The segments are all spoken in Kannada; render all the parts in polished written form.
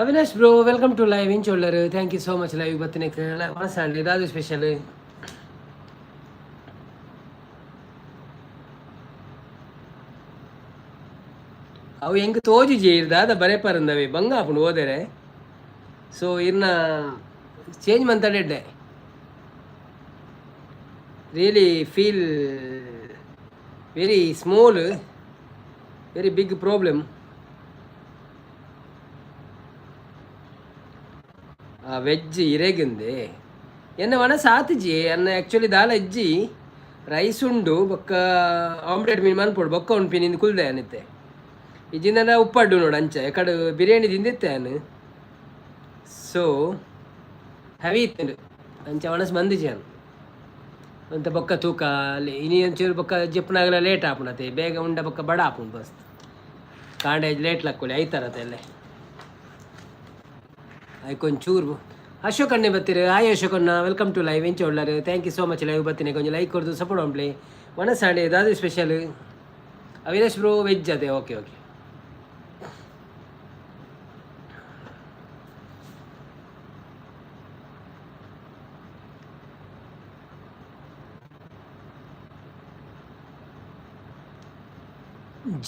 Avinash bro, welcome to live ಇನ್ ಚೋಳರ್. Thank you so much live ಬರ್ತೀನಿ ಮನಸ್ಸಾಂಡಿ ಅದು ಸ್ಪೆಷಲ್. ಅವು ಹೆಂಗೆ ತೋಜುಜಿ ಇರ್ದಾದ ಬರೇ ಪರಂದವೆ ಬಂಗ ಹಾಕೊಂಡು ಹೋದರೆ ಸೊ ಇನ್ನ ಚೇಂಜ್ ಮಂತಾಡೆ really feel very small very big problem. ವೆಜ್ ಇರೇಗಿಂದೆ ಎನ್ನ ವನ ಸಾತಿಜಿ ಅನ್ನ ಆ್ಯಕ್ಚುಲಿ ದಾಲ ಇಜ್ಜಿ ರೈಸ್ ಉಂಡು ಬೊಕ್ಕ ಆಮ್ಲೆಟ್ ಮೀನು ಮನ್ಪೊಡು ಬೊಕ್ಕ ಉಂಡು ಪಿನಿಂದ ಕುಲ್ದೆ ಅನ್ನತ್ತೆ ಇಜಿಂದ ಉಪ್ಪಡ್ಡು ನೋಡು ಅಂಚ ಎಕಡೆ ಬಿರಿಯಾನಿ ತಿಂದಿತ್ತೆ ಅನ್ನು ಸೊ ಹೆವಿ ಇತ್ತು ಅಂಚ ಒಣಸ್ ಬಂದಿಜಿ ಅನ್ನು ಅಂತ ಬೊಕ್ಕ ತೂಕ ಅಲ್ಲಿ ಇನಿ ಒಂಚೂರು ಬೊಕ್ಕ ಜಿಪ್ಪನಾಗಲ ಲೇಟ್ ಆಪುಣತೆ ಬೇಗ ಉಂಡ ಬೊಕ್ಕ ಬಡ ಆಪುಣ್ ಬಸ್ ಕಾಂಡೇಜ್ ಲೇಟ್ ಲಕ್ಕೊಳ್ಳಿ ಐತಾರತ್ತೆ ಅಲ್ಲೇ ಆಯ್ಕೊಂಚೂರು ಅಶೋಕ್ ಅಣ್ಣೆ ಬರ್ತೀರಿ. ಹಾಯ್ ಅಶೋಕಣ್ಣ, ವೆಲ್ಕಮ್ ಟು ಲೈವ್ ಇಂಚ ಒಳ್ಳಾರು. Thank you so much live ಬರ್ತೀನಿ. ಕೊಂಚ ಲೈಕ್ ಕೊಡ್ದು ಸಪೋರ್ಟ್ ಮಾಡ್ಲಿ. ಮನಸ್ಸಾಂಡೆ ದಾದು ಸ್ಪೆಷಲ್. ಅವಿನಾಶ್ ಬ್ರೋ ವೆಜ್ ಅದೇ ಓಕೆ ಓಕೆ.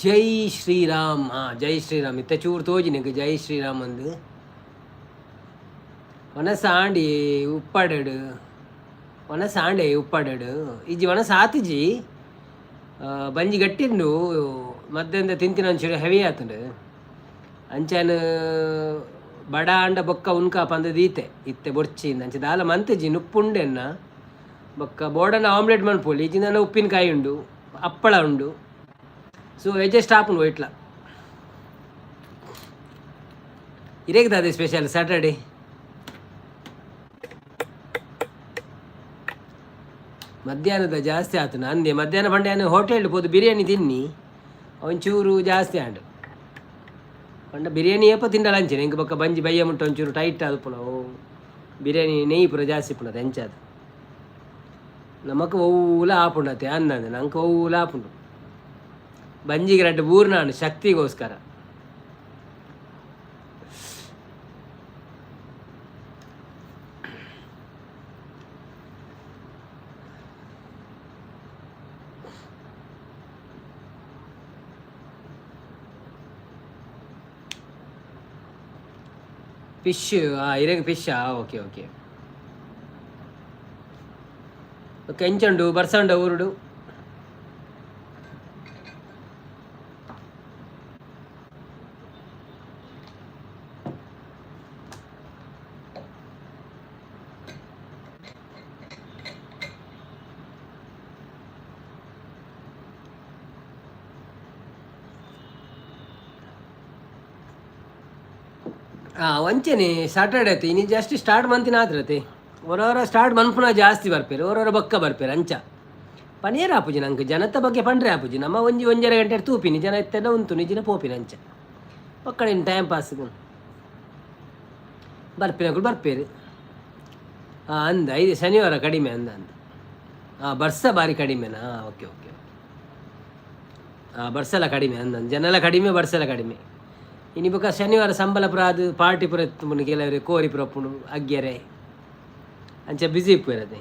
ಜೈ ಶ್ರೀರಾಮ್. ಹಾಂ ಜೈ ಶ್ರೀರಾಮ್ ಇತ್ತ ಚೂರು ತೋಜಿ ನಿಂಗೆ ಜೈ ಶ್ರೀರಾಮ್ ಅಂದು ಒನಸಾಂಡಿ ಉಪ್ಪಾಡಡು ಒನಸಾಂಡೆ ಉಪ್ಪಾಡಡು ಇಜ್ಜಿ ಒನಸ ಆತಿಜಿ ಬಂಜಿ ಗಟ್ಟಿಂಡು ಮದ್ದಿಂದ ತಿಂತಿನ ಒಂಚೂರು ಹೆವಿ ಆತಂಡು ಅಂಚನ ಬಡ ಅಂಡ ಬೊಕ್ಕ ಉನ್ಕ ಪಂದ ದೀತೆ ಇತ್ತೆ ಬೊಡ್ಚಿಂದ ಅಂಚೆ ದಾಲ ಮಂತಜಿ ನುಪ್ಪುಂಡೆನ್ನ ಬೊಕ್ಕ ಬೋಡನ ಆಮ್ಲೆಟ್ ಮನ್ಪೋಲಿ ಇಜ್ಜಿನ ಉಪ್ಪಿನಕಾಯಿ ಉಂಡು ಅಪ್ಪಳ ಉಂಡು ಸೊ ಅಡ್ಜಸ್ಟ್ ಆಪುಂಡು ಇಟ್ಲ ಇರೇಗ್ದಾದೆ ಸ್ಪೆಷಲ್ ಸ್ಯಾಟರ್ಡೇ. ಮಧ್ಯಾಹ್ನದ ಜಾಸ್ತಿ ಆಯ್ತು ಅಂದೆ ಮಧ್ಯಾಹ್ನ ಪಂಡ ಹೋಟೆಲ್ ಹೋದು ಬಿರಿಯಾನಿ ತಿನ್ನಿ ಒಂಚೂರು ಜಾಸ್ತಿ ಆಂಡು ಪಂಡ ಬಿರಿಯಾನಿ ಏಪ ತಿಂಡಲ್ಲ ಅಂಚೆ ಹೆಂಗೆ ಬೊಕ್ಕ ಬಂಜಿ ಬಯ್ಯ ಮುಟ್ಟ ಒಂಚೂರು ಟೈಟ್ ಆದ ಪುಣ ಬಿರಿಯಾನಿ ನೆಯ್ಯಿ ಪುರ ಜಾಸ್ತಿ ಪುಣದ ಹೆಂಚಾದ ನಮಕ್ ಒವ್ಲ ಆಪುಂಡತೆ ಅಂದಂದೆ ನಂಗೆ ಒವ್ಲ ಆಪುಂಡು ಬಂಜಿಗೆ ರಡ್ಡು ಬೂರ್ನಾನು ಶಕ್ತಿಗೋಸ್ಕರ. ಫಿಶ್ ಇರೇಗ ಫಿಶ್ ಓಕೆ ಓಕೆ ಕೆಂಚಂಡು ಬರ್ಸಂಡ ಊರುಡು ವಂಚನೆ ಸಾಟರ್ಡೆ ಆಯ್ತು ಇನ್ನು ಜಸ್ಟ್ ಸ್ಟಾರ್ಟ್ ಮಂತಿನ ಆದ್ರತೆ ಹೊರವರ ಸ್ಟಾರ್ಟ್ ಮನ್ಪುನ ಜಾಸ್ತಿ ಬರ್ಪೇರು ಹೊರವರ ಬೊಕ್ಕ ಬರ್ಪೇರು ಅಂಚ ಪನೇರ ಆಪುಜಿ ನಂಗೆ ಜನತ ಬಗ್ಗೆ ಪಂಡ್ರೆ ಆಪುಜಿ ನಮ್ಮ ಒಂಜರ ಗಂಟೆ ತೂಪಿನಿ ಜನ ಎತ್ತೆಲ್ಲ ಉಂಟು ನಿಜಿನ ಪೋಪಿನ ಅಂಚ ಪಕ್ಕಡಿನ ಟೈಮ್ ಪಾಸ್ ಬರ್ಪಿನಗಳು ಬರ್ಪೇರು ಅಂದ ಇದು ಶನಿವಾರ ಕಡಿಮೆ ಅಂದ ಬರ್ಸ ಬಾರಿ ಕಡಿಮೆನಾ ಓಕೆ ಓಕೆ ಬರ್ಸಲ ಕಡಿಮೆ ಅಂದ ಜನೆಲ್ಲ ಕಡಿಮೆ ಬರ್ಸಲ ಕಡಿಮೆ ಇನಿ ಬೊಕ್ಕ ಶನಿವಾರ ಸಂಬಳ ಪುರ ಅದು ಪಾರ್ಟಿ ಪುರ ಎತ್ತುಂಡು ಕೆಲವರು ಕೋರಿ ಪುರ ಪುಂಡು ಅಗ್ಗೆರೆ ಅಂಚೆ ಬಿಸಿ ಇಪ್ಪುರದೆ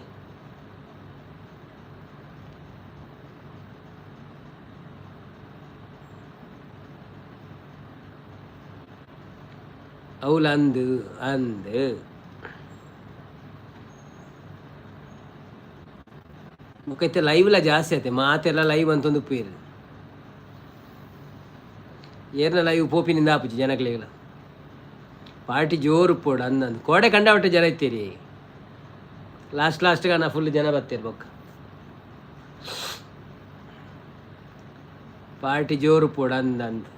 ಅವಳು ಅಂದು ಅಂದು ಮುಖೈತೆ ಲೈವ್ಲ ಜಾಸ್ತಿ ಆಯ್ತೆ ಮಾತೆಲ್ಲ ಲೈವ್ ಅಂತೊಂದು ಉಪ್ಪೇರು ಏರ್ನ ಲೈವ್ ಪೋಪಿನಿಂದ ಆಪುಜಿ ಜನಕ್ಲೆಲ್ಲ ಪಾರ್ಟಿ ಜೋರು ಪೋಡು ಅಂದಂದು ಕೋಡೆ ಕಂಡಾವಟ್ಟೆ ಜನ ಇತ್ತೀರಿ ಲಾಸ್ಟ್ಗೆ ನಾ ಫುಲ್ ಜನ ಬರ್ತೀರಿ ಬೊಕ್ಕ ಪಾರ್ಟಿ ಜೋರು ಪೋಡು ಅಂದಂದು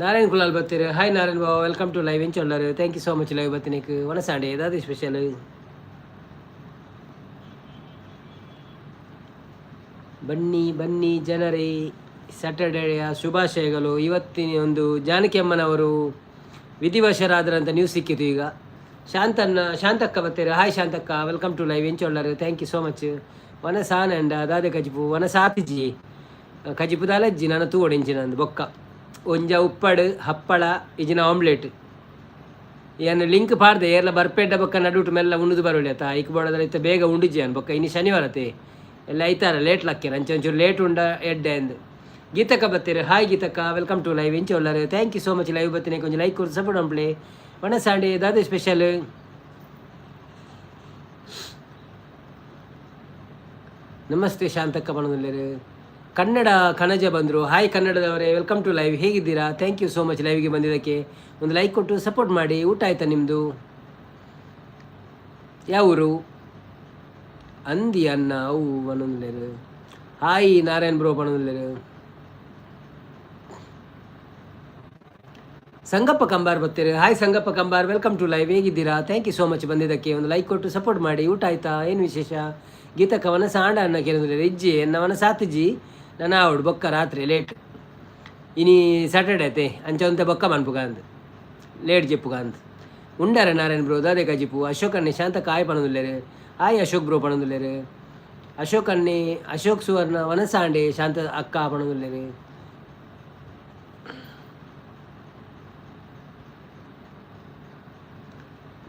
ನಾರಾಯಣ್ ಕುಲಾಲ್ ಬರ್ತೀರಿ. ಹಾಯ್ ನಾರಾಯಣ್ ಬಾಬಾ, ವೆಲ್ಕಮ್ ಟು ಲೈವ್ ಇಂಚ್ ಒಳ್ಳಾರು. Thank you so much live ಬರ್ತೀನಿக்கு ಒನಸಾಂಡೆ ஏதாவது ಸ್ಪೆಷಲ್ ಬನ್ನಿ ಬನ್ನಿ ಜನರೇ. ಸ್ಯಾಟರ್ಡೆಯ ಶುಭಾಶಯಗಳು. ಇವತ್ತಿನ ಒಂದು ಜಾನಕಿ ಅಮ್ಮನವರು ವಿಧಿವಶರಾದ್ರಂತ ನ್ಯೂಸ್ ಸಿಕ್ಕಿತು ಈಗ. ಶಾಂತಕ್ಕ ಬರ್ತೀರಾ? ಹಾಯ್ ಶಾಂತಕ್ಕ, ವೆಲ್ಕಮ್ ಟು ಲೈವ್. ಎಂಚೊಳ್ಳರು, ಥ್ಯಾಂಕ್ ಯು ಸೋ ಮಚ್. ವನ ಸಾನಂಡ ದಾದೆ ಕಜಿಪು ವನ ಸಾತಿಜಿ ಕಜಿಪು ದಾಲಜ್ಜಿ ನಾನು ತೂವಡಿಂಚಿನಂದು ಬೊಕ್ಕ ಒಂಜ ಉಪ್ಪಡು ಹಪ್ಪಳ ಇಜಿನ ಆಮ್ಲೆಟ್ ಏನು ಲಿಂಕ್ ಪಾಡ್ದೆ ಏರ್ಲ ಬರ್ಪೆಡ್ಡ ಬೊಕ್ಕ ನಡುಟು ಮೆಲ್ಲ ಉಣ್ಣುದು ಬರೋಳಿ ಆತ ಐಕ್ ಬೋಡದ್ರ ಇತ್ತ ಬೇಗ ಉಂಡಿಜಿ ಅನ್ ಬೊಕ್ಕ ಇನ್ನು ಶನಿವಾರತೆ ಎಲ್ಲ ಐತಾರ ಲೇಟ್ ಲಕ್ಕೇನ ಒಂಚೂರು ಲೇಟ್ ಉಂಡ ಎಡ್ಡೆ ಅಂದು. ಗೀತಕ್ಕ ಬರ್ತೀರಿ? ಹಾಯ್ ಗೀತಕ್ಕ, ವೆಲ್ಕಮ್ ಟು ಲೈವ್. ಎಂಚೊಳ್ಳರು, thank you so much. Live ಬರ್ತೀನಿ, ಕೊಂಚ ಲೈಕ್ ಕೊಟ್ಟು ಸಪೋರ್ಟ್ ಅಂಪ್ಲೆ. ವನ ಸಾಂಡೆ ದಾದೆ ಸ್ಪೆಷಲ್. ನಮಸ್ತೆ ಶಾಂತಕ್ಕ ಬಣ್ಣದಲ್ಲರು. ಕನ್ನಡ ಕಣಜ ಬಂದರು. ಹಾಯ್ ಕನ್ನಡದವರೇ, ವೆಲ್ಕಮ್ ಟು ಲೈವ್. ಹೇಗಿದ್ದೀರಾ? ಥ್ಯಾಂಕ್ ಯು ಸೋ ಮಚ್ ಲೈವ್ಗೆ ಬಂದಿದ್ದಕ್ಕೆ. ಒಂದು ಲೈಕ್ ಕೊಟ್ಟು ಸಪೋರ್ಟ್ ಮಾಡಿ. ಊಟ ಆಯ್ತಾ ನಿಮ್ಮದು? ಯಾವ ಊರು? ಅಂದಿ ಅನ್ನ ಅವು ಬಣ್ಣದಲ್ಲರು. ಹಾಯ್ ನಾರಾಯಣ್ ಬ್ರೋ ಬಣ್ಣದಲ್ಲರು. ಸಂಗಪ್ಪ ಕಂಬಾರ್ ಬರ್ತೀರಿ? Hi Sangappa Kambar, welcome to live. ಹೇಗಿದ್ದೀರಾ? ಥ್ಯಾಂಕ್ ಯು ಸೋ ಮಚ್ ಬಂದಿದ್ದಕ್ಕೆ. ಒಂದು ಲೈಕ್ ಕೊಟ್ಟು ಸಪೋರ್ಟ್ ಮಾಡಿ. ಊಟ ಆಯ್ತಾ? ಏನು ವಿಶೇಷ? ಗೀತಕ್ಕ ವನ ಸಾಂಡ ಅನ್ನ ಕೇಳಿದ್ರೆ ಇಜ್ಜಿ ಎನ್ನ ವನ ಸಾತಿಜಿ ನನ್ನ ಆವಡು ಬೊಕ್ಕ ರಾತ್ರಿ ಲೇಟ್ ಇನಿ ಸ್ಯಾಟರ್ಡೆ ಐತೆ ಅಂಚ ಬೊಕ್ಕ ಮನ್ಪುಗಾಂದ್ ಲೇಟ್ ಜೆಪ್ಪುಗಾಂದ್ ಉಂಡಾರ ನಾರಾಯಣ್ ಬ್ರೋ ದಾದೆ ಕಜಿಪು. ಅಶೋಕ್ ಅನ್ನಿ ಶಾಂತಕ್ಕ ಆಯ್ ಪಣದುಲ್ಲೇರು. ಆಯ್ ಅಶೋಕ್ ಬ್ರೋ ಪಣದುಲ್ಲೇರು. ಅಶೋಕ್ ಅನ್ನಿ ಅಶೋಕ್ ಸುವರ್ಣ ವನ ಸಾಂಡೆ ಶಾಂತ ಅಕ್ಕ ಪಣದುಲ್ಲೇರು.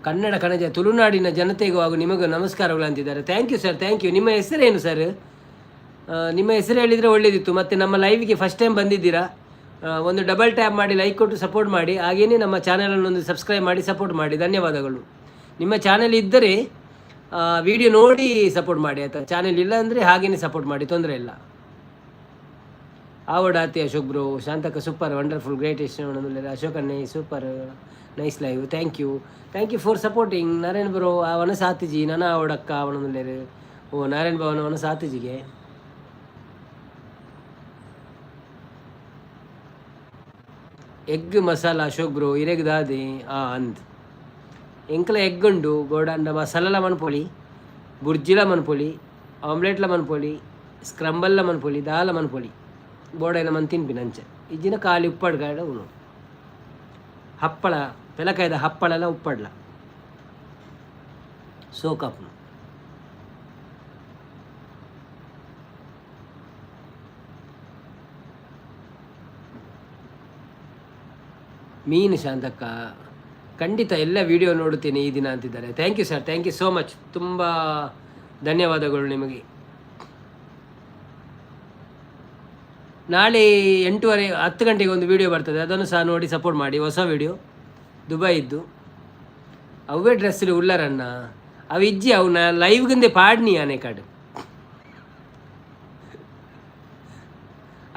ಕನ್ನಡ ಕಣಜ ತುಳುನಾಡಿನ ಜನತೆಗೂ ಹಾಗೂ ನಿಮಗೂ ನಮಸ್ಕಾರಗಳು ಅಂತಿದ್ದಾರೆ. Thank you sir, thank you. ನಿಮ್ಮ ಹೆಸರೇನು ಸರ್? ನಿಮ್ಮ ಹೆಸರು ಹೇಳಿದರೆ ಒಳ್ಳೆಯದಿತ್ತು. ಮತ್ತು ನಮ್ಮ ಲೈವ್ಗೆ ಫಸ್ಟ್ ಟೈಮ್ ಬಂದಿದ್ದೀರಾ, ಒಂದು ಡಬಲ್ ಟ್ಯಾಪ್ ಮಾಡಿ ಲೈಕ್ ಕೊಟ್ಟು ಸಪೋರ್ಟ್ ಮಾಡಿ. ಹಾಗೆಯೇ ನಮ್ಮ ಚಾನಲನ್ನು ಒಂದು ಸಬ್ಸ್ಕ್ರೈಬ್ ಮಾಡಿ ಸಪೋರ್ಟ್ ಮಾಡಿ. ಧನ್ಯವಾದಗಳು. ನಿಮ್ಮ ಚಾನಲ್ ಇದ್ದರೆ ವಿಡಿಯೋ ನೋಡಿ ಸಪೋರ್ಟ್ ಮಾಡಿ ಆಯಿತಾ. ಚಾನಲ್ ಇಲ್ಲ ಅಂದರೆ ಹಾಗೆಯೇ ಸಪೋರ್ಟ್ ಮಾಡಿ, ತೊಂದರೆ ಇಲ್ಲ. ಆವಡಾತಿ ಅಶೋಕ್ ಬ್ರೋ, ಶಾಂತಕ ಸೂಪರ್ ವಂಡರ್ಫುಲ್ ಗ್ರೇಟ್ ಎಷ್ಟು ಅಶೋಕ್ ಅನ್ನೇ super nice live. Thank you for supporting Narayan bro. ಅವನ ಸಾತಿಜಿ ನನ್ನ ಆವಡಕ್ಕ ಅವನಲ್ಲೇರು. ಓ ನಾರಾಯಣ್ ಭವನ ಅವನ ಸಾತಿಜಿಗೆ ಎಗ್ ಮಸಾಲ ಅಶೋಕ್ ಬ್ರೋ ಇರೆಗ್ ದಾದೆ ಅಂದ್ ಎಂಕಲ ಎಗ್ ಉಂಡು ಗೋಡಂಡ ಮಸಾಲಲ ಮನ್ಪೊಲಿ, ಬುರ್ಜಿಲ ಮನ್ಪೊಲಿ, ಆಮ್ಲೆಟ್ಲ ಮನ್ಪೊಲಿ, ಸ್ಕ್ರಂಬಲ್ಲ ಮನ್ಪೊಲಿ, ದಾಲ ಮನ್ಪೊಲಿ ಬೋಡೈನ ಮನ್ ತಿನ್ಪಿ ನಂಚೆ ಇಜ್ಜಿನ ಖಾಲಿ ಉಪ್ಪಡ್ಗಾಡ ಉಣು ಹಪ್ಪಳ ಪೆಲಕಾಯ್ದ ಹಪ್ಪಳೆಲ್ಲ ಉಪ್ಪಡ್ಲ ಸೋಕಪ್ನು ಮೀನು ಶಾಂತಕ್ಕ ಖಂಡಿತ ಎಲ್ಲ ವಿಡಿಯೋ ನೋಡುತ್ತೇನೆ ಈ ದಿನ ಅಂತಿದ್ದಾರೆ. Thank you sir, thank you so much. ತುಂಬ ಧನ್ಯವಾದಗಳು ನಿಮಗೆ. ನಾಳೆ 8:30 10 ಗಂಟೆಗೆ ಒಂದು ವಿಡಿಯೋ ಬರ್ತದೆ, ಅದನ್ನು ಸಹ ನೋಡಿ ಸಪೋರ್ಟ್ ಮಾಡಿ. ಹೊಸ ವಿಡಿಯೋ ದುಬೈ ಇದ್ದು ಅವೇ ಡ್ರೆಸ್ಸಲ್ಲಿ ಉಳ್ಳರನ್ನ ಅವು ಇಜ್ಜಿ ಅವನ್ನ ಲೈವ್ಗಂದೆ ಪಾಡ್ನಿ ಆನೆ ಕಾಡು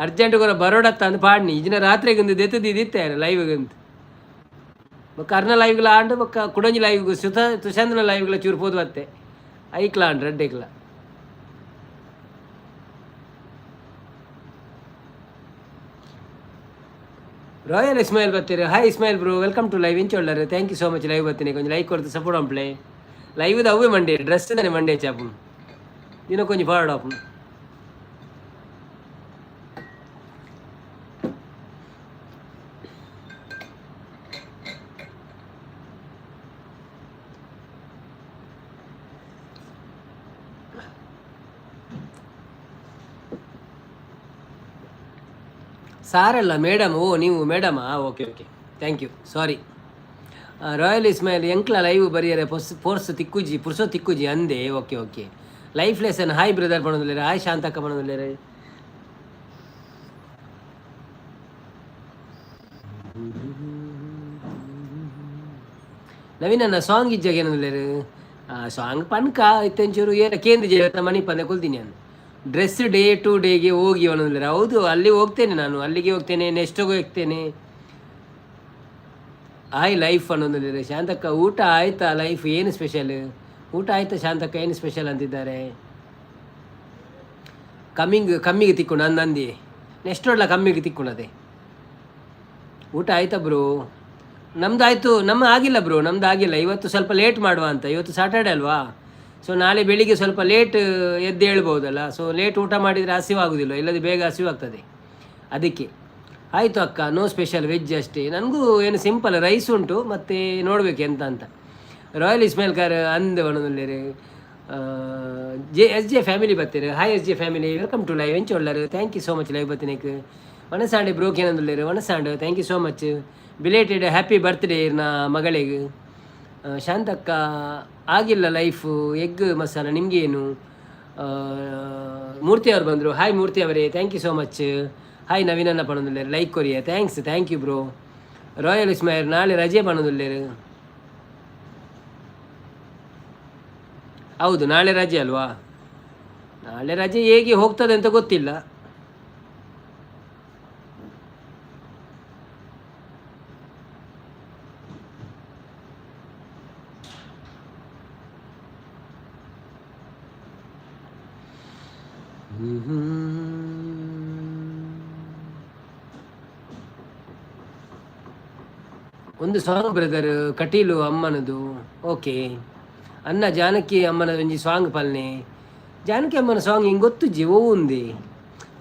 ಅರ್ಜೆಂಟ್ ಕೂಡ ಬರೋಡತ್ತ ಅಂದು ಪಾಡ್ನಿ ಇಜಿನ ರಾತ್ರಿಗೊಂದು ದೆತ್ತದಿತ್ತೆ ಲೈವ್ಗಂತ ಬೊಕ್ಕ ಅರ್ನ ಲೈವ್ಗಳ ಆಂಡು ಬೊಕ್ಕ ಕುಡಂಜಿ ಲೈವ್ಗೂ ತುಷಾಂತನ ಲೈವ್ಗಳ ಚೂರು ಪೋದು ಬತ್ತೆ ಐಕ್ಲ ಆಂಡ್ ರೆಡ್ಡೆಕ್ಲ. ರಾಯಲ್ ಇಸ್ಮಾಯಿಲ್ ಬರ್ತೀರಿ? Hi Ismail bro, welcome to live. ಎಂಚೊಳ್ಳರು, thank you so much. Live ಬರ್ತೀನಿ, ಕೊಂಚ ಲೈಕ್ ಕೊಡ್ತು ಸಪೋರ್ಟ್ ಅಂಪ್ಲೆ. ಲೈವ್ದು ಅವೇ ಮಂಡೇ ಡ್ರೆಸ್ ತಾನೆ ಮಂಡೇ ಚಾಪು ದಿನ ಕೊಂಚ ಫಾರ್ಡ್ ಆಪು. ಸಾರಲ್ಲ ಮೇಡಮ್. ಓ ನೀವು ಮೇಡಮಾ? Okay thank you, sorry. Royal Ismail ಎಂಕ್ಲ ಲೈವ್ ಬರಿಯರೆ ಪೋರ್ಸ್ ತಿಕ್ಕುಜಿ ಪುರ್ಸೋ ತಿಕ್ಕುಜಿ ಅಂದೆ. Okay life lesson. Hi brother ಪಣದಲ್ಲೇರೆ. ಹಾಯ್ ಶಾಂತಕ್ಕ ಪಣದಲ್ಲೇರೆ. ನವೀನನ್ನ ಸಾಂಗ್ ಇಜ್ಜಾಗ ಏನಂದಲೇರು ಸಾಂಗ್ ಪನ್ಕ ಇತ್ತಂಚೂರು ಏನ ಕೇಂದ್ರ ಜನ ಮನಿ ಪಂದೆ ಕೊಲ್ತೀನಿ ನಾನು ಡ್ರೆಸ್ ಡೇ ಟು ಡೇಗೆ ಹೋಗಿ ಅನ್ನೋದಿಲ್ಲ. ಹೌದು, ಅಲ್ಲಿ ಹೋಗ್ತೇನೆ ನಾನು, ಅಲ್ಲಿಗೆ ಹೋಗ್ತೇನೆ, ನೆಕ್ಸ್ಟಿಗೆ ಹೋಗ್ತೇನೆ. ಆಯ್ ಲೈಫ್ ಅನ್ನೋದಿಲ್ಲ. ಶಾಂತಕ್ಕ ಊಟ ಆಯ್ತಾ? ಲೈಫ್ ಏನು ಸ್ಪೆಷಲ್? ಊಟ ಆಯ್ತಾ ಶಾಂತಕ್ಕ? ಏನು ಸ್ಪೆಷಲ್ ಅಂತಿದ್ದಾರೆ. ಕಮ್ಮಿಗೆ ತಿಕ್ಕೊಂಡು ಅಂದಿ ನೆಕ್ಸ್ಟ್ ನೋಡ್ಲ ಕಮ್ಮಿಗೆ ತಿಕ್ಕೊಂಡದೆ. ಊಟ ಆಯ್ತಾ ಬ್ರೋ? ನಮ್ದು ಆಯಿತು. ಆಗಿಲ್ಲ ಬ್ರೋ, ನಮ್ದು ಆಗಿಲ್ಲ. ಇವತ್ತು ಸ್ವಲ್ಪ ಲೇಟ್ ಮಾಡುವ ಅಂತ. ಇವತ್ತು ಸಾಟರ್ಡೆ ಅಲ್ವಾ, ಸೊ ನಾಳೆ ಬೆಳಿಗ್ಗೆ ಸ್ವಲ್ಪ ಲೇಟ್ ಎದ್ದು ಹೇಳ್ಬೋದಲ್ಲ. ಸೊ ಲೇಟ್ ಊಟ ಮಾಡಿದರೆ ಹಸಿವಾಗೋದಿಲ್ಲ, ಇಲ್ಲದೆ ಬೇಗ ಹಸಿವಾಗ್ತದೆ ಅದಕ್ಕೆ. ಆಯಿತು ಅಕ್ಕ, ನೋ ಸ್ಪೆಷಲ್ ವೆಜ್ ಅಷ್ಟೇ. ನನಗೂ ಏನು ಸಿಂಪಲ್ ರೈಸ್ ಉಂಟು, ಮತ್ತು ನೋಡಬೇಕು ಎಂತ ಅಂತ. ರಾಯಲ್ ಇಸ್ಮಾಯಿಲ್ ಕಾರ್ ಅಂದು ಒಣದಲ್ಲಿರಿ ಎಸ್ ಜೆ ಫ್ಯಾಮಿಲಿ ಬರ್ತೀರಿ. Hi S J family, welcome to live ಎಂಚ ಒಳ್ಳರು. Thank you so much live ಬತ್ತಿನಕ್ಕೆ. ವನಸಾಂಡೆ ಬ್ರೋಕ್ ಏನಂದಿರಿ ವನಸಾಂಡು, thank you so much. Belated happy birthday ನಾ ಮಗಳಿಗೆ. ಶಾಂತಕ್ಕ ಆಗಿಲ್ಲ ಲೈಫು, ಎಗ್ ಮಸಾಲ ನಿಮಗೇನು. ಮೂರ್ತಿ ಅವರು ಬಂದರು. ಹಾಯ್ ಮೂರ್ತಿ ಅವರೇ, thank you so much. Hi ನವೀನನ್ನ ಪಣದುಲ್ಲೇರು, ಲೈಕ್ ಕೊರಿಯ, thanks, thank you bro. Royal Ismail ನಾಳೆ ರಜೆ ಪಣದುಲ್ಲೇರು. ಹೌದು, ನಾಳೆ ರಜೆ ಅಲ್ವಾ. ನಾಳೆ ರಜೆ ಹೇಗೆ ಹೋಗ್ತದೆ ಅಂತ ಗೊತ್ತಿಲ್ಲ. ಒಂದು ಸಾಂಗ್ ಬ್ರದರ್ ಕಟೀಲು ಅಮ್ಮನದು. ಓಕೆ ಅನ್ನ ಜಾನಕಿ ಅಮ್ಮನ ಒಂಜಿ ಸಾಂಗ್ ಪಲ್ನೆ. ಜಾನಕಿ ಅಮ್ಮನ ಸಾಂಗ್ ಹಿಂಗೆ ಗೊತ್ತು ಜೀವೋ ఉంది.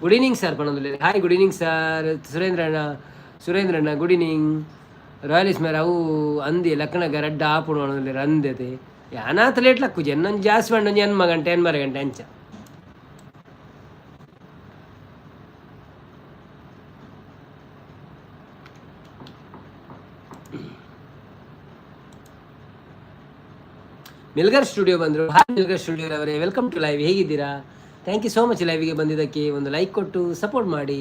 ಗುಡ್ ಈವ್ನಿಂಗ್ ಸರ್ ಪಣದಲ್ಲಿ. Hi good evening sir. ಸುರೇಂದ್ರಣ್ಣ ಗುಡ್ ಈವ್ನಿಂಗ್. ರಾಯಲ್ ಇಸ್ಮಾಯಿಲ್ ಅವು ಅಂದಿ ಲಕ್ಕಣಗ ರಡ್ಡ ಆಪುಣ ಪಣದಲ್ಲಿ ಅಂದತೆ ಯಾನಾತ ಲೇಟ್ ಲಕ್ಕು ಜನ್ನೊಂದು ಜಾಸ್ತಿ ಬಂಡೊಂದು ಎನ್ಮ ಗಂಟೆ ಎನ್ಮರ ಗಂಟೆ ಅಂಚ. ಮಿಲ್ಗರ್ ಸ್ಟುಡಿಯೋ ಬಂದರು. ಹಾಯ್ ಮಿಲ್ಗರ್ ಸ್ಟುಡಿಯೋ ಅವರೇ, ವೆಲ್ಕಮ್ ಟು ಲೈವ್. ಹೇಗಿದ್ದೀರಾ? ಥ್ಯಾಂಕ್ ಯು ಸೋ ಮಚ್ ಲೈವಿಗೆ ಬಂದಿದ್ದಕ್ಕೆ. ಒಂದು ಲೈಕ್ ಕೊಟ್ಟು ಸಪೋರ್ಟ್ ಮಾಡಿ.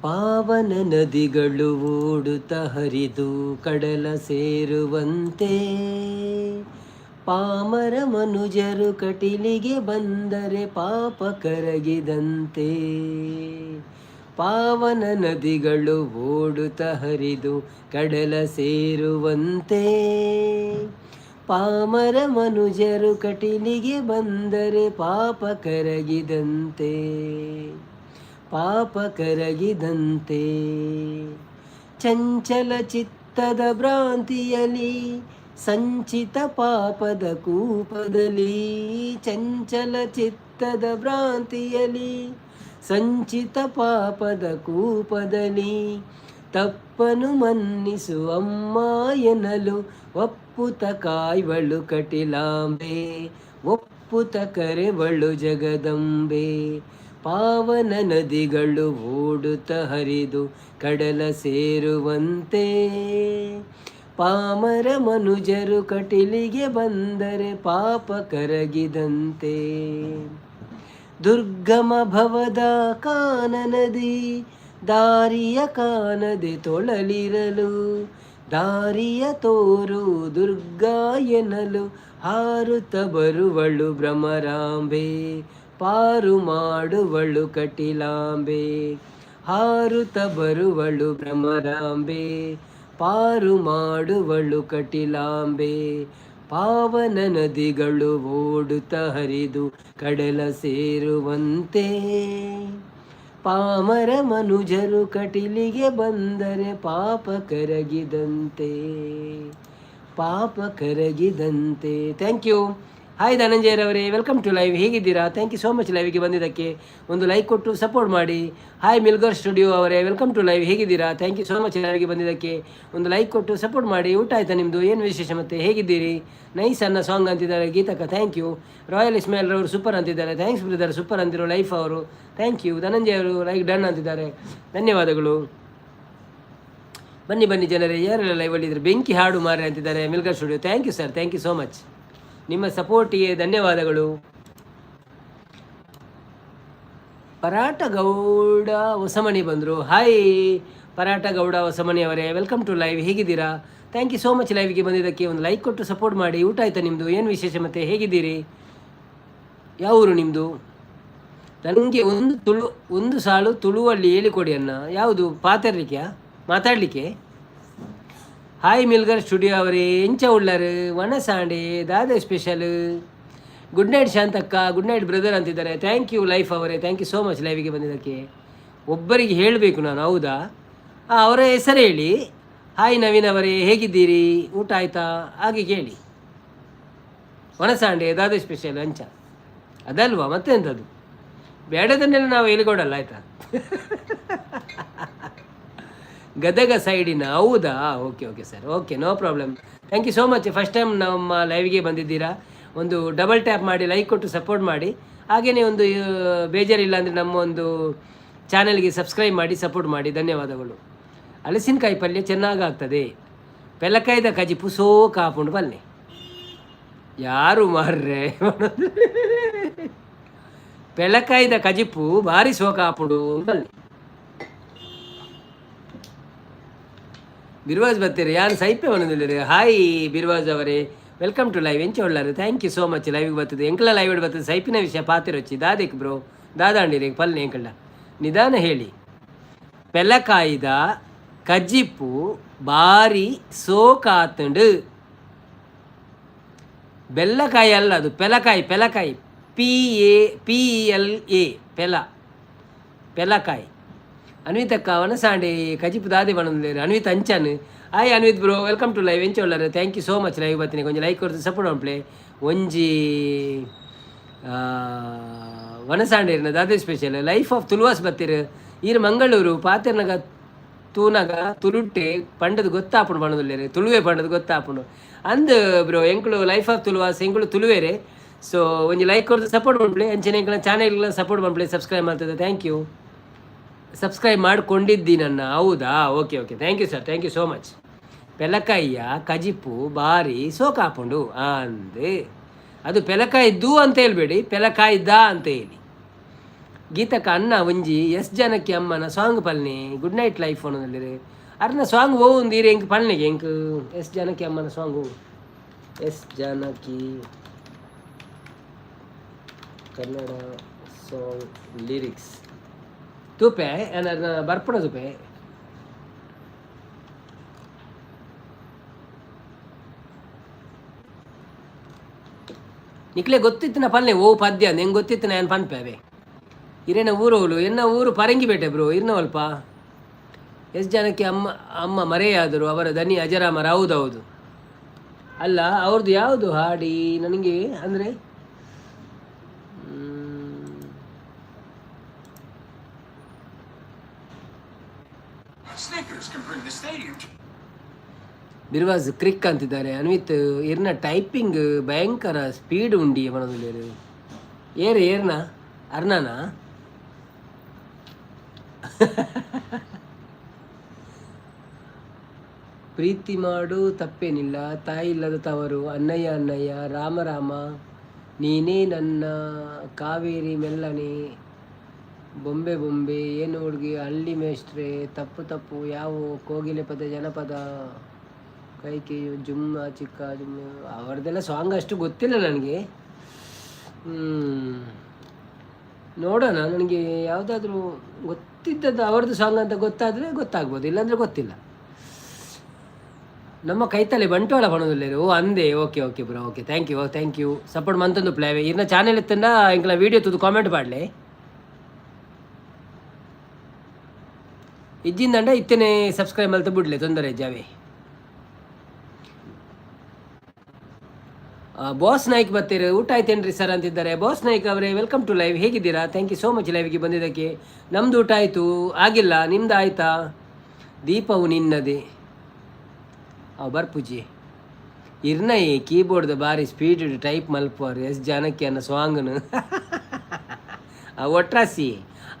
ಪಾವನ ನದಿಗಳು ಓಡುತ್ತ ಹರಿದು ಕಡಲ ಸೇರುವಂತೆ, ಪಾಮರ ಮನುಜರು ಕಟೀಲಿಗೆ ಬಂದರೆ ಪಾಪ ಕರಗಿದಂತೆ. ಪಾವನ ನದಿಗಳು ಓಡುತ್ತ ಹರಿದು ಕಡಲ ಸೇರುವಂತೆ, ಪಾಮರ ಮನುಜರು ಕಟೀಲಿಗೆ ಬಂದರೆ ಪಾಪ ಕರಗಿದಂತೆ, ಪಾಪ ಕರಗಿದಂತೆ. ಚಂಚಲ ಚಿತ್ತದ ಭ್ರಾಂತಿಯಲಿ ಸಂಚಿತ ಪಾಪದ ಕೂಪದಲ್ಲಿ, ಚಂಚಲ ಚಿತ್ತದ ಭ್ರಾಂತಿಯಲಿ ಸಂಚಿತ ಪಾಪದ ಕೂಪದಲ್ಲಿ, ತಪ್ಪನು ಮನ್ನಿಸು ಅಮ್ಮ ಎನ್ನಲು ಒಪ್ಪುತ ಕಾಯ್ವಳು ಕಟಿಲಾಂಬೆ, ಒಪ್ಪುತ ಕರೆವಳು ಜಗದಂಬೆ. ಪಾವನ ನದಿಗಳು ಓಡುತ್ತ ಹರಿದು ಕಡಲ ಸೇರುವಂತೆ, ಪಾಮರ ಮನುಜರು ಕಟೀಲಿಗೆ ಬಂದರೆ ಪಾಪ ಕರಗಿದಂತೆ. ದುರ್ಗಮ ಭವದ ಕಾನನದಿ ದಾರಿಯ ಕಾನದೆ ತೊಳಲಿರಲು, ದಾರಿಯ ತೋರು ದುರ್ಗಾ ಎನ್ನಲು ಹಾರುತ್ತ ಬರುವಳು ಭ್ರಮರಾಂಬೆ, ಪಾರು ಮಾಡುವಳು ಕಟಿಲಾಂಬೆ. ಹಾರುತ್ತ ಬರುವಳು ಭ್ರಮರಾಂಬೆ, ಪಾರು ಮಾಡುವಳು ಕಟಿಲಾಂಬೆ. ಪಾವನ ನದಿಗಳು ಓಡುತ್ತ ಹರಿದು ಕಡಲ ಸೇರುವಂತೆ, ಪಾಮರ ಮನುಜರು ಕಟೀಲಿಗೆ ಬಂದರೆ ಪಾಪ ಕರಗಿದಂತೆ, ಪಾಪ ಕರಗಿದಂತೆ. Thank you. ಹಾಯ್ ಧನಂಜಯರವರೇ, ವೆಲ್ಕಮ್ ಟು ಲೈವ್. ಹೇಗಿದ್ದೀರಾ? ಥ್ಯಾಂಕ್ ಯು ಸೋ ಮಚ್ ಲೈವಿಗೆ ಬಂದಿದ್ದಕ್ಕೆ. ಒಂದು ಲೈಕ್ ಕೊಟ್ಟು ಸಪೋರ್ಟ್ ಮಾಡಿ. ಹಾಯ್ ಮಿಲ್ಗರ್ ಸ್ಟುಡಿಯೋ ಅವರೇ, ವೆಲ್ಕಮ್ ಟು ಲೈವ್. ಹೇಗಿದ್ದೀರಾ? ಥ್ಯಾಂಕ್ ಯು ಸೋ ಮಚ್ ಲೈವಿಗೆ ಬಂದಿದ್ದಕ್ಕೆ. ಒಂದು ಲೈಕ್ ಕೊಟ್ಟು ಸಪೋರ್ಟ್ ಮಾಡಿ. ಊಟ ಆಯಿತಾ ನಿಮ್ಮದು? ಏನು ವಿಶೇಷ ಮತ್ತೆ ಹೇಗಿದ್ದೀರಿ? ನೈಸ್ ಅನ್ನ ಸಾಂಗ್ ಅಂತಿದ್ದಾರೆ ಗೀತಕ್ಕ, ಥ್ಯಾಂಕ್ ಯು. ರಾಯಲ್ ಇಸ್ಮಾಯಿಲ್ ಅವರು ಸೂಪರ್ ಅಂತಿದ್ದಾರೆ, ಥ್ಯಾಂಕ್ಸ್ ಬ್ರದರ್. ಸೂಪರ್ ಅಂತಿರೋ ಲೈಫ್ ಅವರು, ಥ್ಯಾಂಕ್ ಯು. ಧನಂಜಯ ಅವರು ಲೈಕ್ ಡನ್ ಅಂತಿದ್ದಾರೆ, ಧನ್ಯವಾದಗಳು. ಬನ್ನಿ ಬನ್ನಿ ಜನರೇ, ಯಾರೆಲ್ಲ ಲೈವಲ್ಲಿದ್ದರೆ ಬೆಂಕಿ ಹಾಡು ಮಾರಿ ಅಂತಿದ್ದಾರೆ Milgar studio. Thank you sir, thank you so much. ನಿಮ್ಮ ಸಪೋರ್ಟಿಗೆ ಧನ್ಯವಾದಗಳು. ಪರಾಟ ಗೌಡ ಹೊಸಮಣಿ ಬಂದರು. ಹಾಯ್ ಪರಾಟ ಗೌಡ ಹೊಸಮಣಿ ಅವರೇ, ವೆಲ್ಕಮ್ ಟು ಲೈವ್. ಹೇಗಿದ್ದೀರಾ? ಥ್ಯಾಂಕ್ ಯು ಸೋ ಮಚ್ ಲೈವಿಗೆ ಬಂದಿದ್ದಕ್ಕೆ. ಒಂದು ಲೈಕ್ ಕೊಟ್ಟು ಸಪೋರ್ಟ್ ಮಾಡಿ. ಊಟ ಆಯಿತಾ ನಿಮ್ಮದು? ಏನು ವಿಶೇಷ ಮತ್ತೆ ಹೇಗಿದ್ದೀರಿ? ಯಾವ ಊರು ನಿಮ್ಮದು? ನನಗೆ ಒಂದು ಸಾಲು ತುಳುವಲ್ಲಿ ಹೇಳಿಕೊಡಿ ಅನ್ನ. ಯಾವುದು ಮಾತಾಡಲಿಕ್ಕೆ? ಹಾಯ್ ಮಿಲ್ಗರ್ ಸ್ಟುಡಿಯೋ ಅವರೇ, ಎಂಚ ಉಳ್ಳರು ವನಸಾಂಡೆ ದಾದ ಸ್ಪೆಷಲ್. ಗುಡ್ ನೈಟ್ ಶಾಂತಕ್ಕ, ಗುಡ್ ನೈಟ್ ಬ್ರದರ್ ಅಂತಿದ್ದಾರೆ. ಥ್ಯಾಂಕ್ ಯು ಲೈಫ್ ಅವರೇ, ಥ್ಯಾಂಕ್ ಯು ಸೋ ಮಚ್ ಲೈವಿಗೆ ಬಂದಿದ್ದಕ್ಕೆ. ಒಬ್ಬರಿಗೆ ಹೇಳಬೇಕು ನಾನು, ಹೌದಾ? ಅವರ ಹೆಸರು ಹೇಳಿ. ಹಾಯ್ ನವೀನ್ ಅವರೇ, ಹೇಗಿದ್ದೀರಿ? ಊಟ ಆಯಿತಾ? ಹಾಗೆ ಕೇಳಿ. ಒಣಸಾಂಡೆ ಅದಾದ ಸ್ಪೆಷಲ್ ಅಂಚ ಅದಲ್ವಾ ಮತ್ತೆಂಥದ್ದು ಬೇಡದನ್ನೆಲ್ಲ ನಾವು ಹೇಳಿಕೊಡಲ್ಲ ಆಯಿತಾ. ಗದಗ ಸೈಡಿನ ಹೌದಾ, okay okay sir, okay, no problem. Thank you so much. First time ನಮ್ಮ ಲೈವ್ಗೆ ಬಂದಿದ್ದೀರಾ, ಒಂದು ಡಬಲ್ ಟ್ಯಾಪ್ ಮಾಡಿ ಲೈಕ್ ಕೊಟ್ಟು ಸಪೋರ್ಟ್ ಮಾಡಿ. ಹಾಗೆಯೇ ಒಂದು ಬೇಜಾರಿಲ್ಲ ಅಂದರೆ ನಮ್ಮ ಒಂದು ಚಾನಲ್ಗೆ ಸಬ್ಸ್ಕ್ರೈಬ್ ಮಾಡಿ ಸಪೋರ್ಟ್ ಮಾಡಿ. ಧನ್ಯವಾದಗಳು. ಹಲಸಿನಕಾಯಿ ಪಲ್ಯ ಚೆನ್ನಾಗಾಗ್ತದೆ, ಪೆಲಕಾಯ್ದ ಕಜಿಪು ಸೋ ಕಾಪುಂಡು ಪಲ್ಲೆ. ಯಾರು ಮಾರ್ರೆ ಪೆಲಕಾಯ್ದ ಕಜಿಪು ಭಾರಿ ಸೋಕಾಪುಡು ಪಲ್ಲೆ. ಬಿರ್ವಾಜ್ ಬರ್ತೀರಿ ಯಾರು ಸೈಪೆ ಒಂದಿಲ್ಲ. ಹಾಯ್ ಬಿರ್ವಾಜ್ ಅವರೇ, ವೆಲ್ಕಮ್ ಟು ಲೈವ್. ಎಂಚ ಒಳ್ಳಾರು, ಥ್ಯಾಂಕ್ ಯು ಸೋ ಮಚ್. ಲೈವ್ಗೆ ಬರ್ತದೆ ಎಂಕಲ ಲೈವ್ ಬರ್ತದೆ. ಸೈಪಿನ ವಿಷಯ ಪಾತಿರೊಚ್ಚಿ ದಾದೆಕ್ ಬ್ರೋ ದಾದಾಂಡಿರಿ ಪಲ್ಲೆ ಎಂಕಲ್ಲ ನಿಧಾನ ಹೇಳಿ. ಪೆಲಕಾಯ್ದ ಕಜಿಪ್ಪು ಭಾರಿ ಸೋಕಾತುಂಡು. ಬೆಲ್ಲಕಾಯಿ ಅಲ್ಲ ಅದು, ಪೆಲಕಾಯಿ. PELA ಪೆಲಕಾಯಿ. ಅನ್ವಿತಕ್ಕ ವನಸಾಂಡೆ ಕಜಿಪು ದಾದೆ ಬಣ್ಣದ Anvith Anchan. Hi Anvith bro, welcome to live. ಎಂಚ ಒಳ್ಳಾರು, thank you so much. Live ಬರ್ತೀನಿ ಕೊಂಚ ಲೈಕ್ ಕೊಡ್ತು ಸಪೋರ್ಟ್ ಮಾಡ್ಪ್ಲೆ. ಒಂಜಿ ವನಸಾಂಡೆ ದಾದೆ ಸ್ಪೆಷಲ್ ಲೈಫ್ ಆಫ್ ತುಳುವಾಸ್ ಬರ್ತೀರು ಈರು ಮಂಗಳೂರು ಪಾತೆರ್ನಗ ತೂನಗ ತುಳುಟ್ಟೆ ಪಂಡದು ಗೊತ್ತಾಪುಂಡು ಬಣ್ಣದಲ್ಲೇರೆ ತುಳುವೆ ಪಂಡದು ಗೊತ್ತಾಪುಂಡು ಅಂದು ಬ್ರೋ. ಎಂಕುಲು ಲೈಫ್ ಆಫ್ ತುಳುವಾಸ್ ಎಂಕುಲು ತುಳುವೇರೆ. ಸೊ ಒಂಜಿ ಲೈಕ್ ಕೊಡ್ದು ಸಪೋರ್ಟ್ ಮಾಡ್ಬಿಡಿ. ಅಂಚನೆ ಎಂಕಲ ಚಾನೆಲ್ಗಳ ಸಪೋರ್ಟ್ ಮಾಡ್ಬಿಡಿ, ಸಬ್ಸ್ಕ್ರೈಬ್ ಮಾಡ್ತದೆ. Thank you. ಸಬ್ಸ್ಕ್ರೈಬ್ ಮಾಡ್ಕೊಂಡಿದ್ದಿ ನನ್ನ, ಹೌದಾ, okay okay, thank you sir, thank you so much. ಪೆಲಕಾಯಿಯ ಕಜಿಪು ಭಾರಿ ಸೋಕಾಪುಂಡು ಅಂದೆ. ಅದು ಪೆಲಕಾಯಿದ್ದು ಅಂತ ಹೇಳ್ಬೇಡಿ, ಪೆಲಕಾಯಿದ್ದ ಅಂತ ಹೇಳಿ. ಗೀತಕ್ಕ ಅನ್ನ ಒಂಜಿ ಎಸ್ ಜನಕ್ಕೆ ಅಮ್ಮನ ಸಾಂಗ್ ಪಲ್ನೆ ಗುಡ್ ನೈಟ್ ಲೈಫ್ ಅನ್ನೋದಲ್ಲಿ ಅರ್ನ ಸಾಂಗ್ ಓಂದಿರಿ ಎಂಕ್ ಪಲ್ನೆಗೆ ಎಂಕ್ ಎಸ್ ಜನಕ್ಕೆ ಅಮ್ಮನ song. S Janaki Kannada song lyrics ತೂಪೆ ಏನಾರ ಬರ್ಪಣ ತೂಪೆ. ನಿಕ್ಲೆ ಗೊತ್ತಿತ್ತು ನಾ ಪಲ್ನೆ ಓ ಪದ್ಯ ಹೆಂಗೆ ಗೊತ್ತಿತ್ತು ನಾನು ಪನ್ಪೇವೆ. ಇರೇನ ಊರೋಲು ಎನ್ನ ಊರು ಪರಂಗಿಬೇಟೆ ಬ್ರೋ ಇರ್ನವಲ್ಪ. ಎಸ್ ಜನಕ್ಕೆ ಅಮ್ಮ ಮರೆಯಾದರು, ಅವರ ದನಿ ಅಜರಾಮರ. ಹೌದೌದು. ಅಲ್ಲ ಅವ್ರದ್ದು ಯಾವುದು ಹಾಡಿ ನನಗೆ ಅಂದರೆ ಬಿರ್ವಾಜ್ ಕ್ರಿಕ್ ಅಂತಿದ್ದಾರೆ. ಅನ್ವಿತ್ ಇರ್ನ ಟೈಪಿಂಗ್ ಭಯಂಕರ ಸ್ಪೀಡ್ ಉಂಡಿ ಮನದಲ್ಲಿ ಏರ್ನ ಅರ್ನನಾ ಪ್ರೀತಿ ಮಾಡು ತಪ್ಪೇನಿಲ್ಲ, ತಾಯಿ ಇಲ್ಲದ ತವರು, ಅಣ್ಣಯ್ಯ ಅಣ್ಣಯ್ಯ, ರಾಮ ರಾಮ, ನೀನೇ ನನ್ನ ಕಾವೇರಿ ಮೆಲ್ಲನೆ, ಬೊಂಬೆ ಬೊಂಬೆ, ಏನು ಹುಡುಗಿ, ಹಳ್ಳಿ ಮೇಷ್ಟ್ರೆ, ತಪ್ಪು ತಪ್ಪು ಯಾವ, ಕೋಗಿಲೆ ಪದ, ಜನಪದ, ಕೈಕೇಯು, ಜುಮ್ಮ ಚಿಕ್ಕ ಜುಮ್ಮ. ಅವರದೆಲ್ಲ ಸಾಂಗ್ ಅಷ್ಟು ಗೊತ್ತಿಲ್ಲ ನನಗೆ. ನೋಡೋಣ, ನನಗೆ ಯಾವುದಾದ್ರೂ ಗೊತ್ತಿದ್ದದ್ದು ಅವ್ರದ್ದು ಸಾಂಗ್ ಅಂತ ಗೊತ್ತಾದರೆ ಗೊತ್ತಾಗ್ಬೋದು, ಇಲ್ಲಾಂದರೆ ಗೊತ್ತಿಲ್ಲ. ನಮ್ಮ ಕೈತಲೆ ಬಂಟ್ವಾಳ ಪಣದಲ್ಲಿ ಓ ಅಂದೆ. Okay okay bro, okay, thank you support ಮಂತೊಂದು ಪ್ಲೇವೆ ಇನ್ನ ಚಾನೆಲ್ ಇತ್ತಂದ ಇಂಕಲ ವೀಡಿಯೋ ತುದು ಕಾಮೆಂಟ್ ಮಾಡಲಿ ಇಜ್ಜಿಂದಂಡ ಇತ್ತೇನೆ ಸಬ್ಸ್ಕ್ರೈಬ್ ಮಲ್ತ ಬಿಡ್ಲೆ ತೊಂದರೆ ಜಾವೆ. ಬಾಸ್ ನಾಯ್ಕ್ ಬರ್ತೀರಿ, ಊಟ ಆಯ್ತೇನ್ರಿ ಸರ್ ಅಂತಿದ್ದಾರೆ. ಬಾಸ್ ನಾಯ್ಕ್ ಅವರೇ ವೆಲ್ಕಮ್ ಟು ಲೈವ್, ಹೇಗಿದ್ದೀರಾ? ಥ್ಯಾಂಕ್ ಯು ಸೋ ಮಚ್ ಲೈವ್ಗೆ ಬಂದಿದ್ದಕ್ಕೆ. ನಮ್ಮದು ಊಟ ಆಯಿತು, ಆಗಿಲ್ಲ, ನಿಮ್ದು ಆಯಿತಾ? ದೀಪವು ನಿನ್ನದೇ ಬರ್ಪುಜಿ ಇರ್ನೈ ಕೀಬೋರ್ಡ್ ಬಾರಿ ಸ್ಪೀಡ್ ಟೈಪ್ ಮಲ್ಪುವರು ಎಸ್ ಜಾನಕಿ ಅನ್ನ ಸಾಂಗ್ನು ಒಟ್ರಾಸಿ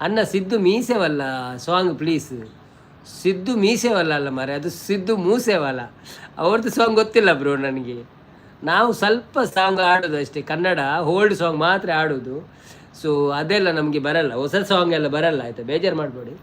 ಅನ್ನ ಸಿದ್ದು ಮೀಸೆವಲ್ಲ ಸಾಂಗ್ ಪ್ಲೀಸ್. ಸಿದ್ದು ಮೀಸೆವಲ್ಲ ಅಲ್ಲ ಮಾರೆ, ಅದು ಸಿದ್ದು ಮೂಸೆವಲ್ಲ. ಅವ್ರದ್ದು ಸಾಂಗ್ ಗೊತ್ತಿಲ್ಲ ಬ್ರೋ ನನಗೆ. ನಾವು ಸ್ವಲ್ಪ ಸಾಂಗ್ ಆಡೋದು ಅಷ್ಟೇ, ಕನ್ನಡ ಓಲ್ಡ್ ಸಾಂಗ್ ಮಾತ್ರ ಆಡೋದು. ಸೊ ಅದೆಲ್ಲ ನಮಗೆ ಬರಲ್ಲ, ಹೊಸ ಸಾಂಗ್ ಎಲ್ಲ ಬರಲ್ಲ, ಆಯಿತಾ? ಬೇಜಾರು ಮಾಡಬೇಡಿ.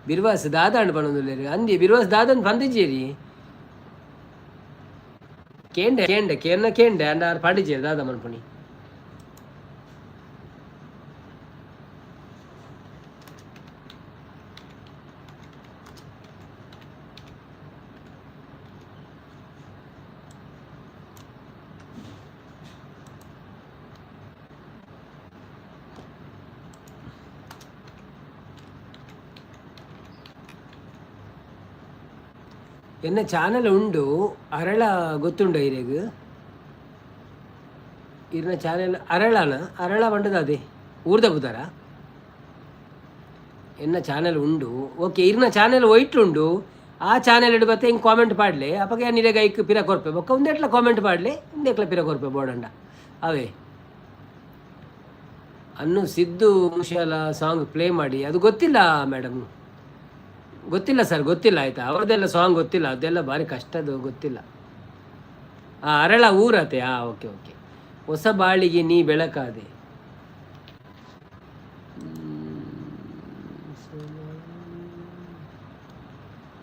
ಬಿರ್ವಾಸ್ ದಾದಾಂಡ್ ಪಣೊಂದುಲ್ಲೆರ್ ಅಂದಿ ಬಿರ್ವಾಸ್ ದಾದಂಡ್ ಪಂದಿಜೇರಿ ಕೇಂಡೆ ಕೇಂಡೆ ಕೇರ್ನ ಕೇಂಡೆ ಅಂಡ ಪಂಡಿಜೇರಿ ದಾದ ಮನ್ಪುಣಿ. ಎನ್ನ ಚಾನಲ್ ಉಂಡು ಅರಳ ಗೊತ್ತುಂಡ ಇರೆಗ್ ಇರ್ನ ಚಾನಲ್ ಅರಳನ ಅರಳ ಬಂಡದ ಅದೇ ಊರ್ದ ಬುದಾರ ಎನ್ನ ಚಾನಲ್ ಉಂಡು ಓಕೆ ಇರ್ನ ಚಾನಲ್ ಒಯ್ಟ್ಲುಂಡು ಆ ಚಾನಲ್ ಇಡು ಬತ್ತೆ ಹಿಂಗೆ ಕಾಮೆಂಟ್ ಪಾಡ್ಲೆ ಅಪ್ಪಗೆ ನಿರೆಗ ಐಕ್ ಪಿರ ಕೊರ್ಪೆ ಬೊಕ್ಕ ಒಂದೆಟ್ಲ ಕಾಮೆಂಟ್ ಪಾಡ್ಲೆ ಒಂದೆಟ್ಲ ಪಿರ ಕೊರ್ಪೆ ಬೋಡಂಡ ಅವೇ ಅನ್ನು ಸಿದ್ದು ಮುಷಾಲ ಸಾಂಗ್ ಪ್ಲೇ ಮಾಡಿ ಅದು ಗೊತ್ತಿಲ್ಲ ಮೇಡಮ್, ಗೊತ್ತಿಲ್ಲ ಸರ್, ಗೊತ್ತಿಲ್ಲ ಆಯ್ತಾ. ಅವ್ರದ್ದೆಲ್ಲ ಸಾಂಗ್ ಗೊತ್ತಿಲ್ಲ, ಅದೆಲ್ಲ ಭಾರಿ ಕಷ್ಟದು, ಗೊತ್ತಿಲ್ಲ. ಅರಳ ಊರತೆ. Okay okay. ಹೊಸ ಬಾಳಿಗೆ ನೀ ಬೆಳಕಾದೆ.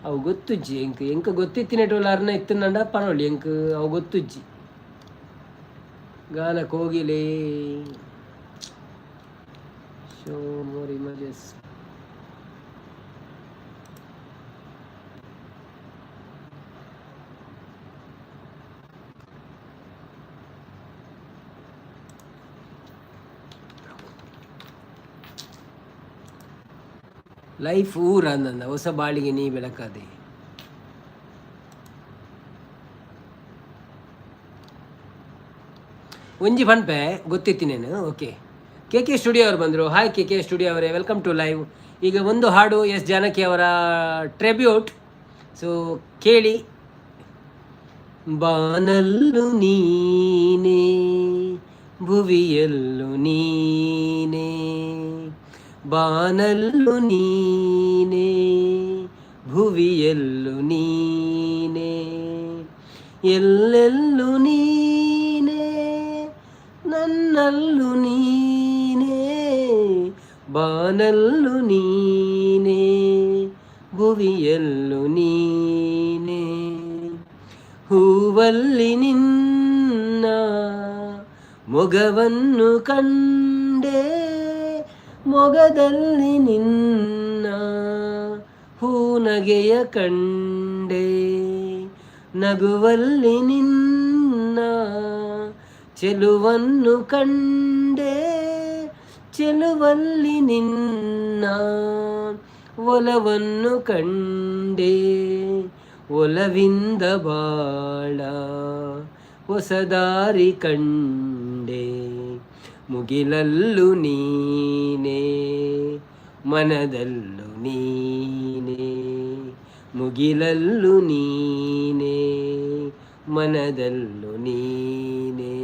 ಅವು ಗೊತ್ತುಜ್ಜಿ ಎಂಕ ಗೊತ್ತಿತ್ತಿನೆಟೋಲ್ಲ ಅರ್ನ ಇತ್ತನಂಡ ಪರವಳಿ ಎಂಕ್ ಅವು ಗೊತ್ತುಜ್ಜಿ ಗಾನ ಕೋಗಿಲೆ ಶೋ ಮೋರ್ ಇಮೇಜಸ್. ಲೈಫ್ ಊರ ಅಂದ ಹೊಸ ಬಾಳಿಗೆ ನೀ ಬೆಳಕಾದೆ. ಒಂಜಿ ಫನ್ಪೆ ಗೊತ್ತಿತ್ತಿನೇನು. ಓಕೆ, ಕೆ ಸ್ಟುಡಿಯೋ ಅವರು ಬಂದರು. ಹಾಯ್ ಕೆ ಸ್ಟುಡಿಯೋ ಅವರೇ, ವೆಲ್ಕಮ್ ಟು ಲೈವ್. ಈಗ ಒಂದು ಹಾಡು ಎಸ್ ಜಾನಕಿ ಅವರ ಟ್ರೆಬ್ಯೂಟ್, ಸೊ ಕೇಳಿ. ಬಾನಲ್ಲು ನೀನೇ ಭುವಿಯಲ್ಲು ನೀನೇ, ಬಾನಲ್ಲು ನೀನೇ ಭುವಿಯಲ್ಲು ನೀನೇ, ಎಲ್ಲೆಲ್ಲು ನೀನೇ ನನ್ನಲ್ಲು ನೀನೇ, ಬಾನಲ್ಲು ನೀನೇ ಭುವಿಯಲ್ಲು ನೀನೇ, ಹೂವಲ್ಲಿ ನಿನ್ನ ಮೊಗವನ್ನು ಕಂಡೆ, ಮೊಗದಲ್ಲಿ ನಿನ್ನ ಹೂನಗೆಯ ಕಂಡೆ, ನಗುವಲ್ಲಿ ನಿನ್ನ ಚೆಲುವನ್ನು ಕಂಡೆ, ಚೆಲುವಲ್ಲಿ ನಿನ್ನ ಒಲವನ್ನು ಕಂಡೆ, ಒಲವಿಂದ ಬಾಳ ಹೊಸದಾರಿ ಕಂಡೆ, ಮುಗಿಲಲ್ಲು ನೀನೇ ಮನದಲ್ಲು ನೀನೇ, ಮುಗಿಲಲ್ಲು ನೀನೇ ಮನದಲ್ಲು ನೀನೇ,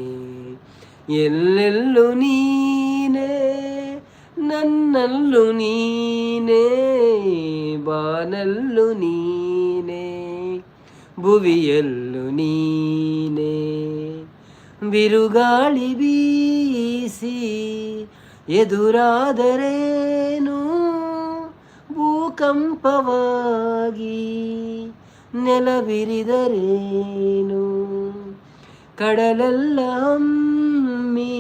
ಎಲ್ಲೆಲ್ಲು ನೀನೇ ನನ್ನಲ್ಲು ನೀನೇ, ಬಾನಲ್ಲು ನೀನೇ ಭುವಿಯಲ್ಲು ನೀನೇ, ಬಿರುಗಾಳಿ ಬೀಸಿ ಎದುರಾದರೇನು, ಭೂಕಂಪವಾಗಿ ನೆಲವಿರಿದರೇನು, ಕಡಲೆಲ್ಲ ಹಮ್ಮಿ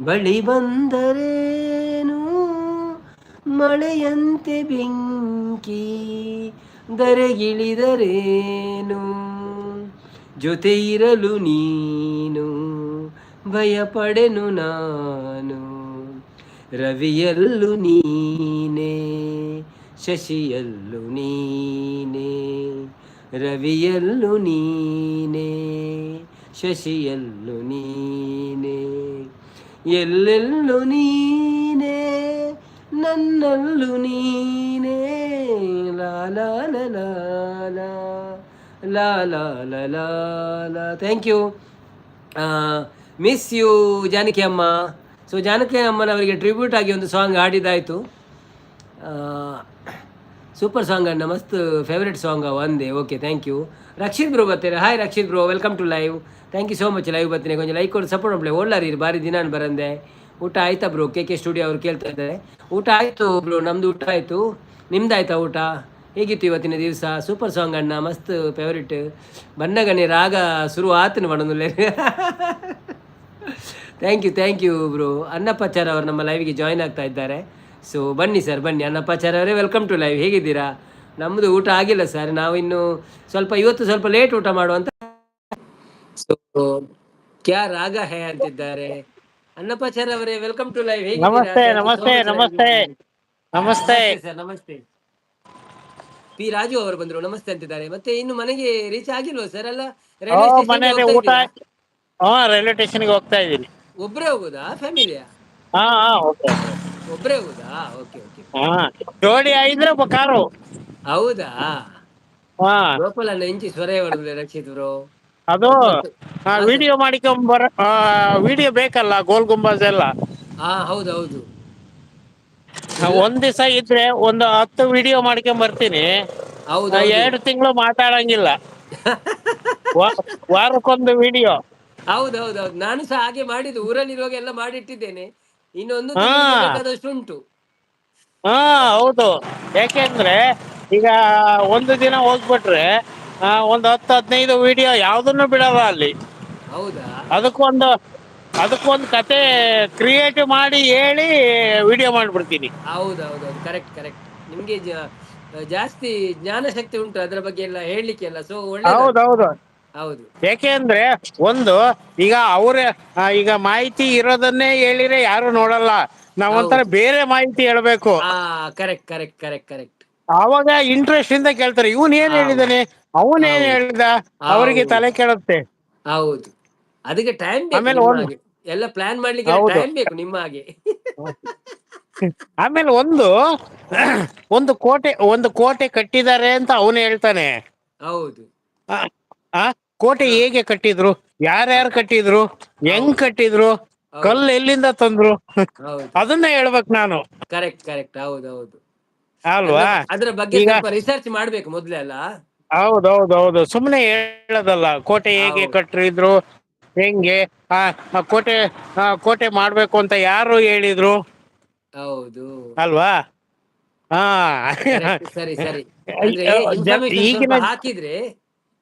ಬಳಿ ಬಂದರೇನು, ಮಳೆಯಂತೆ ಬೆಂಕಿ ಧರೆಗಿಳಿದರೇನು, ಜೊತೆ ಇರಲು ನೀನು ಭಯಪಡೆನು ನಾನು, ರವಿಯಲ್ಲು ನೀನೇ ಶಶಿಯಲ್ಲು ನೀನೇ, ರವಿಯಲ್ಲು ನೀನೇ ಶಶಿಯಲ್ಲು ನೀನೇ, ಎಲ್ಲೆಲ್ಲು ನೀನೇ ನನ್ನಲ್ಲು ನೀನೇ, ಲಾಲಾ ಲಾ ಲಾ ಲಾ. Thank you, miss you Janaki ಅಮ್ಮ. ಸೊ ಜಾನಕಿ ಅಮ್ಮನವರಿಗೆ ಟ್ರಿಬ್ಯೂಟ್ ಆಗಿ ಒಂದು ಸಾಂಗ್ ಹಾಡಿದಾಯಿತು. ಸೂಪರ್ ಸಾಂಗ್ ಅಣ್ಣ, ಮಸ್ತ್ ಫೇವ್ರೆಟ್ ಸಾಂಗ್ ಒಂದೇ. Okay, thank you. Rakshith bro ಬರ್ತೀರಾ? Hi Rakshith bro, welcome to live. Thank you so much. Live ಬರ್ತೀನಿ, ಕೊಂಚ ಲೈಕ್ ಕೊಟ್ಟು ಸಪೋರ್ಟ್ ಮಾಡ್ಲಿ. ಒಳ್ಳಾರಿ ಬಾರಿ ದಿನ ಬರಂದೆ. ಊಟ ಆಯ್ತಾ ಬ್ರೋ? ಕೆ ಸ್ಟುಡಿಯೋ ಅವ್ರು ಕೇಳ್ತಾ ಇದ್ದಾರೆ. ಊಟ ಆಯಿತು ಬ್ರೋ, ನಮ್ಮದು ಊಟ ಆಯಿತು. ನಿಮ್ದಾಯ್ತಾ ಊಟ? ಹೇಗಿತ್ತು ಇವತ್ತಿನ ದಿವಸ? ಸೂಪರ್ ಸಾಂಗ್ ಅಣ್ಣ, ಮಸ್ತ್ ಫೇವ್ರೆಟ್. ಬನ್ನಗನೆ ರಾಗ ಶುರು ಆತನು ಮಾಡೋದಿಲ್ಲ. Thank you bro. ಅನ್ನಪ್ಪಾಚಾರ್ ಅವರು ನಮ್ಮ ಲೈವ್ಗೆ ಜಾಯ್ನ್ ಆಗ್ತಾ ಇದ್ದಾರೆ. ಸೊ ಬನ್ನಿ ಸರ್, ಬನ್ನಿ. ಅನ್ನಪ್ಪಾಚಾರ್ ಅವರೇ, ವೆಲ್ಕಮ್ ಟು ಲೈವ್. ಹೇಗಿದ್ದೀರಾ? ನಮ್ಮದು ಊಟ ಆಗಿಲ್ಲ ಸರ್, ನಾವಿನ್ನು ಇವತ್ತು ಸ್ವಲ್ಪ ಲೇಟ್ ಊಟ ಮಾಡುವಂತ. ಸೊ ಕ್ಯಾ ರಾಗ ಹೇ ಅಂತಿದ್ದಾರೆ. ಅನ್ನಪ್ಪಾಚಾರ್ ಅವರೇ, ವೆಲ್ಕಮ್ ಟು ಲೈವ್. ಹೇಗಿದ್ದೀರಾ? ನಮಸ್ತೆ ನಮಸ್ತೆ ನಮಸ್ತೆ ನಮಸ್ತೆ ಸರ್, ನಮಸ್ತೆ. ಪಿ ರಾಜು ಅವರು ಬಂದ್ರು, ನಮಸ್ತೆ ಅಂತಿದ್ದಾರೆ. ಮತ್ತೆ ಇನ್ನು ಮನೆಗೆ ರೀಚ್ ಆಗಿಲ್ವಾ ಸರ್? ಅಲ್ಲ ಓ ರೈಲ್ವೆ ಸ್ಟೇಷನ್ಗೆ ಮನೇಲಿ ಹೋಗ್ತಾ ಊಟ ಇದ್ದೀರಾ? ಹಾ ರೈಲ್ವೆ ಸ್ಟೇಷನ್ಗೆ ಹೋಗ್ತಾ ಇದ್ದೀನಿ. ಒಬ್ರೇ ಹೋಗುದಾ ಫ್ಯಾಮಿಲಿಯಾ? ಹಾ ಹಾ ಓಕೆ. ಒಬ್ರೇ ಹೋಗುದಾ? Okay okay. ಹಾ ಜೋಡಿ ಐದ್ರೆ ಕಾರು. ಹೌದಾ? ಹಾ ಗೋಪಾಲಣ್ಣ ಇಂಚಿ ಸ್ವರೇ ಹೊಡೆದ್ರೆ ರಕ್ಷಿತ್ ಬ್ರೋ. ಅದು ಮತ್ತೆ ಹಾ ಸರ್. ವಿಡಿಯೋ ಮಾಡಿಕೊಂಬರ ವಿಡಿಯೋ ಬೇಕಲ್ಲ, ಗೋಲ್ ಗುಂಬಾಸ್ ಎಲ್ಲ. ಹಾ ಹೌದೌದು. ಒಂದ್ ದಿವಸ ಇದ್ರೆ ಒಂದು 10 ವಿಡಿಯೋ ಮಾಡ್ಕೊಂಡ್ ಬರ್ತೀನಿ. ಹೌದೌದು. 2 ತಿಂಗಳು ಮಾತಾಡಂಗಿಲ್ಲ, ವಾರಕ್ಕೊಂದು ವಿಡಿಯೋ. ಹೌದೌದೌದು, ನಾನು ಸಹ ಹಾಗೆ ಮಾಡಿದ್ದು. ಊರಲ್ಲಿರುವಾಗ ಎಲ್ಲ ಮಾಡಿಟ್ಟಿದ್ದೇನೆ, ಇನ್ನೊಂದು ಹಾ ತಿಂಗಳಿಗೆ ಬೇಕಾದಷ್ಟು ಉಂಟು. ಹಾ ಹೌದು. ಯಾಕೆಂದ್ರೆ ಈಗ ಒಂದು ದಿನ ಹೋಗ್ಬಿಟ್ರೆ ಒಂದು 10-15 ವಿಡಿಯೋ ಯಾವ್ದನ್ನು ಬಿಡಲ್ಲ ಅಲ್ಲಿ. ಹೌದಾ? ಅದಕ್ಕೊಂದು ಕತೆ ಕ್ರಿಯೇಟ್ ಮಾಡಿ ಹೇಳಿ ವಿಡಿಯೋ ಮಾಡ್ಬಿಡ್ತೀನಿ. ಹೌದೌದೌದು, ಕರೆಕ್ಟ್ ಕರೆಕ್ಟ್. ನಿಮ್ಗೆ ಜಾಸ್ತಿ ಜ್ಞಾನ ಶಕ್ತಿ ಉಂಟು ಅದ್ರ ಬಗ್ಗೆ ಎಲ್ಲ ಹೇಳಲಿಕ್ಕೆ ಎಲ್ಲ, ಸೊ ಒಳ್ಳೇದದು. ಹೌದೌದು. ಹೌದು ಯಾಕೆಂದ್ರೆ ಒಂದು ಈಗ ಅವ್ರ ಈಗ ಮಾಹಿತಿ ಇರೋದನ್ನೇ ಹೇಳಿದ್ರೆ ಯಾರು ನೋಡಲ್ಲ. ನಾವೊಂಥರ ಹೌದು. ಬೇರೆ ಮಾಹಿತಿ ಹೇಳ್ಬೇಕು. ಆ ಕರೆಕ್ಟ್ ಕರೆಕ್ಟ್ ಕರೆಕ್ಟ್ ಕರೆಕ್ಟ್. ಆವಾಗ ಇಂಟ್ರೆಸ್ಟ್ ಇಂದ ಕೇಳ್ತಾರೆ, ಇವನ್ ಏನ್ ಹೌದು ಹೇಳಿದಾನೆ, ಅವನ್ ಏನ್ ಹೌದು ಹೇಳಿದ, ಅವರಿಗೆ ಹೌದು ತಲೆ ಕೆಡುತ್ತೆ. ಹೌದು. ಅದಕ್ಕೆ ಟೈಮ್ ಬೇಕು ಆಮೇಲೆ ನಿಮ್ಮ ಒಂದು ಹಾಗೆ. ಎಲ್ಲ ಪ್ಲಾನ್ ಮಾಡ್ಲಿಕ್ಕೆ ಹೌದು. ಟೈಮ್ ಬೇಕು ನಿಮ್ಮ ಹಾಗೆ. ಆಮೇಲೆ ಒಂದು ಕೋಟೆ ಕಟ್ಟಿದ್ದಾರೆ ಅಂತ ಅವನು ಹೇಳ್ತಾನೆ. ಹೌದು. ಆ ಆ, ಕೋಟೆ ಹ, ಹೇಗೆ ಕಟ್ಟಿದ್ರು, ಯಾರ್ಯಾರು ಕಟ್ಟಿದ್ರು, ಹೆಂಗ್ ಹೌದು ಕಟ್ಟಿದ್ರು, ಹೌದು ಕಲ್ಲು ಎಲ್ಲಿಂದ ತಂದ್ರು, ಹೌದು. ಅದನ್ನ ಹೇಳ್ಬೇಕು ನಾನು. Correct correct. ಹೌದೌದು. ಅಲ್ವಾ? ಅದ್ರ ಬಗ್ಗೆ ಈಗ ಸ್ವಲ್ಪ ರಿಸರ್ಚ್ ಮಾಡ್ಬೇಕು ಮೊದ್ಲೇ ಅಲ್ಲ. ಹೌದೌದೌದು, ಸುಮ್ಮನೆ ಹೇಳೋದಲ್ಲ. ಕೋಟೆ ಹೇಗೆ ಹೌದು ಕಟ್ಟಿದ್ರು, ಹೆಂಗೆ ಕೋಟೆ ಮಾಡ್ಬೇಕು ಅಂತ ಯಾರು ಹೇಳಿದ್ರು, ಹೌದು. ಅಲ್ವಾ? ಹಾ ಕರೆಕ್ಟ್. ಸರಿ ಸರಿ. ಅಂದ್ರೆ ಇನ್ಫಾರ್ಮೇಶನ್ ಸ್ವಲ್ಪ ಈಗಿನ ಹಾಕಿದ್ರೆ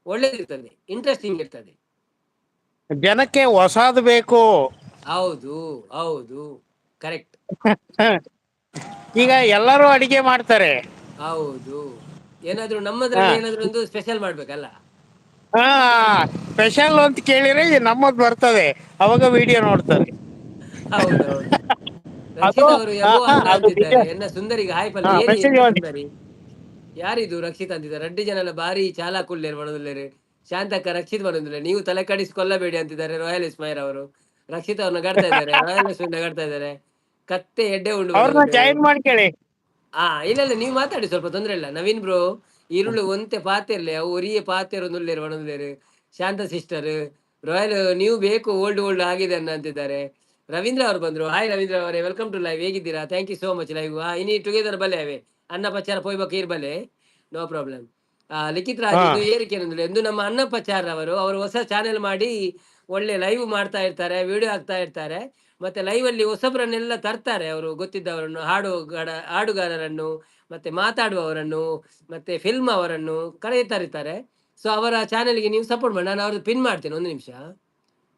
ಒಳ್ಳೇದಿರ್ತದೆ, ಇಂಟ್ರೆಸ್ಟಿಂಗ್ ಇರ್ತದೆ. ಜನಕ್ಕೆ ಹೊಸಾದು ಬೇಕು. ಹೌದು ಹೌದು, ಕರೆಕ್ಟ್. ಈಗ ಎಲ್ಲರೂ ಅಡಿಗೆ ಮಾಡ್ತಾರೆ. ಹೌದು. ಏನಾದ್ರು ಹ ನಮ್ಮದ್ರಲ್ಲಿ ಏನಾದ್ರು ಒಂದು ಸ್ಪೆಷಲ್ ಮಾಡ್ಬೇಕಲ್ಲ. ಹಾ ಸ್ಪೆಷಲ್ ಅಂತ ಕೇಳಿದ್ರೆ ನಮ್ಮದ್ ಬರ್ತದೆ, ಅವಾಗ ವಿಡಿಯೋ ನೋಡ್ತಾರೆ. ಹೌದೌದು. ಅದು ರಕ್ಷಿತ್ ಅವರು ಯಬೋ ಅನ್ನ ಅದು ನಿಜ. ಅಂತಿದ್ದಾರೆ. ಎನ್ನ ಸುಂದರಿಗೆ ಹಾಯ್ ಪಲ್ಲೆ ಏರಿ ಮೆಸೇಜ್ ಎನ್ನ ಮಾಡಿ. ಸುಂದರಿ. ಯಾರಿದು ರಕ್ಷಿತ್ ಅಂತಿದ್ದಾರೆ. ರೆಡ್ಡಿ ಜನ ಬಾರಿ ಚಾಲಾಕುಳ್ಳೇರು ಮಣದುಲ್ಲೇರು. ಶಾಂತಕ್ಕ ರಕ್ಷಿತ್ ಬಂದಿಲ್ಲ, ನೀವು ತಲೆ ಕಡಿಸ್ಕೊಳ್ಳಬೇಡಿ ಅಂತಿದ್ದಾರೆ ರಾಯಲ್ ಇಸ್ಮಾಯಿಲ್ ಅವರು. ರಕ್ಷಿತ್ ಅವ್ರು ನಗಾಡ್ತಾ ಇದ್ದಾರೆ, ರಾಯಲ್ ಇಸ್ಮಾಯಿಲ್ ನಗಾಡ್ತಾ ಇದ್ದಾರೆ. ಕತ್ತೆ ಎಡ್ಡೆ ಉಂಡು ಅವ್ರನ್ನ ಮಣದುಲ್ಲೇರು. ಜಾಯಿನ್ ಮಾಡ್ಕೊಳ್ಳಿ. ಇಲ್ಲ ಇಲ್ಲ, ನೀವು ಮಾತಾಡಿ, ಸ್ವಲ್ಪ ತೊಂದ್ರೆ ಇಲ್ಲ. ನವೀನ್ ಬ್ರೋ, ಈರುಳ್ಳು ಒಂತೆ ಪಾತಿರ್ಲಿ ಅವು ಒರಿಯೆ ಪಾತಿರು ನುಲ್ಲೇರು ಒಣದುಲ್ಲೇರು. ಶಾಂತ ಸಿಸ್ಟರ್, ರಾಯಲ್ ನೀವು ಬೇಕು ಓಲ್ಡ್ ಓಲ್ಡ್ ಆಗಿದೆ ಅನ್ನ ಅಂತಿದ್ದಾರೆ. ರವೀಂದ್ರ ಅವರು ಬಂದ್ರು. ಹಾಯ್ ರವೀಂದ್ರ ಅವರೇ, ವೆಲ್ಕಮ್ ಟು ಲೈವ್. ಹೇಗಿದ್ದೀರಾ? Thank you so much. Live ಇನಿ ಟುಗೆದರ್ ಬಲ್ಲೆ ಅವೇ ಅನ್ನ ಪಚಾರ ಪೋಯ್ಬೇಕು ಇರ್ಬಲೆ, ನೋ ಪ್ರಾಬ್ಲಮ್. ಲಿಖಿತ್ ರಾಜ್, ಹಾ ಇದು ಏರಿಕೆ ಎಂದು ನಮ್ಮ ಅನ್ನಪ್ಪಚಾರ್ ಅವರು ಹೊಸ ಚಾನೆಲ್ ಮಾಡಿ ಒಳ್ಳೆ ಲೈವ್ ಮಾಡ್ತಾ ಇರ್ತಾರೆ, ವಿಡಿಯೋ ಹಾಕ್ತಾ ಇರ್ತಾರೆ. ಮತ್ತೆ ಲೈವ್ ಅಲ್ಲಿ ಹೊಸಬ್ರನ್ನೆಲ್ಲ ತರ್ತಾರೆ ಅವರು, ಗೊತ್ತಿದ್ದವರನ್ನು, ಹಾಡುಗಾರರನ್ನು, ಮತ್ತೆ ಮಾತಾಡುವವರನ್ನು, ಮತ್ತೆ ಫಿಲ್ಮ್ ಅವರನ್ನು ಕರೆಯುತ್ತಾರೆ. ಸೊ ಅವರ ಚಾನೆಲ್ಗೆ ನೀವು ಸಪೋರ್ಟ್ ಮಾಡಿ. ನಾನು ಅವ್ರದ್ದು ಪಿನ್ ಮಾಡ್ತೇನೆ, ಒಂದು ನಿಮಿಷ.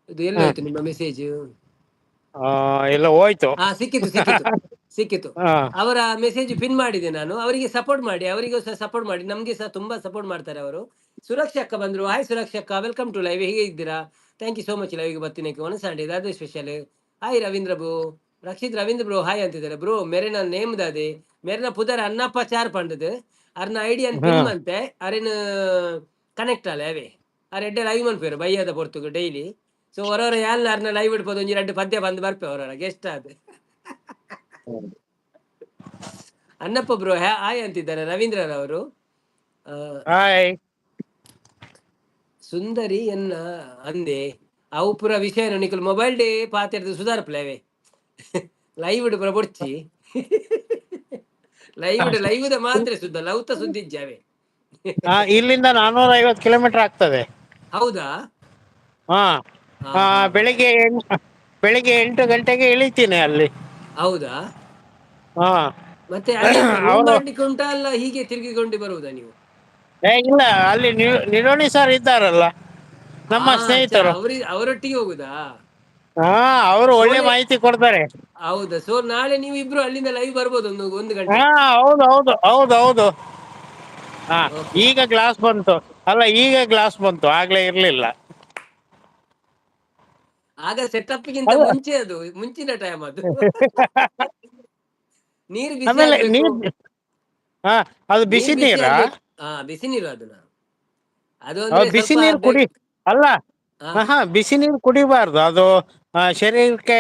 ಇದು ಎಲ್ಲೋಯ್ತು ನಿಮ್ಮ ಮೆಸೇಜ್? ಎಲ್ಲ ಹೋಯ್ತು. ಸಿಕ್ಕಿತು ಸಿಕ್ಕಿತು ಸಿಕ್ಕಿತು. ಹಾ ಅವರ ಮೆಸೇಜ್ ಪಿನ್ ಮಾಡಿದೆ ನಾನು. ಅವರಿಗೆ ಸಪೋರ್ಟ್ ಮಾಡಿ, ಅವರಿಗೂ ಸಹ ಸಪೋರ್ಟ್ ಮಾಡಿ. ನಮ್ಗೆ ಸಹ ತುಂಬಾ ಸಪೋರ್ಟ್ ಮಾಡ್ತಾರೆ ಅವರು. ಸುರಕ್ಷಕ್ಕ ಬಂದ್ರು. ಹಾಯ್ ಸುರಕ್ಷಕ್ಕ, ವೆಲ್ಕಮ್ ಟು ಲೈವ್. ಹೇಗೆ ಇದ್ದೀರಾ? Thank you so much. ಲೈವ್ಗೆ ಬರ್ತೀನಿ ಒನಸಾಂಡೆ ಅದೇ special. Hi Ravindra bro. Ravindra bro hi ಅಂತಿದ್ದಾರೆ. ಬ್ರೋ ಮೇರೆ ನಾ ನೇಮ್ ದಾದೆ, ಮೇರೆ ನಾ ಪುದರ್ ಅನ್ನಪ್ಪ ಚಾರ್ ಪಂಡದು ಅರ್ನ ಐಡಿ ಅನ್ ಹಾ ಪಿನ್ ಮಂತೆ ಅರಿನ ಕನೆಕ್ಟ್ ಅಲ್ಲ ಅವೇ ಅರೆಡ್ಡೆ ಲೈವ್ ಮನ್ಪೇರು ಬೈಯದ ಪೊರ್ತುಗು ಡೈಲಿ. ಸೊ ಹೊರವರ ಯಾಲ್ ಅರ್ನ ಲೈವ್ ಇಡ್ಬೋದು, ಒಂಜಿ 2 ಪದ್ಯ ಬಂದು ಬರ್ಪೆ ಹೊರವರ ಗೆಸ್ಟ್ ಅದು. ಅನ್ನಪ್ಪ ಬ್ರೋ ಹಾಯ್ ಅಂತಿದ್ದಾರೆ ರವೀಂದ್ರರವರು. ಹಾಯ್. ಸುಂದರಿ ಎನ್ನ ಅಂದೆ ಅವು ಪುರ ವಿಷಯ ನಿಖಲ್ ಮೊಬೈಲ್ ಡೇ ಪಾತಿರ್ದು ಸುಧಾರಪ್ಲೇವೆ ಲೈವ್ ಇಡು ಪುರ ಬೊಡ್ಚಿ ಲೈವ್ ದ ಮಾತ್ರ ಸುದ್ದ ಲವ್ತ ಸುದ್ದಿ ಇಜ್ಜಾವೆ. ಇಲ್ಲಿಂದ 450 ಕಿಲೋಮೀಟರ್ ಆಗ್ತದೆ. ಹೌದಾ? ಹಾ ಹಾ ಹಾ. ಬೆಳಿಗ್ಗೆ 8 ಗಂಟೆಗೆ ಇಳಿತೀನಿ ಅಲ್ಲಿ. ಹೌದಾ? ಹಾ ಮತ್ತೆ ಅಲ್ಲಿ ರೂಮ್ ಅವರು ಮಾಡ್ಲಿಕ್ಕೆ ಉಂಟಾ, ಅಲ್ಲ ಹೀಗೆ ತಿರುಗಿಕೊಂಡು ಬರುವುದಾ ನೀವು? ಇಲ್ಲ, ಅಲ್ಲಿ ನಿರೋಣಿ ಸರ್ ಇದ್ದಾರಲ್ಲ, ನಮ್ಮ ಸ್ನೇಹಿತರು. ಅವರೊಟ್ಟಿಗೆ ಹೋಗುದಾ? ಹಾ, ಅವರು ಒಳ್ಳೆ ಸೋಲೆ ಮಾಹಿತಿ ಕೊಡ್ತಾರೆ. ಹೌದಾ? ಸೊ ನಾಳೆ ನೀವು ಇಬ್ರು ಅಲ್ಲಿಂದ ಲೈವ್ ಬರ್ಬೋದು, ಒಂದು ಹಾ ಗಂಟೆ. ಹೌದು ಹೌದು ಹೌದು ಹೌದು. ಹಾ ಓಕೆ. ಈಗ ಗ್ಲಾಸ್ ಬಂತು, ಆಗ್ಲೇ ಇರ್ಲಿಲ್ಲ. ಆಗ ಸೆಟಪ್ ಗಿಂತ ಅಲ್ಲ ಮುಂಚೆ, ಅದು ಮುಂಚಿನ ಟೈಮ್ ಅದು. ನೀರು ಬಿಸಿ ಆಮೇಲೆ ಆಗ್ಬೇಕು. ಹಾ ಅದು ನೀರ್ ಬಿಸಿ ಬಿಸಿ ನೀರಾ? ಆಗ್ಬೇಕು. ಹಾ, ಬಿಸಿ ನೀರು ಅದು ನಾನು ಅದು ಅಂದ್ರೆ ಬಿಸಿ ಸ್ವಲ್ಪ ನೀರು ಕುಡಿ. ಅಲ್ಲ, ಹಾ, ಬಿಸಿ ನೀರು ಕುಡಿಬಾರ್ದು. ಅದು ಶರೀರಕ್ಕೆ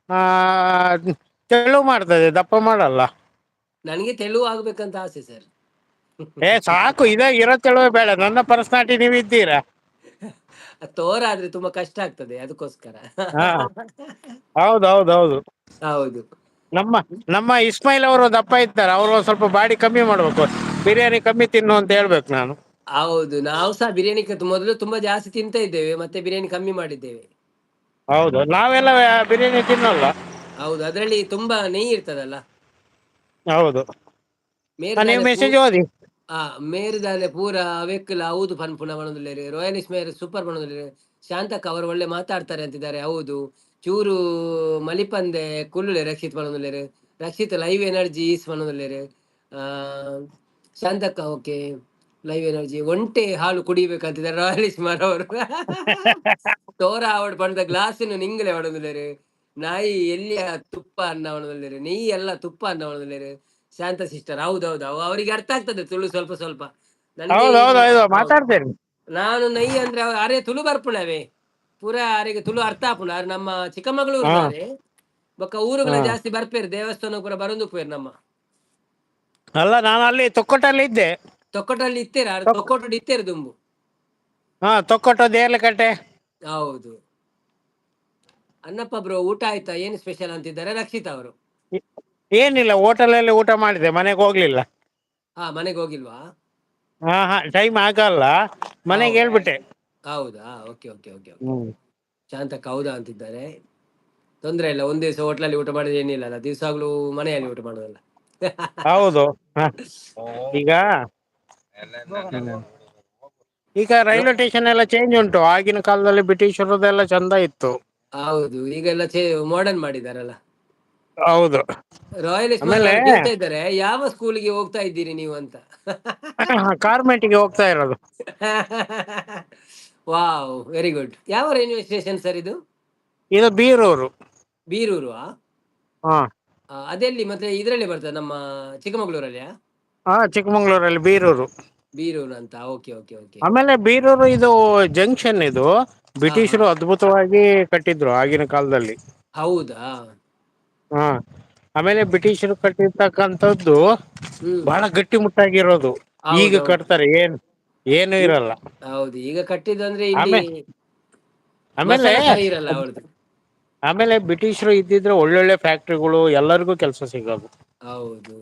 ಆ ತೆಳು ಮಾಡ್ತದೆ, ದಪ್ಪ ಮಾಡಲ್ಲ. ನನಗೆ ತೆಳುವು ಆಗ್ಬೇಕಂತ ಆಸೆ ಸರ್. ಸಾಕು, ಇದೇ ಇರತ್ತೇಳುವ ಬೇಡ. ನನ್ನ ಪರ್ಸನಾಲಿಟಿ ನೀವು ಇದ್ದೀರಾ. ತೋರ ಆದ್ರೆ ತುಂಬಾ ಕಷ್ಟ ಆಗ್ತದೆ ಅದಕ್ಕೋಸ್ಕರ. ಹಾ, ಹೌದೌದೌದು. ಹೌದು. ನಮ್ಮ ನಮ್ಮ ಇಸ್ಮಾಯಿಲ್ ಅವರು ದಪ್ಪ ಇದ್ದಾರೆ. ಅವರು ಸ್ವಲ್ಪ ಬಾಡಿ ಕಮ್ಮಿ ಮಾಡ್ಬೇಕು, ಬಿರಿಯಾನಿ ಕಮ್ಮಿ ತಿನ್ನು ಅಂತ ಹೇಳ್ಬೇಕು ನಾನು. ಹೌದು, ನಾವು ಸಹ ಬಿರಿಯಾನಿ ಮೊದಲು ತುಂಬಾ ಜಾಸ್ತಿ ತಿಂತ ಇದ್ದೇವೆ, ಮತ್ತೆ ಬಿರಿಯಾನಿ ಕಮ್ಮಿ ಮಾಡಿದ್ದೇವೆ. ಹೌದು, ನಾವೆಲ್ಲ ಬಿರಿಯಾನಿ ತಿನ್ನಲ್ಲ. ಹೌದು, ಅದರಲ್ಲಿ ತುಂಬಾ ನೆಯ್ಯಿ ಇರ್ತದಲ್ಲ. ಹೌದು, ನೀವು ಮೇರ್ದಾಲೆ ಪೂ ಮೆಸೇಜ್ ಓದಿ. ಮೇರ್ದಾಲೆ ಪೂರ ಅವೆಕ್ಕಲ ಹೌದು ಪನ್ಪುನ ಬಣದಲ್ಲಿ ರಾಯಲ್ ಇಸ್ಮೇರ್ ಸೂಪರ್ ಬಣದಲ್ಲಿ ಶಾಂತಕ್ ಅವರು ಒಳ್ಳೆ ಮಾತಾಡ್ತಾರೆ ಅಂತಿದ್ದಾರೆ. ಹೌದು, ಚೂರು ಮಲಿಪಂದೆ ಕುಲ್ಲುಲೆ ರಕ್ಷಿತ್ ಬಣದಲ್ಲಿ, ರಕ್ಷಿತ್ ಲೈವ್ ಎನರ್ಜಿ ಈಸ್ ಬಣದಲ್ಲಿ, ಆ ಶಾಂತಕ್ಕ ಓಕೆ ಲೈವ್ ಎನರ್ಜಿ ಒಂಟೆ ಹಾಲು ಕುಡಿಬೇಕಂತಿದ್ದಾರೆ ರಾಯಲ್ ಇಸ್ಮಾರ್ ಅವರು. ತೋರ ಅವಡ್ ಪಡೆದ ಗ್ಲಾಸಿನ ನಿಂಗಲೆ ಹೊಡೆದಿದ್ದಾರೆ. ನಾಯಿ ಎಲ್ಲಿಯ ತುಪ್ಪ ಅನ್ನ ಹೊಡೆದಿದ್ದಾರೆ, ನೆಯ್ಯಿ ಎಲ್ಲ ತುಪ್ಪ ಅನ್ನ ಹೊಡೆದಿದ್ದಾರೆ. ಶಾಂತ ಸಿಸ್ಟರ್, ಹೌದೌದು, ಅವರಿಗೆ ಅರ್ಥ ಆಗ್ತದೆ ತುಳು ಸ್ವಲ್ಪ ಸ್ವಲ್ಪ. ನನಗೆ ಹೌದೌದು, ಹೌದು, ಮಾತಾಡ್ತೇನೆ. ನಾನು ನೈ ಅಂದ್ರೆ ಅರೆ ತುಳು ಬರ್ಪುಣವೇ ಪೂರ ಅರೆಗೆ ತುಳು ಅರ್ಥ ಆಪುಣ. ನಮ್ಮ ಚಿಕ್ಕಮಗಳೂರು ಹಾ, ನಾರೇ ಬೊಕ್ಕ ಊರುಗಳ ಹಾ. ಜಾಸ್ತಿ ಬರ್ಪೇರು, ದೇವಸ್ಥಾನ ಪೂರ ಬರೋದು ಪೇರು ನಮ್ಮ. ಅಲ್ಲ, ನಾನು ಅಲ್ಲಿ ತೊಕ್ಕೊಟ್ಟಲ್ಲಿ ಇದ್ದೆ. ತೊಕ್ಕೊಟಲ್ಲಿ ಇತ್ತೇರ, ತೊಕ್ ತೊಕ್ಕೊಟ್ಟು ಇತ್ತೇರು ದುಂಬು. ತೊಕ್ಕೊಟ್ಟು, ದೇರ್ಲಕಟ್ಟೆ. ಹೌದು. ಅನ್ನಪ್ಪ ಬ್ರೋ, ಊಟ ಆಯ್ತಾ? ಏನು ಸ್ಪೆಷಲ್ ಅಂತಿದ್ದಾರೆ ರಕ್ಷಿತ್ ಅವರು. ಏನಿಲ್ಲ, ಹೋಟೆಲಲ್ಲಿ ಊಟ ಮಾಡಿದೆ, ಮನೆಗೆ ಹೋಗ್ಲಿಲ್ಲ. ಹಾ, ಮನೆಗೆ ಹೋಗಿಲ್ವಾ? ಟೈಮ್ ಆಗಲ್ಲ, ಮನೆಗೆ ಹೌದು. ಹೇಳ್ಬಿಟ್ಟೆ. ಹೌದಾ, ಓಕೆ ಓಕೆ ಓಕೆ ಓಕೆ. ಹ್ಮ್ ಶಾಂತಕ್ಕ ಹೌದಾ ಅಂತಿದ್ದಾರೆ. ತೊಂದ್ರೆ ಇಲ್ಲ, ಒಂದ್ ದಿವಸ ಹೋಟ್ಲಲ್ಲಿ ಊಟ ಮಾಡಿದ್ರೆ ಏನಿಲ್ಲ ಅಲ್ಲ, ದಿವಸಾಗ್ಲೂ ಮನೆಯಲ್ಲಿ ಊಟ ಮಾಡೋದಲ್ಲ. ಹೌದು. ಈಗ ಈಗ ರೈಲ್ವೆ ಸ್ಟೇಷನ್ ಎಲ್ಲ ಚೇಂಜ್ ಉಂಟು. ಆಗಿನ ಕಾಲದಲ್ಲಿ ಬ್ರಿಟಿಷರದೆಲ್ಲ ಚಂದ ಇತ್ತು. ಹೌದು, ಈಗೆಲ್ಲ ಮಾಡರ್ನ್ ಮಾಡಿದಾರಲ್ಲ. ಹೌದು. ರಾಯಲ್ ಇಸ್ಮಾರ್ ಆಮೇಲೆ ಅವರು ಕೇಳ್ತಾ ಇದ್ದಾರೆ, ಯಾವ ಸ್ಕೂಲಿಗೆ ಹೋಗ್ತಾ ಇದ್ದೀರಿ ನೀವು ಅಂತ. ಕಾರ್ಮೆಂಟಿಗೆ ಹೋಗ್ತಾ ಇರೋದು. Wow, very good. ಯಾವ ರೈಲ್ವೆ ಸ್ಟೇಷನ್ ಸರ್ ಇದು? ಇದು ಬೀರೂರು. ಬೀರೂರು. ಹಾ, ಅದೆಲ್ಲಿ ಮತ್ತೆ ಇದರಲ್ಲಿ ಬರ್ತದೆ ನಮ್ಮ ಚಿಕ್ಕಮಗಳೂರಲ್ಲಿಯಾ? ಚಿಕ್ಕಮಂಗ್ಳೂರಲ್ಲಿ ಬೀರೂರು. ಬೀರೂರು ಅಂತ, ಓಕೆ ಓಕೆ ಓಕೆ. ಆಮೇಲೆ ಬೀರೂರು ಇದು ಜಂಕ್ಷನ್, ಇದು ಹಾ ಹಾ, ಬ್ರಿಟಿಷರು ಅದ್ಭುತವಾಗಿ ಕಟ್ಟಿದ್ರು ಆಗಿನ ಕಾಲದಲ್ಲಿ. ಹೌದಾ? ಹಾ, ಆಮೇಲೆ ಬ್ರಿಟಿಷರು ಕಟ್ಟಿರ್ತಕ್ಕಂಥದ್ದು ಹ್ಮ್, ಬಹಳ ಗಟ್ಟಿಮುಟ್ಟಾಗಿರೋದು. ಈಗ ಹೌದೌದು. ಕಟ್ತಾರೆ, ಏನು ಈ- ಇರಲ್ಲ. ಹೌದು, ಈಗ ಕಟ್ಟಿದಂದ್ರೆ ಇಲ್ಲಿ ಆಮೇಲೆ ಆಮೇಲೆ ಮಸಾಲ ಸರಿ ಇರಲ್ಲ ಅವಳದು. ಆಮೇಲೆ ಬ್ರಿಟಿಷರು ಇದ್ದಿದ್ರೆ ಒಳ್ಳೊಳ್ಳೆ ಫ್ಯಾಕ್ಟ್ರಿಗಳು, ಎಲ್ಲರಿಗೂ ಕೆಲಸ ಸಿಗೋದು. ಹೌದು.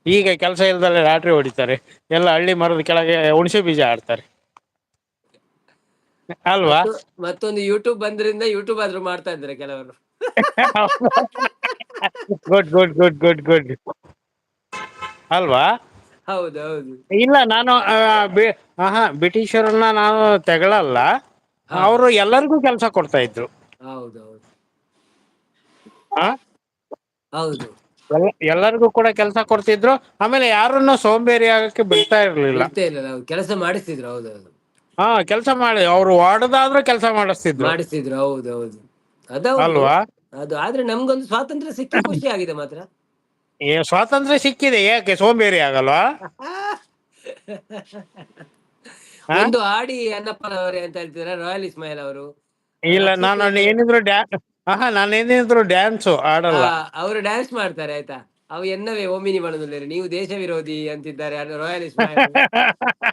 ಈಗ ಕೆಲಸ ಇಲ್ದಲೆ ಲಾಟ್ರಿ ಹೊಡಿತಾರೆ, ಎಲ್ಲ ಹಳ್ಳಿ ಮರದ ಕೆಳಗೆ ಹುಣಸೆ ಬೀಜ ಆಡ್ತಾರೆ, ಅಲ್ವಾ? ಮತ್ತೊಂದು ಯೂಟ್ಯೂಬ್ ಬಂದ್ರಿಂದ ಯೂಟ್ಯೂಬ್ ಆದ್ರೂ ಮಾಡ್ತಾ ಇದ್ದಾರೆ ಕೆಲವರು. Good good good good good, ಅಲ್ವಾ? ಹೌದೌದು. ಇಲ್ಲ, ನಾನು ಬ್ರಿಟಿಷರನ್ನ ನಾನು ತೆಗಳಲ್ಲ. ಹಾ ಹಾ, ಅವರು ಎಲ್ಲರಿಗೂ ಕೆಲಸ ಕೊಡ್ತಾ ಇದ್ರು. ಹೌದೌದು. ಆ ಹೌದು, ಎಲ್ಲರಿಗೂ ಕೂಡ ಕೆಲಸ ಕೊಡ್ತಿದ್ರು. ಆಮೇಲೆ ಯಾರನ್ನು ಸೋಂಬೇರಿ ಆಗಕ್ಕೆ ಬಿಡ್ತಾ ಇರ್ಲಿಲ್ಲ. ಬಿಡ್ತಾ ಇಲ್ಲ, ನಾವು ಕೆಲಸ ಮಾಡಿಸ್ತಿದ್ರು. ಹೌದೌದು, ಕೆಲಸ ಮಾಡಿ, ಅವರು ಹೊಡೆದಾದ್ರೂ ಕೆಲಸ ಮಾಡಿಸ್ತಿದ್ರು, ಮಾಡಿಸ್ತಿದ್ರು. ಹೌದೌದು, ಅದೌದು. ಅಲ್ವಾ? ಅದು ಆದ್ರೆ ನಮ್ಗೊಂದು ಸ್ವಾತಂತ್ರ್ಯ ಸಿಕ್ಕಿ ಖುಷಿ ಆಗಿದೆ ಮಾತ್ರ. ಸ್ವಾತಂತ್ರ್ಯ ಸಿಕ್ಕಿದೆ, ಯಾಕೆ ಸೋಂಬೇರಿ ಆಗಲ್ವಾ? ಆ? ಒಂದು ಆಡಿ ಅನ್ನಪ್ಪನವರೇ ಅಂತ ಹೇಳ್ತಿದ್ದಾರೆ ರಾಯಲ್ ಇಸ್ಮಾಯಿಲ್ ಅವರು. ಇಲ್ಲ, ರಕ್ಷಿತ್ ನಾನೇನಿದ್ರು ಡ್ಯಾನ್ಸು ಆಡಲ್ಲ. ಅವರು ಡ್ಯಾನ್ಸ್ ಮಾಡ್ತಾರೆ ಆಯ್ತಾ. ಅವು ಎನ್ನವೇ ಓಮಿನಿ ಬಣದಲ್ಲಿ ನೀವು ದೇಶ ವಿರೋಧಿ ಅಂತಿದ್ದಾರೆ ರಾಯಲ್ ಇಸ್ಮಾಯಿಲ್.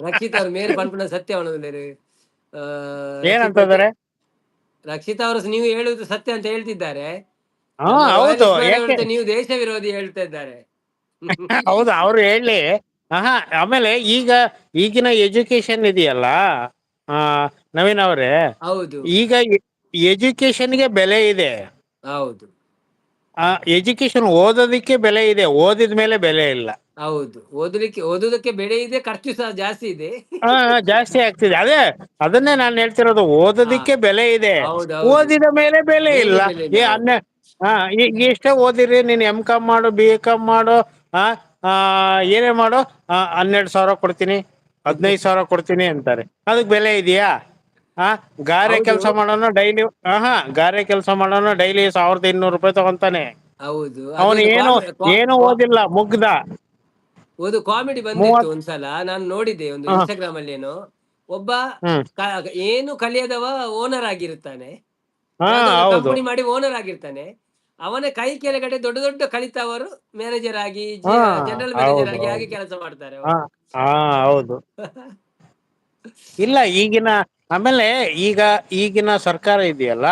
ರಕ್ಷಿತ್ ಅವರು ಮೇರೆ ಪನ್ಪುಣ ಸತ್ಯ ಬಣದಲ್ಲಿ. ರಕ್ಷಿತ್ ಮತ್ತೆ ಏನಂತಂದ್ರೆ? ರಕ್ಷಿತ್ ಅವರು ನೀವು ಹೇಳುವುದು ಸತ್ಯ ಅಂತ ಹೇಳ್ತಿದ್ದಾರೆ. ಹಾ, ನಮ್ಮ ರಾಯಲ್ ಹೌದು. ಇಸ್ಮಾಯಿಲ್ ಯಾಕೆ? ಅವರು ನೀವು ದೇಶ ವಿರೋಧಿ ಹೇಳ್ತಾ ಇದ್ದಾರೆ. ಹೌದು, ಅವ್ರು ಹೇಳಿ. ಆಮೇಲೆ ಈಗಿನ ಎಜುಕೇಶನ್ ಇದೆಯಲ್ಲ, ಆ ನವೀನ್ ಅವರೇ, ಹೌದು ಈಗ ಎಜುಕೇಶನ್ಗೆ ಬೆಲೆ ಇದೆ. ಹೌದು ಎಜುಕೇಶನ್ ಓದೋದಕ್ಕೆ ಬೆಲೆ ಇದೆ, ಓದಿದ ಮೇಲೆ ಬೆಲೆ ಇಲ್ಲ. ಹೌದು, ಓದುದಕ್ಕೆ ಬೆಲೆ ಇದೆ, ಖರ್ಚು ಸಹ ಜಾಸ್ತಿ ಇದೆ. ಜಾಸ್ತಿ ಆಗ್ತಿದೆ. ಅದನ್ನೇ ನಾನು ಹೇಳ್ತಿರೋದು, ಹಾ, ಓದೋದಿಕ್ಕೆ ಬೆಲೆ ಇದೆ, ಹೌದೌದು. ಓದಿದ ಮೇಲೆ ಬೆಲೆ ಮೇಲೆ ಇಲ್ಲ. ಬೆಲೆ ಇಲ್ಲ, ಹೌದು. ಈಗ ಎಷ್ಟೇ ಓದಿರಿ, ನೀನು M.Com ಮಾಡು, B.Com ಮಾಡು, ಏನೇ ಮಾಡು, 12,000 ಕೊಡ್ತೀನಿ, 15,000 ಕೊಡ್ತೀನಿ ಅಂತಾರೆ. ಅದಕ್ಕೆ ಬೆಲೆ ಇದೆಯಾ? ಗಾರೆ ಹೌದು ಕೆಲಸ ಮಾಡೋನು ಡೈಲಿ ಗಾರೆ ಕೆಲಸ ಮಾಡೋನು ಡೈಲಿ 1,200 ರೂಪಾಯಿ ತಗೊಂತಾನೆ. ಹೌದು, ಅವನು ಅದು ಏನು ಓದಿಲ್ಲ, ಮುಗ್ಧ. ಒಂದು ಕಾಮಿಡಿ ಬಂದಿತ್ತು 30. ಒಂದ್ಸಲ, ನಾನು ನೋಡಿದ್ದೆ ಒಂದು ಹಾ. ಇನ್ಸ್ಟಾಗ್ರಾಮ್ ಅಲ್ಲಿ. ಏನೋ ಒಬ್ಬ ಹ್ಮ್. ಏನು ಕಲಿಯದವ ಓನರ್ ಆಗಿರ್ತಾನೆ, ಹಾ, ಯಾವ್ದೋ ಒಂದು ಹೌದು. ಕಂಪನಿ ಮಾಡಿ ಓನರ್ ಆಗಿರ್ತಾನೆ. ಅವನ ಕೈ ಕೆಳಗಡೆ ದೊಡ್ಡ ದೊಡ್ಡ ಕಲಿತವರು ಮ್ಯಾನೇಜರ್ ಆಗಿ, ಹಾ, ಜನರಲ್ ಮ್ಯಾನೇಜರ್ ಹೌದು ಆಗಿ ಹಾಗೆ ಹೌದು. ಕೆಲಸ ಮಾಡ್ತಾರೆ ಹಾ, ಅವರು. ಹಾ, ಹೌದು. ಇಲ್ಲ ಈಗಿನ, ಆಮೇಲೆ ಈಗ ಈಗಿನ ಸರ್ಕಾರ ಇದೆಯಲ್ಲ,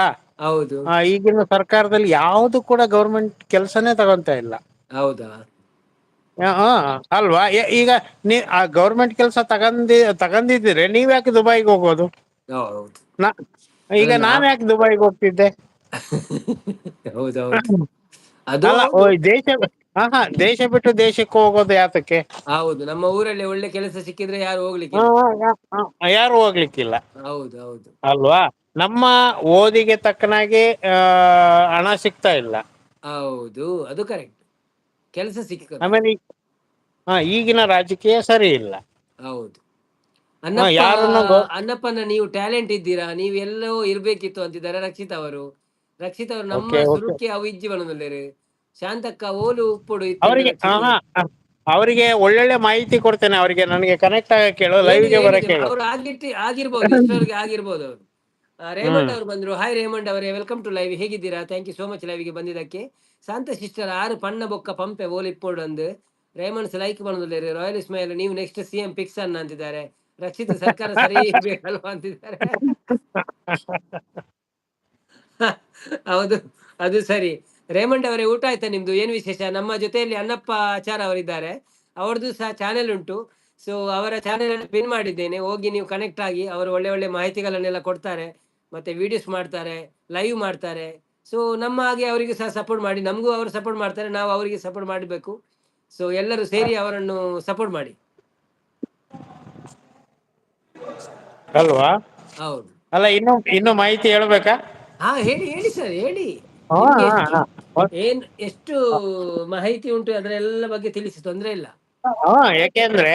ಹೌದು. ಈಗಿನ ಸರ್ಕಾರದಲ್ಲಿ ಯಾವುದು ಕೂಡ ಗೌರ್ಮೆಂಟ್ ಕೆಲಸನೇ ತಗೊಂತ ಇಲ್ಲ. ಹೌದಾ? ಅಲ್ವಾ? ಈಗ ನೀ ಆ ಗೌರ್ಮೆಂಟ್ ಕೆಲಸ ತಗೊಂಡಿದ್ರೆ ನೀವ್ ಯಾಕೆ ದುಬೈಗೆ ಹೋಗೋದು? ಹೌದು. ನಾ- ಈಗ ಅಲ್ಲ ನಾನು ಯಾಕೆ ದುಬೈಗೆ ಹೋಗ್ತಿದ್ದೆ? ಹೌದೌದು, ಅದು ಅಲ್ಲ, ಹೌದು. ದೇಶ, ದೇಶ ಬಿಟ್ಟು ದೇಶಕ್ಕೆ ಹೋಗೋದು ಯಾತಕ್ಕೆ? ಹೌದು, ನಮ್ಮ ಊರಲ್ಲಿ ಒಳ್ಳೆ ಕೆಲಸ ಸಿಕ್ಕಿದ್ರೆ ಯಾರು ಹಾ, ಹೋಗ್ಲಿಕ್ಕಿಲ್ಲ. ಯಾರು ಹೋಗ್ಲಿಕ್ಕಿಲ್ಲ. ಹೌದು ಹೌದು ಅಲ್ವಾ? ನಮ್ಮ ಓದಿಗೆ ತಕ್ಕನಾಗಿ ಹಣ ಸಿಗ್ತಾ ಇಲ್ಲ. ಹೌದು, ಅದು ಕರೆಕ್ಟ್. ಕೆಲಸ ಸಿಕ್ಕಬೇಕು. ಆಮೇಲೆ ಈಗಿನ ರಾಜಕೀಯ ಸರಿ ಇಲ್ಲ. ಹೌದು. ಅನ್ನಪ್ಪ, ಯಾರನ್ನು ಅನ್ನಪ್ಪನ ನೀವು ಟ್ಯಾಲೆಂಟ್ ಇದ್ದೀರಾ, ನೀವು ಎಲ್ಲೋ ಇರ್ಬೇಕಿತ್ತು ಅಂತಿದ್ದಾರೆ ರಕ್ಷಿತ್ ಅವರು. ರಕ್ಷಿತ್ ಅವರು ನಮ್ಮ ಓಕೆ ಓಕೆ. ಸುರುಕಿ ಅವು ಇಜ್ಜಿ ಬಣ್ಣದಲ್ಲಿರು ಶಾಂತಕ್ಕ ಓಲು ಉಪ್ಪೊಡು ಇತ್ತೆಂಡು ಅವರಿಗೆ ರಕ್ಷಿತ್. ಅವರಿಗೆ ಒಳ್ಳೊಳ್ಳೆ ಮಾಹಿತಿ ಕೊಡ್ತೇನೆ. ಅವರಿಗೆ ನನಗೆ ಕನೆಕ್ಟ್ ಆಗ ಕೇಳು, ಏನಿದೆ ಲೈವ್ಗೆ ಏನಿದೆ, ಬರಕ್ಕೆ ಹೇಳು. ಅವ್ರು ಆಗಿರ್ಬೋದು, ಇಷ್ಟರವರೆಗೆ ಆಗಿರ್ಬೋದು ಅವರು. ರೇಮಂಡ್ ಹ್ಮ್. ಅವರು ಬಂದ್ರು. ಹಾಯ್ ರೇಮಂಡ್ ಅವರೇ, ವೆಲ್ಕಮ್ ಟು ಲೈವ್. ಹೇಗಿದ್ದೀರಾ? ಥ್ಯಾಂಕ್ ಯು ಸೋ ಮಚ್ ಲೈವ್ಗೆ ಬಂದಿದ್ದಕ್ಕೆ. ಶಾಂತ ಸಿಸ್ಟರ್ ಆರು ಪಣ್ಣ ಬೊಕ್ಕ ಪಂಪೆ ಓಲ್ ಇಪ್ಪೋಡು ಅಂದು ರೇಮಂಡ್ಸ್ ಲೈಕ್ ಮಾಡೋದಿಲ್ಲ. ರಾಯಲ್ ಇಸ್ಮಾಯಿಲ್ ನೀವು ನೆಕ್ಸ್ಟ್ CM ಪಿಕ್ಸ್ ಅನ್ನ ಅಂತಿದ್ದಾರೆ. ರಕ್ಷಿತ್ ಸರ್ಕಾರ ಸರಿ ಇರ್ಬೇಕಲ್ವಾ ಅಂತಿದ್ದಾರೆ. ಹೌದು, ಅದು ಸರಿ. ರೇಮಂಡ್ ಅವರೇ, ಊಟ ಆಯ್ತಾ ನಿಮ್ದು? ಏನು ವಿಶೇಷ? ನಮ್ಮ ಜೊತೆಯಲ್ಲಿ ಅನ್ನಪ್ಪ ಆಚಾರ ಅವರಿದ್ದಾರೆ, ಅವ್ರದ್ದು ಸಹ ಚಾನೆಲ್ ಉಂಟು. ಸೊ ಅವರ ಚಾನೆಲ್ ಅನ್ನು ಪಿನ್ ಮಾಡಿದ್ದೇನೆ, ಹೋಗಿ ನೀವು ಕನೆಕ್ಟ್ ಆಗಿ. ಅವರು ಒಳ್ಳೆ ಒಳ್ಳೆ ಮಾಹಿತಿಗಳನ್ನೆಲ್ಲ ಕೊಡ್ತಾರೆ, ಮತ್ತೆ ವಿಡಿಯೋಸ್ ಮಾಡ್ತಾರೆ, ಲೈವ್ ಮಾಡ್ತಾರೆ. ಸೊ ನಮ್ಮ ಹಾಗೆ ಅವರಿಗೆ ಸಹ ಸಪೋರ್ಟ್ ಮಾಡಿ, ನಮಗೂ ಅವರು ಸಪೋರ್ಟ್ ಮಾಡ್ತಾರೆ, ನಾವು ಅವರಿಗೆ ಸಪೋರ್ಟ್ ಮಾಡಬೇಕು. ಸೊ ಎಲ್ಲರೂ ಸೇರಿ ಅವರನ್ನು ಸಪೋರ್ಟ್ ಮಾಡಿ. ಅಲ್ವಾ? ಹೌದು. ಅಲ್ಲ, ಇನ್ನು ಮಾಹಿತಿ ಹೇಳ್ಬೇಕಾ? ಹಾ, ಹೇಳಿ ಹೇಳಿ ಸರ್, ಹೇಳಿ. ಹಾ, ನಿಮ್ಗೆ ಹಾ, ಎಷ್ಟು ಹಾ. ಎಷ್ಟು ಮಾಹಿತಿ ಉಂಟು ಅದರೆಲ್ಲ ಬಗ್ಗೆ ತಿಳಿಸಿ, ತೊಂದ್ರೆ ಇಲ್ಲ. ಯಾಕೆಂದ್ರೆ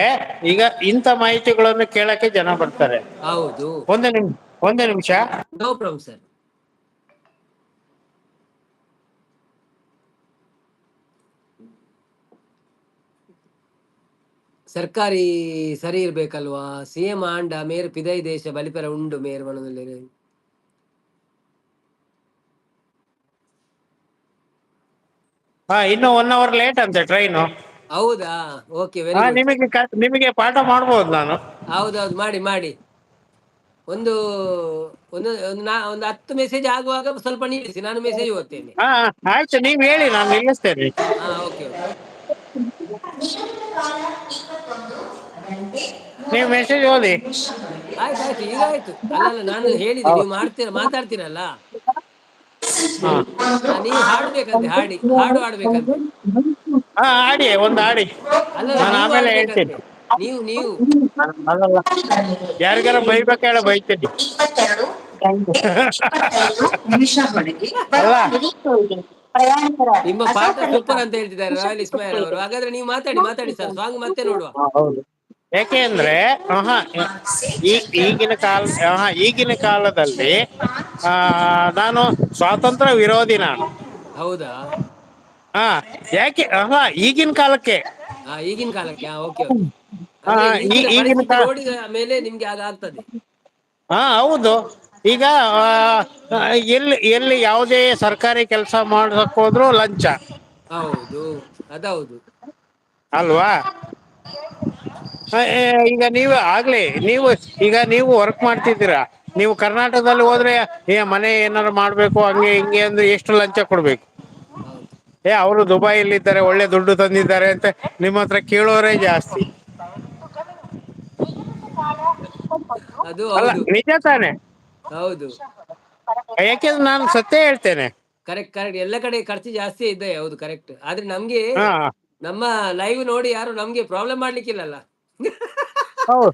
ಈಗ ಇಂಥ ಮಾಹಿತಿಗಳನ್ನು ಕೇಳಕ್ಕೆ ಜನ ಬರ್ತಾರೆ. ಹೌದು, ಒಂದೇ ನಿಮಿಷ. No problem sir. ಸರ್ಕಾರಿ ಸರಿ ಇರ್ಬೇಕಲ್ವಾ? CM ಆಂಡ ಮೇರ್ ಪಿದೈ ದೇಶ ಬಲಿಪರ ಉಂಡು ಮೇರ್ ಮನದಲ್ಲಿ. ಇನ್ನು 1 hour ಲೇಟ್ ಅಂತೆ ಟ್ರೈನು. ಹೌದಾ? Okay, very good. ನಿಮಗೆ ಪಾಠ ಮಾಡ್ಬೋದು ನಾನು. ಹೌದೌದು, ಮಾಡಿ ಮಾಡಿ. ಒಂದು ಒಂದು ಒಂದು 10 ಮೆಸೇಜ್ ಆಗುವಾಗ ಸ್ವಲ್ಪ ನಿಲ್ಲಿಸಿ, ನಾನು ಮೆಸೇಜ್ ಓದ್ತೇನೆ. ಹಾ, ಆಯ್ತು, ನೀವ್ ಹೇಳಿ, ನಾನು ನಿಲ್ಲಿಸ್ತೇನೆ. ಹಾ, ಓಕೆ ಓಕೆ. ನೀವು ಮೆಸೇಜ್ ಓದಿ. ಆಯ್ತಾಯ್ತು, ಈಗ ಆಯ್ತು. ಅಲ್ಲಲ್ಲ, ನಾನು ಹೇಳಿದೆ, ನೀವು ಮಾತಾಡ್ತೀರಲ್ಲ, ನೀವು ಹಾಡ್ಬೇಕಂತೆ, ಹಾಡು ಹಾಡ್ಬೇಕಂತೆ. ಆಡಿ, ಒಂದು ಆಡಿ. ಅಲ್ಲಲ್ಲ, ನಾನು ನೀವು ಆಮೇಲೆ ಹೇಳ್ತೀನಿ. ಹಾಡ್ಬೇಕಂತೆ. ನೀವು ಅಲ್ಲಲ್ಲ, ಯಾರಿಗಾರ ಬೈಬೇಕ ಹೇಳ, ಬೈತೀನಿ. ಅಲ್ಲ, ನಿಮ್ಮ ಪಾಠ ಸೂಪರ್ ಅಂತ ಹೇಳ್ತಿದ್ದಾರೆ ರಾಯಲ್ ಇಸ್ಮಾಯಿಲ್ ಅವರು. ಹಾಗಾದ್ರೆ ನೀವು ಮಾತಾಡಿ ಸರ್, ಸಾಂಗ್ ಮತ್ತೆ ನೋಡುವ. ಹೌದು. ಯಾಕೆ ಅಂದ್ರೆ ಈಗಿನ ಕಾಲದಲ್ಲಿ ನಾನು ಸ್ವಾತಂತ್ರ್ಯ ವಿರೋಧಿ ನಾನು. ಹೌದಾ? ಹಾ, ಯಾಕೆ ಈಗಿನ ಕಾಲಕ್ಕೆ. ಈಗಿನ ಕಾಲಕ್ಕೆ. Okay okay. ಅಂದ್ರೆ ಈಗಿನ ಈಗಿನ ಪರಿಸ್ಥಿತಿ ನೋಡಿದ ಮೇಲೆ ನಿಮ್ಗೆ ಅದಾಗ್ತದೆ. ಹೌದು. ಈಗ ಎಲ್ಲಿ ಯಾವುದೇ ಸರ್ಕಾರಿ ಕೆಲಸ ಮಾಡಕ್ ಹೋದ್ರು ಲಂಚ. ಹೌದು, ಅದೌದು. ಅಲ್ವಾ? ಈಗ ನೀವು ವರ್ಕ್ ಮಾಡ್ತಿದ್ದೀರಾ, ನೀವು ಕರ್ನಾಟಕದಲ್ಲಿ ಹೋದ್ರೆ ಮನೆ ಏನಾರು ಮಾಡ್ಬೇಕು, ಹಂಗೆ ಹಿಂಗೆ ಅಂದ್ರೆ ಎಷ್ಟು ಲಂಚ ಕೊಡ್ಬೇಕು? ಹೌದು. ಅವರು ದುಬೈಯಲ್ಲಿ ಇದ್ದಾರೆ, ಒಳ್ಳೆ ದುಡ್ಡು ತಂದಿದ್ದಾರೆ ಅಂತ ನಿಮ್ಮ ಹತ್ರ ಕೇಳೋರೇ ಜಾಸ್ತಿ. ಅದು ಅಲ್ಲ, ಹೌದು. ನಿಜ ತಾನೆ? ಹೌದು, ಯಾಕೆಂದ್ರೆ ನಾನು ಸತ್ಯ ಹೇಳ್ತೇನೆ. Correct correct. ಎಲ್ಲ ಕಡೆ ಖರ್ಚು ಜಾಸ್ತಿ ಇದೆ. ಹೌದು, ಕರೆಕ್ಟ್. ಆದ್ರೆ ನಮ್ಗೆ ಹಾ, ನಮ್ಮ ಲೈವ್ ನೋಡಿ ಯಾರು ನಮ್ಗೆ ಪ್ರಾಬ್ಲಮ್ ಮಾಡ್ಲಿಕ್ಕಿಲ್ಲಲ್ಲ. ಹೌದು.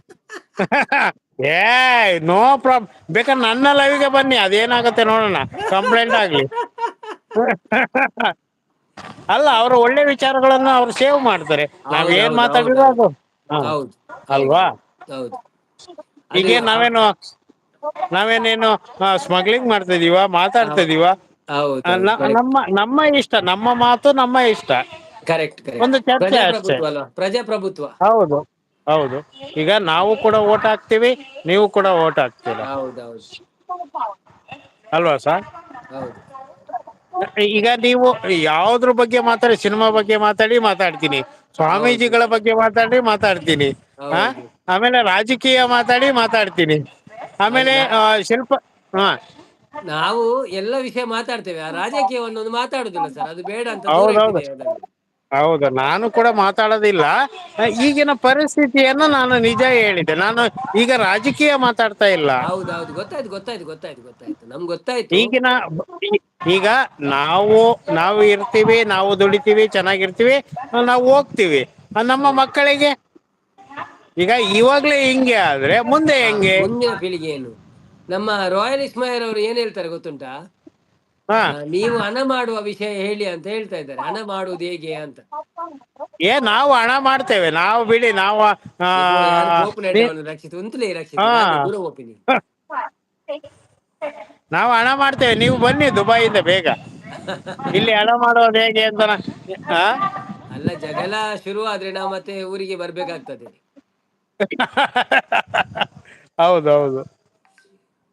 No problem. ಬೇಕಾದ್ರೆ ನನ್ನ ಲೈವ್ಗೆ ಬನ್ನಿ, ಅದೇನಾಗತ್ತೆ ನೋಡೋಣ, ಕಂಪ್ಲೇಂಟ್ ಆಗ್ಲಿ. ಅಲ್ಲ, ಅವರು ಒಳ್ಳೆ ವಿಚಾರಗಳನ್ನ ಅವ್ರು ಸೇವ್ ಮಾಡ್ತಾರೆ. ನಾವ್ ಹೌದು ಏನ್ ಹೌದು ಹೌದು ಮಾತಾಡಿರೋ ಅದು. ಹೌದು ಹೌದು ಅಲ್ವಾ? ಹೌದು. ಅದು ಈಗ ನಾವೇನೇನು ಸ್ಮಗ್ಲಿಂಗ್ ಮಾಡ್ತಾ ಇದೀವ, ಮಾತಾಡ್ತಾ ಇದೀವ? ಹೌದೌದು, ಕರೆಕ್ಟ್. ನಮ್ಮ ಇಷ್ಟ, ನಮ್ಮ ಮಾತು ನಮ್ಮ ಇಷ್ಟ. Correct correct. ಒಂದು ಚರ್ಚೆ ಅಷ್ಟೇ. ಪ್ರಜಾಪ್ರಭುತ್ವ ಅಲ್ವಾ, ಪ್ರಜಾಪ್ರಭುತ್ವ. ಹೌದು ಹೌದು. ಈಗ ನಾವು ಕೂಡ ಓಟ್ ಹಾಕ್ತೀವಿ, ನೀವು ಕೂಡ ಓಟ್ ಹಾಕ್ತೀರಾ, ಹೌದೌದು ಅಲ್ವಾ ಸರ್? ಹೌದು. ಈಗ ನೀವು ಯಾವ್ದ್ರ ಬಗ್ಗೆ ಮಾತಾಡಿ, ಸಿನಿಮಾ ಬಗ್ಗೆ ಮಾತಾಡ್ತೀನಿ, ಹೌದು ಸ್ವಾಮೀಜಿಗಳ ಬಗ್ಗೆ ಮಾತಾಡ್ತೀನಿ, ಆ ಹೌದು. ಆಮೇಲೆ ರಾಜಕೀಯ ಮಾತಾಡ್ತೀನಿ, ಅಲ್ಲ ಆಮೇಲೆ ಶಿಲ್ಪ, ಹಾ ನಾವು ಎಲ್ಲ ವಿಷಯ ಮಾತಾಡ್ತೇವೆ, ಆ ರಾಜಕೀಯವನ್ನು ಮಾತಾಡುದಿಲ್ಲ ಸರ್, ಅದು ಬೇಡ ಅಂತ ದೂರ ಹೌದೌದು ಇಟ್ಟಿದ್ದೇವೆ ಅದನ್ನು. ಹೌದು. ನಾನು ಕೂಡ ಮಾತಾಡೋದಿಲ್ಲ. ಈಗಿನ ಪರಿಸ್ಥಿತಿಯನ್ನು ನಾನು ನಿಜ ಹೇಳಿದೆ. ನಾನು ಈಗ ರಾಜಕೀಯ ಮಾತಾಡ್ತಾ ಇಲ್ಲ. ಹೌದೌದು, ಗೊತ್ತಾಯ್ತು ನಮ್ಗೆ ಗೊತ್ತಾಯ್ತು. ಈಗಿನ ಈಗ ನಾವು ಇರ್ತೀವಿ, ನಾವು ದುಡಿತೀವಿ, ಚೆನ್ನಾಗಿರ್ತೀವಿ, ನಾವು ಹೋಗ್ತೀವಿ. ನಮ್ಮ ಹೌದು. ಮಕ್ಕಳಿಗೆ ಈಗ ಇವಾಗ್ಲೇ ಹಿಂಗೆ ಆದ್ರೆ ಮುಂದೆ ಹೆಂಗೆ? ಮುಂದಿನ ಪೀಳಿಗೆ ಏನು? ನಮ್ಮ ರಾಯಲ್ ಇಸ್ಮಾಯಿಲ್ ಅವರು ಏನ್ ಹೇಳ್ತಾರೆ ಗೊತ್ತುಂಟಾ? ಹಾ ನೀವು ಹಣ ಮಾಡುವ ವಿಷಯ ಹೇಳಿ ಅಂತ ಹೇಳ್ತಾ ಇದ್ದಾರೆ. ಹಣ ಮಾಡುವುದು ಹೇಗೆ ಅಂತ. ನಾವು ಹಣ ಮಾಡ್ತೇವೆ, ನಾವು ಬಿಡಿ, ನಾವು ಎಗೋ ಯಾರು ನೀ- ಗೋಪುನಡ್ಡವನ್ನು ರಕ್ಷಿತ ಉಂತಲೇ ರಕ್ಷಿತ ಹಾ ದಾದ ದೂರ ಹೋಪಿನಿ. ನಾವು ಹಣ ಮಾಡ್ತೇವೆ, ನೀವು ಬನ್ನಿ ದುಬೈಯಿಂದ ಬೇಗ. ಇಲ್ಲಿ ಹಣ ಮಾಡೋದು ಹೇಗೆ ಅಂತ ಹಾ ಅಲ್ಲ, ಜಗಳ ಶುರು ಆದ್ರೆ ನಾವು ಮತ್ತೆ ಊರಿಗೆ ಬರ್ಬೇಕಾಗ್ತದೆ. ಹೌದೌದು.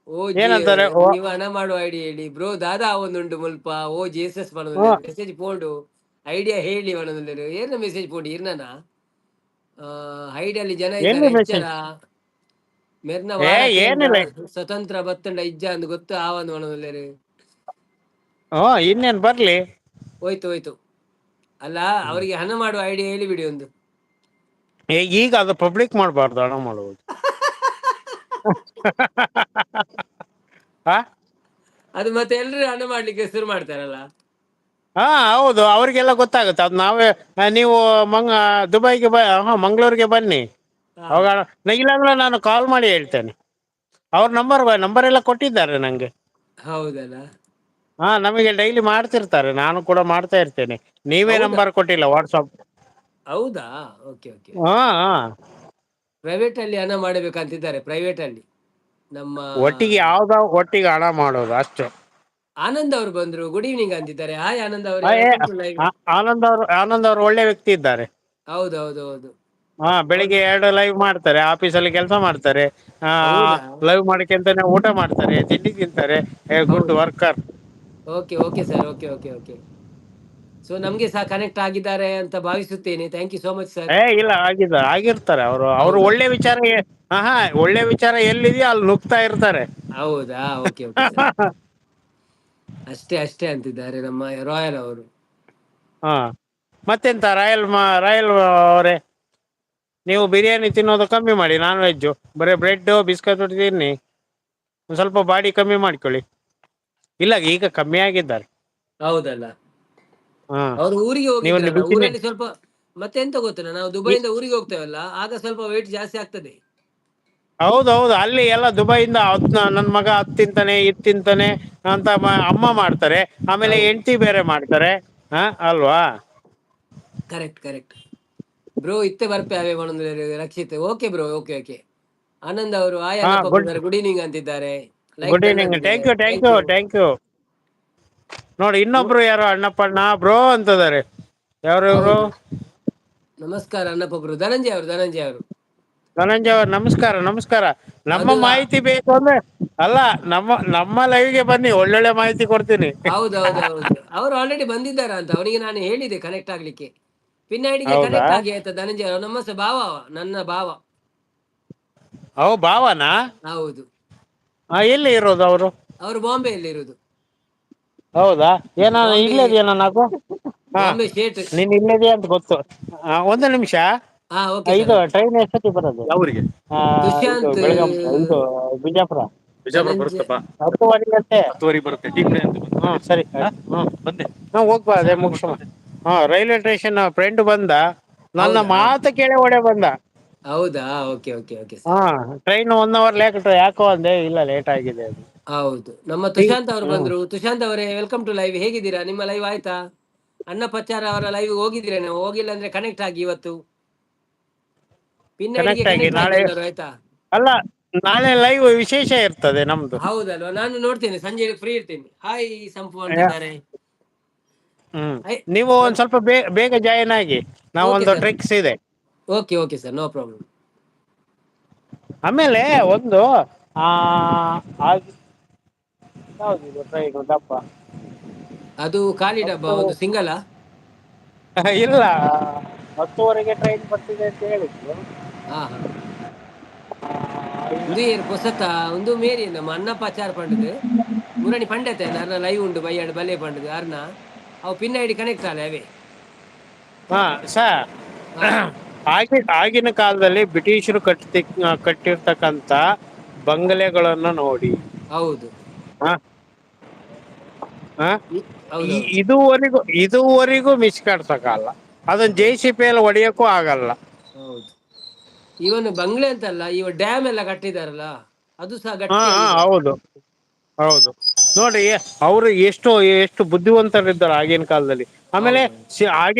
ಓ ಏನಂತಾರೆ ನೀವು ಹಣ ಮಾಡುವ ಐಡಿಯಾ ಹೇಳಿ ಬ್ರೋ, ದಾದಾ ಒಂದುಂಡು ಮುಲ್ಪ ಓ ಜೇಸಸ್ ಹ್ಮ್. ಮೆಸೇಜ್ ಪೋಂಡು ಐಡಿಯಾ ಹೇಳಿ ಒಣೊಂದು ಏನು ಮೆಸೇಜ್ ಪೋಂಡು ಇರ್ನಾನ ಐಡಿಯಲ್ಲಿ ಜನ ಎಲ್ಲಿ ಇದ್ದಾರೆ ಎಚ್ಚರ ಮೆಸೇಜ್? ಮೆರ್ನ ವಾರ ಕೇಂದ್ರ ಏನಿಲ್ಲ. ಸ್ವತಂತ್ರ ಬತ್ತಂಡ ಇಜ್ಜ ಅಂದ್ ಗೊತ್ತು ಆವಂದ್ ಒಣೊಂದು ಇನ್ನೇನ್ ಬರ್ಲಿ. ಹೋಯ್ತು. ಅಲ್ಲ, ಅವರಿಗೆ ಹಣ ಮಾಡುವ ಐಡಿಯಾ ಹೇಳಿಬಿಡಿ ಒಂದು. ಈಗ ಅದು ಪಬ್ಲಿಕ್ ಮಾಡಬಾರ್ದು, ಹಣ ಮಾಡುವುದು. ಅದು ಮತ್ತೆ ಎಲ್ರು ಹಣ ಮಾಡ್ಲಿಕ್ಕೆ ಶುರು ಮಾಡ್ತಾರಲ್ಲ. ಹಾ ಹೌದು, ಅವ್ರಿಗೆಲ್ಲ ಗೊತ್ತಾಗುತ್ತೆ ಅದು. ನಾವೇ ನೀವು ದುಬೈಗೆ ಮಂಗಳೂರಿಗೆ ಬನ್ನಿ, ಹಾ, ಅವಾಗ ಇಲ್ಲಾಂದ್ರೆ ನಾನು ಕಾಲ್ ಮಾಡಿ ಹೇಳ್ತೇನೆ. ಅವ್ರ ನಂಬರ್ ಎಲ್ಲ ಕೊಟ್ಟಿದ್ದಾರೆ ನಂಗೆ. ಹೌದಲ್ಲ. ನಮಗೆ ಡೈಲಿ ಮಾಡ್ತಿರ್ತಾರೆ, ನಾನು ಕೂಡ ಮಾಡ್ತಾ ಇರ್ತೇನೆ. ನೀವೇ ಹೌದಾ ನಂಬರ್ ಕೊಟ್ಟಿಲ್ಲ ವಾಟ್ಸಪ್. ಹೌದಾ, ಓಕೆ. ಹಾ ಪ್ರೈವೇಟ್ ಅಲ್ಲಿ ಹಣ ಮಾಡಬೇಕಂತಿದ್ದಾರೆ, ಪ್ರೈವೇಟ್ ಅಲ್ಲಿ ನಮ್ಮ ಒಟ್ಟಿಗೆ ಹಣ ಮಾಡೋದು ಅಷ್ಟು. ಆನಂದ್ ಅವರು ಬಂದ್ರು, ಗುಡ್ ಈವ್ನಿಂಗ್ ಅಂತಿದ್ದಾರೆ. ಹಾಯ್ ಆನಂದ್ ಅವರೇ, ಏ, ವೆಲ್ಕಮ್ ಟು ಲೈವ್. ಆನಂದ್ ಅವರು ಒಳ್ಳೆ ವ್ಯಕ್ತಿ ಇದ್ದಾರೆ. ಹೌದು. ಬೆಳಿಗ್ಗೆ ಅವ್ರು 2 ಲೈವ್ ಮಾಡ್ತಾರೆ, ಆಫೀಸಲ್ಲಿ ಕೆಲಸ ಮಾಡ್ತಾರೆ, ಹೌದಾ. ಲೈವ್ ಮಾಡಕ್ಕೆಂತಾನೆ ಊಟ ಮಾಡ್ತಾರೆ, ತಿಂಡಿ ತಿಂತಾರೆ. ಗುಡ್ ಹೌದಾ, worker. Okay sir, okay. So ನಮ್ಗೆ ಸಹ ಕನೆಕ್ಟ್ ಆಗಿದ್ದಾರೆ ಅಂತ ಭಾವಿಸುತ್ತೇನೆ. Thank you so much sir. ಇಲ್ಲ, ಆಗಿರ್ತಾರೆ ಅವರು ಹೌದಾ. ಒಳ್ಳೆ ವಿಚಾರ. ಒಳ್ಳೆ ವಿಚಾರ ಎಲ್ಲಿದೆಯೋ ಅಲ್ಲಿ ನುಗ್ತಾ ಇರ್ತಾರೆ. ಹೌದಾ, ಓಕೆ ಸರ್. ಅಷ್ಟೇ ಅಂತಿದ್ದಾರೆ ನಮ್ಮ ರಾಯಲ್ ಅವರು. ಹಾ ಮತ್ತೆಂತ ರಾಯಲ್ ಅವರೇ, ನೀವು ಬಿರಿಯಾನಿ ತಿನ್ನೋದು ಕಮ್ಮಿ ಮಾಡಿ, ನಾನ್ ವೆಜ್ಜು. ಬರೀ ಬ್ರೆಡ್ ಬಿಸ್ಕೆಟ್ ತಿನ್ನಿ, ಒಂದು ಸ್ವಲ್ಪ ಬಾಡಿ ಕಮ್ಮಿ ಮಾಡ್ಕೊಳ್ಳಿ. ಇಲ್ಲ, ಈಗ ಕಮ್ಮಿ ಆಗಿದ್ದಾರೆ. ಹೌದಲ್ಲ, ಹಾ ಅವರು ಊರಿಗೆ ನೀವು ಹೋಗಿದ್ರಲ್ಲ, ಬಿಸಿನಿ ಊರಲ್ಲಿ ಸ್ವಲ್ಪ. ಮತ್ತೆ ಎಂತ ಗೊತ್ತಿಲ್ಲ, ನಾವು ದುಬೈಯಿಂದ ಊರಿಗೆ ಹೋಗ್ತೇವಲ್ಲ, ಆಗ ಸ್ವಲ್ಪ weight ಜಾಸ್ತಿ ಆಗ್ತದೆ. ಹೌದೌದು, ಅಲ್ಲಿ ಎಲ್ಲ ದುಬೈಯಿಂದ ನನ್ನ ಮಗ ಅದ್ ತಿಂತಾನೆ ಇದ್ ತಿಂತಾನೆ ಅಂತ ಅಮ್ಮ ಮಾಡ್ತಾರೆ, ಆಮೇಲೆ ಹೌದು, ಹೆಂಡತಿ ಬೇರೆ ಮಾಡ್ತಾರೆ. ಅಲ್ವಾ? ಕರೆಕ್ಟ್. ಬ್ರೋ ಇತ್ತೆ ಬರ್ಪೆ ಅವೇ Rakshith. Okay bro, okay. Anand ಅವರು ಆಯ್ ಹಾ, ಅನ್ನಪ್ಪ ಗುಡ್ ಈವ್ನಿಂಗ್ ಅಂತಿದ್ದಾರೆ. Like good done evening. ಅಂತಿದ್ದಾರೆ. Thank you. ನೋಡಿ, ಇನ್ನೊಬ್ರು ಯಾರೋ ಅಣ್ಣಪ್ಪಣ್ಣ ಬ್ರೋ ಅಂತದಾರೆ. ಯಾರು ಇವರು? ಹೌದು, ನಮಸ್ಕಾರ ಅಣ್ಣಪ್ಪ ಬ್ರೋ. ಧನಂಜಯ ಅವರು. ಧನಂಜಯ ಅವರು, ನಮಸ್ಕಾರ. ನಮ್ಮ ಅದು ಮಾಹಿತಿ ಬೇಕು ಅಂದ್ರೆ, ಅಲ್ಲ, ನಮ್ಮ ಲೈವ್ಗೆ ಬನ್ನಿ, ಒಳ್ಳೊಳ್ಳೆ ಮಾಹಿತಿ ಕೊಡ್ತೀನಿ. ಹೌದು. ಅವರು ಆಲ್ರೆಡಿ ಬಂದಿದ್ದಾರ ಅಂತ ಅವರಿಗೆ ನಾನು ಹೇಳಿದೆ ಕನೆಕ್ಟ್ ಆಗ್ಲಿಕ್ಕೆ. ಪಿನ್ ಐಡಿಗೆ ಹೌದಾ? ಕನೆಕ್ಟ್ ಆಗಿ ಆಯ್ತಾ ಧನಂಜಯ ಅವರು? ನಮಸ್ತೆ ಭಾವ, ನನ್ನ ಭಾವ. ಭಾವನಾ? ಹೌದು, ಎಲ್ಲಿ ಇರೋದು ಅವರು? ಅವರು ಬಾಂಬೆಯಲ್ಲಿ ಇರುವುದು. ಹೌದಾ? ಬಾಂಬೆ ಇಲ್ಲದೆಯಾ ನಾನು? ಬಾಂಬೆ ಶೇಟ್. ನೀನ್ ಇಲ್ಲದೆಯಾ ಅಂತ ಗೊತ್ತು. ಒಂದು ನಿಮಿಷ. ಓಕೆ ಸರ್, ಇದು ಓಕೆ. ಟ್ರೈನ್ ಎಷ್ಟೊತ್ತಿಗೆ ಬರೋದು ಅವರಿಗೆ? ಇದು ದುಷ್ಯಂತ್, ಬೆಳಗಾಂ, ಇದು ಬಿಜಾಪುರ ಧನಂಜಯ. ಬರುತ್ತಪ್ಪ. 10:30 ಬರುತ್ತೆ. ಸರಿ. ಬಂದೆ. ಹೋಗ್ಬಾ, ಅದೇ ಮುಗಿಸೋಣ. ರೈಲ್ವೆ ಸ್ಟೇಷನ್ ಫ್ರೆಂಡ್ ಬಂದ, ನನ್ನ ಹೌದಾ ಮಾತು ಕೇಳಿ ಓಡೆ ಬಂದ. ಹೌದಾ, okay sir. Train 1 hour late, ಯಾಕೋ ಅಂದೆ, ಇಲ್ಲ ಲೇಟ್ ಆಗಿದೆ ಅದು. ಹೌದು, ನಮ್ಮ ತುಶಾಂತ್ ಅವರು ಬಂದ್ರು. ತುಶಾಂತ್ ಅವರೇ, ವೆಲ್ಕಮ್ ಟು ಲೈವ್. ಹೇಗಿದ್ದೀರಾ? ನಿಮ್ಮ ಲೈವ್ ಆಯ್ತಾ? ಅಣ್ಣ ಪಚಾರ ಅವರ ಲೈವ್ ಹೋಗಿದ್ದೀರಾ ನೀವು? ಹೋಗಿಲ್ಲ ಅಂದ್ರೆ ಕನೆಕ್ಟ್ ಆಗಿ ಇವತ್ತು. ಪಿನ್ ಐಡಿಗೆ ಆಗಿ ಕನೆಕ್ಟ್ ಆಗಿ ನಾಳೆ, ಎಲ್ಲರೂ, ಆಯ್ತಾ? ಅಲ್ಲ, ನಾಳೆ ಲೈವ್ ವಿಶೇಷ ಇರ್ತದೆ ನಮ್ದು. ಹೌದಲ್ವಾ, ನಾನು ನೋಡ್ತೇನೆ, ಸಂಜೆ ಫ್ರೀ ಇರ್ತೇನೆ. ಹಾಯ್ ಸಂಪು ಅಂತಿದ್ದಾರೆ. ಹ್ಮ್ ಐ ನೀವು ಒಂದ್ ಸ್ವಲ್ಪ ಬೇಗ ಜಾಯಿನ್ ಆಗಿ. ಓಕೆ ನಾವೊಂದು ಸರ್, ಟ್ರಿಕ್ಸ್ ಇದೆ. Okay sir, no problem. ಆಮೇಲೆ ಒಂದು ಆ ಯಾವ್ದು ಟ್ರೈನು ದಪ್ಪ ಅದು ಖಾಲಿ ಡಬ್ಬ ಹತ್ತು ಒಂದು ಸಿಂಗಲಾ? ಇಲ್ಲ, 10:30ಗೆ ಟ್ರೈನ್ ಬರ್ತಿದೆ ಅಂತ ಹೇಳಿದ್ರು. ಹಾ ಹಾ, ಉಂದು ಏರ್ ಪೊಸತ ಉಂದು ಮೇರಿ ನಮ್ಮ ಅಣ್ಣಪ್ಪ ಚಾರ್ ಪಂಡದು ಮುರಣಿ ಪಂಡತೆ ಅರ್ನ ಲೈವ್ ಉಂಡು ಬೈಯಾಡು ಬಲೆ ಪಂಡದು ಅರ್ನ ಅವು ಪಿನ್ ಐಡಿ ಕನೆಕ್ಟ್ ಆಲೆ ಅವೇ. ಹಾ ಸರ್, ಹಾ ಆಗಿನ ಕಾಲದಲ್ಲಿ ಬ್ರಿಟಿಷರು ಕಟ್ಟಿರ್ತಕ್ಕಂಥ ಬಂಗಲೆಗಳನ್ನು ನೋಡಿ. ಹೌದು. ಹ ಹ ಹೌದೌದು ಇದುವರೆಗೂ ಮಿಸ್ ಕಾಡ್ಸಕ್ಕಾಗಲ್ಲ. ಅದನ್ನ JCB ಯಲ್ಲಿ ಹೊಡಿಯಕ್ಕೂ ಆಗಲ್ಲ. ಹೌದು, ಇವನು ಬಂಗ್ಲೆ ಅಂತಲ್ಲ, ಇವ ಡ್ಯಾಮ್ ಎಲ್ಲ ಕಟ್ಟಿದಾರಲ್ಲ ಅದು ಸಹ ಹಾ ಗಟ್ಟಿಯಾಗಿದೆ. ಹೌದು ಹೌದು, ನೋಡಿ ಅವರು ಎಷ್ಟು ಬುದ್ಧಿವಂತರಿದ್ದಾರೆ ಆಗಿನ ಕಾಲದಲ್ಲಿ. ಆಮೇಲೆ ಹೌದೌದು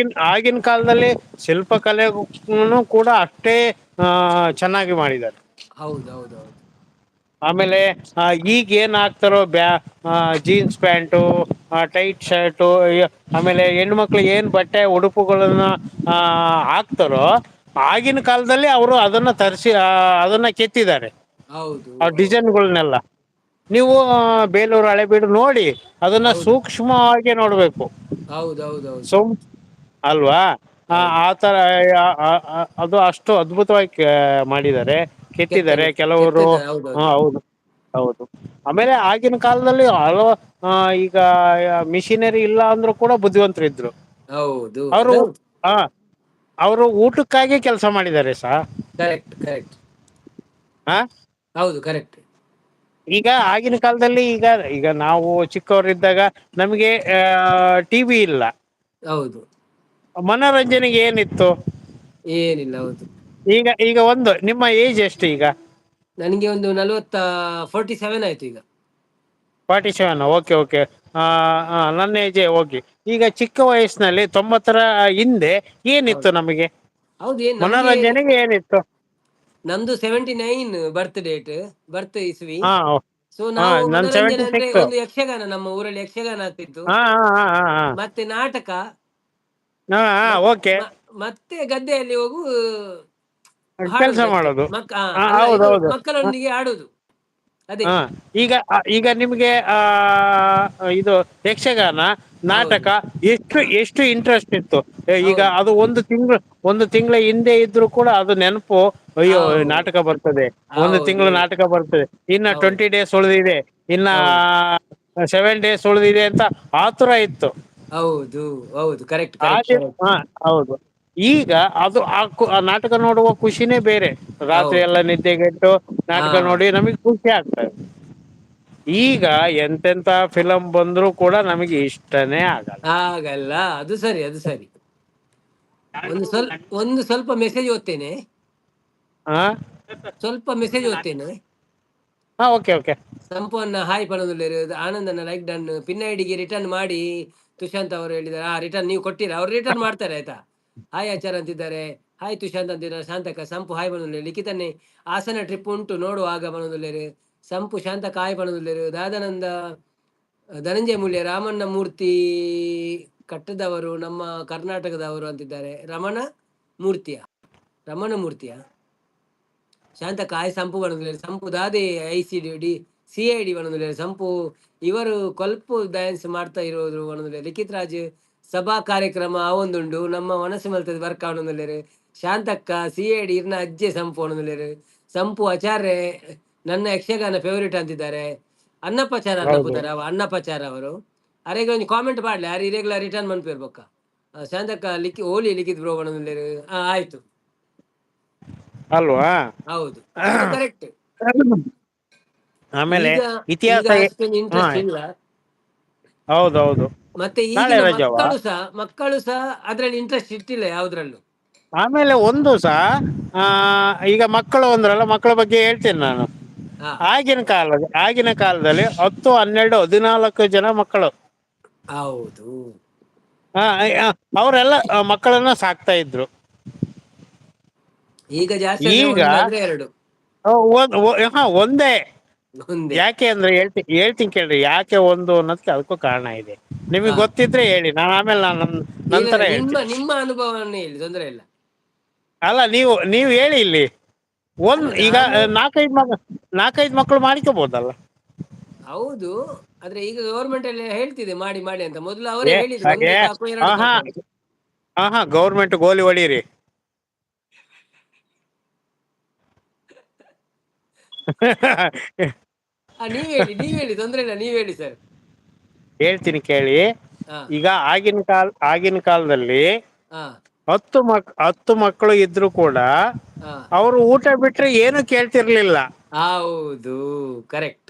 ಆಗಿನ ಕಾಲದಲ್ಲಿ ಶಿಲ್ಪಕಲೆ ಕೂಡ ಅಷ್ಟೇ ಚೆನ್ನಾಗಿ ಮಾಡಿದ್ದಾರೆ. ಹೌದೌದೌದು. ಆಮೇಲೆ ಈಗ ಏನ್ ಹಾಕ್ತಾರೋ ಜೀನ್ಸ್ ಪ್ಯಾಂಟು, ಟೈಟ್ ಶರ್ಟು, ಆಮೇಲೆ ಹೆಣ್ಮಕ್ಳು ಏನ್ ಬಟ್ಟೆ ಉಡುಪುಗಳನ್ನ ಹಾಕ್ತಾರೋ ಆಗಿನ ಕಾಲದಲ್ಲಿ ಅವರು ಅದನ್ನ ತರಿಸಿ ಅದನ್ನ ಕೆತ್ತಿದ್ದಾರೆ. ಹೌದು ಆ ಹೌದು ಡಿಸೈನ್ಗಳನ್ನೆಲ್ಲ ನೀವು ಬೇಲೂರು ಹಳೆಬೀಡು ನೋಡಿ ಅದನ್ನ ಹೌದು ಸೂಕ್ಷ್ಮವಾಗಿ ನೋಡ್ಬೇಕು. ಹೌದೌದೌದು. ಅಲ್ವಾ? ಹೌದು ಆತರ ಅದು ಅಷ್ಟು ಅದ್ಭುತವಾಗಿ ಮಾಡಿದ್ದಾರೆ, ಕೆತ್ತಿದ್ದಾರೆ ಕೆತ್ತನೆ ಕೆಲವರು. ಕೆತ್ತನೆ ಹೌದೌದು. ಹೌದು ಹೌದು. ಆಮೇಲೆ ಆಗಿನ ಕಾಲದಲ್ಲಿ ಈಗ ಮಿಷಿನರಿ ಇಲ್ಲ ಅಂದ್ರೂ ಕೂಡ ಬುದ್ಧಿವಂತರು ಇದ್ರು. ಹೌದು ಅವರು ಅದೌದು. ಹ ಅವರು ಊಟಕ್ಕಾಗಿ ಕೆಲಸ ಮಾಡಿದ್ದಾರೆ ಕರೆಕ್ಟ್ ಕರೆಕ್ಟ್. ಹಾ, ಹೌದು ಕರೆಕ್ಟ್. ಈಗ ಆಗಿನ ಕಾಲದಲ್ಲಿ ಈಗ ನಾವು ಚಿಕ್ಕವರಿದ್ದಾಗ ನಮಗೆ ಟಿವಿ ಇಲ್ಲ. ಹೌದು. ಮನೋರಂಜನೆಗೆ ಏನಿತ್ತು? ಏನಿಲ್ಲ, ಹೌದು. ಈಗ ನಿಮ್ಮ ಏಜ್ ಎಷ್ಟು ಈಗ? ನನಗೆ ಒಂದು 47 ಆಯ್ತು ಈಗ. 47, ಓಕೆ. ನನ್ನ ಏಜೆ ಓಕೆ. ಈಗ ಚಿಕ್ಕ ವಯಸ್ಸಿನಲ್ಲಿ 90ರ ಹಿಂದೆ ಏನಿತ್ತು ಹೌದು ನಮಗೆ? ಹೌದು, ಏನ್ ನಮ್ಗೆ ಮನೋರಂಜನೆಗೆ ಏನಿತ್ತು? ನಮ್ದು 79 ಬರ್ತ್ ಡೇಟ್, ಬರ್ತ್ ಇಸ್ವಿ. ಹಾ ಸೊ ಹಾ ನಾವು ನನ್ ಮನೋರಂಜನೆ ಅಂದ್ರೆ 76. ಒಂದು ಯಕ್ಷಗಾನ, ನಮ್ಮ ಊರಲ್ಲಿ ಯಕ್ಷಗಾನ ಆಗ್ತಿತ್ತು. ಹಾ ಹಾ ಹಾ ಹಾ ಮತ್ತೆ ನಾಟಕ, ಹಾ ಮತ್ ಓಕೆ. ಮತ್ತೆ ಗದ್ದೆಯಲ್ಲಿ ಹೋಗು ಕೆಲಸ ಹಾಡುದಷ್ಟೇ. ಮಾಡೋದು. ಅಲ್ಲ, ಇದು ಹೌದೌದು. ಮಕ್ಕಳೊಂದಿಗೆ ಆಡುದು ಅದೇ. ಹಾ, ಈಗ ನಿಮ್ಗೆ ಇದು ಯಕ್ಷಗಾನ, ಹೌದು ನಾಟಕ ಹಾ ಎಷ್ಟು ಇಂಟ್ರೆಸ್ಟ್ ಇತ್ತು. ಈಗ ಹೌದು ಅದು ಒಂದು ತಿಂಗಳ ಹಿಂದೆ ಇದ್ರು ಕೂಡ ಅದು ನೆನಪು. ಅಯ್ಯೋ, ಹೌದು ನಾಟಕ ಬರ್ತದೆ, ಒಂದು ಹೌದು ತಿಂಗಳು ನಾಟಕ ಬರ್ತದೆ, ಇನ್ನ ಹೌದು 20 ಡೇಸ್ ಉಳಿದಿದೆ, ಇನ್ನ ಹೌದು 7 ಡೇಸ್ ಉಳಿದಿದೆ ಅಂತ ಆತುರ ಇತ್ತು. ಹೌದು ಹೌದು, ಕರೆಕ್ಟ್ ಕರೆಕ್ಟ್ ಹಾಗೆ ಕರೆಕ್ಟ್. ಹೌದು. ಈಗ ಅದು ಆ ನಾಟಕ ನೋಡುವ ಖುಷಿನೇ ಬೇರೆ. ರಾತ್ರಿ ಹೌದು ಎಲ್ಲ ನಿದ್ದೆಗೆಟ್ಟು ಹಾ ನಾಟಕ ನೋಡಿ ನಮಗೆ ಖುಷಿ ಆಗ್ತದೆ. ಈಗ ಎಂತೆಂತ ಫಿಲಂ ಬಂದ್ರು ಕೂಡ ನಮಗೆ ಇಷ್ಟನೇ ಆಗಲ್ಲ. ಆಗಲ್ಲ, ಅದು ಸರಿ ಅದು ಸರಿ. ಒಂದು ಸ್ವಲ್ಪ ಮೆಸೇಜ್ ಓದ್ತೇನೆ. ಹಾ ಸ್ವಲ್ಪ ಮೆಸೇಜ್ ಓದ್ತೇನೆ. ಹಾ, ಓಕೆ. ಸಂಪೂರ್ಣ ಹಾಯ್ ಪಣದುಲ್ಲೇರು, ಆನಂದನ ಲೈಕ್ ಡನ್, ಪಿನ್ ಐಡಿಗೆ ರಿಟರ್ನ್ ಮಾಡಿ ತುಷಾಂತ್ ಅವರು ಹೇಳಿದ್ದಾರೆ. ರಿಟರ್ನ್ ನೀವು ಕೊಟ್ಟಿರ, ಅವ್ರು ರಿಟರ್ನ್ ಮಾಡ್ತಾರೆ ಆಯ್ತಾ. ಹಾಯ್ ಆಚಾರ್ ಅಂತಿದ್ದಾರೆ, ಹಾಯ್ ತುಷಾಂತ್ ಅಂತಿದ್ದಾರೆ. ಶಾಂತಕ ಸಂಪು ಹಾಯ್ ಪಣದುಲ್ಲೇರು, ಲಿಖಿತನ್ನೇ ಹಾಸನ ಟ್ರಿಪ್ ಉಂಟು ನೋಡುವ ಆಗ ಪಣದುಲ್ಲೇರು. ಸಂಪು ಶಾಂತಕ ಹಾಯ್ ಪಣದುಲ್ಲೇರು. ದಾದಾನಂದ ಧನಂಜಯ ಮೂಲ್ಯ, ರಾಮಣ್ಣ ಮೂರ್ತಿ ಕಟ್ಟದವರು, ನಮ್ಮ ಕರ್ನಾಟಕದವರು ಅಂತಿದ್ದಾರೆ. ರಮಣ ಮೂರ್ತಿಯ ಶಾಂತಕ ಹಾಯ್ ಸಂಪು ಬಣದುಲ್ಲೇರು. ಸಂಪು ದಾದೆ CID ಬಣದುಲ್ಲೇರು. ಸಂಪು ಇವರು ಕೊಲ್ಪು ಡ್ಯಾನ್ಸ್ ಮಾಡ್ತಾ ಇರೋದು ಬಣದುಲ್ಲೇರು. ಲಿಖಿತ್ ರಾಜ್ ಸಭಾ ಕಾರ್ಯಕ್ರಮ ಅವೊಂದುಂಡು ನಮ್ಮ ಮನಸ್ಸು ಮಲ್ತದೆ ಬರ್ಕ ಬಣದುಲ್ಲೇರು. ಶಾಂತಕ್ಕ CID ಇರ್ನ ಅಜ್ಜೆ ಸಂಪು ಬಣದುಲ್ಲೇರು. ಸಂಪು ಆಚಾರ್ಯ ನನ್ನ ಯಕ್ಷಗಾನ ಫೇವರೇಟ್ ಅಂತಿದ್ದಾರೆ. ಅನ್ನಪ್ಪಚಾರ ಹೌದು ಅನ್ನಪ್ಪಚಾರ ಅವರು ಅರೆಗೆ ಒಂದು ಕಾಮೆಂಟ್ ಮಾಡ್ಲಿ, ಯಾರು ಇರೆಗ್ಯುಲರ್ ರಿಟರ್ನ್ ಮನ್ಪಿರ್ಬೇಕ. ಶಾಂತಕ್ಕ ಓಲಿ ಲಿಖಿತ್ ಬ್ರೋ ಬಣದುಲ್ಲೇರು. ಆಯ್ತು, ಅಲ್ವಾ? ಹೌದು, ಅದು ಕರೆಕ್ಟ್. ಆಮೇಲೆ ಈಗ ಈಗ ಇತಿಹಾಸ ಅಷ್ಟೊಂದು ಹಾ ಇಂಟ್ರೆಸ್ಟ್ ಇಲ್ಲ. ಹೌದೌದು. ಮತ್ತೆ ನಾಳೆ ಈಗಿನ ರಜವಾ? ಮಕ್ಕಳು ಸಹ ಅದ್ರಲ್ಲಿ ಇಂಟ್ರೆಸ್ಟ್ ಇಟ್ಟಿಲ್ಲ ಯಾವ್ದ್ರಲ್ಲೂ. ಆಮೇಲೆ ಈಗ ಮಕ್ಕಳು ಅಂದ್ರಲ್ಲ, ಮಕ್ಕಳ ಬಗ್ಗೆ ಹೇಳ್ತೇನೆ ನಾನು. ಹಾ ಆಗಿನ ಕಾಲದಲ್ಲಿ 10, 12, 14 ಜನ ಮಕ್ಕಳು. ಹೌದು. ಅವರೆಲ್ಲ ಮಕ್ಕಳನ್ನ ಸಾಕ್ತಾ ಇದ್ರು. ಈಗ ಜಾಸ್ತಿ ಅಂದ್ರೆ ಈಗ ಒಂದಾದ್ರೆ ಎರಡು. ಒಂದೇ. ಒಂದೇ. ಯಾಕೆ ಅಂದ್ರೆ ಹೇಳ್ತೀನಿ ಕೇಳ್ರಿ, ಯಾಕೆ ಒಂದು ಅನ್ನೋದಕ್ಕೆ ಅದಕ್ಕೂ ಕಾರಣ ಇದೆ. ನಿಮಗೆ ಹಾ, ಗೊತ್ತಿದ್ರೆ ಹೇಳಿ, ನಾನು ಆಮೇಲೆ ನಾನು ಇಲ್ಲ ನಂತರ ಇಲ್ಲ, ನಿಮ್ಮ ಹೇಳ್ತೀನಿ. ನಿಮ್ಮ ಅನುಭವವನ್ನು ಹೇಳಿ, ತೊಂದರೆ ಇಲ್ಲ. ಅಲ್ಲ, ನೀವು ಹೇಳಿ ಇಲ್ಲಿ. ಅಲ್ಲ ಈಗ ನಾನು, ನಾಲ್ಕೈದು ಮಕ್ಕಳು ಮಾಡ್ಕೋಬಹುದಲ್ಲ. ಹೌದು, ಆದ್ರೆ ಈಗ ಗವರ್ಮೆಂಟ್ ಎಲ್ಲ ಹೇಳ್ತಿದೆ ಮಾಡಿ ಮಾಡಿ ಅಂತ. ಮೊದಲು ಅವರೇ ಏ ಹೇಳಿದ್ರು, ಒಂದು ಏ ಸಾಕು ಎರಡು ಆಹಾ ಸಾಕು ಅಂತ. ಆಹಾ ಗೌರ್ಮೆಂಟ್ ಗೋಲಿ ಹೊಡೀರಿ. ನೀವ್ ಹೇಳಿ, ತೊಂದ್ರೆ ಇಲ್ಲ, ನೀವ್ ಹೇಳಿ ಸರ್. ಹೇಳ್ತೀನಿ ಕೇಳಿ. ಹಾ ಈಗ ಆಗಿನ ಕಾಲದಲ್ಲಿ ಹಾ 10 ಮಕ್ಕಳು ಇದ್ರು ಕೂಡ ಹಾ, ಅವರು ಊಟ ಬಿಟ್ರೆ ಏನು ಕೇಳ್ತಿರ್ಲಿಲ್ಲ. ಹೌದು, ಕರೆಕ್ಟ್.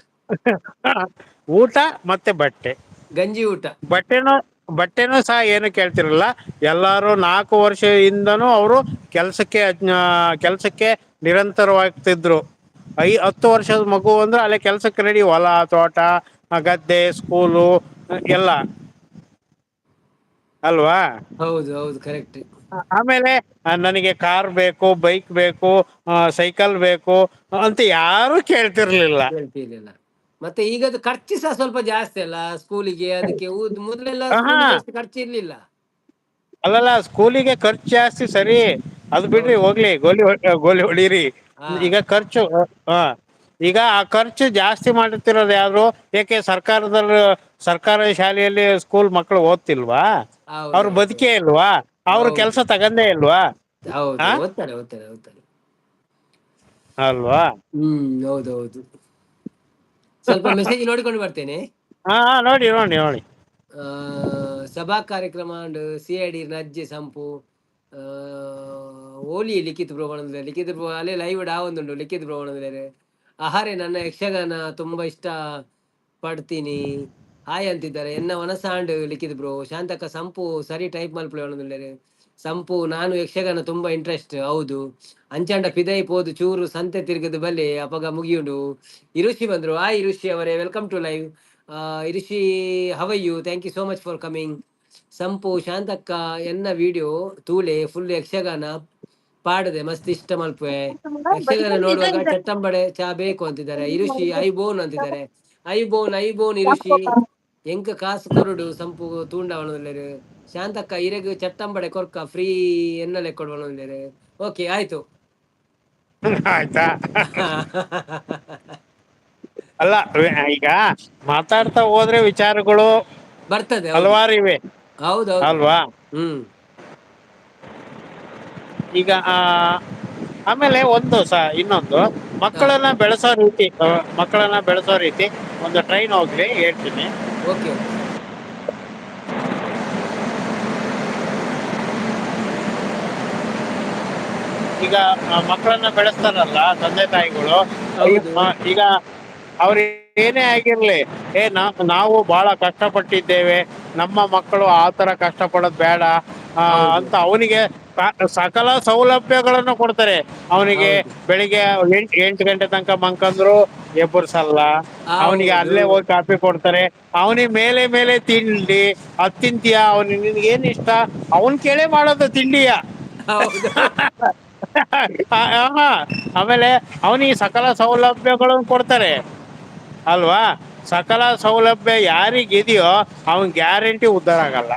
ಊಟ ಮತ್ತೆ ಬಟ್ಟೆ. ಗಂಜಿ ಊಟ. ಬಟ್ಟೆನೂ ಬಟ್ಟೆನೂ ಸಹ ಏನು ಕೇಳ್ತಿರಲಿಲ್ಲ. ಎಲ್ಲಾರು 4 ವರ್ಷದಿಂದನೂ ಅವರು ಕೆಲಸಕ್ಕೆ ನಿರಂತರವಾಗ್ತಿದ್ರು. 10 ವರ್ಷದ ಮಗು ಅಂದ್ರೆ ಅಲ್ಲೇ ಕೆಲ್ಸಕ್ಕೆ ರೆಡಿ, ಹೊಲ ತೋಟ ಗದ್ದೆ ಸ್ಕೂಲು ಎಲ್ಲ ಅಲ್ವಾ. ಹೌದು ಹೌದು, ಕರೆಕ್ಟ್. ಆಮೇಲೆ ನನಗೆ ಕಾರ್ ಬೇಕು, ಬೈಕ್ ಬೇಕು, ಸೈಕಲ್ ಬೇಕು ಅಂತ ಯಾರು ಕೇಳ್ತಿರ್ಲಿಲ್ಲ. ಹೇಳ್ತಿರ್ಲಿಲ್ಲ. ಮತ್ತೆ ಈಗದು ಖರ್ಚು ಸಹ ಸ್ವಲ್ಪ ಜಾಸ್ತಿ ಅಲ್ಲ ಸ್ಕೂಲಿಗೆ, ಅದಕ್ಕೆ ಮೊದಲೆಲ್ಲ ಹಾ, ಸ್ಕೂಲಿಗೆ ಅಷ್ಟು ಖರ್ಚು ಇರ್ಲಿಲ್ಲ. ಅಲ್ಲಲ್ಲ, ಸ್ಕೂಲಿಗೆ ಖರ್ಚು ಜಾಸ್ತಿ ಸರಿ, ಅದು ಬಿಡ್ರಿ, ಹೌದು. ಹೋಗ್ಲಿ, ಗೋಲಿ ಹೊಡೀರಿ. ಹಾ, ಈಗ ಖರ್ಚು, ಹ ಈಗ ಆ ಖರ್ಚು ಜಾಸ್ತಿ ಮಾಡುತ್ತಿರೋದು ಯಾರು? ಯಾಕೆ ಸರ್ಕಾರಿ ಶಾಲೆಯಲ್ಲಿ ಸ್ಕೂಲ್ ಮಕ್ಕಳು ಓದ್ತಿಲ್ವಾ? ಅವ್ರು ಹೌದೌದು. ಬದುಕೇ ಇಲ್ವಾ? ಅವ್ರು ಹೌದು ಕೆಲಸ ತಗಂದೇ ಇಲ್ವಾ? ಹೌದು, ಆ ಓದ್ತಾರೆ ಓದ್ತಾರೆ ಓದ್ತಾರೆ. ಅಲ್ವಾ? ಹೌದೌದು. ಸ್ವಲ್ಪ ಮೆಸೇಜ್ ನೋಡಿಕೊಂಡು ಬರ್ತೇನೆ. ಹಾ, ನೋಡಿ ನೋಡಿ ನೋಡಿ. ಆ ಸಭಾ ಕಾರ್ಯಕ್ರಮ ಅಂಡ್ CID ನಜ್ಜೆ ಸಂಪು ಓಲಿ ಲಿಖಿತ್ ಬ್ರೋ ಲಿಖಿತ್ ಬ್ರೋ ಅಲ್ಲೇ ಲೈವ್ ಆವೊಂದುಂಡು ಲಿಖಿತ್ ಬ್ರೋ ಆಹಾರೆ ನನ್ನ ಯಕ್ಷಗಾನ ತುಂಬಾ ಇಷ್ಟ ಪಡ್ತೀನಿ, ಹಾಯ್ ಅಂತಿದ್ದಾರೆ. ಎನ್ನ ಮನಸಾಂಡ್ ಲಿಖಿತ್ ಬ್ರೋ. ಶಾಂತಕ್ಕ ಸಂಪು ಸರಿ ಟೈಪ್ ಮಲ್ಪಲೆ ಸಂಪು ನಾನು ಯಕ್ಷಗಾನ ತುಂಬಾ ಇಂಟ್ರೆಸ್ಟ್, ಹೌದು. ಅಂಚಾಂಡ ಪಿದೈ ಪೋದು ಚೂರು ಸಂತೆ ತಿರುಗದು ಬಲೆ ಅಪಗ ಮುಗಿಯುಂಡು. ಇರುಷಿ ಬಂದ್ರು. ಇರುಷಿ ಅವರೇ, welcome to live. Irushi, how you? Thank you so much for coming. ಸಂಪು ಶಾಂತಕ್ಕ ಎನ್ನ ವಿಡಿಯೋ ತೂಲೆ ಫುಲ್ ಯಕ್ಷಗಾನ ಪಾಡದೆ ಮಸ್ತ್ ಇಷ್ಟ ಮಲ್ಪೆ. ಯಕ್ಷಗಾನ ನೋಡುವಾಗ ಚಟ್ಟಂಬಡೆ ಚಾ ಬೇಕು ಅಂತಿದ್ದಾರೆ. ಇರುಷಿ ಐಬೋನ್ ಅಂತಿದ್ದಾರೆ. ಐಬೋನ್ ಇರುಷಿ ಎಂಕ ಕಾಸು ಕೊರಡು ಸಂಪು ತೂಂಡವಣರು. ಶಾಂತಕ್ಕ ಇರೆಗ್ ಚಟ್ಟಂಬಡೆ ಕೊರ್ಕ ಫ್ರೀ ಎನ್ನಲೆ ಕೊಡುವಣರು. ಓಕೆ, ಆಯ್ತು. ಆಯ್ತಾ? ಅಲ್ಲ, ಈಗ ಮಾತಾಡ್ತಾ ಹೋದ್ರೆ ವಿಚಾರಗಳು ಬರ್ತದೆ, ಹೌದು ಹಲವಾರು ಇವೆ ಹೌದೌದು. ಅಲ್ವಾ. ಹ್ಮ್. ಈಗ ಆಮೇಲೆ ಇನ್ನೊಂದು, ಹಾ, ಮಕ್ಕಳನ್ನ ಬೆಳೆಸೋ ರೀತಿ ಒಂದು ಟ್ರೈನ್ ಹೋಗ್ಲಿ ಹೇಳ್ತೀನಿ. Okay okay. ಈಗ ಮಕ್ಕಳನ್ನ ಬೆಳೆಸ್ತಾರಲ್ಲ ತಂದೆ ತಾಯಿಗಳು, ಹೌದು ಈಗ ಅವ್ರ ಏನೇ ಆಗಿರ್ಲಿ, ನಾವು ಬಹಳ ಕಷ್ಟಪಟ್ಟಿದ್ದೇವೆ, ನಮ್ಮ ಮಕ್ಕಳು ಆತರ ಕಷ್ಟಪಡೋದು ಬೇಡ ಹೌದು ಅಂತ ಅವನಿಗೆ ಸಕಲ ಸೌಲಭ್ಯಗಳನ್ನು ಕೊಡ್ತಾರೆ. ಅವನಿಗೆ ಹೌದು ಬೆಳಿಗ್ಗೆ 8 ಗಂಟೆ ತನಕ ಮಂಕಂದ್ರು ಎಬ್ಬರ್ಸಲ್ಲ. ಅವನಿಗೆ ಹೌದು ಅಲ್ಲೇ ಹೋಗಿ ಕಾಫಿ ಕೊಡ್ತಾರೆ. ಅವನಿಗೆ ಮೇಲೆ ಮೇಲೆ ತಿಂಡಿ, ಅದ್ ತಿಂತೀಯ, ನಿನ್ಗೆ ಏನ್ ಇಷ್ಟ ಅವನ್ ಕೇಳೇ ಮಾಡೋದು ತಿಂಡಿಯ. ಹೌದು ಆಮೇಲೆ ಅವನಿಗೆ ಸಕಲ ಸೌಲಭ್ಯಗಳನ್ನು ಕೊಡ್ತಾರೆ ಅಲ್ವಾ. ಸಕಲ ಸೌಲಭ್ಯ ಯಾರಿಗಿದೆಯೋ ಅವನ್ ಗ್ಯಾರಂಟಿ ಉದ್ಧಾರ ಆಗಲ್ಲ.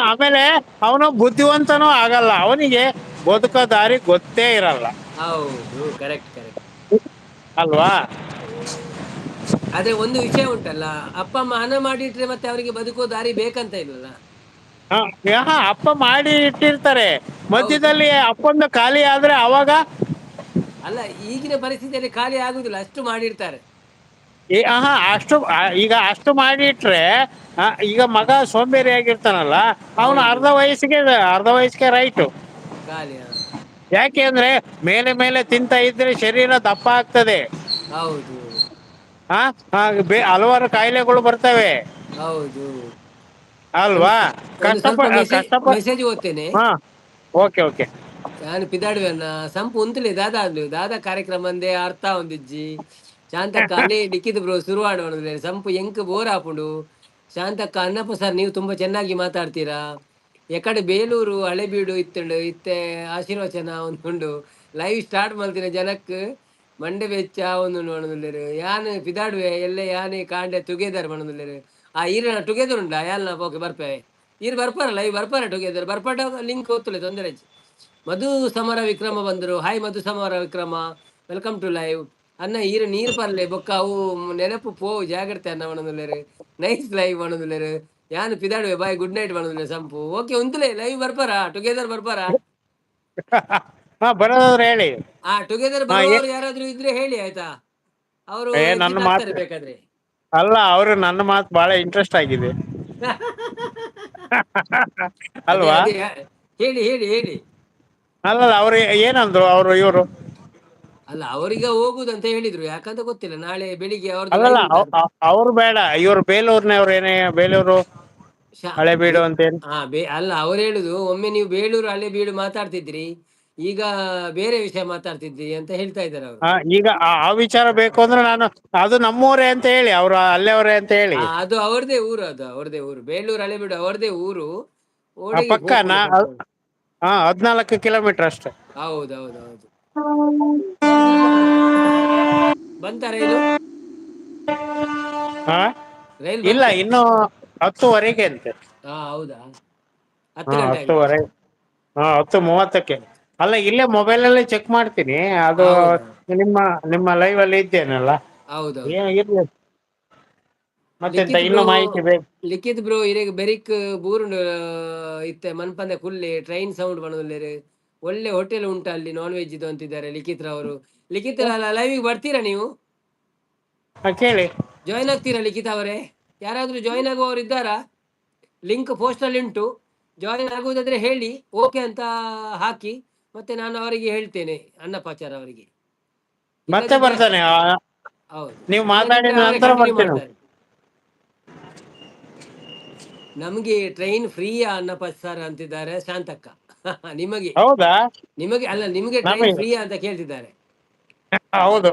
ಆಮೇಲೆ ಅವನು ಬುದ್ಧಿವಂತನೂ ಆಗಲ್ಲ, ಅವನಿಗೆ ಬದುಕೋ ದಾರಿ ಗೊತ್ತೇ ಇರಲ್ಲ. ಹೌದು, ಕರೆಕ್ಟ್ ಕರೆಕ್ಟ್. ಅಲ್ವಾ. ಆದ್ರೆ ಒಂದು ವಿಷಯ ಉಂಟಲ್ಲ, ಅಪ್ಪ ಅಮ್ಮ ಹಣ ಮಾಡಿಟ್ರೆ ಮತ್ತೆ ಅವರಿಗೆ ಬದುಕೋ ದಾರಿ ಬೇಕಂತ ಇಲ್ಲಲ್ಲ. ಅಪ್ಪ ಮಾಡಿ ಇಟ್ಟಿರ್ತಾರೆ, ಹೌದು. ಮಧ್ಯದಲ್ಲಿ ಅಪ್ಪಂದು ಖಾಲಿ ಆದ್ರೆ ಅವಾಗ ಅಲ್ಲ, ಈಗಿನ ಪರಿಸ್ಥಿತಿಯಲ್ಲಿ ಖಾಲಿ ಆಗುದಿಲ್ಲ, ಅಷ್ಟು ಮಾಡಿರ್ತಾರೆ. ಈಗ ಅಷ್ಟು ಮಾಡಿಟ್ರೆ ಈಗ ಮಗ ಸೋಂಬೇರಿ ಆಗಿರ್ತಾನಲ್ಲ, ಅವನು ಹೌದು, ಅರ್ಧ ವಯಸ್ಸಿಗೆ ರೈಟು. ಖಾಲಿ. ಯಾಕೆ ಅಂದ್ರೆ ಮೇಲೆ ಮೇಲೆ ತಿಂತ ಇದ್ರೆ ಶರೀರ ದಪ್ಪ ಆಗ್ತದೆ. ಹೌದು ಹಲವಾರು ಕಾಯಿಲೆಗಳು ಬರ್ತವೆ ಹೌದು. ಅಲ್ವಾ. ಒಂದು ಒಂದು ಸ್ವಲ್ಪ ಕಷ್ಟಪಟ್ಟು ಮೆಸೇಜ್ ಓದ್ತೇನೆ. ಹಾ, ಓಕೆ ಓಕೆ. ನಾನು ಪಿದಾಡುವೆನ್ನ ಸಂಪು ಉಂತಲೆ ದಾದಾ ಕಾರ್ಯಕ್ರಮ ಅಂದೆ ಅರ್ಥ ಹೊಂದಿಜ್ಜಿ. ಶಾಂತಕ್ಕ ಅನೇ ಡಿಕ್ಕಿದ್ ಬ್ರೋ ಶುರುವಾಡ ಸಂಪು ಎಂಕ್ ಬೋರ್ ಹಾಪುಂಡು. ಶಾಂತಕ್ಕ ಅನ್ನಪ್ಪ ಸರ್, ನೀವು ತುಂಬಾ ಚೆನ್ನಾಗಿ ಮಾತಾಡ್ತೀರಾ. ಎಕಡೆ ಬೇಲೂರು ಹಳೆಬೀಡು ಇತ್ತುಂಡು ಇತ್ತೆ ಆಶೀರ್ವಚನ ಒಂದುಂಡು ಲೈವ್ ಸ್ಟಾರ್ಟ್ ಮಾಡ್ತೀನಿ ಜನಕ್ಕೆ. ಮಂಡೆ ಬೆಚ್ಚ ಒಂದು ಮಣದುಲ್ಲೇರು ಯಾನ್ ಪಿದಾಡುವೆ ಎಲ್ಲ ಯಾನೆ ಕಾಂಡೆ ಟುಗೆದರ್ ಮಣದುಲ್ಲೇರು ಆ ಈರನ ಟುಗೆದರ್ ಉಂಡ ಯಾಲ್ನ ಓಕೆ ಬರ್ಪೆ ಈರು ಬರ್ಪಾರಲ್ಲ ಈ ಬರ್ಪಾರ ಟುಗೆದರ್ ಬರ್ಪಾಟ ಲಿಂಕ್ ಗೊತ್ತಲ್ಲ ತೊಂದರೆ ಇಜ್ಜಿ. ಮಧು ಸಮರ ವಿಕ್ರಮ ಬಂದರು. ಹಾಯ್ ಮಧು ಸಮರ ವಿಕ್ರಮ, ವೆಲ್ಕಮ್ ಟು ಲೈವ್. ಅನ್ನ ಈರು ನೀರು ಪರ್ಲೆ ಬೊಕ್ಕ ಅವು ನೆನಪು ಪೋ ಜಾಗ್ರತೆ ಅನ್ನ ಮಣದುಲ್ಲೇರು. ನೈಸ್ ಲೈವ್ ಮಣದುಲ್ಲೇರು. ಯಾನು ಪಿದಾಡುವೆ ಬಾಯ್ ಗುಡ್ ನೈಟ್ ಮಣದುಲ್ಲೆ ಸಂಪು. ಓಕೆ ಉಂತಲೇ ಲೈವ್ ಬರ್ಪಾರ ಟುಗೆದರ್ ಬರ್ಪಾರ. ಹಾ ಬರೋದಾದ್ರೆ ಹೇಳಿ. ಆ ಟುಗೆದರ್ ಹಾ ಬರುವವರು ಯಾರಾದ್ರೂ ಇದ್ರೆ ಹೇಳಿ ಆಯ್ತಾ, ಅವರು ನನ್ನ ಎಕ್ಸಿಟ್ ಮಾತು ಆಗ್ತಾರೆ ಬೇಕಾದ್ರೆ. ಅಲ್ಲ, ಅವರು ನನ್ನ ಮಾತು ಬಹಳ ಇಂಟ್ರೆಸ್ಟ್ ಆಗಿದೆ. ಅದೇ ಅಲ್ವಾ? ಅದೇ ಹೇಳಿ ಹೇಳಿ ಹೇಳಿ. ಅಲ್ಲ ಅವ್ರು ಏನಂದ್ರು ಅವರು ಇವರು? ಅಲ್ಲ ಅವರೀಗ ಹೋಗುದಂತ ಹೇಳಿದ್ರು, ಯಾಕಂತ ಗೊತ್ತಿಲ್ಲ. ನಾಳೆ ಬೆಳಿಗ್ಗೆ ಅವ್ರದ್ದು ಲೈವ್ ಅಲ್ಲಲ್ಲ ಉಂಟದು. ಅವ್ರು ಬೇಡ, ಇವ್ರು ಬೇಲೂರ್ನವ್ರು ಏನೇ ಬೇಲೂರು ಹಳೆಬೀಡು ಅಂತೇನು? ಅಲ್ಲ ಅವ್ರು ಹೇಳುದು, ಒಮ್ಮೆ ನೀವು ಬೇಳೂರು ಹಳೆಬೀಡು ಮಾತಾಡ್ತಿದ್ರಿ, ಈಗ ಬೇರೆ ವಿಷಯ ಮಾತಾಡ್ತಿದ್ರಿ ಅಂತ ಹೇಳ್ತಾ ಇದ್ದಾರೆ ಅವರು. ಈಗ ಆ ವಿಚಾರ ಬೇಕು ಅಂದ್ರೆ ನಾನು ಅದು ನಮ್ಮೂರೇ ಅಂತ ಹೇಳಿ, ಅವ್ರು ಅಲ್ಲೇವರೇ ಅಂತ ಹೇಳಿ. ಅದು ಅವ್ರದೇ ಊರು, ಅದು ಅವ್ರದೇ ಊರು. ಬೇಳೂರು ಹಳೆಬೀಡು ಅವ್ರದೇ ಊರು. ಆ ಓಡಿಗೆ ಪಕ್ಕ ಹೋಗ್ಬೋದು ಕರ್ಕೊಂಡು. 14 ಕಿಲೋಮೀಟರ್ ಅಷ್ಟೇ. ಹೌದೌದೌದು. ಬಂತ ರೈಲು? ಹಾ ರೈಲ್ ಇಲ್ಲ, ಬಂತ? ಇನ್ನು 10:30ಗೆ ಅಂತೆ. ಹೌದಾ, 10 ಗಂಟೆ ಆಗಿದೆ. 10:30. 10:30ಕ್ಕೆ. ಅಲ್ಲ, ಇಲ್ಲೇ ಮೊಬೈಲ್ ಅಲ್ಲೇ ಚೆಕ್ ಮಾಡ್ತೀನಿ. ಅದು ಹೌದಾ, ನಿಮ್ಮ ನಿಮ್ಮ ಲೈವ್ ಅಲ್ಲಿ ಇದ್ದೇನಲ್ಲ, ಹೌದೌದು. ಇರ್ಲಿ. ಮತ್ತೆಂತ ಲಿಖಿತ್ ಇನ್ನು ಬ್ರೋ, ಮಾಹಿತಿ ಬೇಕು? ಲಿಖಿತ್ ಬ್ರೋ ಇರೆಗ್ ಬೆರಿಕ್ ಬೂರುಂಡು ಇತ್ತೆ ಮನ್ಪಂದೆ ಕುಲ್ಲೆ ಟ್ರೈನ್ ಸೌಂಡ್ ಬಣದುಲ್ಲೇರು. ಒಳ್ಳೆ ಹೋಟೆಲ್ ಉಂಟ ಅಲ್ಲಿ ನಾನ್ ವೆಜ್ ಇದು ಅಂತಿದ್ದಾರೆ ಲಿಖಿತ್ ರವರು. ಲಿಖಿತ್ ಲೈವಿಗೆ ಬರ್ತೀರಾ ನೀವು? ಕೇಳಿ. ಜಾಯ್ನ್ ಆಗ್ತೀರಾ ಲಿಖಿತ್ ಅವರೇ? ಯಾರಾದ್ರೂ ಜಾಯ್ನ್ ಆಗುವವರು ಇದ್ದಾರಾ? ಲಿಂಕ್ ಪೋಸ್ಟ್ ಅಲ್ಲಿ ಉಂಟು. ಜಾಯಿನ್ ಆಗುವುದಾದ್ರೆ ಹೇಳಿ, ಓಕೆ ಅಂತ ಹಾಕಿ, ಮತ್ತೆ ನಾನು ಅವರಿಗೆ ಹೇಳ್ತೇನೆ, ಅನ್ನಪಾಚಾರ ಅವರಿಗೆ. ಮತ್ತೆ ಇಲ್ಲದಿದ್ರೆ ಬರ್ತಾನೆ. ಹೌದು, ನೀವು ಇಲ್ಲದಿದ್ರೆ ಮಾತಾಡಿದ ಅವರೇ ನಂತರ ಕಂಟಿನ್ಯೂ ಬರ್ತೀನಿ. ಮಾಡ್ತಾರೆ. ನಮ್ಗೆ ಟ್ರೈನ್ ಫ್ರೀಯಾ ಅನ್ನಪಾಚಾರ ಅಂತಿದ್ದಾರೆ ಶಾಂತಕ್ಕ. ನಿಮಗೆ ಹೌದಾ? ನಿಮಗೆ ಅಲ್ಲ, ನಿಮಗೆ ಟ್ರೈನ್ ನಮಗೆ ಫ್ರೀಯಾ ಅಂತ ಕೇಳ್ತಿದ್ದಾರೆ. ಹೌದು.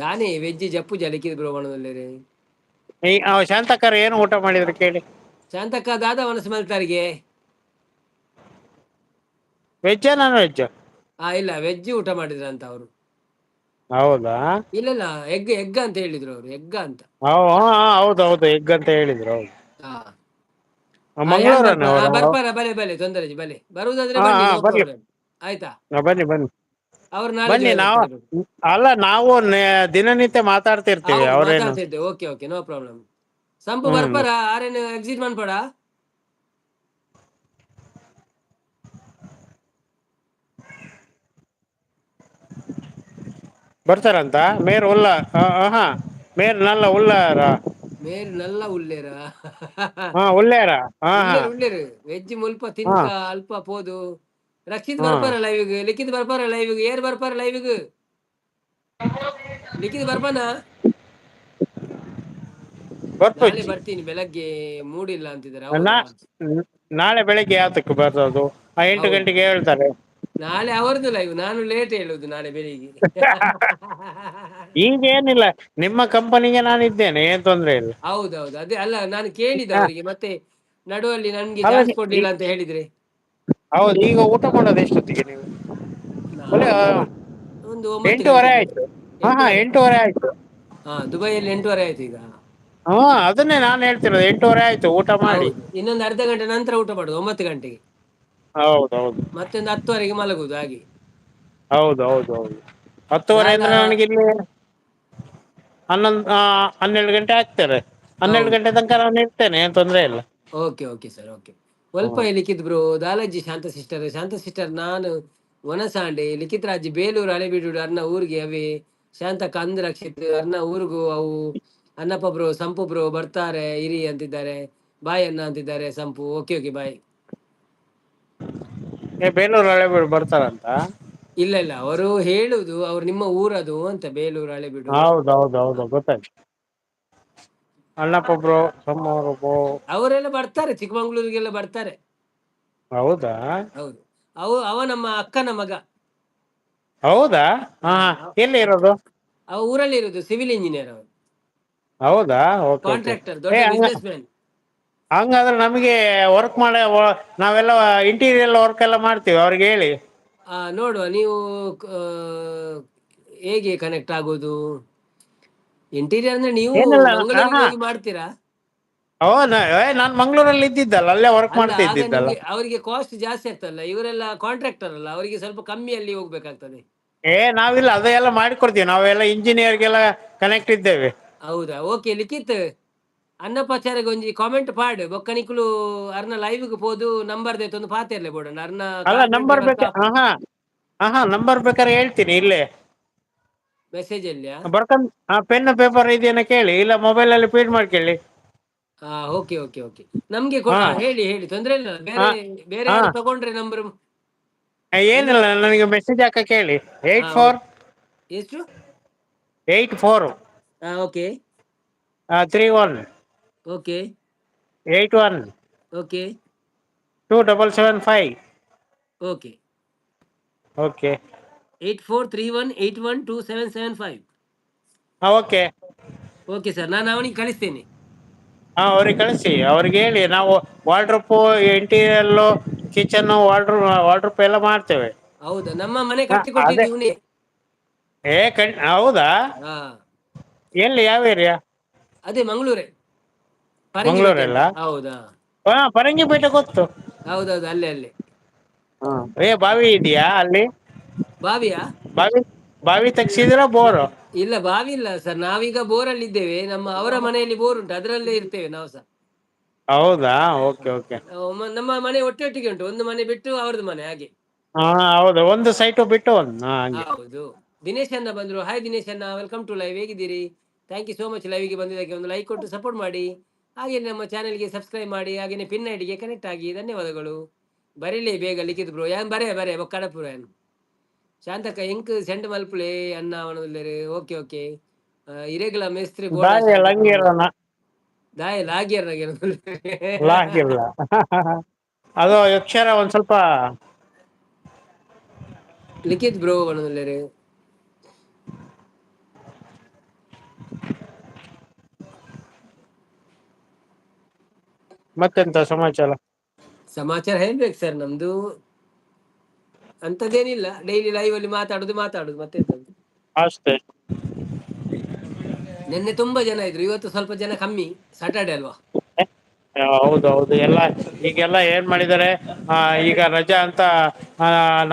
ದಾನೆ ವೆಜ್ ಜಪ್ಪು ಜಲಿಕಿದ್ ಬ್ರಹ್ಮಣದಲ್ಲಿ. ಶಾಂತಕರ್ ಏನು ಊಟ ಮಾಡಿದ್ರು ಕೇಳಿ. ಶಾಂತಕ್ಕ ದಾದ ಮನಸ್ಸು ಮಲ್ತಾರಿಗೆ. ವೆಜ್ಜಾ ನಾನ್ ವೆಜ್? ಇಲ್ಲ, ವೆಜ್ ಊಟ ಮಾಡಿದ್ರ ಅಂತ ಅವರು. ಹೌದಾ? ಇಲ್ಲ ಎಗ್ ಎಗ್ ಅಂತ ಹೇಳಿದ್ರು ಅವರು, ಎಗ್ ಅಂತ. ಹೌದೌದು, ಎಗ್ ಅಂತ ಹೇಳಿದ್ರು. ಹೌದು. ಹಾ, ಯಾನ್ ಮಂಗಳೂರನ್ನ ಬರ್ಪಾರ? ಅವರು? ಬರ್ಪಾರ, ಬಲೆ ಬಲೆ ತೊಂದರೆ ಬಲೆ. ಬರುವುದಾದ್ರೆ ಹಾ ಬನ್ನಿ, ಹಾ ನೋ ಬರ್ಲಿ. ಪ್ರಾಬ್ಲಮ್. ಆಯ್ತಾ? ಬನ್ನಿ ಬನ್ನಿ ಅವ್ರು ನಾಳೆ ಬನ್ನಿ. ಜಾಯ್ನ್ ನಾವು ಆಗ್ತಾರೆ. ಅಲ್ಲ, ನಾವು ದಿನನಿತ್ಯ ಮಾತಾಡ್ತಿರ್ತೀವಿ. ಹೌದು, ಅವ್ರೇನು? ಮಾತಾಡ್ತಿದ್ದೆ. Okay okay, no problem. ಸಂಪು ಹ್ಮ್ ಬರ್ಪಾರ? ಆರೇನು ಎಕ್ಸಿಟ್ ಮಾಡ್ಬೇಡ. ಬರ್ತಾರಂತ ಮೇರ್ ಉಲ್ಲ. ಹಾ, ಮೇರ್ ನಲ್ಲ ಉಲ್ಲಾರ. ಮೇರ್ ನಲ್ಲ ಉಳ್ಳೇರ. ಉಲ್ಲೇರ. ಹಾ ಹಾ ಉಳ್ಳೇರು ಉಳ್ಳೇರು ವೆಜ್ ಮುಲ್ಪ ಹಾ ತಿನ್ಕ ಅಲ್ಪ ಪೋದು. ರಕ್ಷಿತ್ ಹಾ ಬರ್ಪಾರ ಲೈವ್ಗೆ, ಲಿಖಿತ್ ಬರ್ಪಾರ ಲೈವ್ಗೆ, ಏರ್ ಬರ್ಪಾರ ಲೈವ್ಗೆ. ಲಿಖಿತ್ ಬರ್ಪಾನ? ನಾಳೆ ಬರ್ಪುಜ್ಜಿ. ಬರ್ತೀನಿ, ಬೆಳಗ್ಗೆ ಮೂಡಿಲ್ಲ ಅಂತಿದ್ದಾರೆ. ಹೌದಾ? ನಾಳೆ ಬೆಳಿಗ್ಗೆ ಯಾತಕ್ಕೆ ಬರೋದು? 8 ಹೌದು, ಗಂಟೆಗೆ ಹೇಳ್ತಾರೆ. ನಾಳೆ ಅವರದ್ದು ಲೈವ್. ನಾನು ಲೇಟ್ ಹೇಳುದು ನಾಳೆ ಬೆಳಿಗ್ಗೆ. ಈಗ ಏನಿಲ್ಲ, ನಿಮ್ಮ ಕಂಪನಿಗೆ ನಾನು ಇದ್ದೇನೆ, ಏನ್ ತೊಂದ್ರೆ ಇಲ್ಲ. ಹೌದೌದು, ಅದೇ ಅಲ್ಲ, ನಾನು ಕೇಳಿದೆ ಹಾ, ಅವರಿಗೆ, ಮತ್ತೆ ನಡುವಲ್ಲಿ ನನ್ಗೆ ಅಲ್ಲ ಚಾನ್ಸ್ ಕೊಡ್ಲಿಲ್ಲ ಅಂತ ಹೇಳಿದ್ರೆ. ಹೌದು. ಈಗ ಊಟ ಮಾಡೋದು ಎಷ್ಟೊತ್ತಿಗೆ ನೀವು? ಒಳ್ಳೆ ನಾವು ಒಂದು 9 8:30 ಗಂಟೆಗೆ. ಆಯ್ತು. ಹಾ 8:30. 8:30 ಆಯ್ತು. ದುಬೈಯಲ್ಲಿ 8:30 ಆಯ್ತು ಈಗ. ಅದನ್ನೇ ನಾನು ಹೇಳ್ತಿರೋದು, 8:30 ಆಯ್ತು. ಊಟ ಮಾಡಿ. ಹೌದು, ಇನ್ನೊಂದು ಅರ್ಧ ಗಂಟೆ ನಂತರ ಊಟ ಮಾಡುದು, 9 ಗಂಟೆಗೆ. ಹೌದೌದು. ಮತ್ತೊಂದು 10:30ಗೆ ಮಲಗುದು, ಹಾಗೆ. ಹೌದು. 10:30 ನಾಗ ಅಂದ್ರೆ ನನಗೆ ಇಲ್ಲಿ 12 ಗಂಟೆ ಆಗ್ತಾರೆ. 12 ಹೌದು. ಗಂಟೆ ತನಕ ನಾನು ಇರ್ತೇನೆ, ಏನ್ ತೊಂದ್ರೆ ಇಲ್ಲ. Okay okay sir, okay. ಸ್ವಲ್ಪ ಲಿಖಿತ್ ಬ್ರೋ, ದಾಲಜ್ಜಿ ಶಾಂತ ಸಿಸ್ಟರ್ ನಾನು ಒನಸಾಂಡೆ ಲಿಖಿತ್ ರಾಜ್ ಬೇಲೂರು ಹಳೆಬೀಡು ಅನ್ನ ಊರಿಗೆ ಅವೇ ಶಾಂತಕ್ಕ ಅಂದ್ ರಕ್ಷಿತ್ ಅನ್ನ ಊರಿಗೂ ಅವು. ಅನ್ನಪ್ಪ ಬ್ರೋ, ಸಂಪು ಬ್ರೋ ಬರ್ತಾರೆ ಇರಿ ಅಂತಿದ್ದಾರೆ. ಬಾಯ್ ಅನ್ನ ಅಂತಿದ್ದಾರೆ ಸಂಪು. Okay okay bye. Belur Halebidu ಬರ್ತಾರಂತ? ಇಲ್ಲ, ಅವರು ಹೇಳುದು ಅವ್ರು ನಿಮ್ಮ ಊರದು ಅಂತ, ಬೇಲೂರು ಹಳೆಬೀಡು. ಹೌದೌದು, ಗೊತ್ತಾಯ್ತು. ಅಣ್ಣಪ್ಪ ಬ್ರೋ, ಅವರೆಲ್ಲ ಬರ್ತಾರೆ, ಚಿಕ್ಕಮಂಗ್ಳೂರಿಗೆಲ್ಲ ಬರ್ತಾರೆ. ಹೌದಾ? ಹೌದು, ಅವ ನಮ್ಮ ಅಕ್ಕನ ಮಗ. ಹೌದಾ? ಹಾ, ಎಲ್ಲಿ ಇರೋದು? ಅವ ಊರಲ್ಲಿ ಇರುದು, ಸಿವಿಲ್ ಇಂಜಿನಿಯರ್ ಅವರು. ಹೌದಾ? ಓಕೆ. ಕಾಂಟ್ರಾಕ್ಟರ್, ದೊಡ್ಡ ಬಿಸ್ನೆಸ್ ಮ್ಯಾನ್. ಹಂಗಾದ್ರೆ ನಮಗೆ ವರ್ಕ್ ನಾವೆಲ್ಲ ಇಂಟೀರಿಯರ್ ವರ್ಕ್ ಎಲ್ಲ ಮಾಡ್ತೀವಿ, ಅವ್ರಿಗೆ ಹೇಳಿ. ನೋಡುವ ನೀವು ಆ, ಹೇಗೆ ಕನೆಕ್ಟ್ ಆಗೋದು ಇಂಟೀರಿಯರ್ ಅಂದ್ರೆ ನೀವು ಏನಿಲ್ಲ. ಮಂಗಳೂರಿಗೆ ಹಾ ಹೋಗಿ ಮಾಡ್ತೀರಾ? ಓ ನಾನು ಮಂಗಳೂರಲ್ಲಿ ಇದ್ದಿದ್ದಲ್ಲ, ಅಲ್ಲೇ ವರ್ಕ್ ಅಲ್ಲ, ಮಾಡ್ತಾ ಆಗ ಇದ್ದಿದ್ದಲ್ಲ. ನಿಮ್ಗೆ ಅವರಿಗೆ ಕಾಸ್ಟ್ ಜಾಸ್ತಿ ಆಗ್ತಲ್ಲ, ಇವರೆಲ್ಲ ಕಾಂಟ್ರಾಕ್ಟರ್ ಅಲ್ಲ, ಅವರಿಗೆ ಸ್ವಲ್ಪ ಕಮ್ಮಿಯಲ್ಲಿ ಹೋಗ್ಬೇಕಾಗ್ತದೆ. ನಾವಿಲ್ಲ, ಅದೆಲ್ಲ ಮಾಡಿಕೊಡ್ತೀವಿ, ನಾವೆಲ್ಲ ಇಂಜಿನಿಯರ್ಗೆಲ್ಲ ಕನೆಕ್ಟ್ ಇದ್ದೇವೆ. ಹೌದಾ, ಓಕೆ ಲಿಖಿತ್. ಅನ್ನಪಚಾರಿಗೆ ಒಂಜಿ ಕಾಮೆಂಟ್ ಪಾಡು ಬೊಕ್ಕನಿಕ್ಲು ಅರ್ನ ಲೈವ್ಗೆ ಪೋದು ನಂಬರ್ ದೇತೊಂದು ಪಾತೆರ್ಲೆ ಬೋಡಣ್ಣ ಅರ್ನ ಅಲ್ಲ ಕಾರ್ಪೆಂಟ್ರಿ ನಂಬರ್ ವರ್ಕ್ ನಂಬರ್ ಬೇಕಾದ್ರೆ ಹೇಳ್ತೀನಿ ಇಲ್ಲೇ. ಮೆಸೇಜ್ ಅಲ್ಲಿಯಾ? ಬರ್ಕಂಡ್ ಪೆನ್ ಪೇಪರ್ ಇದೆಯನ್ನ ಕೇಳಿ, ಇಲ್ಲ ಮೊಬೈಲ್ ಅಲ್ಲಿ ಫೀಡ್ ಮಾಡ್ಕೊಳ್ಳಿ. ಹಾ, ಓಕೆ ಓಕೆ ಓಕೆ. ನಮ್ಗೆ ಹಾ ಹೇಳಿ ಹೇಳಿ, ತೊಂದ್ರೆ ಇಲ್ಲ. ಹಾ ಬೇರೆ ಬೇರೆ ಹಾ ಯಾರು ತಗೊಂಡ್ರೆ ನಂಬರ್ ಎಂತ? ಏನಿಲ್ಲ, ನನಗೆ ಮೆಸೇಜ್ ಹಾಕ ಕೇಳಿ. ಹಾ, 84 ಎಷ್ಟು? 84 ಹಾ, okay 31 okay 81 okay 2775. Okay. Okay 8431812775. Okay. Okay sir, ನಾನು ಅವನಿಗೆ ಕಳಿಸ್ತೇನೆ. ಅವ್ರಿಗೆ ಕಳಿಸಿ, ಅವ್ರಿಗೆ ಹೇಳಿ ನಾವು ವಾರ್ಡ್ರೋಪ್, ಇಂಟೀರಿಯರ್, ಕಿಚನ್, ವಾರ್ಡ್ರೋಪ್ ಎಲ್ಲ ಮಾಡ್ತೇವೆ. ಹೌದಾ, ನಮ್ಮ ಮನೆ ಹಾ, ಕಟ್ಟಿ ಅದೇ. ಕೊಟ್ಟಿದ್ದು ಇವನೇ. ಹೌದಾ? ಹಾ, ಎಲ್ಲಿ, ಯಾವ ಏರಿಯಾ? ಅದೇ ಮಂಗಳೂರೇ, ಪರಂಗಿಪೇಟೆ ಮಂಗಳೂರೆಲ್ಲ? ಅಂತ. ಹೌದಾ? ಹಾ, ಪರಂಗಿಪೇಟೆ ಗೊತ್ತು. ಹೌದೌದು, ಅಲ್ಲೇ ಅಲ್ಲೇ. ಹಾ, ಬಾವಿ ಇದೆಯಾ ಅಲ್ಲಿ? ಬಾವಿಯಾ? ಬಾವಿ ಬಾವಿ ತೆಗ್ಸಿದಿರ ಬೋರು? ಇಲ್ಲ, ಬಾವಿ ಇಲ್ಲ ಸರ್, ನಾವೀಗ ಬೋರಲ್ಲಿ ಇದ್ದೇವೆ. ಅವರ ಮನೆಯಲ್ಲಿ ಬೋರ್ ಉಂಟು, ಅದರಲ್ಲೇ ಇರ್ತೇವೆ ನಾವು ಸಹ. ಹೌದಾ? Okay okay. ನಮ್ಮ ಮನೆ ಒಟ್ಟೊಟ್ಟಿಗೆ ಉಂಟು, ಒಂದು ಮನೆ ಬಿಟ್ಟು ಅವ್ರದ್ದು ಮನೆ, ಹಾಗೆ. ಹಾ, ಹೌದು, ಒಂದು ಸೈಟು ಬಿಟ್ಟು ಒಂದು, ಹಂಗೆ. ಹೌದು. ದಿನೇಶ್ ಅಣ್ಣ ಬಂದ್ರು. ಹಾಯ್ ದಿನೇಶ್ ಅಣ್ಣ, ವೆಲ್ಕಮ್ ಟು ಲೈವ್. ಹೇಗಿದ್ದೀರಿ? ಥ್ಯಾಂಕ್ ಯು ಸೋ ಮಚ್ ಲೈವ್ಗೆ ಬಂದಿದ್ದಕ್ಕೆ. ಒಂದು ಲೈಕ್ ಕೊಟ್ಟು ಸಪೋರ್ಟ್ ಮಾಡಿ, ಹಾಗೆ ನಮ್ಮ ಚಾನೆಲ್ಗೆ ಸಬ್ಸ್ಕ್ರೈಬ್ ಮಾಡಿ, ಹಾಗೇನೆ ಪಿನ್ ಐಡಿಗೆ ಕನೆಕ್ಟ್ ಆಗಿ. ಧನ್ಯವಾದಗಳು. ಬರೀಲಿ ಬೇಗ ಲಿಖಿತ್ ಬ್ರೋ. ಯಾನ್ ಬರೇ ಬೊಕ್ಕಡಪುರ ಏನು ಶಾಂತಕ್ಕ ಎಂಕ್ ಸೆಂಡ್ ಮಲ್ಪುಳೆ ಅಣ್ಣ ಅವನಲ್ಲರು. Okay okay. ಇರೆಗ್ಯುಲರ್ ಮೇಸ್ತ್ರಿ ಬೋಡ ದಾರಿ ಶಾಂತಕ್ಕ ಲಂಗಿರೋಣ. ದಾಯ ಲಾಗಿಯರ್ ಲಾಗಿಲ್ಲ. ಅದು ಅಕ್ಷರ ಒಂದ್ ಸ್ವಲ್ಪ. ಲಿಖಿತ್ ಬ್ರೋ ಅವನಲ್ಲರು. ಮತ್ತೆಂತ ಸಮಾಚಾರ? ಸಮಾಚಾರ ಹೇಳ್ಬೇಕು ಸರ್, ನಮ್ದು ಅಂತದೇನಿಲ್ಲ. ಡೈಲಿ ಲೈವ್ ಅಲ್ಲಿ ಮಾತಾಡುದು ಮತ್ತೆಂತದ್ದು. ಅಷ್ಟೇ. ನಿನ್ನೆ ತುಂಬಾ ಜನ ಇದ್ರು, ಇವತ್ತು ಸ್ವಲ್ಪ ಜನ ಕಮ್ಮಿ. ಸಾಟರ್ಡೆ ಅಲ್ವಾ? ಹೌದೌದು, ಈಗೆಲ್ಲ ಏನ್ ಮಾಡಿದ್ದಾರೆ, ಈಗ ರಜಾ ಅಂತ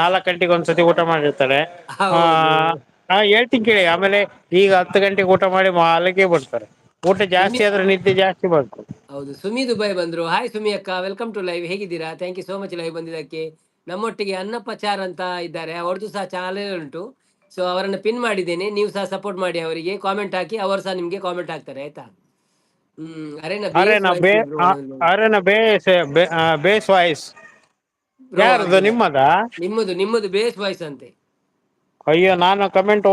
4 ಗಂಟೆಗೆ ಒಂದ್ಸತಿ ಊಟ ಮಾಡಿರ್ತಾರೆ. ಹೌದು. ಹೇಳ್ತೀನಿ ಕೇಳಿ, ಆಮೇಲೆ ಈಗ 10 ಗಂಟೆಗೆ ಊಟ ಮಾಡಿ ಮಾಲಕ್ಕೆ ಬಿಡ್ತಾರೆ. ಊಟ ಸುಮಿ ಜಾಸ್ತಿ ಆದ್ರೆ ನಿದ್ದೆ ಜಾಸ್ತಿ ಬರ್ತದೆ. ಹೌದು, ಸುಮಿ ದುಬೈ ಬಂದ್ರು. ಹಾಯ್ ಸುಮಿ ಅಕ್ಕ, ವೆಲ್ಕಮ್ ಟು ಲೈವ್. ಹೇಗಿದ್ದೀರಾ? Thank you so much live ಬಂದಿದ್ದಕ್ಕೆ. ನಮ್ಮೊಟ್ಟಿಗೆ ಅನ್ನಪ್ಪಚಾರ್ ಅಂತ ಇದ್ದಾರೆ, ಅವ್ರದ್ದು ಸಹ ಚಾನಲ್ ಉಂಟು. ಸೊ ಅವರನ್ನು ಪಿನ್ ಮಾಡಿದ್ದೇನೆ, ನೀವು ಸಹ ಸಪೋರ್ಟ್ ಮಾಡಿ ಅವರಿಗೆ. ಕಾಮೆಂಟ್ ಹಾಕಿ, ಅವರು ಸಹ ನಿಮ್ಗೆ ಕಾಮೆಂಟ್ ಹಾಕ್ತಾರೆ, ಆಯ್ತಾ? ಅರೇನಾ ಬೇಸ್ ಅರೆನಾ ವಾಯ್ಸ್ ಬೇ bro. Arena bass voice. Bro ಯಾರ್ದು, ಆಗಿಲ್ಲ, ನಿಮ್ಮದಾ? ನಿಮ್ಮದು ಬೇಸ್ ವಾಯ್ಸ್ ಅಂತೆ. ಅಯ್ಯೋ, ನಾನು ಕಮೆಂಟ್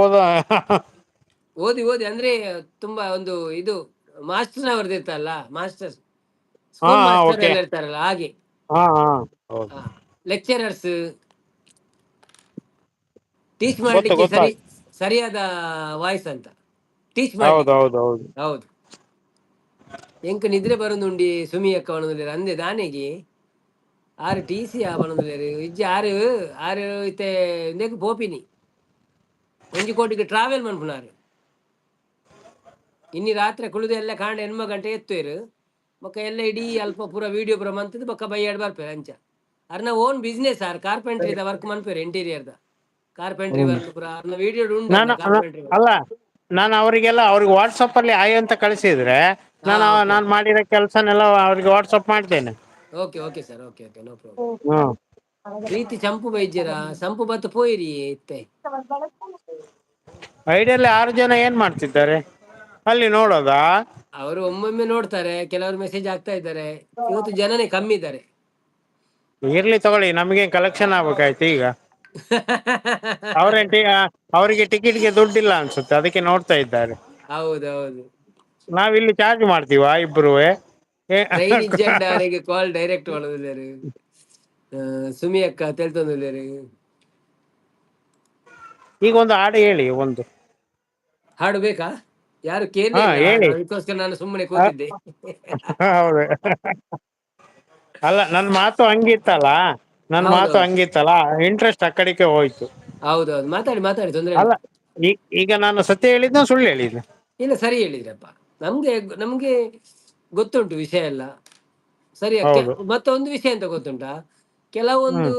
ಓದಿ ಓದಿ ಅಂದ್ರೆ ತುಂಬಾ ಒಂದು ಇದು ಮಾಸ್ಟರ್ ಅವ್ರದ್ದು ಇರ್ತಲ್ಲ, ಮಾಸ್ಟರ್ ಹಾ ಸ್ಕೂಲ್ ಮಾಸ್ಟರ್ ಓಕೆ. ಎಲ್ಲ ಇರ್ತಾರಲ್ಲ, ಹಾಗೆ. ಹಾ ಹಾ ಹೌದು. ಲೆಕ್ಚರರ್ಸ್ ಟೀಚ್ ಗೊತ್ತು ಮಾಡ್ಲಿಕ್ಕೆ ಗೊತ್ತಾಯ್ತು. ಸರಿಯಾದ ವಾಯ್ಸ್ ಅಂತ. ಟೀಚ್ ಹೌದು ಮಾಡ್ಲಿಕ್ಕೆ. ಹೌದು ಹೌದು. ಹೌದು. ಎಂಕ್ ನಿದ್ರೆ ಬರೋದುಂಡಿ ಸುಮಿ ಅಕ್ಕ ಅವನದಿಲ್ಲ ಅಂದೆ ದಾನೆಗೆ. ಆರು ಟಿ ಸಿ ಅವನದಿಲ್ಲ ಇಜ್ಜಿ ಆರು ಆರು ಇತ್ತೆ ನೆಕ್ ಪೋಪಿನಿ ಒಂಜಿ ಕೋಟಿಗೆ ಟ್ರಾವೆಲ್ ಮನ್ಪುನಾರು. ಇನ್ನಿ ರಾತ್ರಿ ಕುಳಿದು ಎಲ್ಲ ಕಾಂಡ 8 ಗಂಟೆ ಎತ್ತುವೆರು. ಬೊಕ್ಕ ಎಲ್ಲ ಇಡೀ ಅಲ್ಪ ಪೂರ ವಿಡಿಯೋ ಪೂರ ಮಂತದ್ದು ಬೊಕ್ಕ ಬೈಯಾಡ್ ಬರ್ಪೇರು ಅಂಚ. ಅರ್ನ ಓನ್ ಬಿಸ್ನೆಸ್ ಆರ್ ಕಾರ್ಪೆಂಟ್ರಿದ ವರ್ಕ್ ಮನ್ಪೇರು, ಇಂಟೀರಿಯರ್ದ ಕಾರ್ಪೆಂಟ್ರಿ ಹ್ಮ್. ವರ್ಕ್ ಪೂರ ಅರ್ನ ವಿಡಿಯೋ ಉಂಡು ಅರ್ನ ನಾನು ಕಾರ್ಪೆಂಟ್ರಿ ವರ್ಕ್. ಅಲ್ಲ, ನಾನು ಅವ್ರಿಗೆ ವಾಟ್ಸಪ್ ಅಲ್ಲಿ ಆಯ್ ಅಂತ ಕಳಿಸಿದ್ರೆ, ಹಾ, ಓಕೆ ನಾನು ಮಾಡಿರೋ ಕೆಲಸನೆಲ್ಲ ಅವ್ರಿಗೆ ವಾಟ್ಸಪ್ ಮಾಡ್ತೇನೆ. Okay okay sir, okay okay, no problem. Hmm. ಪ್ರೀತಿ ಚಂಪು ಬೈಜ್ಜರ ಸಂಪು ಬತ್ತು ಪೋಯಿರಿ ಇತ್ತೆ. ಐಡಿಯಲ್ಲಿ 6 ಜನ ಏನ್ ಮಾಡ್ತಿದ್ದಾರೆ ಅಲ್ಲಿ ನೋಡೋದಾ? ಅವರು ಒಮ್ಮೊಮ್ಮೆ ನೋಡ್ತಾರೆ, ಕೆಲವರು ಮೆಸೇಜ್ ಆಗ್ತಾ ಇದ್ದಾರೆ. ಇವತ್ತು ಜನನೇ ಕಮ್ಮಿ ಇದ್ದಾರೆ. ಇರ್ಲಿ ತಗೊಳ್ಳಿ, ನಮಗೆ ಕಲೆಕ್ಷನ್ ಆಗ್ಬೇಕಾಯ್ತು ಈಗ. ಅವ್ರೇನ್ ಅವರಿಗೆ ಟಿಕೆಟ್ಗೆ ದುಡ್ಡಿಲ್ಲ ಅನ್ಸುತ್ತೆ, ಅದಕ್ಕೆ ನೋಡ್ತಾ ಇದ್ದಾರೆ. ಹೌದೌದು. ನಾವಿಲ್ಲಿ ಚಾರ್ಜ್ ಮಾಡ್ತೀವ ಇಬ್ರುವೆ? ಟ್ರೈನ್ ಇಜ್ಜಂಡಾರಿಗೆ ಕಾಲ್ ಡೈರೆಕ್ಟ್ ಮಾಡೋದಿಲ್ಲ. ಸುಮಿ ಅಕ್ಕ ತೆಲ್ತೊಂದಿಲ್ಲ. ಈಗ ಒಂದು ಹಾಡು ಹೇಳಿ ಒಂದು. ಹಾಡು ಬೇಕಾ? ಯಾರು ಹಾ, ಕೇಳಲೇ ಇಲ್ಲ ಹಾಡು, ಹೇಳಿ. ಅದಕ್ಕೋಸ್ಕರ ನಾನು ಸುಮ್ಮನೆ ಕೂತಿದ್ದೆ. ಹೌದು. ಅಲ್ಲ, ನನ್ನ ಮಾತು ಹಂಗಿತ್ತಲ್ಲ. ನನ್ನ ಮಾತು ಹೌದೌದು ಹಂಗಿತ್ತಲ್ಲ, ಇಂಟ್ರೆಸ್ಟ್ ಆ ಕಡೆಗೆ ಹೋಯ್ತು. ಹೌದೌದು, ಮಾತಾಡಿ ಮಾತಾಡಿ, ತೊಂದರೆ ಇಲ್ಲ. ಅಲ್ಲ, ಈಗ ನಾನು ಸತ್ಯ ಹೇಳಿದ್ನ ಸುಳ್ಳು ಹೇಳಿದ್ನ? ಇಲ್ಲ, ಸರಿ ಹೇಳಿದ್ರಪ್ಪ. ನಮ್ಗೆ ನಮ್ಗೆ ಗೊತ್ತುಂಟು ವಿಷಯ ಎಲ್ಲ ಸರಿ. ಹೌದು. ಮತ್ತೊಂದು ವಿಷಯ ಅಂತ ಗೊತ್ತುಂಟಾ, ಕೆಲವೊಂದು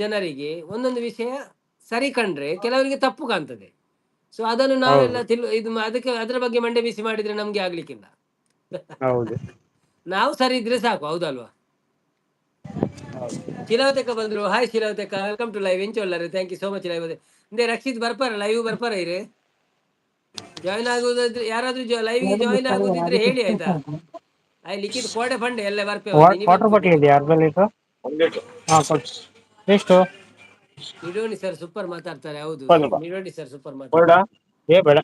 ಜನರಿಗೆ ಒಂದೊಂದು ವಿಷಯ ಸರಿ ಕಂಡ್ರೆ ಕೆಲವರಿಗೆ ತಪ್ಪು ಕಾಣ್ತದೆ. ಸೊ ಅದನ್ನು ನಾವೆಲ್ಲ ಹೌದು ಅದಕ್ಕೆ ಅದರ ಬಗ್ಗೆ ಮಂಡೆ ಬಿಸಿ ಮಾಡಿದ್ರೆ ನಮ್ಗೆ ಆಗ್ಲಿಕ್ಕಿಲ್ಲ. ಹೌದು ನಾವು ಸರಿ ಇದ್ರೆ ಸಾಕು, ಹೌದಲ್ವಾ? ಶಿಲಾವತಕ ಬಂದ್ರು. ಹಾಯ್ ಶಿಲಾವತಕ, ವೆಲ್ಕಮ್ ಟು ಲೈವ್. ಎಂಚೊಲ್ಲರು, thank you so much. Live ಇಂದೇ ರಕ್ಷಿತ್ ಬರ್ಪಾರ, ಲೈವ್ ಬರ್ಪಾರ ಇರು. ಜಾಯ್ನ್ ಆಗುದಾದ್ರೆ ಯಾರಾದ್ರೂ ಲೈವ್ಗೆ ಜಾಯ್ನ್ ಆಗುದಿದ್ರೆ ಹೇಳಿ ಆಯ್ತಾ. ಲಿಖಿತ್ ಕೋಡೆ ಫಂಡೆ ಎಲ್ಲ ಬರ್ಪೇವ. ವಾಟರ್ ಬಾಟಲ್ ಇದೆಯಾ ಅರ್ಧ ಲೀಟರ್? ಹಾ ಕೊಡಿ. ಎಷ್ಟು? ನಿಡೋಣಿ ಸರ್ ಸೂಪರ್ ಮಾತಾಡ್ತಾರೆ. ಹೌದು, ನಿಡೋಣಿ ಸರ್ ಸೂಪರ್ ಬೇಡ, ಮಾತಾಡ್ತಾರೆ. ಬೇಡ.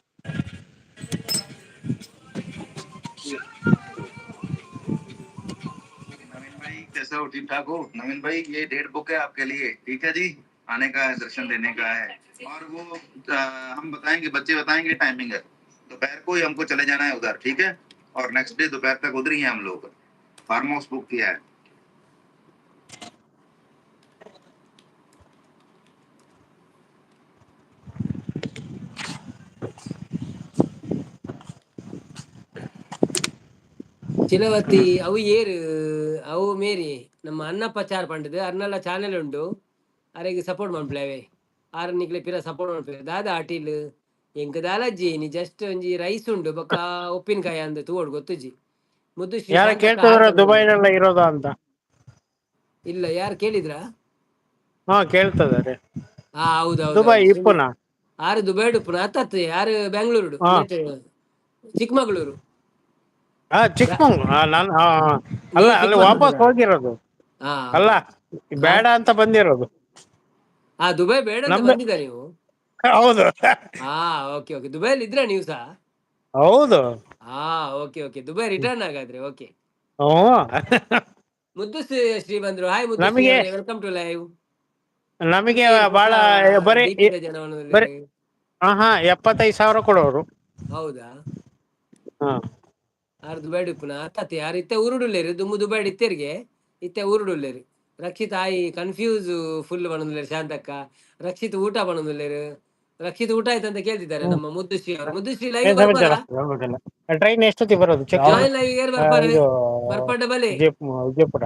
नवीन भाई कैसे हो? ठीक ठाक हो? नवीन भाई ये डेट बुक है आपके लिए, ठीक है जी, आने का है, दर्शन देने का है। और वो हम बताएंगे, बच्चे बताएंगे टाइमिंग है। दोपहर को ही हमको चले जाना है उधर, ठीक है? और नेक्स्ट डे दोपहर तक उधर ही है हम लोग। फार्म हाउस बुक किया है। ಚಿಲವತಿ ಅವು ಏರು ಅವು ಮೇರಿ ನಮ್ಮ ಅಣ್ಣಪ್ಪ ಚಾರ್ ಪಂಡದು ಅರ್ನಲ್ಲ ಚಾನೆಲ್ ಉಂಡು. ಅರೆಗೆ ಸಪೋರ್ಟ್ ಮಾಡ್ಪ್ಲೇವೆ, ಆರು ನಿಕ್ಲೆ ಪಿರ ಸಪೋರ್ಟ್ ಮಾಡ್ಪ್ಲೇವೆ. ದಾದ ಆಟಿಲ್ ಎಂಕ ದಾಲಜ್ಜಿ ನೀ ಜಸ್ಟ್ ಒಂಜಿ ರೈಸ್ ಉಂಡು ಬೊಕ್ಕ ಉಪ್ಪಿನಕಾಯಿ ಅಂದ ತೂವಡ್ ಗೊತ್ತುಜಿ. ಮುದ್ದು ಶ್ರೀ ಯಾರ ಶಾಂತಕ್ಕ ಕೇಳ್ತಿದ್ರ ಹಾಡ್ ಬಂದದ್ದು. ದುಬೈಲೆಲ್ಲ ಇರೋದ ಅಂತ? ಇಲ್ಲ, ಯಾರು ಕೇಳಿದ್ರ? ಹಾ ಕೇಳ್ತದಾರೆ. ಹಾ ದುಬೈ ಹೌದೌದು. ಇಪ್ಪುನ ಆರು ದುಬೈ ಉಪ್ಪುನ ಅತ್ತತ್ತೆ, ಯಾರು ಬೆಂಗಳೂರು ಹಾ ಚಿಕ್ಕಮಗಳೂರು. ಚಿಕ್ಕಮಂಗ್ಳೂರು. ನಾನು ಅಲ್ಲ, ನೀವು ಅಲ್ಲಿ ವಾಪಸ್ ಚಿಕ್ಕಮಗಳೂರಾ? ಹೋಗಿರೋದು ಹಾ ಅಲ್ಲ, ಹಾ ಬೇಡ ಅಂತ ಬಂದಿರೋದು. ಹಾ, ದುಬೈ ಬೇಡ ಅಂತ ನಮ್ದು ಬಂದಿದ್ದ ನೀವು? ಹೌದು. ಹಾ, ಓಕೆ ಓಕೆ. ದುಬೈಲಿ ಇದ್ರ ನೀವು ಸಹ? ಹೌದು. ಹಾ, ಓಕೆ ಓಕೆ. ದುಬೈ ರಿಟರ್ನ್ ಆಗಾದ್ರೆ ಓಕೆ. ಹ್ಮ್. ಮುದ್ದು ಶ್ರೀ ಬಂದ್ರು. ಹಾಯ್ ಮುದ್ದು ಶ್ರೀ ನಮಗೆ ಅವರೇ, ವೆಲ್ಕಮ್ ಟು ಲೈವ್. ನಮಗೆ ಹೊಸ ಬಹಳ ಬರೀ ದೀಪಿಕ ಬರೀ ಜನವನದಲ್ಲಿ. 75,000 ಕೊಡೋರು. ಹೌದಾ? ಹಾ ಆರು ದುಬೈ ಉಪ್ಪುನ ಅತ್ತತ್ತೆ ಯಾರು ಇತ್ತೆ ಉರುಡುಲ್ಲೇರು ದುಮ್ಮು ದುಬೈ ಇತ್ತೆರ್ಗೆ ಇತ್ತೆ ಉರುಡುಲ್ಲೇರು. ರಕ್ಷಿತ್ ಆಯಿ ಕನ್ಫ್ಯೂಸ್ ಫುಲ್ ಬಣಂದಿಲ್ಲೇರು. ಶಾಂತಕ್ಕ ರಕ್ಷಿತ್ ಊಟ ಬಣಂದಿಲ್ಲೇರು. ರಕ್ಷಿತ್ ಊಟ ಆಯ್ತಂತ ಕೇಳ್ತಿದ್ದಾರೆ ನಮ್ಮ ಮುದ್ದುಶ್ರೀ ಅವರು. ಮುದ್ದುಶ್ರೀ ಲೈವ್ ಏನ್ ಬರ್ಪಾರ? ಸಮಾಚಾರ? ಹೇಳ್ಬೇಕಲ್ಲ. ಟ್ರೈನ್ ಎಷ್ಟೊತ್ತಿಗೆ ಬರೋದು? ಚೆಕ್ ಜಾಯಿನ್ ಲೈವ್ ಏರ್ ಬರ್ಪಾರ? ಇದು ಬರ್ಪಡ್ಡ ಬಲೆ ವಿಜಯಪುರ.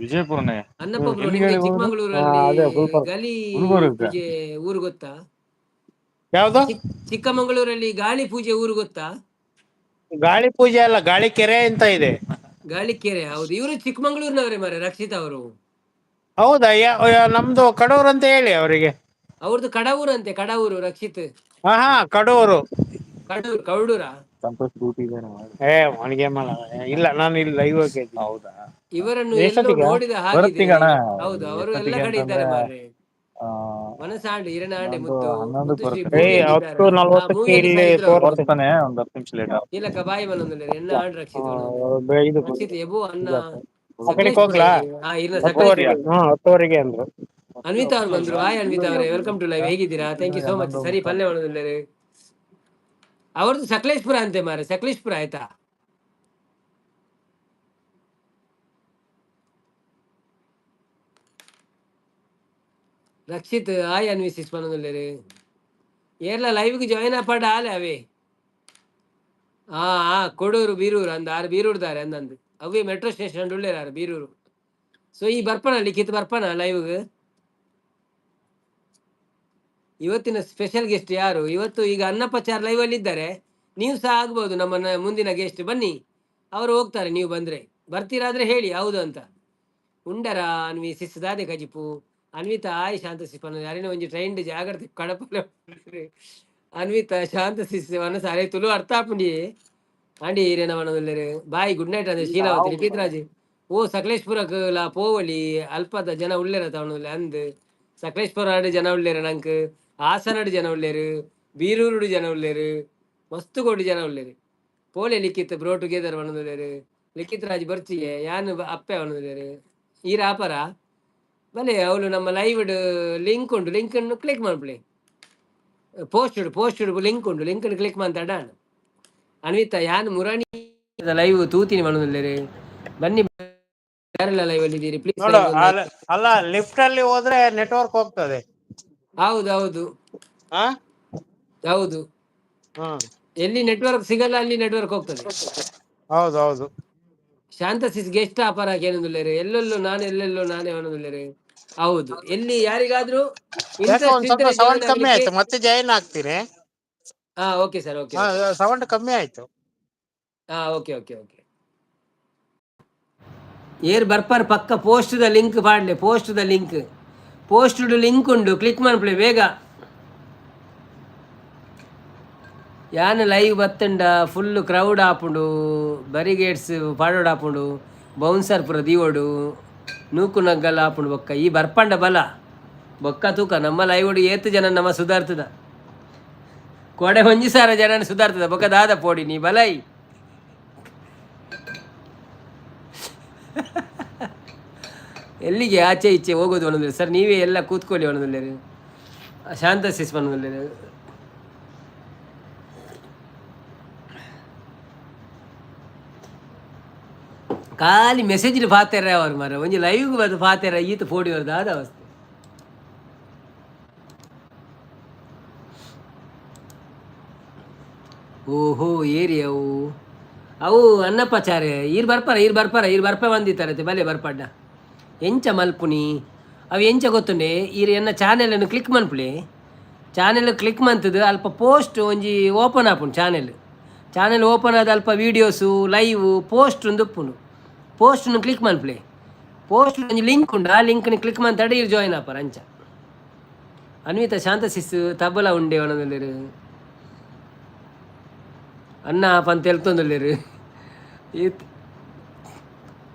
ವಿಜಯಪುರನೇ. ಅನ್ನಪ್ಪ ಬ್ರೋ, ಎಲ್ಲಿಗೆ ನಿಮ್ಗೆ ಹೇಳಿ ಹೋಗುದು? ಚಿಕ್ಕಮಂಗ್ಳೂರಲ್ಲಿ ಅದೇ ಗುಲ್ಬರ್ಗ. ಗಾಳಿ ಗುಲ್ಬರ್ಗ. ಪೂಜೆ ಊರು ಗೊತ್ತಾ? ಯಾವ್ದು? ಚಿಕ್ಕಮಂಗಳೂರಲ್ಲಿ ಗಾಳಿ ಪೂಜೆ ಊರು ಗೊತ್ತಾ? ಗಾಳಿ ಪೂಜೆ ಅಲ್ಲ, ಗಾಳಿ ಕೆರೆ ಅಂತ ಇದೆ. ಗಾಳಿಕೆರೆ. ಹೌದು, ಇವರು ಚಿಕ್ಕಮಂಗ್ಳೂರ್ನವರೇ ಮಾರೆ, ರಕ್ಷಿತ್ ಅವರು. ಹೌದಾ? ನಮ್ದು ಕಡೂರು ಅಂತ ಹೇಳಿ ಅವರಿಗೆ. ಅವ್ರದ್ದು ಕಡೂರು ಅಂತೆ, ಕಡೂರು. ರಕ್ಷಿತ್ ಹಾ ಕಡೂರು. ಕೌಡೂರಾ? ಸಂತೋಷ್ ಡ್ಯೂಟಿ ಅವನಿಗೆ ಇಲ್ಲ, ನಾನು ಇಲ್ಲಿ ಲೈವ್ ಹೋಗಿ. ಹೌದಾ? ಇವರನ್ನು ಎಲ್ಲೋ ಎಷ್ಟೊತ್ತಿಗೆ ನೋಡಿದ ಹಾಗಿದೆ. ಬರುತ್ತೀಗಣ. ಹೌದು, ಅವರು ಎಲ್ಲ ಎಷ್ಟೊತ್ತಿಗೆ ಕಡೆ ಇದ್ದಾರೆ ಅಂತಂದ್ರೆ ಮಾರ್ರೆ. ಆ, ಮನಸಾಂಡು ಇರನಾಂಡೆ ಒಂದು ಮುತ್ತು 11ಕ್ಕೆ ಮುತ್ತುಶ್ರೀ ಬರುತ್ತೆ. ಮೂವಿಯಲ್ಲಿ ಇದ್ದಾರ. ಆ 10:40 ಮೂವಿಯಲ್ಲಿ ಸಹ ಇಲ್ಲಿ ಇದ್ರು ಅವರು. ತೋರಿಸ್ತೀನಿ. ಬರ್ತಾನೆ ಒಂದ್ 10 ನಿಮಿಷ ಲೇಟ್ ಆಗುತ್ತೆ. ಇಲ್ಲಕ್ಕ ಬಾಯಿ ಬಂದೊಂದಿಲ್ಲ ಎನ್ನ ಆಂಡ್ ರಕ್ಷಿತ್ ಇದು ರಕ್ಷಿತ್ ಎಬೋ ಅನ್ನ ಆ ಕಡೆಗೆ ಸಕಲೇಶ್ಪುರ. ಹೋಗ್ಲಾ? ಹಾ, ಇರ್ನ 10:00 ಸಕಲೇಶ್ಪುರ. 10:00 ಅಂದ್ರು. ಅನ್ವಿತಾ ಅವ್ರು ಬಂದ್ರು. ಹಾಯ್ ಅನ್ವಿತಾ ಅವರೇ, ವೆಲ್ಕಮ್ ಟು ಲೈವ್. ಹೇಗಿದ್ದೀರಾ? Thank you so much. ಸರಿ, ಪಲ್ಯ ಮಾಡೋದಿಲ್ಲರಿ. ಅವ್ರದ್ದು ಸಕಲೇಶ್ಪುರ ಅಂತೆ ಮಾರೆ, ಸಕಲೇಶ್ಪುರ ಆಯ್ತಾ? ರಕ್ಷಿತ್ ಹಾಯ್ ಅನ್ವಿಸಿಸ್ ಪನ್ನೊಂದುಲ್ಲೇರು. ಏರ್ಲ ಲೈವ್ಗೆ ಜಾಯಿನ್ ಆಪಾಡ ಆಲೆ ಅವೇ. ಕೊಡೂರು ಬೀರೂರು ಅಂದ ಆರು ಬೀರೂರ್ದಾರೆ ಅಂದಂದು ಅವೇ ಮೆಟ್ರೋ ಸ್ಟೇಷನ್ ಉಳ್ಳೇರಾರು ಬೀರೂರು. ಸೊ ಈ ಬರ್ಪಣ ಲಿಖಿತ್ ಬರ್ಪಣ ಲೈವ್ಗೆ. ಇವತ್ತಿನ ಸ್ಪೆಷಲ್ ಗೆಸ್ಟ್ ಯಾರು? ಇವತ್ತು ಈಗ ಅನ್ನಪ್ಪಚಾರ್ ಲೈವ್ ಅಲ್ಲಿ ಇದ್ದಾರೆ. ನೀವು ಸಹ ಆಗ್ಬೋದು ನಮ್ಮ ಮುಂದಿನ ಗೆಸ್ಟ್. ಬನ್ನಿ, ಅವರು ಹೋಗ್ತಾರೆ. ನೀವು ಬಂದ್ರೆ ಬರ್ತೀರಾದ್ರೆ ಹೇಳಿ ಹೌದು ಅಂತ. ಉಂಡರ ಅನ್ವಿ ಸಿಸ್ದಾದೆ ಕಜಿಪು ಅನ್ವಿತಾ ಆಯ್ ಶಾಂತ ಸಿಪ್ಪನ ಯಾರೇನೋ ಒಂಜಿ ಟ್ರೈನ್ ಜಾಗ್ರತೆ ಕಡಪಲೆ ಅನ್ವಿತಾ ಶಾಂತ ಸಿಸ್ ಮನಸ್ಸು ಅರೆ ತುಳು ಅರ್ಥ ಆಪುಂಡಿ ಆಂಡಿ ಹಿರೇನ ಮನದಲ್ಲೇರು. ಬಾಯ್ ಗುಡ್ ನೈಟ್ ಅಂದ್ರೆ ಶೀಲಾವತಿ ಲಿಖಿತ್ ರಾಜ್. ಓ ಸಕಲೇಶ್ಪುರಕ್ಕೆ ಲಾ ಪೋವಲಿ ಅಲ್ಪದ ಜನ ಉಳ್ಳೇರ ತವಣಲ್ಲಿ ಅಂದ್ ಸಕಲೇಶ್ಪುರ ಆಡು ಜನ ಉಳ್ಳೇರು. ನಂಗೆ ಹಾಸನಾಡು ಜನ ಉಳ್ಳೇರು, ಬೀರೂರುಡು ಜನ ಉಳ್ಳೇರು, ಮಸ್ತು ಕೋಟಿ ಜನ ಉಳ್ಳೇರು. ಪೋಲೆ ಲಿಖಿತ್ ಬ್ರೋ ಟುಗೆದರ್ ಮನದಲ್ಲೇರು. ಲಿಖಿತ್ ರಾಜ್ ಬರ್ಚಿಗೆ ಯಾನು ಅಪ್ಪೆ ಮನದಲ್ಲೇರು. ಈ ರಾಪರ ಬಲೆ ಅವಳು ನಮ್ಮ ಲೈವ್ ಲಿಂಕ್ ಉಂಟು, ಲಿಂಕ್ ಅನ್ನು ಕ್ಲಿಕ್ ಮಾಡ್ಬಿಡಿ. ಪೋಸ್ಟ್ ಲಿಂಕ್ ಉಂಟು, ಲಿಂಕ್ ಅನ್ನು ಕ್ಲಿಕ್ ಮಾಡ್ತಾಡ. ಅನ್ವಿತಾ ಯಾನ್ ಮುರಾಣಿ ಲೈವ್ ತೂತೀನಿ ಮನದಲ್ಲೇರು. ಬನ್ನಿ. ಯಾರೆಲ್ಲ ಲೈವ್ ಅಲ್ಲಿ ಇದ್ದೀರಿ ಪ್ಲೀಸ್ ನೋಡು ಲೈವ್ ಅಲ್ಲ ಲಿಫ್ಟ್ ಅಲ್ಲಿ ಹೋದ್ರೆ ನೆಟ್ವರ್ಕ್ ಹೋಗ್ತದೆ. ಹೌದು ಹಾ ಹೌದು. ಹ್ಮ್ ಎಲ್ಲಿ ನೆಟ್ವರ್ಕ್ ಸಿಗಲ್ಲ ಅಲ್ಲಿ ನೆಟ್ವರ್ಕ್ ಹೋಗ್ತದೆ. ಹೌದೌದು. ಶಾಂತಸಿಸ್ಗೆ ಎಷ್ಟು ಅಪಾರ ಏನಂದಿಲ್ಲರಿ, ಎಲ್ಲೆಲ್ಲೋ ನಾನೇ ಅನ್ನೋದಿಲ್ಲರಿ. ಹೌದು, ಎಲ್ಲಿ ಯಾರಿಗಾದ್ರೂ ಯಾಕೆ ಇಂಟ್ರೆಸ್ಟ್ ಒಂದ್ ಸ್ವಲ್ಪ ಇದ್ರೆ ಸೌಂಡ್ ಜಾಯಿನ್ ಕಮ್ಮಿ ಆಗ್ಲಿಕ್ಕೆ. ಆಯ್ತು, ಮತ್ತೆ ಜಾಯಿನ್ ಆಗ್ತೀನಿ. ಹಾ ಓಕೆ ಸರ್, ಓಕೆ ಸೌಂಡ್ ಕಮ್ಮಿ ಆಯ್ತು. ಹಾ ಓಕೆ. ಏರ್ ಬರ್ಪರ್ ಪಕ್ಕ ಪೋಸ್ಟ್ ದ ಲಿಂಕ್ ಪಾಡ್ಲೆ, ಪೋಸ್ಟ್ ಲಿಂಕ್ ಉಂಡು, ಕ್ಲಿಕ್ ಮಾಡ್ಬಿಡಿ ಬೇಗ. ಯಾನ್ ಲೈವ್ ಬತ್ತಂಡ ಫುಲ್ ಕ್ರೌಡ್ ಆಪುಂಡು, ಬರಿಗೇಟ್ಸ್ ಪಾಡೋಡು ಆಪುಂಡು, ಬೌನ್ಸರ್ ಪುರ ದೀವೋಡು ನೂಕು ನಗ್ಗಲ್ಲ ಆಪುಂಡು. ಬೊಕ್ಕ ಈ ಬರ್ಪಂಡ ಬಲ ಬೊಕ್ಕ ತೂಕ ನಮ್ಮ ಲೈವ್ ಒಡು ಏತು ಜನ ನಮ್ಮ ಸುಧಾರ್ತದ, ಕೊಡೆ ಒಂಜಿ ಸಾರ ಜನ ಸುಧಾರ್ತದ. ಬೊಕ್ಕ ದಾದ ಪೋಡಿ ನೀ ಬಲೈ ಎಲ್ಲಿಗೆ ಆಚೆ ಈಚೆ ಹೋಗೋದು ಅನ್ನೋದಿಲ್ಲ ಸರ್, ನೀವೇ ಎಲ್ಲ ಕೂತ್ಕೊಳ್ಳಿ ಅನ್ನೋದಿಲ್ಲ. ಶಾಂತಸಿಸ್ ಅನ್ನೋದಿಲ್ಲ. ಖಾಲಿ ಮೆಸೇಜ್ ಪಾತಾರ ಅವ್ರು ಮಾರ, ಒಂಜಿ ಲೈವ್ಗೆ ಬಂದು ಪಾತಾರ ಈತ ಪೋಡಿ ಅವ್ರದ್ದು ಆದ ಅವಸ್ಥೆ. ಓಹೋ ಏರಿ ಅವು ಅನ್ನಪ್ಪಾಚಾರ್ಯ ಈರ್ ಬರ್ಪ ಬಂದಿತ್ತಾರತ್ತೆ ಬಲೆ ಬರ್ಪಡ್ಡ ಎಂಚ ಮಲ್ಪುನಿ ಅವು ಎಂಚ ಗೊತ್ತುಂಡೆ ಈರ್ ಎನ್ನ ಚಾನೆಲನ್ನು ಕ್ಲಿಕ್ ಮನ್ಪುಲೆ. ಚಾನೆಲ್ ಕ್ಲಿಕ್ ಮಂತದ್ದು ಅಲ್ಪ ಪೋಸ್ಟ್ ಒಂಜಿ ಓಪನ್ ಆಪುಂಡು. ಚಾನೆಲ್ ಓಪನ್ ಆದ ಅಲ್ಪ ವೀಡಿಯೋಸು ಲೈವ್ ಪೋಸ್ಟ್ ಒಂದು ಉಪ್ಪುಂಡು. ಪೋಸ್ಟ್ನು ಕ್ಲಿಕ್ ಮನ್ಪುಲೆ, ಪೋಸ್ಟ್ ಒಂಜಿ ಲಿಂಕ್ ಉಂಡು, ಆ ಲಿಂಕ್ನ ಕ್ಲಿಕ್ ಮಂತಾಡೆ ಇರ್ ಜಾಯಿನ್ ಆಪರ ಅಂಚ. ಅನ್ವಿತ ಶಾಂತಸಿಸ್ ತಬಲ ಉಂಡೆ ಒಣದಲ್ಲಿರು ಅನ್ನ ಪಂತ ಎಲ್ತೊಂದುಲ್ಲೇರು.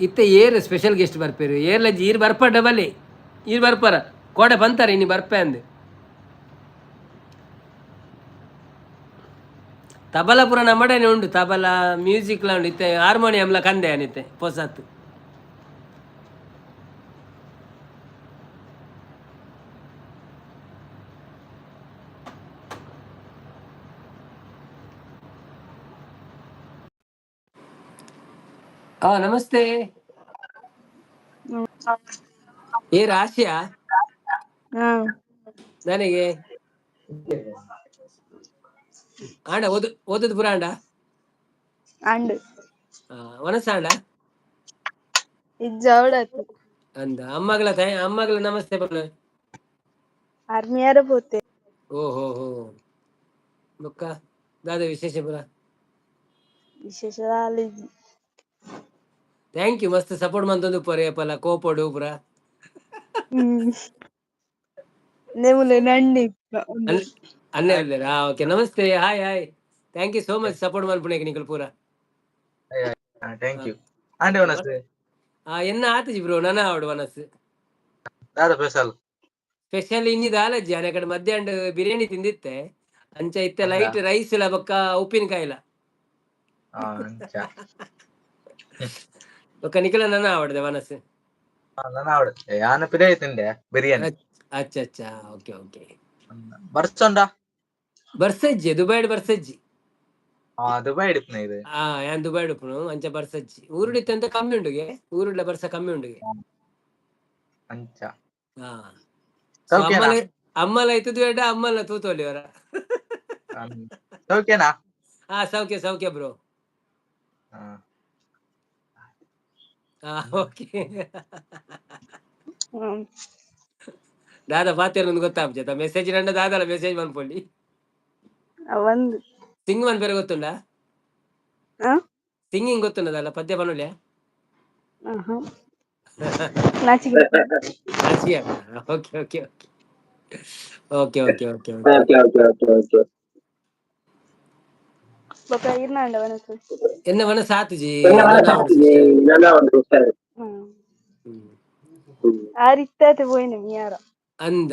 ಇತ್ತೆ ಏರು ಸ್ಪೆಷಲ್ ಗೆಸ್ಟ್ ಬರ್ಪೇರು, ಏರ್ಲಜ್ಜಿ ಈರು ಬರ್ಪ ಡಬಲಿ ಈರು ಬರ್ಪಾರ ಕೋಡೆ ಬಂತಾರೆ ಇನ್ನು ಬರ್ಪೆ ಅಂದೆ. ತಬಲ ಪುರ ನಮ್ಮಡನೆ ಉಂಡು, ತಬಲ ಮ್ಯೂಸಿಕ್ಲ ಉಂಡು, ಇತ್ತೆ ಹಾರ್ಮೋನಿಯಂಲ ಕಂದೆ ಅನಿತ್ತೆ ಪೊಸತ್ತು. ನಮಸ್ತೆ. ಏ ರಾಶಿಯಾ ನನಗೆ ಆಂಡ ಓದದು ಪುರ ಆಂಡ ಒನಸಾಂಡ ಅಂದ ಅಮ್ಮಗಳ ನಮಸ್ತೆ ಬಲ್ಲ ಆರ್ಮಿಯಾರ ಪೋತೆ. ಓಹೋ ಬೊಕ್ಕ ದಾದ ವಿಶೇಷ ಪುರ ವಿಶೇಷ ಥ್ಯಾಂಕ್ ಯು ಮಸ್ತ್ ಸಪೋರ್ಟ್ ಮಂತೊಂದು ಪೊರೆ ಪಲ ಕೋಪೋಡು ಪುರ ಅನ್ನೇ ಓಕೆ ನಮಸ್ತೆ hi thank you so much support ಮಲ್ಪುಣೆಗೆ ನಿಕಲ್ ಪೂರ. ಥ್ಯಾಂಕ್ ಯು ಆಂಡೆ ವನಸ್ ಎನ್ನ ಆತಜಿ ಬ್ರೋ ನನ್ನ ಆವಡು ವನಸ್ ದಾದ ಸ್ಪೆಷಲ್ ಇನ್ನಿದ ಆಲಜ್ಜಿ ಅನೆ ಕಡೆ ಮಧ್ಯಾಹ್ನ ಬಿರಿಯಾನಿ ತಿಂದಿತ್ತೆ ಅಂಚ ಇತ್ತೆ ಲೈಟ್ ರೈಸ್ ಇಲ್ಲ ಬೊಕ್ಕ ಉಪ್ಪಿನಕಾಯಿಲ ಬೊಕ್ಕ ನಿಖಿಲ ನನ್ನ ಆವಡ್ದೆ ವನಸ್ ನನ್ನ ಆವಡುತ್ತೆ ಯಾನ ಪಿರೇ ತಿಂಡೆ ಬಿರಿಯಾನಿ. ಅಚ್ಚ ಓಕೆ ಬರ್ಸೊಂಡ ಬರ್ಸಜ್ಜಿ ದುಬೈಡ್ ಬರ್ಸಜ್ಜಿ ದುಬೈ ಹಿಡಿಪ್ನ ಇದು ಯಾನ್ ದುಬೈ ಉಪ್ಪುನು ಅಂಚ ಬರ್ಸಜ್ಜಿ ಊರುಡಿತ್ತೆ ಅಂತ ಕಮ್ಮಿ ಉಂಡುಗೆ ಊರುಡ್ಲ ಬರ್ಸ ಕಮ್ಮಿ ಉಂಡುಗೆ ಅಂಚ ಅಮ್ಮಲ ಆಯ್ತದ ಬೇಡ ಅಮ್ಮಲ್ಲ ತೂತೋಲಿ ಅವರ ಸೌಖ್ಯನಾ? ಸೌಖ್ಯ ಬ್ರೋ. ಓಕೆ ದಾದಾ ಪಾತೇರ್ ಒಂದು ಗೊತ್ತಾಗ್ಜತ ಮೆಸೇಜ್ ನಂಡ ದಾದಲ ಮೆಸೇಜ್ ಮನ್ಪೊಳ್ಳಿ ಸಿಂಗ್ ಮನ್ ಬೇರೆ ಗೊತ್ತುಂಡ ಸಿಂಗಿಂಗ್ ಗೊತ್ತುಂಡದಲ್ಲ ಪದ್ಯ ಬನ್ನುಲ್ಯ ಎನ್ನ ಮನಸ್ಸು ಆತುಜಿ ಅಂದ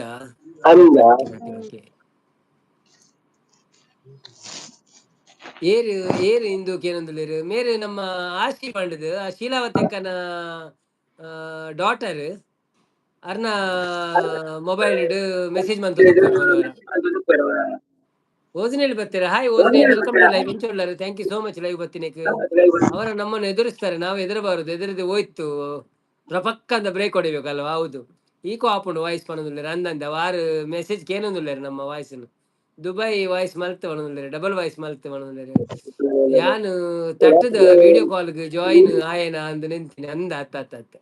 ಏರು ಇಂದು ಕೇನೊಂದುಲ್ಲೇರು ಮೇರೆ ನಮ್ಮ ಆಶಿ ಪಂಡದು ಶೀಲಾವತಕ್ಕನ ಡಾಟರ್ ಅರ್ನ ಮೊಬೈಲ್ ಮೆಸೇಜ್ ಓದಿನಲ್ಲಿ ಬರ್ತಾರೆ. ಹಾಯ್ ಓದಿನ ವೆಲ್ಕಮ್ ಟು ಲೈವ್ ಎಂಚೊಳ್ಳಾರು thank you so much live ಬತ್ತಿನೇಕ್ ಅವರ ನಮ್ಮನ್ನು ಎದುರಿಸ್ತಾರೆ ನಾವು ಎದುರಬಾರದು ಎದುರದೆ ಹೋಯ್ತು ಪಕ್ಕ ಅಂತ ಬ್ರೇಕ್ ಹೊಡಿಬೇಕಲ್ವಾ? ಹೌದು. ಈಕೋ ಆಪುಂಡು ವಾಯ್ಸ್ ಪನೊಂದುಲ್ಲೆರ್ ಅಂದಂದ ವಾರು ಮೆಸೇಜ್ ಕೇನೊಂದುಲ್ಲೆರ್ ನಮ್ಮ ವಾಯ್ಸ್‌ನು. ದುಬೈ ವಾಯ್ಸ್ ಮಲ್ತ್ ಪನೊಂದುಲ್ಲೆರ್ ಡಬಲ್ ವಾಯ್ಸ್ ಮಲ್ತ್ ಪನೊಂದುಲ್ಲೆರ್. ಯಾನ್ ತಟ್ಟದ ವಿಡಿಯೋ ಕಾಲ್‌ಗ್ ಜಾಯಿನ್ ಆಯೆನಾ ಅಂದ್ ನೆನ್ಪಿನಿ ಅಂದ ಅತ್ತ ಅತ್ತ ಅತ್ತ.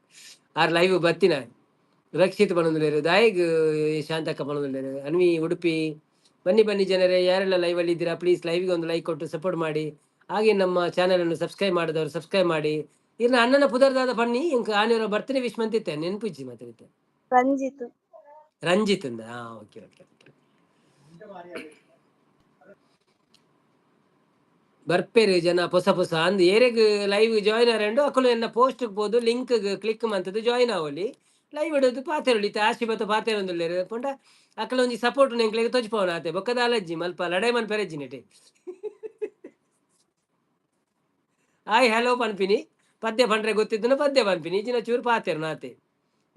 ಆರ್ ಲೈವ್ ಬತ್ತಿನ ರಕ್ಷಿತ್ ಪನೊಂದುಲ್ಲೆರ್ ದಾಯಿಗ್ ಶಾಂತಕ್ಕ ಪನೊಂದುಲ್ಲೆರ್ ಅನ್ವಿ ಉಡುಪಿ. ಬನ್ನಿ ಬನ್ನಿ ಜನರೇ, ಯಾರೆಲ್ಲ ಲೈವ್ ಅಲ್ಲಿ ಇದ್ದೀರಾ ಪ್ಲೀಸ್ ಲೈವ್ಗೆ ಒಂದು ಲೈಕ್ ಕೊಟ್ಟು ಸಪೋರ್ಟ್ ಮಾಡಿ. ಹಾಗೆ ನಮ್ಮ ಚಾನೆಲ್ ಅನ್ನು ಸಬ್ಸ್ಕ್ರೈಬ್ ಮಾಡಿದವರು ಸಬ್ಸ್ಕ್ರೈಬ್ ಮಾಡಿ. ಇರ್ನ ಅಣ್ಣನ ಪುದರ್ದಾದ ಬನ್ನಿ ಇಂಕ ಆನೆಯವರ ಬರ್ತ್ಡೇ ವಿಶ್ ಮಂತಿತ್ತೆ ನೆನ್ಪಿಜ್ಜಿ ಮತ್ತೆ ರಂಜಿತ್. ರಂಜಿತ್ ಅಂದ. Okay okay okay. ಬರ್ಪೇರು ಜನ ಹೊಸ ಹೊಸ ಅಂದ್ ಏರೆಗ್ ಲೈವ್ ಜಾಯಿನ್ ಆರೆಂಡು ಅಕಲು ಎನ್ನ ಪೋಸ್ಟ್ ಹೋದು ಲಿಂಕ್ ಕ್ಲಿಕ್ ಮಂತದ್ದು ಜಾಯಿನ್ ಆವೊಲಿ ಲೈವ್ ಇಡೋದು ಪಾತೆರೊಲಿ ಆಶಿ ಬತ್ತ ಪಾತೆರೊಂದುಲ್ಲೆರ್ ಪಂಡ ಅಕಲ ಒಂಜಿ ಸಪೋರ್ಟ್ ನೆಂಕ್ಲೆಗ್ ತೊಜ್ಪವನ ಆತೆ ಬೊಕ್ಕದ ಅಲಜ್ಜಿ ಮಲ್ಪ ಲಡೈ ಮನ್ ಪೆರೆಜ್ಜಿ ನೆಟೆ. ಹಾಯ್ ಹಲೋ ಪನ್ಪಿನಿ ಪದ್ಯ ಪಂಡ್ರೆ ಗೊತ್ತಿದ್ದನು ಪದ್ಯ ಪನ್ಪಿನಿ ಇಜಿನ ಚೂರು ಪಾತೆರು ನಾತೆ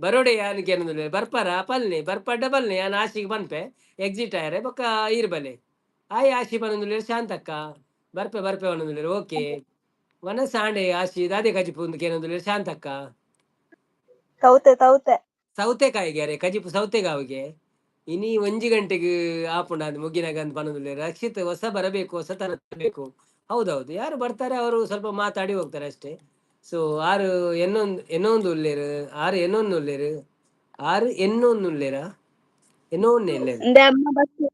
ಬರೋಡೆ ಯಾನಿಗೆ ಏನಂದ್ರೆ ಬರ್ಪಾರ ಪಲ್ನೆ ಬರ್ಪಡ್ಡ ಬಲ್ನೆ ಯಾನ್ ಆಶಿಗೆ ಪನ್ಪೆ ಎಕ್ಸಿಟ್ ಆಯ್ರೆ ಬೊಕ್ಕ ಇರ್ಬಲೆ. ಹಾಯ್ ಆಶಿ ಪನೊಂದುಲ್ಲೆರ್ ಶಾಂತಕ್ಕ ಬರ್ಪೆ ಬರ್ಪೆ ಪನೊಂದುಲ್ಲೆರ್ ಓಕೆ. ವನ ಸಾಂಡೆ ಆಶಿ ದಾದೆ ಕಜಿಪು ಒಂದು ಕೇನೊಂದುಲ್ಲೆರ್ ಶಾಂತಕ್ಕ. ತೌತೆ ತೌತೆ ಸೌತೆಕಾಯಿಗೆ ಅರೆ ಕಜಿಪು ಸೌತೆಗಾವಿಗೆ ಇನಿ 1 ಗಂಟೆಗೆ ಆಪುಂಡ ಅದು ಮುಗಿನಾಗ ಅಂತ ಪನೊಂದುಲ್ಲೆರ್. ರಕ್ಷಿತ್ ಹೊಸ ಬರಬೇಕು ಹೊಸ ತರ ಬೇಕು. ಹೌದೌದು, ಯಾರು ಬರ್ತಾರೆ ಅವರು ಸ್ವಲ್ಪ ಮಾತಾಡಿ ಹೋಗ್ತಾರೆ ಅಷ್ಟೇ. ಸೊ ಆರು ಎನ್ನೊಂದು ಉಲ್ಲೇರು ಆರು ಎನ್ನೊಂದು ಉಲ್ಲೇರು ಆರು ಎನ್ನೊಂದು ಉಲ್ಲೇರ ಎನ್ನೊನ್ನೆ ಇಲ್ಲೇರು ಇಂದೆ ಅಮ್ಮ ಬಸ್ಸು.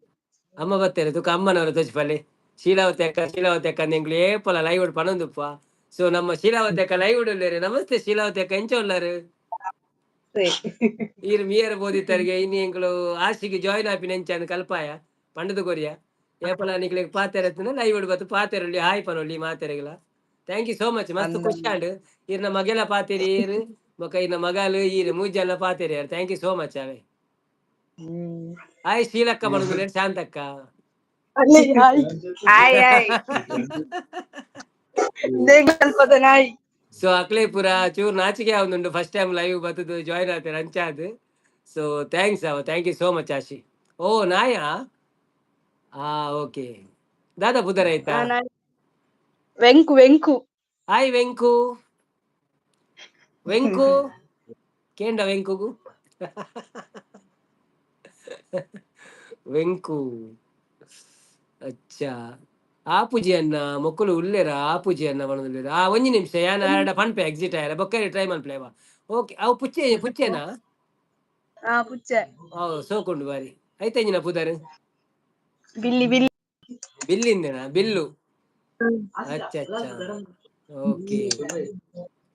ಅಮ್ಮ ಬತ್ತೇನೆ ತುಕ ಅಮ್ಮನವರ ತೊಜ್ಪಲ್ಲೆ ಶೀಲಾವತಿ ಅಕ್ಕ ನಿಂಗ್ಲು ಏಪಲ ಲೈವ್ ಉಡ್ ಪನೊಂದುಪ್ಪ. ಸೊ ನಮ್ಮ ಶೀಲಾವತಿ ಅಕ್ಕ ಲೈವ್ ಉಳ್ಳೇರು. ನಮಸ್ತೆ ಶೀಲಾವತಿ ಅಕ್ಕ ಎಂಚ ಉಳ್ಳಾರು ಈರ್ ಮಿಯರ್ ಬೋದಿತ್ತರಿಗೆ ಇನ್ನು ಎಂಕ್ಲು ಆಶಿಗೆ ಜಾಯಿನ್ ಆಪಿನ ಎಂಚಾನು ಕಲ್ಪಾಯ ಪಂಡದು ಕೊರಿಯ ಏಪಲ ನಿಕ್ಲೆಗ್ ಪಾತೆರತ್ತಿನ ಲೈವ್ ಉಡ್ ಬತ್ತು ಪಾತೆರೊಲಿ ಹಾಯ್ ಪನೊಲಿ ಮಾತೆರೆಗ್ಲ. ಥ್ಯಾಂಕ್ ಯು ಸೋ ಮಚ್ ಮಸ್ತ್ ಖುಷಿ ಆಂಡ್ ಇರ್ನ ಮಗೆಲ ಪಾತೆರಿ ಏರು ಬೊಕ ಇರ್ನ ಮಗಾಲು ಈರ್ ಮೂಜೆಲ್ಲ ಪಾತೆರಿ ಯಾರು. ಥ್ಯಾಂಕ್ ಯು ಸೋ ಮಚ್ ಅವೇ. ಹಾಯ್ ಶೀಲಕ್ಕ ಪನೊಂದುಲ್ಲೆರ್ ಶಾಂತಕ್ಕ. ಹಾಯ್ ಹಾಯ್ ನಾಯಿ. ಸೊ ಅಕ್ಲೇ ಪೂರ ಚೂರ್ ನಾಚಿಕೆ ಆವೊಂದುಂಡು ಫಸ್ಟ್ ಟೈಮ್ ಲೈವ್ ಬತ್ತದು ಜಾಯಿನ್ ಆತೇನೆ ಅಂಚಾದ್. So thanks thank you so much Ashi. ಓ ನಾಯಾ ಓಕೆ ದಾದಾ ಪುದರ್ ಆಯ್ತಾ. ವೆಂಕು ವೆಂಕು ಹಾಯ್ ವೆಂಕು ವೆಂಕು ಕೇಂಡ ವೆಂಕುಗು ವೆಂಕು ಅಚ್ಚಾ ಆಪುಜಿ ಅನ್ನ ಮೊಕ್ಕಲು ಉಲ್ಲೆರ ಆಪುಜಿ ಅನ್ನ ಬಣದುಲ್ಲೆರ ಒಂಜಿ ನಿಮಿಷ ಯಾನ ಆರಡ ಪನ್ಪೆ ಎಕ್ಸಿಟ್ ಆಯ್ರ ಬೊಕ್ಕ ಟ್ರೈ ಮನ್ಪ್ಲೇವಾ. ಓಕೆ ಅವು ಪುಚ್ಚೆನಾ ಪುಚ್ಚೆ ಸೋಕೊಂಡು ಬಾರಿ ಐತೆಂಜಿನ ಪುದರ್ ಬಿಲ್ಲಿ ಬಿಲ್ಲಿ ಬಿಲ್ಲಿಂದೆನಾ ಬಿಲ್ಲು. ಅಚ್ಚ ಅಚ್ಚ ಓಕೆ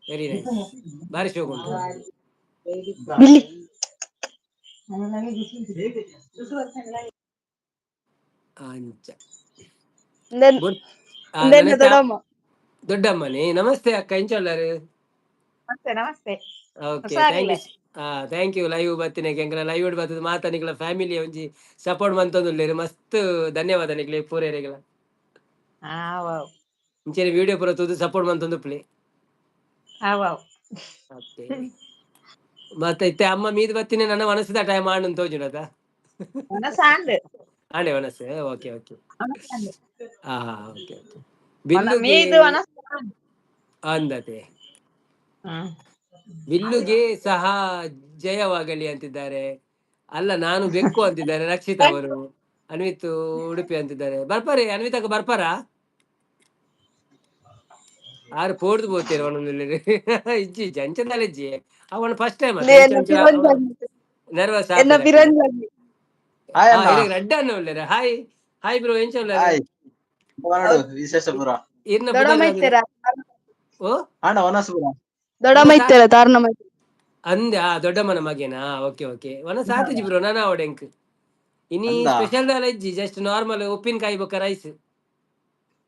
ವೆರಿ ನೈಸ್ ಬಾರಿ ಶೋಕುಂಟು ಬಿಲ್ಲಿ ಅಂಚ ದೊಡ್ಡಮ್ಮ. ದೊಡ್ಡಮ್ಮನೇ ನಮಸ್ತೆ ಅಕ್ಕ ಎಂಚೊಲ್ಲಾರು. ನಮಸ್ತೆ ನಮಸ್ತೆ. Okay thank you. Thank you live ಬತ್ತಿನ ಎಂಕಲ ಲೈವ್ ಇಡ್ ಬತ್ತದ ಮಾತ ನಿಕ್ಲ ಫ್ಯಾಮಿಲಿ ಒಂಜಿ ಸಪೋರ್ಟ್ ಮಂತೊಂದುಲ್ಲೆರ್ ಮಸ್ತ್ ಧನ್ಯವಾದ ನಿಕ್ಲೆ ಪೂರೆರೆಗ್ಲ. ಇಂಚೆನೆ ವಿಡಿಯೋ ಪೂರ ತೂದು ಸಪೋರ್ಟ್ ಮಂತೊಂದುಪ್ಲೆ. ಮತ್ತೆ ಇತ್ತೆ ಅಮ್ಮ ಮೀದ್ ಬತ್ತಿನ ನನ್ನ ಮನಸ್ಸಿದ ಟೈಮ್ ಆಂಡ್ ತೋಜುನದ ಆಂಡೆ ಮನಸ್ಸು. ಓಕೆ ಓಕೆ ಓಕೆ ಓಕೆ ಬಿಲ್ಲುಗೆ ಅಂದತೆ ಬಿಲ್ಲುಗೆ ಸಹ ಜಯವಾಗಲಿ ಅಂತಿದ್ದಾರೆ. ಅಲ್ಲ ನಾನು ಬೆಕ್ಕು ಅಂತಿದ್ದಾರೆ ರಕ್ಷಿತ್ ಅವರು. ಅನ್ವಿತ್ ಉಡುಪಿ ಅಂತಿದ್ದಾರೆ. ಬರ್ಪಾರಿ ಅನ್ವಿತಕ್ಕ ಬರ್ಪಾರ ಆರು ಪೋಡ್ದು ಬೋತೀರ ಅವನೊಂದು ಇಜ್ಜಿ ಜಂಚದಲ್ಲಿಜ್ಜಿ ಅವನು ಫಸ್ಟ್ ಟೈಮ್ ನರ್ವಸ್ ರೆಡ್ ಅನ್ನ ಒಳ್ಳೆರ. ಹಾಯ್ ಹಾಯ್ ಬ್ರೋ ಎಂಚ ವಿಶೇಷ ಪುರ ಓ ಅಂದೆ ದೊಡ್ಡಮ್ಮನ ಮಗೇನಾ. ಓಕೆ ಓಕೆ ವನ ಸಾತಿಜಿ ಬ್ರೋ ನಾನ ಅವಡೆಂಕ್ ಇನಿ ಸ್ಪೆಷಲ್ ದಾಲ ಇಜ್ಜಿ ಜಸ್ಟ್ ನಾರ್ಮಲ್ ಉಪ್ಪಿನಕಾಯಿ ಬೊಕ್ಕ ರೈಸ್.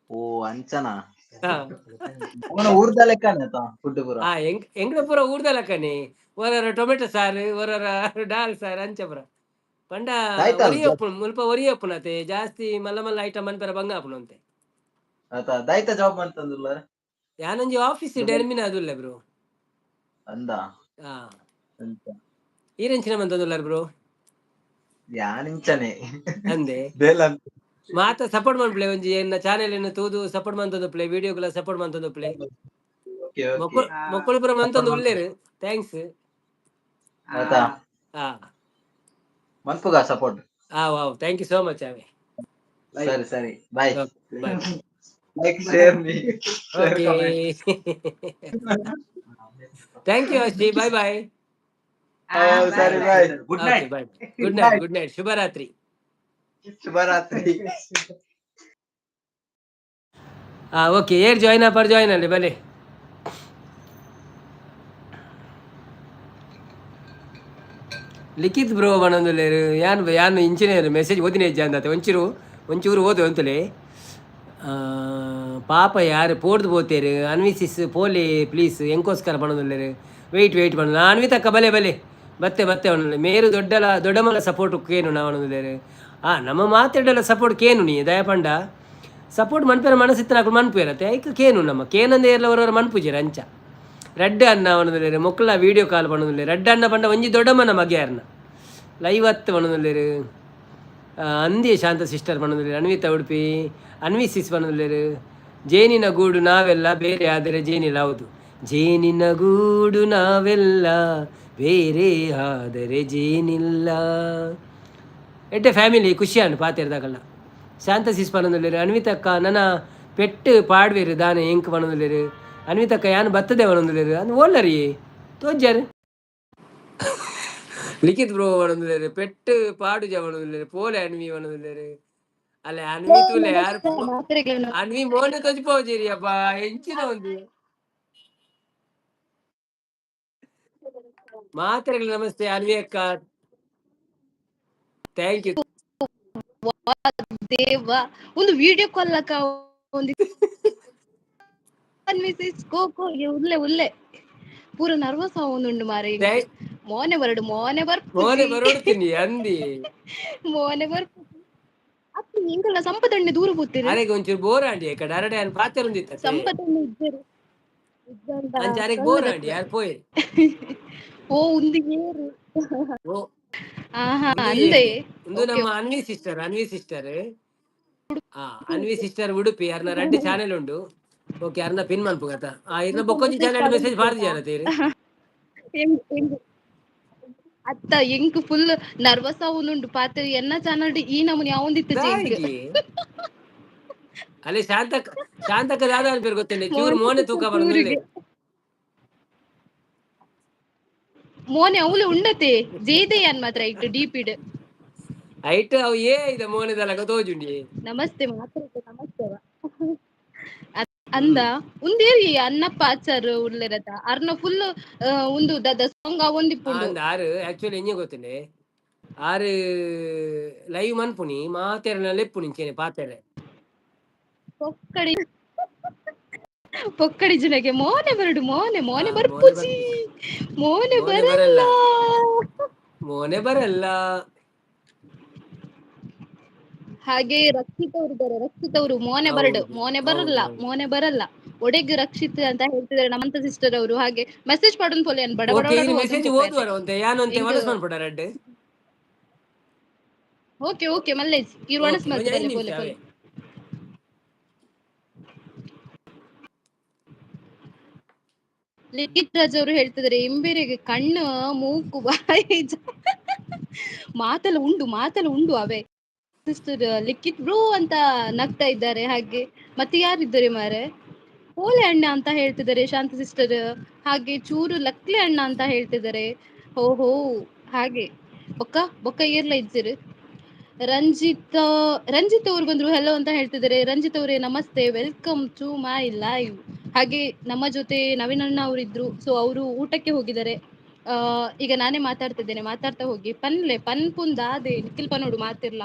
ಓ ಅಂಚನಾ ಊರ್ದ ಲೆಕ್ಕನೆ ಫುಡ್ ಪೂರ ಎಂಗ್ಲ ಪೂರ ಊರ್ದ ಲೆಕ್ಕನೆ. ಒರರ ಟೊಮೆಟೊ ಸಾರು ಒರರ ಡಾಲ್ ಸಾರು ಅಂಚ ಪುರ ಪಂಡ ಮುಲ್ಪ ಒರಿಯಪ್ಪುನತೆ ಜಾಸ್ತಿ ಮಲ್ಲ ಮಲ್ಲ ಐಟಮ್ ಮನ್ಪೆರ ಬಂಗ ಆಪುನಂತೆ. ದೈತ ಜಾಬ್ ಮಾಡ್ತಂದುಲ್ಲ ಯಾನೊಂಜಿ ಆಫೀಸ್ ಡೆರ್ಮಿನ ಅದುಲ್ಲೆ ಬ್ರೋ ಅಂದ. ಈರೆಂಚಿನ ಮಂತಂದುಲ್ಲಾರ ಬ್ರೋ ಯಾನಿಂಚನೆ ಅಂದೆ ಮಾತ ಸಪೋರ್ಟ್ ಮಾಡ್ಪ್ಲೆ ಒಂಜಿ ಎನ್ನ ಚಾನೆಲ್ ಎನ್ನ ತೂದು ಸಪೋರ್ಟ್ ಮಂತಂದು ಪ್ಲೇ ವಿಡಿಯೋಗಳ ಸಪೋರ್ಟ್ ಮಂತಂದು ಪ್ಲೇ. ಓಕೆ ಓಕೆ ಮೊಕ್ಕಳುಪುರ ಮಂತೊಂದು ಉಳ್ಳೇರು ಥ್ಯಾಂಕ್ಸ್ ಆಯ್ತಾ ಹಾ ಮನ್ಪುಗ support wow thank you so much ಅವೇ ಸರಿ ಸರಿ bye bye like share me okay thank you Ashwi bye bye ಸರಿ bye good night bye good night ಶುಭರಾತ್ರಿ ಶುಭರಾತ್ರಿ ಓಕೆ ಏರ್ ಜಾಯ್ನ್ ಅಪ್ಪರ್ ಜಾಯ್ನ್ ಅಲ್ಲಿ ಬಲೆ ಲಿಖಿತ್ ಬ್ರೋ ಬಣ್ಣಂದುಲ್ಲೇರು ಯಾನು ಇಂಚಿನೇರು ಮೆಸೇಜ್ ಓದಿನ ಹೆಜ್ಜೆ ಅಂದತೆ ಒಂಚೂರು ಓದು ಅಂತಲೇ ಪಾಪ ಯಾರು ಪೋಡ್ದು ಪೋತೇರು ಅನ್ವಿಸಿಸ್ ಪೋಲಿ ಪ್ಲೀಸ್ ಎಂಕೋಸ್ಕರ ಬಣ್ಣದುಲ್ಲೇರು ವೆಯ್ಟ್ ಬಣ್ಣ ಅನ್ವಿತಕ್ಕ ಬಲೆ ಬತ್ತೆ ಬಣ್ಣಲೆ ಮೇರು ದೊಡ್ಡಮಲ ಸಪೋರ್ಟ್ ಕೇನು ನಾವು ಬಣ್ಣದುಲ್ಲೇರು ನಮ್ಮ ಮಾತಾಡಲ್ಲ ಸಪೋರ್ಟ್ ಕೇನು ನೀ ದಯಪಂಡ ಸಪೋರ್ಟ್ ಮನ್ಪೇರ ಮನಸ್ಸಿತ್ತು ನಾಲ್ಕು ಮನ್ಪೇರತ್ತೆ ಐಕ ಕೇನು ನಮ್ಮ ಕೇನಂದೇ ಎಲ್ಲವರವರ ಮನ್ಪುಜೀರ ಅಂಚ ರೆಡ್ ಅನ್ನ ಬಣ್ಣದುಲ್ಲೇರು ಮೊಕ್ಕಲ ವೀಡಿಯೋ ಕಾಲ್ ಬಣ್ಣದುಲ್ಲೇರು ರೆಡ್ ಅನ್ನ ಪಂಡ ಒಂಜಿ ದೊಡ್ಡಮ್ಮನ ಮಗ್ಯಾರನ ಲೈವತ್ತು ಬಣ್ಣದುಲ್ಲೇರು ಅಂದಿ ಶಾಂತ ಸಿಸ್ಟರ್ ಬಣ್ಣದುಲ್ಲೇರು ಅನ್ವಿತ ಉಡುಪಿ ಅನ್ವಿಸಿಸ್ ಬಣ್ಣದುಲ್ಲೇರು ಜೇನಿನ ಗೂಡು ನಾವೆಲ್ಲ ಬೇರೆ ಆದರೆ ಜೇನಿಲ್ಲ ಹೌದು ಜೇನಿನ ಗೂಡು ನಾವೆಲ್ಲ ಬೇರೆ ಆದರೆ ಜೇನಿಲ್ಲ ಎಟ್ಟೆ ಫ್ಯಾಮಿಲಿ ಖುಷಿಯಾನು ಪಾತಿರ್ದಾಗಲ್ಲ ಶಾಂತ ಸಿಸ್ ಬಣ್ಣದುಲ್ಲೇರು ಅನ್ವಿತಕ್ಕ ನನ್ನ ಪೆಟ್ಟು ಪಾಡ್ವೇರು ದಾನೆ ಎಂಕ್ ಬಣ್ಣದುಲ್ಲೇರು ಅನ್ವಿತಕ್ಕ ಯಾನು ಬರ್ತದೆ ಬಣ್ಣದುಲ್ಲೇರು ಅದು ಓಲ್ಲರಿ ತೋಜ್ಜಾರು ಲಿಖಿತ್ ಬ್ರೋ ಬಣ್ಣದುಲ್ಲೇರು ಪೆಟ್ಟು ಪಾಡುಜ ಬಣ್ಣದುಲ್ಲೇರು ಪೋಲೆ ಅನ್ವಿ ಬಣ್ಣದುಲ್ಲೇರು ಅಲ್ಲ ಅನ್ವಿ ತೂಲೆ ಯಾರು ಅನ್ವಿ ಮೋನೆ ತೊಜ್ಜಿಪೋಜೇರಿ ಅಪ್ಪ ಹೆಂಚಿನ ಒಂದು ಮಾತ್ರೆಗಳು ನಮಸ್ತೆ ಅನ್ವಿ ಅಕ್ಕ ಥ್ಯಾಂಕ್ ಯು ದೇವ ಒಂದು ವಿಡಿಯೋ ಕಾಲ್ ಅಕ್ಕ ಒಂದು ಕೋಕೋ ಉಲ್ಲೆ ಪೂರ ನರ್ವಸ್ ಆವೊಂದುಂಡು ಮಾರೆ ಮೋನೆ ಬರೋಡ್ತೀನಿ ಅಂದಿ ಮೋನೆ ಅಪ್ಪ ಇಂಕಲ್ಲ ಸಂಪದಣ್ಣೆ ದೂರ ಕೂತಿರಿ ಅರೆಗೆ ಒಂಚೂರು ಬೋರ್ ಆಂಡಿ ಕಡೆ ಅರಡೆ ಅನ್ ಪಾತೆ ಒಂದಿತ್ತ ಸಂಪದಣ್ಣೆ ಇದ್ದರು ಅರೆಗೆ ಬೋರ್ ಆಂಡಿ ಯಾರು ಪೋಯ್ ಓ ಉಂದಿ ಏರು ಓ ಅಂದೆ ಒಂದು ನಮ್ಮ ಅನ್ವಿ ಸಿಸ್ಟರ್ ಅನ್ವಿ ಸಿಸ್ಟರ್ ಉಡುಪಿ ಯಾರನ್ನ ರೆಡ್ ಚಾನೆಲ್ ಉಂಡು ಓಕೆ ಯಾರನ್ನ ಪಿನ್ ಮನ್ಪುಗತ ಇರ್ನ ಬೊಕ್ಕೊಂಜಿ ಚಾನೆಲ್ ಮೆಸೇಜ್ ಬಾರ್ದು ಜಾರತೀರಿ ಅತ್ತ ಎಂಕ್ ಫುಲ್ ನರ್ವಸ್ ಆವೊಂದುಂಡು ಪಾತೆ ಎನ್ನ ಚಾನಲ್ ಈ ನಮೂನಿ ಯಾವೊಂದಿತ್ತು ಅಲ್ಲಿ ಶಾಂತಕ್ಕ ದಾದ ಅನ್ಪೇರು ಗೊತ್ತೇನೆ ಚೂರು ಮೋನೆ ತೂಕ ಬರೋದಿಲ್ಲ ಮೋನೆ ಅವಳು ಉಂಡತೆ ಜೇದೆಯನ್ ಮಾತ್ರ ಇಟ್ಟು ಡೀಪಿಡ್ ಐಟ್ ಅವು ಇದೆ ಮೋನೆದಲ್ಲ ತೋಜುಂಡಿ ನಮಸ್ತೆ ನಮಸ್ತೆ ಅಂದ ಉಂದೇರಿ ಅನ್ನಪ್ಪ ಆಚಾರ ಉಳ್ಳೇರತ ಅರ್ನ ಫುಲ್ ಒಂದು ದದ ಸಾಂಗ್ ಒಂದಿಪ್ಪುಂಡು ಆರು ಆಕ್ಚುಲಿ ಎಂಜೆ ಗೊತ್ತೇನೆ ಆರು ಲೈವ್ ಮನ್ಪುನಿ ಮಾತೆರನ ಲೆಪ್ಪುನಿ ಪಾತೆರೆ ಪೊಕ್ಕಡಿ ಜನಗೆ ಮೋನೆ ಬರ್ಪುಜಿ ಮೋನೆ ಬರಲ್ಲ ಹಾಗೆ ರಕ್ಷಿತ್ ಅವರು ಮೋನೆ ಬರಲ್ಲ ಒಡೆಗ್ ರಕ್ಷಿತ್ ಅಂತ ಹೇಳ್ತಿದ್ದಾರೆ ನಮ್ಮಂತ ಸಿಸ್ಟರ್ ಅವರು ಹಾಗೆ ಮೆಸೇಜ್ ಪಡನ್ ಪೋಲೆ ಬಡ ಓಕೆ ಮಲ್ಲೇಜ್ ಇವ್ರು ಒಣಸ್ ಮಾಡ್ತಿದ್ದಾರೆ ಪೋಲೆ ಲಿಖಿತ್ ರಾಜ್ ಅವರು ಹೇಳ್ತಿದ್ದಾರೆ ಎಂಬೇರೆಗೆ ಕಣ್ಣು ಮೂಗು ಬಾಯಿ ಮಾತೆಲ್ಲ ಉಂಡು ಅವೇ ಸಿಸ್ಟರ್ ಲಿಖಿತ್ ಬ್ರೋ ಅಂತ ನಗ್ತಾ ಇದ್ದಾರೆ ಹಾಗೆ ಮತ್ತೆ ಯಾರಿದ್ದಾರೆ ಮಾರೆ ಪೋಲೆ ಅಣ್ಣ ಅಂತ ಹೇಳ್ತಿದ್ದಾರೆ ಶಾಂತ ಸಿಸ್ಟರ್ ಹಾಗೆ ಚೂರು ಲಕ್ಲೆ ಅಣ್ಣ ಅಂತ ಹೇಳ್ತಿದ್ದಾರೆ ಓಹೋ ಹಾಗೆ ಬೊಕ್ಕ ಏರ್ಲ ಇದ್ದೀರಿ ರಂಜಿತ್ ಅವ್ರು ಬಂದ್ರು ಹೆಲೋ ಅಂತ ಹೇಳ್ತಿದ್ದಾರೆ ರಂಜಿತ್ ಅವರೇ ನಮಸ್ತೆ ವೆಲ್ಕಮ್ ಟು ಮೈ ಲೈವ್ ಹಾಗೆ ನಮ್ಮ ಜೊತೆ ನವೀನ್ ಅಣ್ಣ ಅವರಿದ್ರು ಸೊ ಅವರು ಊಟಕ್ಕೆ ಹೋಗಿದ್ದಾರೆ ಈಗ ನಾನೇ ಮಾತಾಡ್ತಾ ಹೋಗಿ ಪನ್ಪುಂದಾದೆ ನಿಖಿಲ್ ಪನೋಡು ಮಾತಿರ್ಲ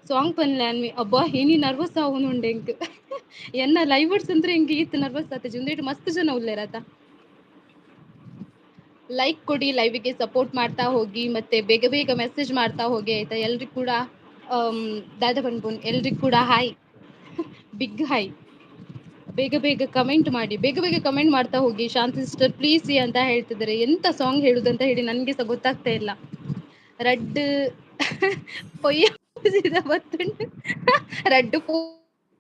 ಸಾಂಗ್ ಪನ್ಲೆ ಅನ್ವಿ ಅಬ್ಬಾ ಏನಿ ನರ್ವಸ್ ಆವನುಂಡೆ ಎಂಕ್ ಎನ್ನ ಲೈವ್ ವರ್ಡ್ಸ್ ಅಂದ್ರೆ ಎಂಗೆ ಈತ್ ನರ್ವಸ್ ಆತೆ ಜುಂದೇಟ್ ಮಸ್ತ್ ಜನ ಉಳ್ಳೇರತ ಲೈಕ್ ಕೊಡಿ ಲೈವ್ಗೆ ಸಪೋರ್ಟ್ ಮಾಡ್ತಾ ಹೋಗಿ ಮತ್ತೆ ಬೇಗ ಮೆಸೇಜ್ ಮಾಡ್ತಾ ಹೋಗಿ ಆಯ್ತಾ ಎಲ್ರಿಗೂ ಕೂಡ ದಾದಾ ಬನ್ಪುನ್ ಎಲ್ರಿಗೂ ಕೂಡ ಹಾಯ್ ಬಿಗ್ ಹಾಯ್ ಬೇಗ ಕಮೆಂಟ್ ಮಾಡಿ ಬೇಗ ಕಮೆಂಟ್ ಮಾಡ್ತಾ ಹೋಗಿ ಶಾಂತಿ ಸಿಸ್ಟರ್ ಪ್ಲೀಸ್ ಅಂತ ಹೇಳ್ತಿದ್ದಾರೆ ಎಂತ ಸಾಂಗ್ ಹೇಳುದಂತ ಹೇಳಿ ನನ್ಗೆ ಸಹ ಗೊತ್ತಾಗ್ತಾ ಇಲ್ಲ ರಡ್ಡು ಪೊಯ್ಯ ಬತ್ತುಂಡು ರಡ್ಡು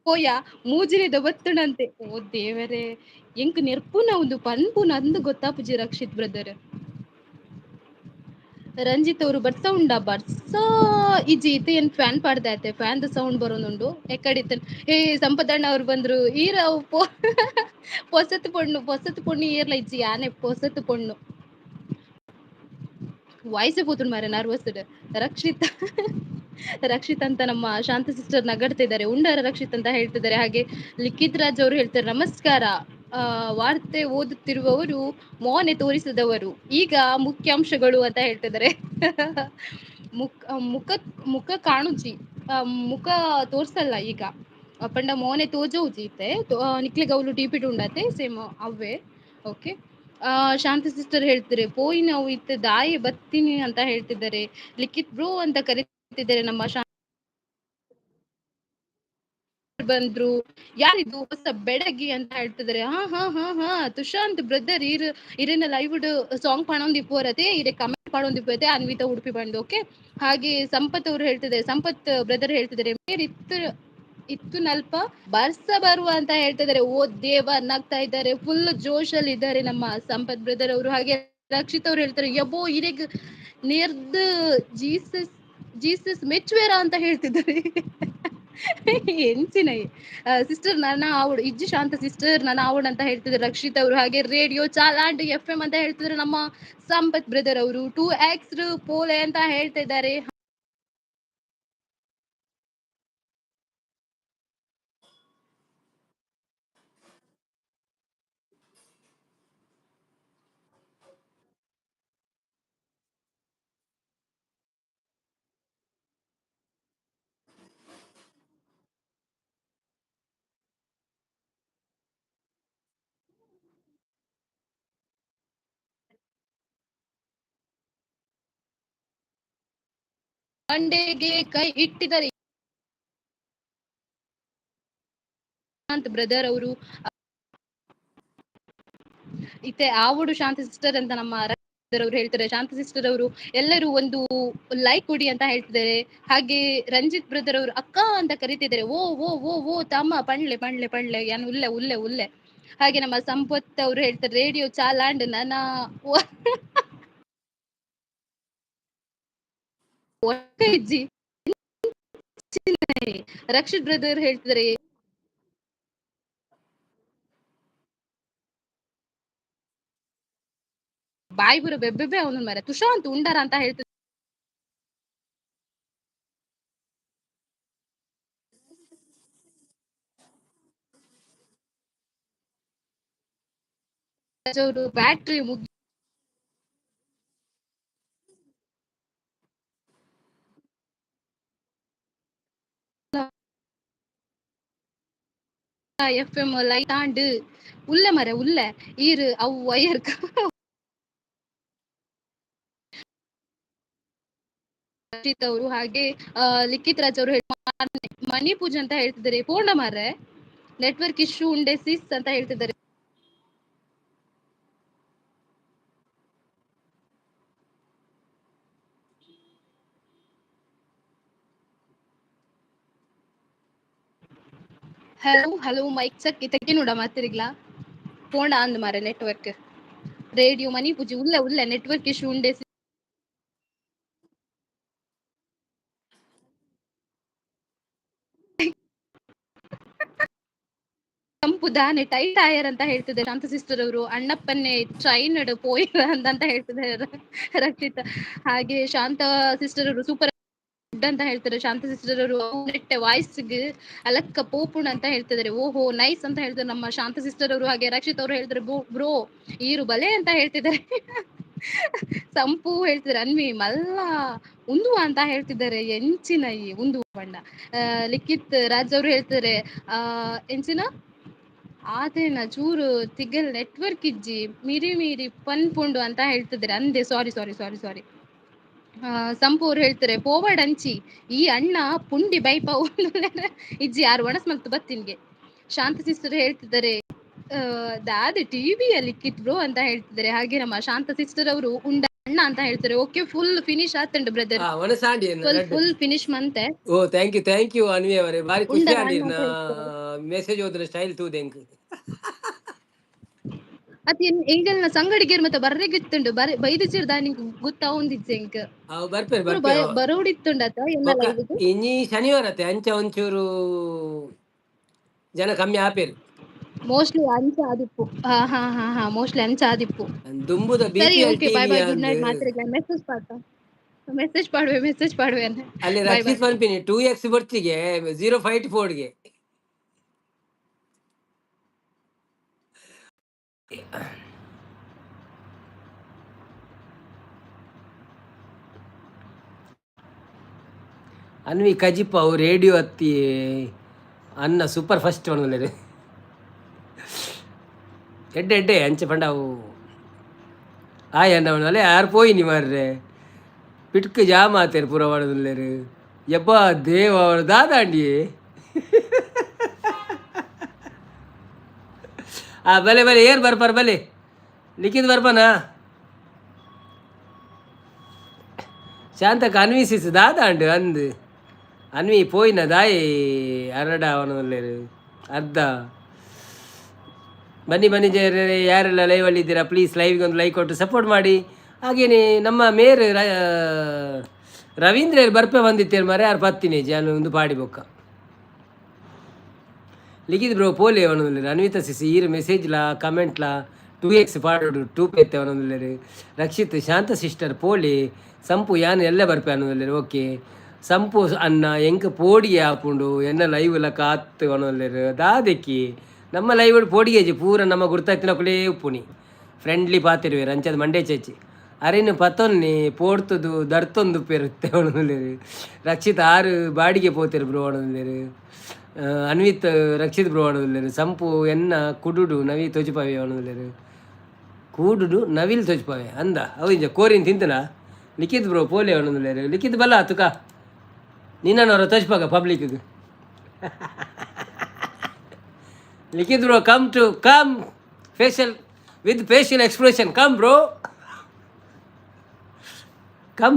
ಪೋಯ ಮೂಜಿರಿದ ಬತ್ತುಣಂತೆ ಓ ದೇವರೇ ಎಂಕ್ ನೆರ್ಪುನ ಒಂದು ಪನ್ಪುನ ಅಂದು ಗೊತ್ತಾಪುಜಿ ರಕ್ಷಿತ್ ಬ್ರದರ್. ರಂಜಿತ್ ಅವರು ಬರ್ತಾ ಉಂಡ ಬರ್ಸ ಇಜ್ಜಿ ಇತ್ತೆ ಏನ್ ಫ್ಯಾನ್ ಪಾಡ್ದಾಯ್ತೆ ಫ್ಯಾನ್ ದ ಸೌಂಡ್ ಬರೋನುಂಡು ಎಕ್ಕಡಿತ್ತ ಹೇ ಸಂಪದಣ್ಣ ಅವ್ರು ಬಂದ್ರು ಈರ ಪೊಸತ್ತು ಪೊಣ್ಣು ಈರ್ಲ ಇಜ್ಜಿ ಯಾನೆ ಪೊಸತ್ತು ಪೊಣ್ಣು ವಾಯ್ಸೆ ಪೋತುಂಡು ಮಾರೆ ನರ್ವಸ್ ರಕ್ಷಿತ್ ರಕ್ಷಿತ್ ಅಂತ ನಮ್ಮ ಶಾಂತ ಸಿಸ್ಟರ್ ನಗಡ್ತಿದ್ದಾರೆ ಉಂಡಾರ ರಕ್ಷಿತ್ ಅಂತ ಹೇಳ್ತಿದ್ದಾರೆ. ಹಾಗೆ ಲಿಖಿತ್ ರಾಜ್ ಅವರು ಹೇಳ್ತಾರೆ ನಮಸ್ಕಾರ, ವಾರ್ತೆ ಓದುತ್ತಿರುವವರು ಮೌನೆ ತೋರಿಸಿದವರು, ಈಗ ಮುಖ್ಯಾಂಶಗಳು ಅಂತ ಹೇಳ್ತಿದ್ದಾರೆ. ಮುಖ ಮುಖ ಮುಖ ಕಾಣುಜಿ ಮುಖ ತೋರ್ಸಲ್ಲ ಈಗ ಪಂಡ ಮೋನೆ ತೋಜೋಜಿ ಇತ್ತೆ ನಿಕ್ಲೆ ಗೌಲು ಟಿಪಿಟ್ ಉಂಡತೆ ಸೇಮ್ ಅವೇ. ಓಕೆ, ಶಾಂತಿ ಸಿಸ್ಟರ್ ಹೇಳ್ತಾರೆ ಪೋಯಿ ನಾವು ಇತ್ತ ದಾಯಿ ಬತ್ತೀನಿ ಅಂತ ಹೇಳ್ತಿದ್ದಾರೆ. ಲಿಖಿತ್ ಬ್ರೋ ಅಂತ ಕರೀತಿದ್ದಾರೆ. ನಮ್ಮ ಬಂದ್ರು ಯಾರಿದು ಹೊಸ ಬೆಡಗಿ ಅಂತ ಹೇಳ್ತಿದ್ದಾರೆ. ಹಾ ಹಾ ಹಾ ಹಾ ತುಶಾಂತ್ ಬ್ರದರ್ ಇರೇನ ಲೈವ್ ಸಾಂಗ್ ಪಾಡೊಂದಿಪ್ಪೋರತೆ ಇರೆ ಕಮೆಂಟ್ ಪಾಡೊಂದಿಪ್ಪೋತೆ ಅನ್ವಿತ ಉಡುಪಿ ಬಂದು. ಓಕೆ, ಹಾಗೆ ಸಂಪತ್ ಅವರು ಹೇಳ್ತಿದ್ದಾರೆ, ಸಂಪತ್ ಬ್ರದರ್ ಹೇಳ್ತಿದ್ದಾರೆ ಇತ್ತು ನಲ್ಪ ಬರ್ಸ ಬರುವ ಅಂತ ಹೇಳ್ತಿದ್ದಾರೆ. ಓ ದೇವ ನಗ್ತಾ ಇದ್ದಾರೆ, ಫುಲ್ ಜೋಶ್ ಅಲ್ಲಿ ಇದ್ದಾರೆ ನಮ್ಮ ಸಂಪತ್ ಬ್ರದರ್ ಅವರು. ಹಾಗೆ ರಕ್ಷಿತ್ ಅವ್ರು ಹೇಳ್ತಾರೆ ಯಬೋ ಇರೆಗ್ ನೇರ್ದ್ ಜೀಸಸ್ ಜೀಸಸ್ ಮೆಚ್ಚುವೇರ ಅಂತ ಹೇಳ್ತಿದ್ದಾರೆ. ಎಂಚಿನ ಸಿಸ್ಟರ್ ನನ್ನ ಆವಡು ಇಜ್ಜಿ ಶಾಂತ ಸಿಸ್ಟರ್ ನನ್ನ ಆವಡ್ ಅಂತ ಹೇಳ್ತಿದ್ದಾರೆ ರಕ್ಷಿತ್ ಅವರು. ಹಾಗೆ ರೇಡಿಯೋ ಚಾಲಾಂಡ್ FM ಅಂತ ಹೇಳ್ತಿದ್ದಾರೆ ನಮ್ಮ ಸಂಪತ್ ಬ್ರದರ್ ಅವರು. 2x ಪೋಲೆ ಅಂತ ಹೇಳ್ತಿದ್ದಾರೆ. ಮಂಡೆಗೆ ಕೈ ಇಟ್ಟಿದ್ದಾರೆ ಅಂತ ಬ್ರದರ್ ಅವರು. ಇತ್ತೆ ಆವಡು ಶಾಂತಿ ಸಿಸ್ಟರ್ ಅಂತ ನಮ್ಮ ಅವರು ಹೇಳ್ತಾರೆ. ಶಾಂತಿ ಸಿಸ್ಟರ್ ಅವರು ಎಲ್ಲರೂ ಒಂದು ಲೈಕ್ ಕೊಡಿ ಅಂತ ಹೇಳ್ತಿದ್ದಾರೆ. ಹಾಗೆ ರಂಜಿತ್ ಬ್ರದರ್ ಅವರು ಅಕ್ಕ ಅಂತ ಕರೀತಿದ್ದಾರೆ. ಓ ಓ ಓ ಓ ತಮ್ಮ ಪಣ್ಲೆ ಪಣ್ಲೆ ಪಣ್ಲೆ ಏನು ಉಲ್ಲೆ ಉಲ್ಲೆ ಉಲ್ಲೆ. ಹಾಗೆ ನಮ್ಮ ಸಂಪತ್ ಅವರು ಹೇಳ್ತಾರೆ ರೇಡಿಯೋ ಚಾಲಾಂಡ್ ನನ್ನ ಇಜ್ಜಿ. ರಕ್ಷಿತ್ ಬ್ರದರ್ ಹೇಳ್ತಿದ್ದಾರೆ ಬಾಯಿ ಬುರ ಬೆಬ್ಬೆಬ್ಬೆ ಅವನು ಮರ ತುಶಾಂತ್ ಉಂಡಾರ ಅಂತ ಹೇಳ್ತಿದ್ದಾರೆ. ಅವರು ಬ್ಯಾಟ್ರಿ ಮುಗಿ FM ಲೈಟ್ ಆಂಡ್ ಉಲ್ಲೆ ಮರೆ ಉಲ್ಲೆ ಈರು ಅವು ವಯರ್ ಅವರು. ಹಾಗೆ ಲಿಖಿತ್ ರಾಜ್ ಅವರು ಮಣಿ ಪೂಜೆ ಅಂತ ಹೇಳ್ತಿದ್ದಾರೆ. ಪೂರ್ಣ ಮಾರೆ ನೆಟ್ವರ್ಕ್ ಇಶ್ಯೂ ಉಂಡೆ ಸಿಸ್ ಅಂತ ಹೇಳ್ತಿದ್ದಾರೆ. ಹಲೋ ಹಲೋ ಮೈಕ್ ಚೆಕ್ ಇದಕ್ಕೆ ನೋಡ ಮಾತಿರಿಗ್ಲಾ ಫೋನ್ ಅಂದ್ ಮಾರೆ ನೆಟ್ವರ್ಕ್ ರೇಡಿಯೋ ಮನಿ ಪೂಜೆ ಉಲ್ಲ ಉಲ್ಲ ನೆಟ್ವರ್ಕ್ ಇಶ್ಯೂ ಉಂಡೆ ತಂಪು ದಾನೆ ಟೈಟ್ ಆಯರ್ ಅಂತ ಹೇಳ್ತಿದ್ದಾರೆ ಶಾಂತ ಸಿಸ್ಟರ್ ಅವರು. ಅಣ್ಣಪ್ಪನ್ನೇ ಟ್ರೈನ್ ಪೋಯರ್ ಅಂತ ಹೇಳ್ತಿದ್ದಾರೆ ರಕ್ಷಿತ. ಹಾಗೆ ಶಾಂತ ಸಿಸ್ಟರ್ ಅವರು ಸೂಪರ್ ಅಂತ ಹೇಳ್ತಾರೆ. ಶಾಂತ ಸಿಸ್ಟರ್ ಅವರು ವಾಯ್ಸ್ಗೆ ಅಲಕ್ಕ ಪೋಪುಣ ಅಂತ ಹೇಳ್ತಿದ್ದಾರೆ. ಓಹೋ ನೈಸ್ ಅಂತ ಹೇಳ್ತಾರೆ ನಮ್ಮ ಶಾಂತ ಸಿಸ್ಟರ್ ಅವರು. ಹಾಗೆ ರಕ್ಷಿತ್ ಅವರು ಹೇಳ್ತಾರೆ ಬ್ರೋ ಈರು ಬಲೆ ಅಂತ ಹೇಳ್ತಿದ್ದಾರೆ. ಸಂಪು ಹೇಳ್ತಿದ್ದಾರೆ ಅನ್ವಿ ಮಲ್ಲ ಉಂದು ಅಂತ ಹೇಳ್ತಿದ್ದಾರೆ. ಎಂಚಿನ ಈ ಉಂದು ಬಣ್ಣ. ಲಿಖಿತ್ ರಾಜ್ ಅವರು ಹೇಳ್ತಾರೆ ಎಂಚಿನ ಆದೇನ ಚೂರು ತಿಗಲ್ ನೆಟ್ವರ್ಕ್ ಇಜ್ಜಿ ಮಿರಿ ಮಿರಿ ಪನ್ಪುಂಡು ಅಂತ ಹೇಳ್ತಿದ್ದಾರೆ. ಅಂದೆ ಸಾರಿ ಸಾರಿ ಸಾರಿ ಸಾರಿ. ಸಂಪು ಅವ್ರು ಹೇಳ್ತಾರೆ ಪೋವಡ್ ಅಂಚಿ ಈ ಅಣ್ಣ ಪುಂಡಿ ಬೈಪ ಇಜ್ಜಿ ಯಾರು ಒಣಸ್ ಮಲ್ತು ಬತ್ತಿನ್ಗೆ. ಶಾಂತ ಸಿಸ್ಟರ್ ಹೇಳ್ತಿದ್ದಾರೆ ದಾದ ಟಿವಿಯಲ್ಲಿ ಲಿಕ್ಕಿತ್ ಬ್ರೋ ಅಂತ ಹೇಳ್ತಿದ್ದಾರೆ. ಹಾಗೆ ನಮ್ಮ ಶಾಂತ ಸಿಸ್ಟರ್ ಅವರು ಉಂಡ ಅಣ್ಣ ಅಂತ ಹೇಳ್ತಾರೆ. ಓಕೆ ಫುಲ್ ಫಿನಿಶ್ ಆತುಂಡು ಬ್ರದರ್. ಒಣ ಸಾಂಡಿ ಫುಲ್ ಫಿನಿಶ್ ಮಂತೆ ಓ ಥ್ಯಾಂಕ್ ಯು ಅನ್ವಿ ಅವರೇ ಬಾರಿ ಖುಷಿ ಉಂಡರ ಆಂಡಿ ಅಣ್ಣ ಅಂತ ಹೇಳ್ತಾರೆ. ಮೆಸೇಜ್ ಓದ್ರ ಸ್ಟೈಲ್ ತೂದೆಂಕ್ ಅತ್ ಎಂಗಲ್ನ ಸಂಗಡಿಗೇರ್ ಮತ್ತೆ ಬರ್ರೆಗಿತ್ತುಂಡು ಬೈದು ಚಿರ್ದ ನಿಂಗೆ ಗೊತ್ತಾ ಒಂದಿಜ್ಜೆ ಎಂಕ್ ಅವು ಬರ್ಪೇರು ಪೂರ ಬರ್ಪೇರು ಬರೋಡಿತ್ತುಂಡತ ಎಲ್ಲ ಬೊಕ್ಕ ಲೈವ್ಗ್ ಇನಿ ಶನಿವಾರ ಅತ್ತೆ ಅಂಚ ಒಂಚೂರು ಜನ ಕಮ್ಮಿ ಆಪೇರು ಮೋಸ್ಟ್ಲಿ ಅಂಚ ಆದಿಪ್ಪು. ಹಾ ಮೋಸ್ಟ್ಲಿ ಅಂಚ ಆದಿಪ್ಪು. ದುಂಬುದ ಸರಿ BPL okay bye TV bye good and night. ಮಾತ್ರೆ ಮೆಸೇಜ್ ಪಾಡುವೆ ಅನ್ನ. ಅಲ್ಲಿ ಬಾಯ್ ಬಾಯ್. ರಕ್ಷಿತ್ ಪನ್ಪಿನಿ 2x ಬರ್ತಿಗೆ 054ಗೆ ಅನ್ವಿ ಕಜಿಪ್ಪ ಅವು ರೇಡಿಯೋ ಹತ್ತಿ ಅನ್ನ ಸೂಪರ್ ಫಸ್ಟ್ ಒಣಗಲೇರು ಎಡ್ಡೆ ಅಂಚೆ ಪಂಡ ಅವು ಅಣ್ಣವನಲ್ಲೇ ಯಾರು ಪೋಯಿನಿ ಮಾರ್ರೆ ಪಿಟ್ಕ್ ಜಾಮ್ ಆತೇರು ಪೂರ ಮಾಡೋದಿಲ್ಲೇರು ಯಬ್ಬ ದೇವ ಅವಳು ದಾದಾಂಡಿ ಬಲೆ ಏರ್ ಬರ್ಪಾರ ಬಲೆ ಲಿಖಿತ್ ಬರ್ಪನಾ ಶಾಂತಕ್ಕೆ ಅನ್ವಿಸಿಸ್ ದಾದಾಂಡು ಅಂದು ಅನ್ವಿ ಪೋಯಿನ ದಾಯಿ ಅರಡ ಅವನಲ್ಲೇರು ಅರ್ಧ ಬನ್ನಿ ಯಾರೆಲ್ಲ ಲೈವಲ್ಲಿ ಇದ್ದೀರಾ ಪ್ಲೀಸ್ ಲೈವ್ಗೆ ಒಂದು ಲೈಕ್ ಕೊಟ್ಟು ಸಪೋರ್ಟ್ ಮಾಡಿ. ಹಾಗೆಯೇ ನಮ್ಮ ಮೇರ್ ರವೀಂದ್ರ ಬರ್ಪೆ ಬಂದಿತ್ತೇರು ಮರ ಯಾರು ಪತ್ತಿನಿ ಜಾನು ಒಂದು ಪಾಡಿ ಬೊಕ್ಕ ಲಿಖಿತ್ ಬ್ರೋ ಪೋಲೆ ಅವನೊಂದಿಲ್ಲ ಅನ್ವಿತಾ ಸಿಸಿ ಈರು ಮೆಸೇಜ್ಲಾ ಕಮೆಂಟ್ಲಾ 2x ಪಾಡೋಡು 2 ಪೇತೆ ಅವನೊಂದಿಲ್ಲರು ರಕ್ಷಿತ್ ಶಾಂತ ಸಿಸ್ಟರ್ ಪೋಲಿ ಸಂಪು ಯಾನು ಎಲ್ಲ ಬರ್ಪೆ ಅನ್ನೋದಿಲ್ಲರು ಓಕೆ ಸಂಪು ಅನ್ನ ಎಂಕ ಪೋಡಿಗೆ ಹಾಪುಂಡು ಎನ್ನ ಲೈವ್ಲ ಕಾತ್ತು ಅವನೊಂದಿಲ್ಲರು ದಾದೆಕ್ಕಿ ನಮ್ಮ ಲೈವ್ ಪೋಡಿಗೆಜಿ ಪೂರ ನಮ್ಮ ಗುರ್ತಾಯ್ತಿನಕುಲೇ ಉಪ್ಪುನಿ ಫ್ರೆಂಡ್ಲಿ ಪಾತಿರುವೆ ರಂಚದ ಮಂಡೇ ಚೇಚಿ ಅರೇನು ಪತ್ತೊನ್ನಿ ಪೋಡ್ತದು ದರ್ತೊಂದು ಉಪ್ಪಿರುತ್ತೆ ಅವನೊಂದಿರು ರಕ್ಷಿತ್ ಆರು ಬಾಡಿಗೆ ಪೋತಿರು ಬ್ರೋ ಅವನೊಂದಿರು ಅನ್ವಿತ್ ರಕ್ಷಿತ್ ಬ್ರೋ ಅವನೊಂದಿರು ಸಂಪು ಎನ್ನ ಕುಡುಡು ನವಿ ತೊಜುಪಾವೆ ಅವನೊಂದಿರು ಕೂಡುಡು ನವಿಲ್ ತೊಜುಪಾವೆ ಅಂದ ಅವಿಂಜ ಕೋರಿನ್ ತಿಂತನ ಲಿಖಿತ್ ಬ್ರೋ ಪೋಲೆ ಅವನೊಂದಿರು ಲಿಖಿತ್ ಬಲ್ಲ ತುಕ ನಿನ್ನವರ ತೊಜ್ಪಾಗ ಪಬ್ಲಿಕ್ಗೆ Likhith bro come facial with facial expression come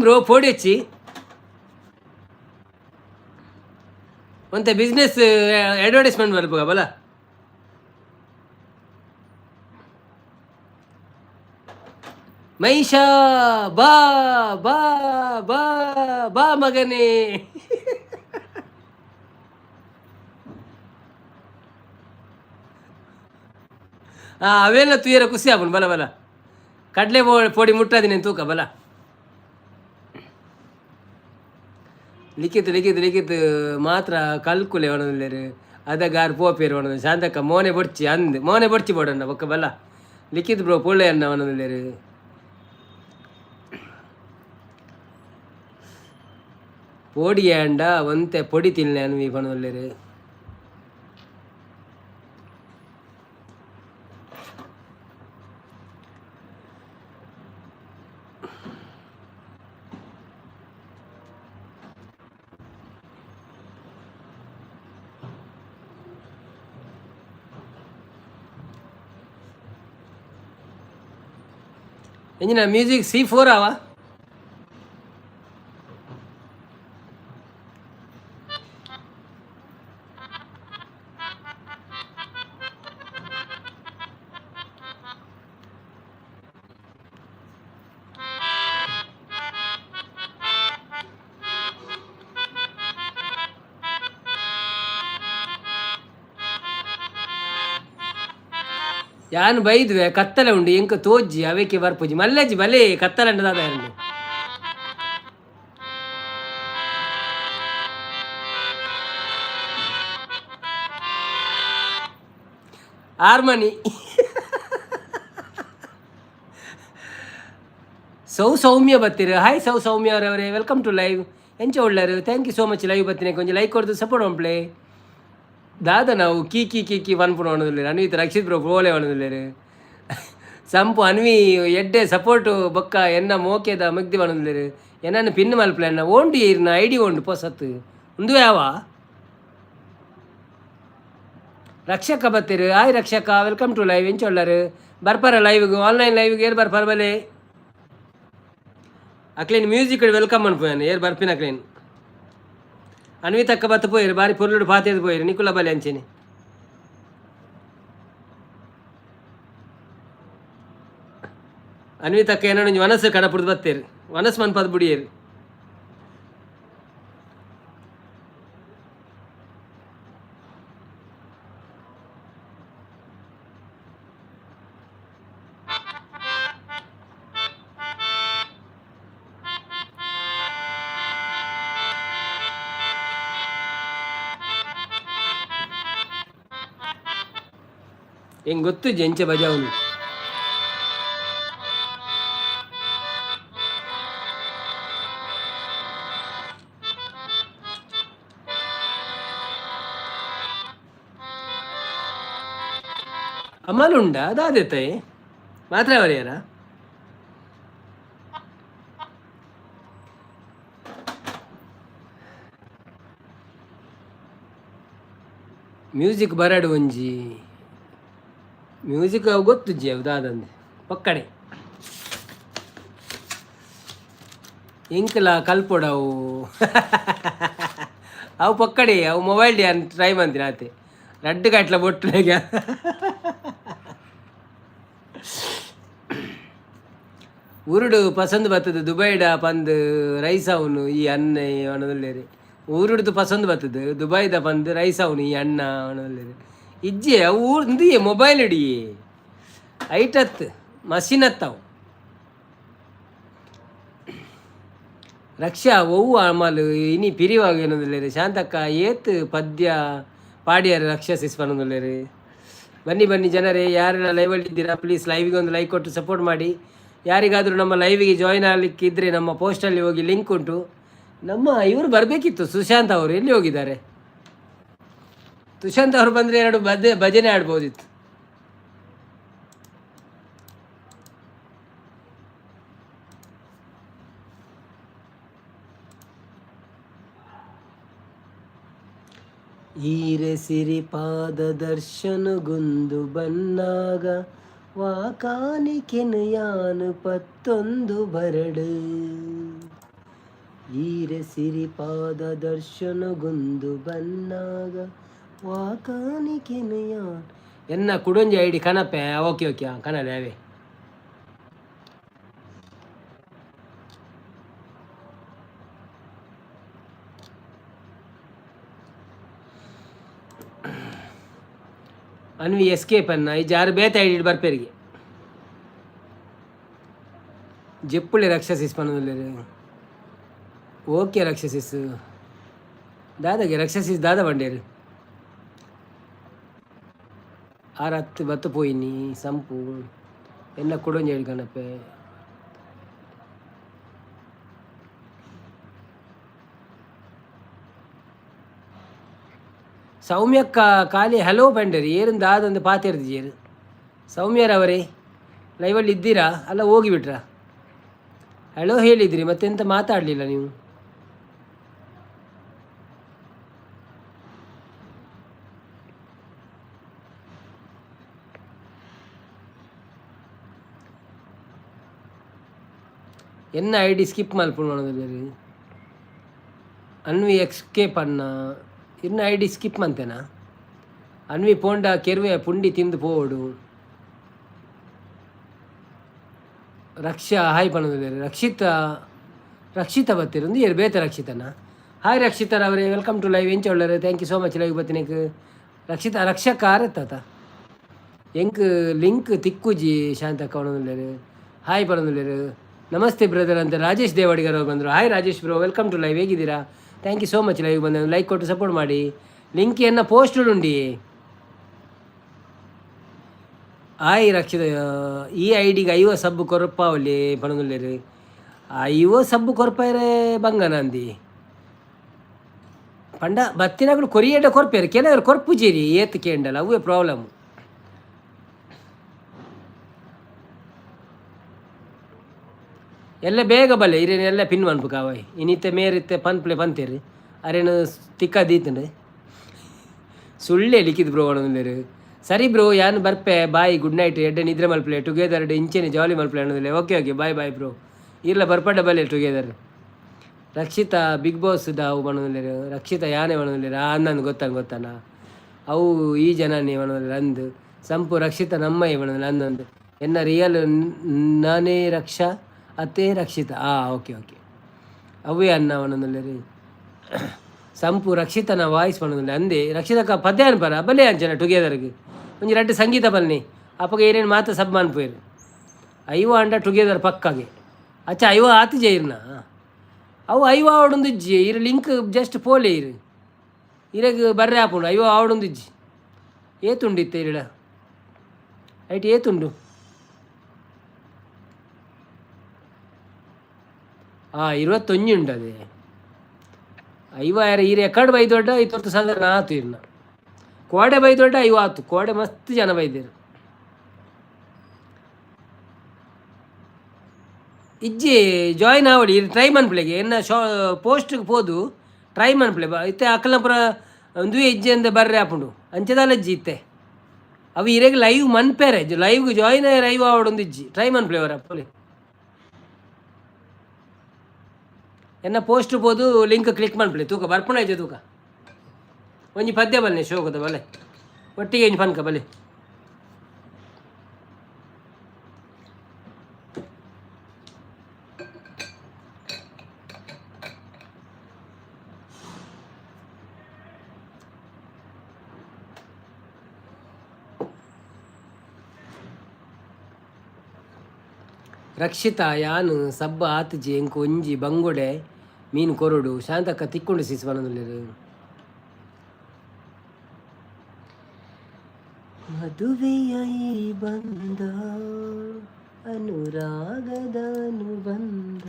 bro ಪೋಡಿ ಹಚ್ಚಿ ಒಂತೆ ಬಿಸ್ನೆಸ್ ಅಡ್ವರ್ಟೈಸ್ಮೆಂಟ್ ಬರ್ಬೋಗ ಬಲ ಮೈಷಾ ಬಾ ಬಾ ಬಾ ಬಾ ಮಗನೇ ಅವೆಲ್ಲ ತೂಯರ ಖುಷಿ ಆಪುನ್ ಬಲ ಕಡಲೆ ಪೊಡಿ ಮುಟ್ಟದಿನ ತೂಕ ಬಲ ಲಿಖಿತ್ ಮಾತ್ರ ಕಲ್ಕುಲೆ ಒಣದಿಲ್ಲೇರು ಅದಗಾರು ಪೋಪೇರು ಒಣದ ಶಾಂತಕ್ಕ ಮೋನೆ ಬೊಡ್ಚಿ ಬೋಡಣ್ಣ ಬೊಕ್ಕ ಬಲ ಲಿಖಿತ್ ಬ್ರೋ ಪೊಳ್ಳೆ ಅಣ್ಣ ಒಣದಿಲ್ಲೇರು ಪೋಡಿಗೆ ಅಂಡ ಒಂತೆ ಪೊಡಿ ತಿನ್ನೆ ಅನ್ವಿ ಪಣದಲ್ಲೇರು ಎಂಜಿನ ಮ್ಯೂಸಿಕ್ C4 ಆವ ಯಾನು ಬೈದ್ವೆ ಕತ್ತಲೆ ಉಂಡು ಎಂಕ ತೋಜ್ಜಿ ಅವಕ್ಕೆ ಬರ್ಪುಜಿ ಮಲ್ಲಜ್ಜಿ ಬಲೆ ಕತ್ತಲೆ ಉಂಡು ದಾದ ಎರಡು ಹಾರ್ಮನಿ ಸೌಮ್ಯ ಬತ್ತೀರ ಹಾಯ್ ಸೌಮ್ಯ ಅವರವರೇ ವೆಲ್ಕಮ್ ಟು ಲೈವ್ ಎಂಚ ಒಳ್ಳೇರು thank you so much live ಬತ್ತೀನಿ ಕೊಂಚ ಲೈಕ್ ಕೊಡ್ದು ಸಪೋರ್ಟ್ ಒಂಪ್ಲೆ ದಾದ ನಾವು ಕೀ ವನ್ಪುಣ ಒಣದಿಲ್ಲ ಅನ್ವಿತ್ ರಕ್ಷಿತ್ ಬ್ರೋ ಪೋಲೆ ಒಣದಿಲ್ಲೇರು ಸಂಪು ಅನ್ವಿ ಎಡ್ಡೆ ಸಪೋರ್ಟು ಬೊಕ್ಕ ಎನ್ನ ಮೋಕೆದ ಮಗ್ದಿ ಒಣದಿಲ್ಲೇರು ಎನ್ನನ್ನು ಪಿನ್ ಮಲ್ಪಲೆ ಅನ್ನ ಓಂಡಿ ಇರ್ನ ಐಡಿ ಓಂಡು ಪೊಸತ್ತು ಒಂದು ಯಾವ ರಕ್ಷಕ ಬತ್ತೀರು ಹಾಯ್ ರಕ್ಷಕ ವೆಲ್ಕಮ್ ಟು ಲೈವ್ ಎಂಚ ಒಳ್ಳೇರು ಬರ್ಪಾರ ಲೈವ್ಗೆ ಆನ್ಲೈನ್ ಲೈವ್ಗೆ ಏರು ಬರ್ಪಾರ ಬಲೆ ಅಕ್ಲೇನ್ ಮ್ಯೂಸಿಕ್ ವೆಲ್ಕಮ್ ಅನ್ಪೋಯಾನು ಏರ್ ಬರ್ಪಿನ ಅಕ್ಲೇನ್ ಅನ್ವಿತಕ್ಕ ಬತ್ತ ಪೋಯಿರು ಬಾರಿ ಪೊರ್ಲುಡು ಪಾತೇದು ಪೋಯಿರು ನಿಕುಲ ಬಲಿ ಅಂಚೆನೆ ಅನ್ವಿತಕ್ಕ ಏನೋ ನಿಂಜು ವನಸ್ಸು ಕಡಪುಡ್ದು ಬತ್ತೇರು ವನಸ್ ಮನ್ಪದ್ ಬುಡಿಯೇರು ಹೆಂಗ್ ಗೊತ್ತು ಜಂಚೆ ಬಜಾವನು ಅಮಲುಂಡ ಅದಾದೆತ್ತೆ ಮಾತ್ರ ಅವರ್ಯಾರ ಮ್ಯೂಸಿಕ್ ಬರಡು ಒಂಜಿ ಮ್ಯೂಸಿಕ್ ಅವು ಗೊತ್ತು ಜಿ ಅವು ದಾದಂದೆ ಪಕ್ಕಡೆ ಇಂಕಲ ಕಲ್ಪೊಡವು ಅವು ಪಕ್ಕಡೆ ಅವು ಮೊಬೈಲ್ ಡೇ ಅಂತ ಟ್ರೈ ಮಾಡ್ತೀನಿ ಆತೆ ರಡ್ಡು ಕಟ್ಲ ಬೊಟ್ಟುನಾಗ ಉರುಡು ಪಸಂದ್ ಬರ್ತದೆ ದುಬೈಡ ಪಂದ್ ರೈಸ್ ಅವನು ಈ ಅನ್ನ ಅವನದಲ್ಲೇರಿ ಊರುಡ್ದು ಪಸಂದ್ ಬರ್ತದೆ ದುಬೈದ ಪಂದ್ ರೈಸ್ ಅವನು ಈ ಅಣ್ಣ ಅವನದಲ್ಲೇರಿ ಇಜ್ಜೆ ಅವು ಇಂದಿಯೇ ಮೊಬೈಲ್ ಹಿಡಿಯೇ ಐಟತ್ ಮಷಿನ್ ಹತ್ತವು ರಕ್ಷಾ ಒವ್ವು ಅಮಲು ಇನಿ ಪಿರಿವಾಗ ಏನಂದಿಲ್ಲೇರಿ ಶಾಂತಕ್ಕ ಏತ್ ಪದ್ಯ ಪಾಡ್ಯಾರ ರಕ್ಷಾ ಸಿಸ್ಪನ್ನೊಂದಿಲ್ಲೇರಿ ಬನ್ನಿ ಬನ್ನಿ ಜನರೇ ಯಾರೆಲ್ಲ ಲೈವಲ್ಲಿ ಇದ್ದೀರಾ ಪ್ಲೀಸ್ ಲೈವಿಗೆ ಒಂದು ಲೈಕ್ ಕೊಟ್ಟು ಸಪೋರ್ಟ್ ಮಾಡಿ ಯಾರಿಗಾದರೂ ನಮ್ಮ ಲೈವಿಗೆ ಜಾಯ್ನ್ ಆಗಲಿಕ್ಕಿದ್ರೆ ನಮ್ಮ ಪೋಸ್ಟಲ್ಲಿ ಹೋಗಿ ಲಿಂಕ್ ಉಂಟು ನಮ್ಮ ಇವರು ಬರಬೇಕಿತ್ತು ಸುಶಾಂತ್ ಅವರು ಎಲ್ಲಿ ಹೋಗಿದ್ದಾರೆ ಸುಶಾಂತ್ ಅವರು ಬಂದರೆ ಎರಡು ಭಜನೆ ಆಡ್ಬೋದಿತ್ತು ಈರೆ ಸಿರಿ ಪಾದ ದರ್ಶನಗುಂದು ಬನ್ನಾಗ ವಾಕಾನಿಕೆನು ಯಾನು ಪತ್ತೊಂದು ಬರಡು ಈರೆ ಸಿರಿ ಪಾದ ದರ್ಶನಗುಂದು ಬನ್ನಾಗ ವಾಕಾನಿಕೆನು ಯಾನ್ ಎನ್ನ ಕುಡೊಂಜಿ ಐಡಿ ಕನಪೆ ಓಕೆ ಓಕೆ ಕನಲೆ ಅವೇ ಅನ್ವಿ ಎಸ್ಕೇಪ್ ಅನ್ನ ಈ ಜಾರು ಬೇತೆ ಐಡಿ ಬರ್ಪೇರಿಗೆ ಜೆಪ್ಪುಳಿ ರಕ್ಷಸಿಸ್ ಪನ್ನದಲ್ಲಿ ಓಕೆ ರಕ್ಷಸಿಸ್ ದಾದಾಗೆ ರಕ್ಷಸಿಸ್ ದಾದ ಬಂಡೇರು ಆರು ಹತ್ತು ಬತ್ತು ಪೋಯಿನಿ ಸಂಪು ಎನ್ನ ಕೊಡೊಂಜಿ ಐಡಿ ಕಣಪ್ಪೆ ಸೌಮ್ಯಕ್ಕ ಖಾಲಿ ಹಲೋ ಬಂಡರಿ ಏರಿಂದ ಆದೊಂದು ಪಾತಿರ್ದಿಯರು ಸೌಮ್ಯರವರೇ ಲೈವಲ್ಲಿ ಇದ್ದೀರಾ ಅಲ್ಲ ಹೋಗಿಬಿಟ್ರಾ ಹಲೋ ಹೇಳಿದ್ರಿ ಮತ್ತೆಂತ ಮಾತಾಡಲಿಲ್ಲ ನೀವು ಎನ್ನ ಐ ಡಿ ಸ್ಕಿಪ್ ಮಲ್ಪುಣ್ ಮಾಡೋದಿಲ್ಲ ಅನ್ವಿ ಎಕ್ಸ್ಕೇಪ್ ಅನ್ನ ಇನ್ನು ಐ ಡಿ ಸ್ಕಿಪ್ ಮಂತೇನಾ ಅನ್ವಿ ಪೋಂಡ ಕೆರುವೆ ಪುಂಡಿ ತಿಂದು ಪೋಡು ರಕ್ಷಾ ಹಾಯ್ ಪಣದಲ್ಲಿ ರಕ್ಷಿತ ಬತ್ತಿರಂದು ಏರು ಬೇತೆ ರಕ್ಷಿತನ ಹಾಯ್ ರಕ್ಷಿತರವರೇ ವೆಲ್ಕಮ್ ಟು ಲೈವ್ ಎಂಚ ಒಳ್ಳೆಯರು thank you so much live ಬತ್ತಿನಕ್ಕೆ ರಕ್ಷಕ ಆರತ್ತಾತ ಎಂಕ್ ಲಿಂಕ್ ತಿಕ್ಕುಜಿ ಶಾಂತಕ್ಕ ಪಣದಲ್ಲಿ ಹಾಯ್ ಪಣದಲ್ಲಿ ನಮಸ್ತೆ ಬ್ರದರ್ ಅಂತ ರಾಜೇಶ್ ದೇವಾಡಿಗರ್ ಅವ್ರು ಬಂದರು hi Rajesh bro welcome to live ಹೇಗಿದ್ದೀರಾ thank you so much live ಬಂದ ಲೈಕ್ ಕೊಟ್ಟು ಸಪೋರ್ಟ್ ಮಾಡಿ ಲಿಂಕ್ ಎನ್ನ ಪೋಸ್ಟ್ ಉಂಡಿ ಆಯ್ ರಕ್ಷಿತ ಈ ಐ ಡಿಗೆ 50 ಸಬ್ಬು ಕೊರಪಾವಲ್ಲಿ ಪಣಗುಲ್ಲೇರು 50 ಸಬ್ಬು ಕೊರಪಾಯ್ರೆ ಬಂಗನಂದಿ ಪಂಡ ಬತ್ತಿನಾಗಳು ಕೊರಿಯೇಟ ಕೊರ್ಪೇರು ಕೆಲವರು ಕೊರ್ಪುಜೀರಿ ಏತ್ ಕೇಂಡಲ್ಲ ಅವೇ ಪ್ರಾಬ್ಲಮ್ ಎಲ್ಲ ಬೇಗ ಬಲ್ಲೆ ಇರೇನು ಎಲ್ಲ ಪಿನ್ ಮನ್ಪು ಕಾವಾಯ್ ಇನ್ನಿತ್ತೆ ಮೇರಿತ್ತೆ ಪನ್ಪ್ಲೆ ಪಂತೇರಿ ಅರೇನು ತಿಕ್ಕ ದೀತಂಡೆ ಸುಳ್ಳೆ ಲಿಕ್ಕಿದ್ ಬ್ರೋ ಅನ್ನೋದಿಲ್ಲೇರು ಸರಿ ಬ್ರೋ ಯಾನು ಬರ್ಪೆ ಬಾಯ್ ಗುಡ್ ನೈಟ್ ಎಡ್ಡೆ ನಿದ್ರೆ ಮಲ್ಪ್ಲೆ ಟುಗೆದರ್ ಇಂಚೆನೆ ಜಾಲಿ ಮಲ್ಪ್ಲೆ ಅನ್ನೋದಿಲ್ಲ okay okay bye bye bro ಇಲ್ಲ ಬರ್ಪಡ್ಡ ಬಲೆ ಟುಗೆದರ್ ರಕ್ಷಿತಾ ಬಿಗ್ ಬಾಸ್ ಅವು ಬಣ್ಣದಲ್ಲಿ ರಕ್ಷಿತಾ ಯಾನೆ ಬಣ್ಣದಲ್ಲಿ ಅನ್ನಂದು ಗೊತ್ತಾನ ಅವು ಈ ಜನನೇ ಬಣ್ಣದಲ್ಲಿ ಅಂದು ಸಂಪು ರಕ್ಷಿತ ನಮ್ಮಯ್ಯ ಬಣ್ಣದಲ್ಲಿ ಅಂದೊಂದು ಎನ್ನ ರಿಯಲ್ ನಾನೇ ರಕ್ಷಾ ಅತ್ತೇ ರಕ್ಷಿತ ಓಕೆ ಅವೇ ಅನ್ನ ಬಣ್ಣದಲ್ಲಿ ರೀ ಸಂಪು ರಕ್ಷಿತನ ವಾಯ್ಸ್ ಬಣ್ಣದಲ್ಲಿ ಅಂದೆ ರಕ್ಷಿತಕ್ಕ ಪದ್ಯ ಅನ್ಪರ ಬಲೆ ಅಂಚನ ಟುಗೆದರ್ಗೆ ಒಂಜಿ ರಡ್ಡು ಸಂಗೀತ ಬಲ್ನಿ ಅಪ್ಪಗೆ ಏನೇನು ಮಾತ ಸಬ್ ಅನ್ಪೋಯ್ರು ಐವ ಅಂಡ ಟುಗೆದರ್ ಪಕ್ಕಾಗೆ ಅಚ್ಚ ಐವ ಆತು ಜೈರ್ನ ಅವು ಐವ ಆವಡೊಂದು ಇಜ್ಜಿ ಇರು ಲಿಂಕ್ ಜಸ್ಟ್ ಪೋಲೆ ಇರು ಇರಗ ಬರ್ರೆ ಆಪುಂಡು ಐವ ಆವಡೊಂದು ಇಜ್ಜಿ ಏತುಂಡಿತ್ತ ಇರಡ ಐಟ್ ಏತುಂಡು ಇರುವತ್ತೊಂಜಿ ಉಂಡು ಅದೇ ಐವ ಯಾರ ಈರ ಎಕಡೆ ಬೈದೊಡ್ಡ ಐತೊತ್ತು ಸಾಧಾರಣ ಆತು ಇರ್ನ ಕೋಡೆ ಬೈದೊಡ್ಡ ಐವ ಆತು ಕೋಡೆ ಮಸ್ತ್ ಜನ ಬೈದೇರು ಇಜ್ಜಿ ಜಾಯಿನ್ ಆವಡಿ ಟ್ರೈ ಮನ್ಪ್ಲೆಗೆ ಎನ್ನ ಪೋಸ್ಟ್ಗೆ ಪೋದು ಟ್ರೈ ಮನ್ಪ್ಲೆ ಇತ್ತೆ ಅಕ್ಕಲಪುರ ಒಂದು ಇಜ್ಜಿ ಅಂದ ಬರ್ರೆ ಆಪುಂಡು ಅಂಚೆದಾಲ ಇಜ್ಜಿ ಇತ್ತೆ ಅವು ಇರೆಗೆ ಲೈವ್ ಮನ್ಪೇರೆ ಲೈವ್ಗೆ ಜಾಯಿನ್ ಲೈವ್ ಆವಡೊಂದು ಇಜ್ಜಿ ಟ್ರೈ ಮನ್ಪ್ಲೆ ಅವರ ಪೊಲೆ ಎನ್ನ ಪೋಸ್ಟ್ ಪೋದು ಲಿಂಕ್ ಕ್ಲಿಕ್ ಮನ್ಪ್ಲೆ ತೂಕ ಬರ್ಪುಣ ಇಜ್ಜೆ ತೂಕ ಒಂಜಿ ಪದ್ಯ ಬಲ್ಲೆ ಶೋಕದ ಬಲೆ ಒಟ್ಟಿಗೆ ಒಂಜಿ ಪನ್ಕ ಬಲೆ ರಕ್ಷಿತಾ ಯಾನು ಸಬ್ಬ ಆತಜಿ ಎಂಕು ಒಂಜಿ ಬಂಗುಡೆ ಮೀನು ಕೊರಡು ಶಾಂತಕ್ಕ ತಿಕ್ಕೊಂಡು ಸಿಸ್ವನದಲ್ಲಿರು ಮದುವೆಯ ಈ ಬಂದ ಅನುರಾಗದ ಅನುಬಂಧ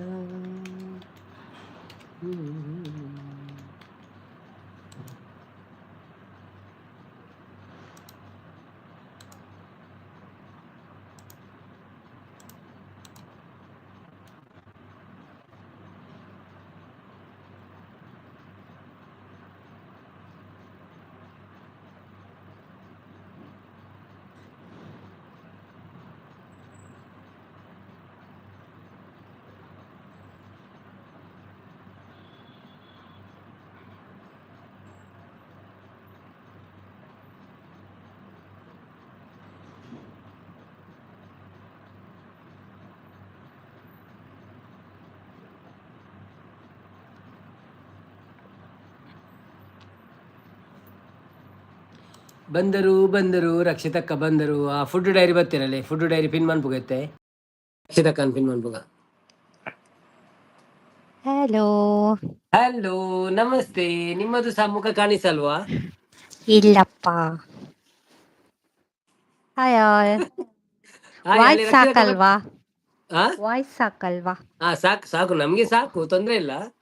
ಬಂದರು ರಕ್ಷಿತಕ್ಕ ಬಂದರು ಆ ಫುಡ್ ಡೈರಿ ಬರ್ತೀರಲ್ಲೇ ಫುಡ್ ಡೈರಿ ಪಿನ್ ಮನ್ಪುಗತ್ತೆ ರಕ್ಷಿತಕ್ಕನ ಪಿನ್ ಮನ್ಪುಗ ಹಲೋ ನಮಸ್ತೆ ನಿಮ್ಮದು ಸಹ ಮುಖ ಕಾಣಿಸಲ್ವಾ ಇಲ್ಲಪ್ಪ ವಾಯ್ಸ್ ಸಾಕಲ್ವಾ ಸಾಕು ನಮ್ಗೆ ಸಾಕು ತೊಂದ್ರೆ ಇಲ್ಲ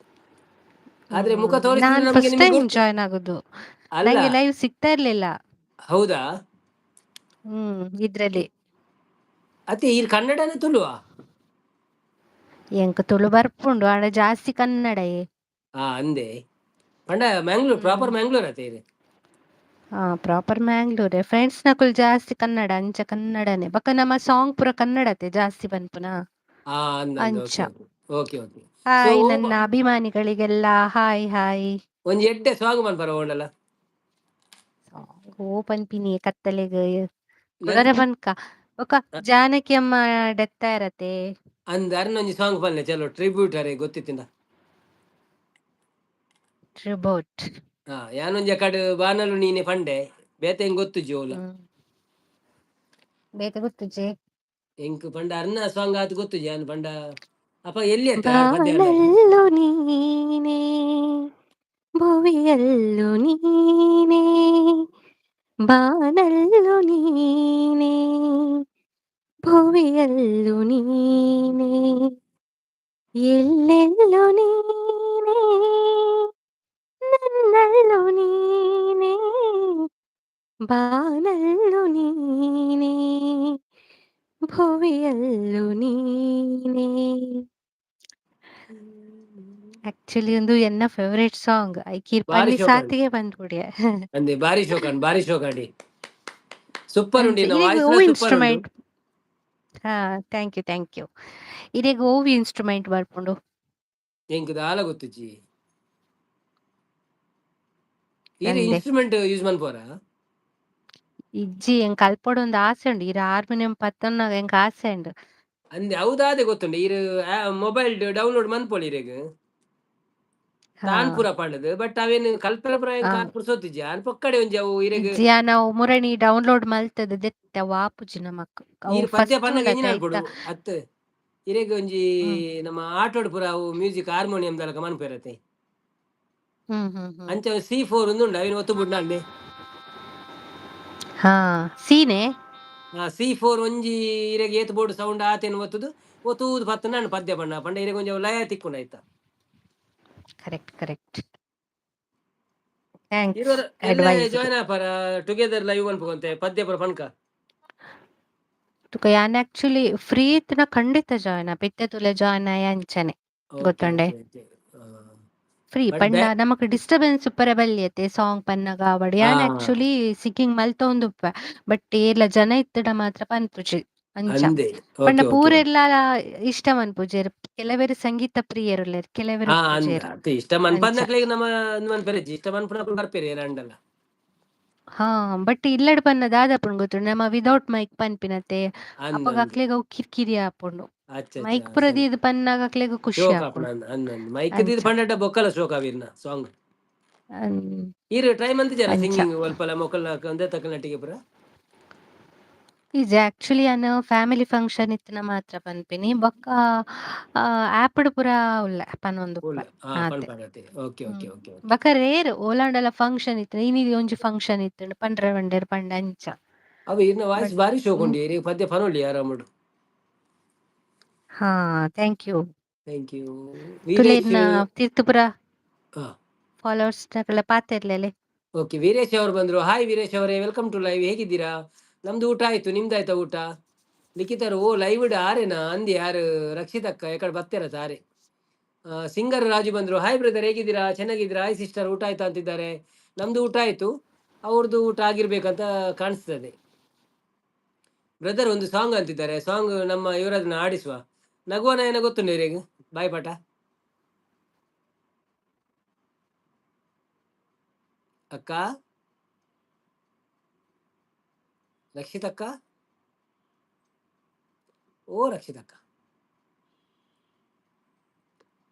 ಆದ್ರೆ ಮುಖ ನಾನು ತೋರಿಸಿದ್ರೆ ಫಸ್ಟ್ ನಮ್ಗೆ ಟೈಮ್ ನಿಮ್ಗೆ ಜಾಯ್ನ್ ಆಗುದು ಅಲ್ಲ ನಂಗೆ ಲೈವ್ ಸಿಗ್ತಾ ಇರ್ಲಿಲ್ಲ ಹೌದಾ ಇದ್ರಲ್ಲಿ ಅತ್ತೆ ಈ ಕನ್ನಡನೇ ತುಳುವಾ ಎಂಕ್ ತುಳು ಬರ್ಪುಂಡು ಆಡ ಜಾಸ್ತಿ ಕನ್ನಡಯೇ ಅಂದೆ ಪಂಡ ಮ್ಯಾಂಗ್ಳೂರ್ ಪ್ರಾಪರ್ ಮ್ಯಾಂಗ್ಳೂರ್ ಅತ್ತೆ ಇದು ಪ್ರಾಪರ್ ಮ್ಯಾಂಗ್ಳೂರೇ ಫ್ರೆಂಡ್ಸ್ ನಕುಲ್ ಜಾಸ್ತಿ ಕನ್ನಡ ಅಂಚ ಕನ್ನಡನೆ ಬಕ್ಕ ನಮ್ಮ ಸಾಂಗ್ ಪೂರ ಕನ್ನಡತೆ ಜಾಸ್ತಿ ಬಂದ್ಪುನ ಅಂಚ ಓಕೆ ಹಾಯ್ ನನ್ನ ಅಭಿಮಾನಿಗಳಿಗೆಲ್ಲ ಹಾಯ್ ಒಂಜಿ ಎಡ್ಡೆ ಸಾಂಗ್ ಮನ್ಪರ ಓಂಡಲ್ಲ ಓ ಪನ್ಪಿನಿ ಕತ್ತಲೆಗ್ ಕುಡರೆ ಬನ್ಕ ಬೊಕ ಜಾನಕಿ ಅಮ್ಮ ಡೆತ್ತ ಇರತ್ತೆ ಅಂದ ಅರ್ನೊಂಜಿ ಸಾಂಗ್ ಪನ್ಲೆ ಚಲೋ ಟ್ರಿಬ್ಯೂಟ್ ಅರೆ ಗೊತ್ತಿತ್ತಿಂದ ಟ್ರಿಬ್ಯೂಟ್ ಯಾನೊಂಜಿ ಕಡೆ ಬಾನಲು ನೀನೆ ಪಂಡೆ ಬೇತೆ ಹೆಂಗ್ ಗೊತ್ತು ಜೋಲ ಬೇತೆ ಗೊತ್ತುಜಿ ಎಂಕ್ ಪಂಡ ಅರ್ನ ಸಾಂಗ್ ಆತು ಗೊತ್ತು ಜಾನ್ ಪಂಡ ಅಪ್ಪ ಎಲ್ಲಿ ಬಾನಲ್ಲು ನೀನೇ ಭುವಿಯಲ್ಲು ನೀನೇ ಬಾನಲ್ಲು ನೀನೇ ಭುವಿಯಲ್ಲು ನೀನೇ ಎಲ್ಲೆಲ್ಲು ನೀನೇ ನನ್ನಲ್ಲು ನೀನೇ ಬಾನಲ್ಲು ನೀನೇ ಭುವಿಯಲ್ಲು ನೀನೇ ಆಕ್ಚುಲಿ ಒಂದು ಎನ್ನ ಫೇವರೇಟ್ ಸಾಂಗ್ ಐಕೀರ್ ಪಲ್ಲಿ ಸಾತಿಗೆ ಬಂದ್ಬಿಡಿಯ ಅಂದೆ ಬಾರಿ ಶೋಕಾಂಡ್ ಬಾರಿ ಶೋಕಾಂಡಿ ಸೂಪರ್ ಉಂಡಿ ವಾಯ್ಸ್ ಸೂಪರ್ ಇನ್ಸ್ಟ್ರುಮೆಂಟ್ ಹಾ, ಥ್ಯಾಂಕ್ ಯು, ಥ್ಯಾಂಕ್ ಯು. ಇರೆಗ್ ಓವಿ ಇನ್ಸ್ಟ್ರುಮೆಂಟ್ ಬರ್ಪುಂಡು. ಎಂಕ್ ದಾಲ ಗೊತ್ತುಜಿ. ಈರೆ ಅಂದೆ ಇನ್ಸ್ಟ್ರೂಮೆಂಟ್ ಯೂಸ್ ಮನ್ಪೋರ? ಇಜ್ಜಿ ಎಂಕ್ ಅಲ್ಪೊಡೊಂದು ಆಸೆ ಉಂಡು. ಇರ ಹಾರ್ಮೋನಿಯಂ ಪತ್ತೊನ್ನಾಗ ಎಂಕ್ ಆಸೆ ಉಂಡು. ಅಂದೆ ಅವ್ದಾದೆ ಗೊತ್ತುಂಡು. ಈರು ಮೊಬೈಲ್ ಡೌನ್ಲೋಡ್ ಮನ್ಪೊಲಿ ಇರೆಗ್. ಹಾ, ತಾನ್ ಪೂರ ಪಾಂಡದು ಬಟ್ ಅವೇನು ಕಲ್ಪನ ಪುರ ಆ, ಎಂಕ್ ಪುರ್ಸೊತ್ತಿಜ್ಜಿ ಅನ್ ಪೊಕ್ಕಡೆ ಒಂಜಿ ಅವು ಇರೆಗ್ ಇಜ್ಜಿಯ ನಾವು ಮುರಣಿ ಡೌನ್ಲೋಡ್ ಮಲ್ತದ ದೆತ್ತ ವಾಪುಜಿ ನಮಕ್. ಅವು ಈರ್ ಪದ್ಯ ಫಸ್ಟ್ ಪನ್ನಗ ಉಂಡತೆ ಎಂಜಿನಾಲ್ ಐತ. ಪೊಡು ಅತ್ ಇರೆಗ್ ಒಂಜಿ ಹ್ಮ್ ನಮ್ಮ ಆಟೋಡ್ ಪುರ ಅವು ಮ್ಯೂಸಿಕ್ ಹಾರ್ಮೋನಿಯಂ ದಲಕ ಮನ್ಪೆರತೆ. ಹ್ಮ್ ಹ್ಮ್ ಹ್ಮ್ ಅಂಚ C4 ಉಂದುಂಡು ಅವಿನ ಒತ್ತು ಬುಡ್ನಾಂಡೆ. ಹಾ, ಸೀನೆ. C4 ಒಂಜಿ ಇರೆಗ್ ಏತ್ ಬೋರ್ಡ್ ಸೌಂಡ್ ಆತೇನು ಒತ್ತುದು ಒತ್ತೂದು ಪತ್ತ ನಾನು ಪದ್ಯ ಪಂಡ ಪಂಡ ಇರೆಗ್ ಒಂಜಿ ಲಯ ತಿಕ್ಕುಂಡು ಆಯ್ತಾ. Correct correct. ಥ್ಯಾಂಕ್ಸ್ ಇರೋರು ಎಲ್ಲ ಅಡ್ವೈಸ್‌ಗೆ. ಜಾಯ್ನ್ ಆಪರ ಟುಗೆದರ್ ಲೈವ್ ಅನ್ಪುಗಂತೆ ಪದ್ಯ ಪುರ ಪನ್ಕ. ತುಕ ಯಾನ್ ಆಕ್ಚುಲಿ ಫ್ರೀ ಇತ್ತ್ನ ಖಂಡಿತ ಜಾಯ್ನ್ ಆಪ್. ಇತ್ತೆ ತುಲೆ ಜಾಯ್ನ್ ಆಯ ಅಂಚನೆ ಓಕೆ ಗೊತ್ತುಂಡೆ. Okay okay. ಫ್ರೀ ಬಟ್ ಪಂಡ ನಮಕ್ ಡಿಸ್ಟರ್ಬೆನ್ಸ್ ಉಪ್ಪರೆ ಬಲ್ಲಿಯತೆ ಸಾಂಗ್ ಪನ್ನಗ ಆವಡ್. ಹಾ ಯಾನ್ ಆಕ್ಚುಲಿ ಸಿಕ್ಕಿಂಗ್ ಮಲ್ತೊಂದುಪ್ಪೆ. ಬಟ್ ಏಲ ಜನ ಇತ್ತಿಡ ಮಾತ್ರ ಪನ್ಪುಜಿ ಅಂಚ. ಅಂದೆ ಪಂಡ ಓಕೆ ಓಕೆ. ಪೂರೆಲ್ಲ ಇಷ್ಟ ಮನ್ಪುಜೆರ್. ಕೆಲವೆರು ಸಂಗೀತ ಪ್ರಿಯರುಲ್ಲೆರ್, ಕೆಲವೆರು ಹಾ ಅಂದ ಉಪ್ಪುಜೆರ್ ಅತ್ತೆ ಇಷ್ಟ ಅಂಚ. ಮನ್ಪನ್ನಕ್ಲೆಗ್ ನಮ್ಮ ಮನ್ಪೆರಜಿ ಇಷ್ಟ ಮನ್ಪುನ ಬರ್ಪೆರಿ ಏರಂಡಲ್ಲ. ಹಾ, ಬಟ್ ಇಲ್ಲಡ್ ಪನ್ನ ದಾದಾಪುಂಡು ಗೊತ್ತುಂಡು. ನಮ ವಿದೌಟ್ ಮೈಕ್ ಪನ್ಪಿನತೆ ಅಂದ್ ಅಪಗ ಅಂದ್ ಅಕ್ಲೆಗ್ ಅವು ಕಿರ್ಕಿರಿ ಆಪುಂಡು. ಅಚ್ಚ ಅಚ್ಚ ಮೈಕ್ ಪುರ ಸರಿ. ದೀದ್ ಪನ್ನಾಗ ಅಕ್ಲೆಗ್ ಖುಷಿ ಶೋಕ್ ಆಪುಂಡು ಆಪುಂಡು ಅಂದ್ ಮೈಕ್ ಅಂಚ. ದೀದ್ ಪಂಡಟ ಬೊಕ್ಕಲ ಶೋಕ್ ಆವಿರ್ನ ಸಾಂಗ್. ಅನ್ ಈರು ಟ್ರೈ ಮಂತಿಜಾರ ಅಂಚ. ಸಿಂಗಿಂಗ್ ಒಲ್ಪಲ ಮೊಕಲ್ನ ಒಂದೇ ತಕಲ್ನಟ್ಟಿಗೆ ಪುರ. ಈಜ ಆಕ್ಚುಲಿ ಯಾನ್ ಫ್ಯಾಮಿಲಿ ಫಂಕ್ಷನ್ ಇತ್ತ್ನ ಮಾತ್ರ ಪನ್ಪಿನಿ. ಬೊಕ್ಕ ಆ್ಯಪ್ಡ್ ಪುರ ಉಲ್ಲೆ ಫುಲ್ ಪನೊಂದುಪ್ಪೆ ಹಾ ಆತೆ. ಪನ್ಪರತೆ. Okay okay okay okay. ಬೊಕ ರೇರ್ ಓಲಾಂಡಲ ಫಂಕ್ಷನ್ ಇತ್ತ್ಂಡ ಇನಿದು ಒಂಜಿ ಫಂಕ್ಷನ್ ಇತ್ತುಂಡು ಪಂಡ್ರೆ ಪಂಡೆರ್ ಪಂಡ ಅಂಚ. ಅವು ಇರ್ನ ವಾಯ್ಸ್ ಬಟ್ ಬಾರಿ ಶೋಕ್ ಉಂಡು ಇರೆಗ್ ಪದ್ಯ ಪನೊಲಿ ಆರಾಮುಡು. ಹಾ, thank you. Thank you. Veeresh ತುಲೆರ್ನ ತೀರ್ಥಪುರ ಹಾ ಫಾಲೋವರ್ಸ್ ನಕುಲ ಪಾತೆರ್ಲೆಲೆ. ಓಕೆ. ವೀರೇಶ್ ಅವರು ಬಂದ್ರು. ಹಾಯ್ ವೀರೇಶ್ ಅವರೇ, ವೆಲ್ಕಮ್ ಟು ಲೈವ್. ಹೇಗಿದ್ದೀರಾ? ನಮ್ದು ಊಟ ಆಯ್ತು, ನಿಮ್ದಾಯ್ತಾ ಊಟ? ಲಿಖಿತರು ಓ ಲೈವ್ ಆರೆನಾ ಅಂದಿ ಯಾರು ರಕ್ಷಿತಕ್ಕ ಯಾಕಡೆ ಬತ್ತೇರ ತಾರೆ. ಸಿಂಗರ್ ರಾಜು ಬಂದ್ರು. ಹಾಯ್ ಬ್ರದರ್, ಹೇಗಿದ್ದೀರಾ? ಚೆನ್ನಾಗಿದ್ದೀರಾ? ಹಾಯ್ ಸಿಸ್ಟರ್, ಊಟ ಆಯ್ತಾ ಅಂತಿದ್ದಾರೆ. ನಮ್ದು ಊಟ ಆಯ್ತು, ಅವ್ರದ್ದು ಊಟ ಆಗಿರ್ಬೇಕಂತ ಕಾಣಿಸ್ತದೆ. ಬ್ರದರ್ ಒಂದು ಸಾಂಗ್ ಅಂತಿದ್ದಾರೆ. ಸಾಂಗ್ ನಮ್ಮ ಇವರದನ್ನ ಆಡಿಸುವ. ನಗುವನ ಏನೋ ಗೊತ್ತುಂಡು ಇವ್ರಿಗೆ ಬಾಯ್ ಪಾಠ ಅಕ್ಕ ರಕ್ಷಿತಕ್ಕ. ಓ ರಕ್ಷಿತಕ್ಕ,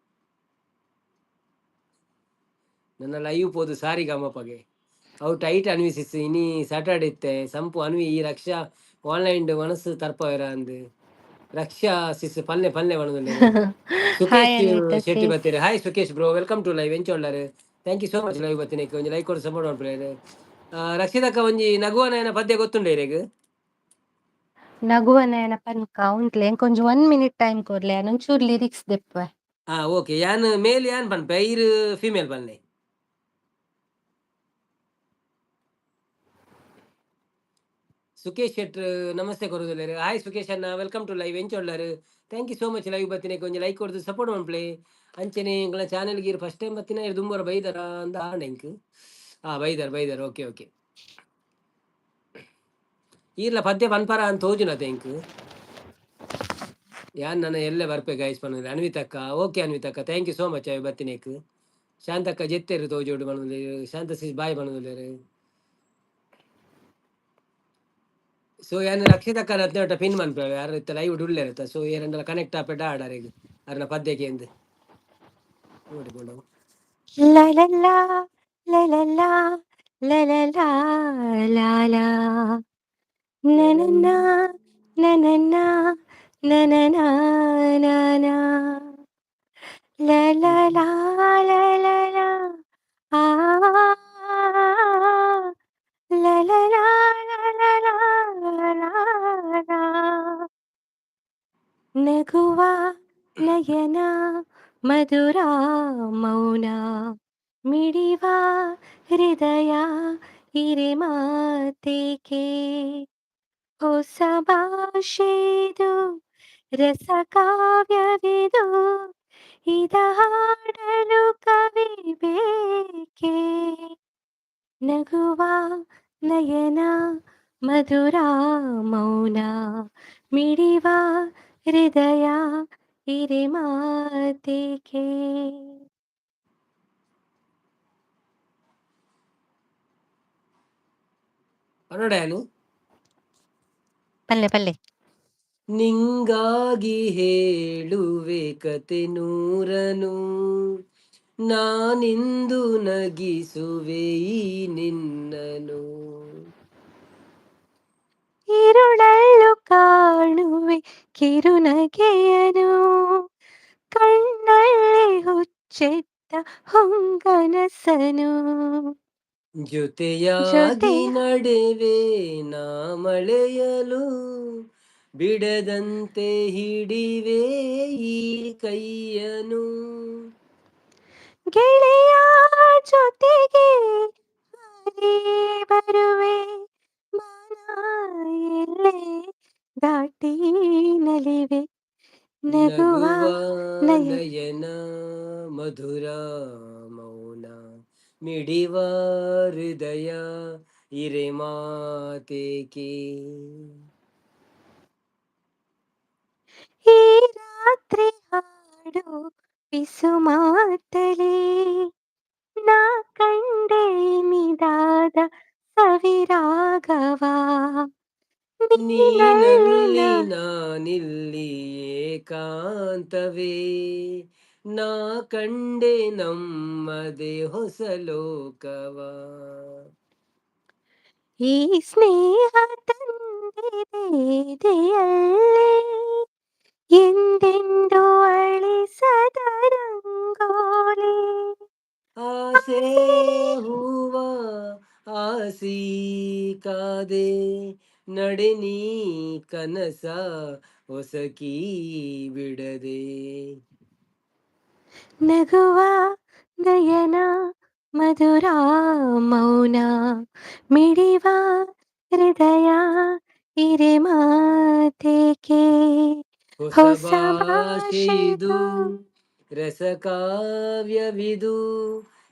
ನನ್ನ ಲೈವ್ ಪೋದು ಸಾರಿ ಗಮ್ಮಪ್ಪಗೆ ಅವು ಟೈಟ್ ಅನ್ವಿಸಿಸ್ ಇನಿ ಸ್ಯಾಟರ್ಡೆ ಇತ್ತೆ ಸಂಪು ಅನ್ವಿ ಈ ರಕ್ಷಾ ಆನ್ಲೈನ್ ಮನಸ್ಸು ತರ್ಪವರ ಅಂದು ರಕ್ಷಾ ಸಿಸ್ ಪಲ್ಲೆ ಪಲ್ಲೆ ಮನದಲ್ಲಿ ಸುಕೇಶ್ ಹಾಯ್ ಅನ್ವಿತಾ ಶೆಟ್ಟಿ ಸೇಸ್. ಬತ್ತೀರಿ. Hi Sukesh bro, welcome to live. ಎಂಚೊಳ್ಳಾರು, thank you so much live ಬತ್ತೀನಿ. ಒಂಜಿ ಲೈಕ್ ಕೊಡು ಸಪೋರ್ಟ್ ಮಾಡ್ಬಿಡ್ರಿ. ರಕ್ಷಿತಕ್ಕ ಒಂಜಿ ನಗುವನ ಏನ ಪದ್ಯ ಗೊತ್ತುಂಡೆ ಇರೆಗ್? ನಗುವನ ಏನ ಪನ್ಕ ಉಂಟ್ಲೆ ಎಂಕೊಂಜಿ 1 ಮಿನಿಟ್ ಟೈಮ್ ಕೊಡ್ಲೆ ಒಂಚೂರು ಲಿರಿಕ್ಸ್ ದೆಪ್ಪೆ. ಓಕೆ. ಯಾನ್ ಮೇಲ್ ಯಾನ್ ಪನ್ಪೆ ಐರ್ ಫೀಮೇಲ್ ಪನ್ನೆ? ಸುಕೇಶ್ ಶೆಟ್ ನಮಸ್ತೆ ಕೊರುದಿಲ್ಲ. ಹಾಯ್ ಸುಕೇಶ್ ಅನ್ನ, ವೆಲ್ಕಮ್ ಟು ಲೈವ್. ಎಂಚೊಳ್ಳಾರು, thank you so much live ಬತ್ತಿನ ಒಂಜಿ ಲೈಕ್ ಕೊಡ್ದು ಸಪೋರ್ಟ್ ಮಾಡ್ಪ್ಲೆ. ಅಂಚನೆ ಎಂಗಳ ಚಾನೆಲ್ಗೆ ಇರು ಫಸ್ಟ್ ಟೈಮ್ ಬತ್ತಿನ ಇರು ದುಂಬರ ಬೈದರ ಅಂದ ಆಂಡೆಂಕ್ ಬೈದರ್. Okay okay. ಈರ್ಲ ಪದ್ಯ ಪನ್ಪರ ಅಂತ ತೋಜುನ ತೆಂಕ್ ಯಾನ್ ನನ್ನ ಎಲ್ಲೇ ಬರ್ಪೆ ಗೈಸ್ ಪನ್ನೋದು ಅನ್ವಿತಕ್ಕ. ಓಕೆ ಅನ್ವಿತಕ್ಕ, ಥ್ಯಾಂಕ್ ಯು ಸೋ ಮಚ್ ಅವಿ ಬತ್ತಿನೇಕ್. ಶಾಂತಕ್ಕ ಜೆತ್ತೇರು ತೋಜೋಡು ಬನ್ನೋದು. ಶಾಂತ ಸಿಸ್ ಬಾಯ್ ಬನ್ನೋದು. ಸೊ ಯಾನ್ ರಕ್ಷಿತಕ್ಕ ರತ್ನಟ ಪಿನ್ ಮನ್ಪೆ ಯಾರು ಇತ್ತ ಲೈವ್ ಉಳ್ಳೆ ಇರುತ್ತ. ಸೊ ಏರೆಂಡಲ ಕನೆಕ್ಟ್ ಆಪೆಟ ಆಡಾರೆಗ್ ಅರ್ನ ಪದ್ಯಕ್ಕೆ ಎಂದು ನೋಡಿಕೊಂಡು ಲಲಲಾ ಲಲಲಾ ಲಲಲಾ ಲಾಲಾ ನನನಾ ನನನಾ ನನನಾ ನಾನಾ ಲಲಲಾ ಲಲಲಾ ಆ ಲಲಲಾ ಲಲಲಾ ಲಾಲಾ ನಗುವ ನಯನ ಮಧುರ ಮೌನ ಮಿಡಿವ ಹೃದಯ ಹಿರಿಮಾತೇಕೆ ಹೊಸ ಭಾಷೆದು ರಸ ಕಾವ್ಯವಿದು ಇದ ಹಾಡಲು ಕವಿ ಬೇಕೆ ನಗುವ ನಯನ ಮಧುರ ಮೌನ ಮಿಡಿವ ಹೃದಯ ಇರೆ ಮಾತೇಕೆ. ಕನ್ನಡನು ಪಲ್ಲೆ ಪಲ್ಲೆ. ನಿಂಗಾಗಿ ಹೇಳುವೆ ಕತೆ ನೂರನು, ನಾನಿಂದು ನಗಿಸುವೆ ಈ ನಿನ್ನನು. ഇരുളല്ലു കാണുವೆ ಕಿರುನಗೆಯನು, ಕಣ್ಣಲ್ಲಿ ಹುಚ್ಚೆತ್ತ ಹೊಂಗನಸನು. ಜೊತೆಯಾಗಿ ಜೊತೆಯ ನಡೆವೆ ನಾ ಮಳೆಯಲು, ಬಿಡದಂತೆ ಹಿಡಿವೆ ಈ ಕೈಯನು. ಗೆಳೆಯ ಜೊತೆಗೆ ಹಾರಿ ಬರುವೆ, ಮಾನ ಎಲ್ಲೆ ದಾಟಿ ನಲಿವೆ. ನಗುವ ನಗುವ ನಯ ನಯನ ಮಧುರ ಮೌನ ಮಿಡಿವ ಹೃದಯ ಇರೆ ಮಾತೇಕೆ. ಈ ರಾತ್ರಿ ಹಾಡು ಪಿಸು ಮಾತಲಿ, ನಾ ಕಂಡೆ ನಿದಾದ ಸವಿರಾಗವ. ನೀನಲ್ಲಿ ನೀನಲ್ಲಿ ನಾ ನಾನಿಲ್ಲಿ ಏಕಾಂತವೇ, ನಾ ಕಂಡೆ ನಮ್ಮದೇ ಹೊಸ ಲೋಕವ. ಈ ಸ್ನೇಹ ತಂದಿದೆ ಎದೆಯಲ್ಲೇ, ಎಂದೆಂದು ಅಳಿಸದ ರಂಗೋಲಿ. ಆಸೆ ಹೂವ ಆಸಿ ಕಾದೆ, ನಡೆ ನೀ ಕನಸ ಹೊಸಕಿ ಬಿಡದೆ. ನಗುವ ನಯನ ಮಧುರ ಮೌನ ಮಿಡಿವ ಹೃದಯ ಇರೆ ಮಾತೇಕೆ. ಹೊಸ ಹೊಸ ಭಾಷೆಯಿದು ಭಾಷೆದು ರಸಕಾವ್ಯವಿದು,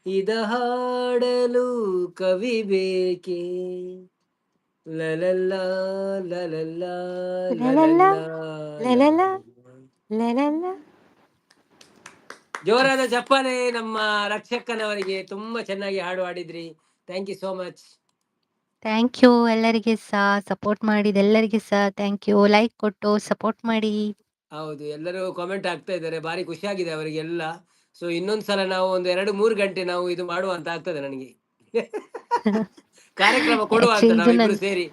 ಇದ ಹಾಡಲು ಕವಿ ಬೇಕೆ. ಲಲಲ್ಲ ಲಲಲ್ಲ ಲಲಲ ಲಲಲ್ಲ ಲಲಲ ಲಲಲ್ಲ. ಲಲಲ. ಜೋರಾದ ಚಪ್ಪಾಳೆ ನಮ್ಮ ರಕ್ಷಕನವರಿಗೆ. ತುಂಬಾ ಚೆನ್ನಾಗಿ ಹಾಡು ಹಾಡಿದ್ರಿ. Thank you so much. Thank you ಎಲ್ಲರಿಗೆ ಸಹ ಸಪೋರ್ಟ್ ಮಾಡಿದ ಎಲ್ಲರಿಗೆ ಸಹ ಥ್ಯಾಂಕ್ ಯು. ಲೈಕ್ ಕೊಟ್ಟು ಸಪೋರ್ಟ್ ಮಾಡಿ. ಹೌದು, ಎಲ್ಲರೂ ಕಾಮೆಂಟ್ ಆಗ್ತಾ ಇದ್ದಾರೆ, ಭಾರಿ ಖುಷಿಯಾಗಿದೆ ಅವರಿಗೆಲ್ಲ. ಸೊ ಇನ್ನೊಂದ್ಸಲ ನಾವು ಒಂದು 2-3 ಗಂಟೆ ನಾವು ಇದು ಮಾಡುವ ಅಂತ ಆಗ್ತದೆ ನನಗೆ. ಕಾರ್ಯಕ್ರಮ ಕೊಡುವ ಅಂತ ಆಕ್ಚುಲಿ ನಾವಿಬ್ರು ಸೇರಿ.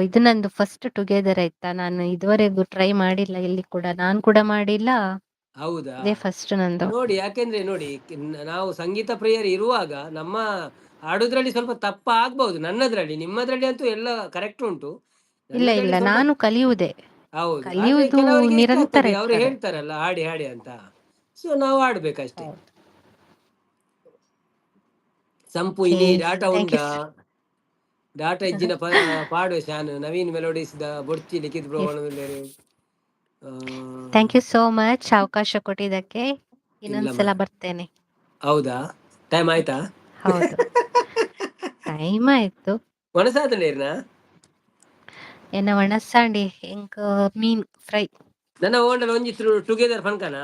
ಇದು ನಂದು ಫಸ್ಟ್ ಟುಗೆದರ್ ಆಯ್ತಾ. ನಾನು ಇದುವರೆಗೂ ಟ್ರೈ ಮಾಡಿಲ್ಲ ಎಲ್ಲಿ ಕೂಡ, ನಾನ್ ಕೂಡ ಮಾಡಿಲ್ಲ. ಹೌದಾ? ಇದೇ ಫಸ್ಟ್ ನಂದು. ನೋಡಿ, ಯಾಕೆಂದ್ರೆ ನೋಡಿ, ನಾವು ಸಂಗೀತ ಪ್ರಿಯರು ಇರುವಾಗ ನಮ್ಮ ಹಾಡುದ್ರಲ್ಲಿ ಸ್ವಲ್ಪ ತಪ್ಪ ಆಗ್ಬಹುದು. ನನ್ನದ್ರಲ್ಲಿ, ನಿಮ್ಮದ್ರಲ್ಲಿ ಅಂತೂ ಎಲ್ಲ ಕರೆಕ್ಟ್ ಉಂಟು. ಇಲ್ಲ ಇಲ್ಲ, ನನ್ನದ್ರಲ್ಲಿ ಸ್ವಲ್ಪ ನಾನು ಕಲಿಯುವುದೇ. ಹೌದು. ಆದ್ರೆ ಕಲಿಯುವುದು ಕೆಲವರಿಗೆ ಇಷ್ಟ ನಿರಂತರ ಆಗ್ತದೆ, ಅವರು ಇರ್ತದೆ. ಹೇಳ್ತಾರಲ್ಲ ಹಾಡಿ ಹಾಡಿ ಅಂತ. ಸೊ ನಾವು ಆಡ್ಬೇಕಷ್ಟೇ. ಹೌದು. ಸಂಪು ಓಕೆ, ಇನಿ ಡಾಟ ಥ್ಯಾಂಕ್ ಉಂಡ ಯು. ಡಾಟ ಇಜ್ಜಿನ ಪಾಡು ಶಾನ್ ನವೀನ್ ಮೆಲೋಡಿಸ್ ದ ಬೊಡ್ಚಿ ಲಿಖಿತ್ ಬ್ರೋವಣದಲ್ಲಿ. ಥ್ಯಾಂಕ್ ಯು ಸೋ ಮಚ್ ಅವಕಾಶ ಕೊಟ್ಟಿದ್ದಕ್ಕೆ. ಇಲ್ಲಮ್ಮ. ಇನ್ನೊಂದ್ಸಲ ಬರ್ತೇನೆ. ಹೌದಾ? ಟೈಮ್ ಆಯ್ತಾ? ಹೌದು, ಟೈಮ್ ಆಯ್ತು. ಒಣಸಾದನೇರ್ನಾ ಎನ್ನ ಒಣಸಾಂಡಿ ಎಂಕ್ ಮೀನ್ ಫ್ರೈ. ನನ್ನ ಓಲ್ಡಲ್ಲಿ ಒಂಜಿ ಟುಗೆದರ್ ಫಂಕನಾ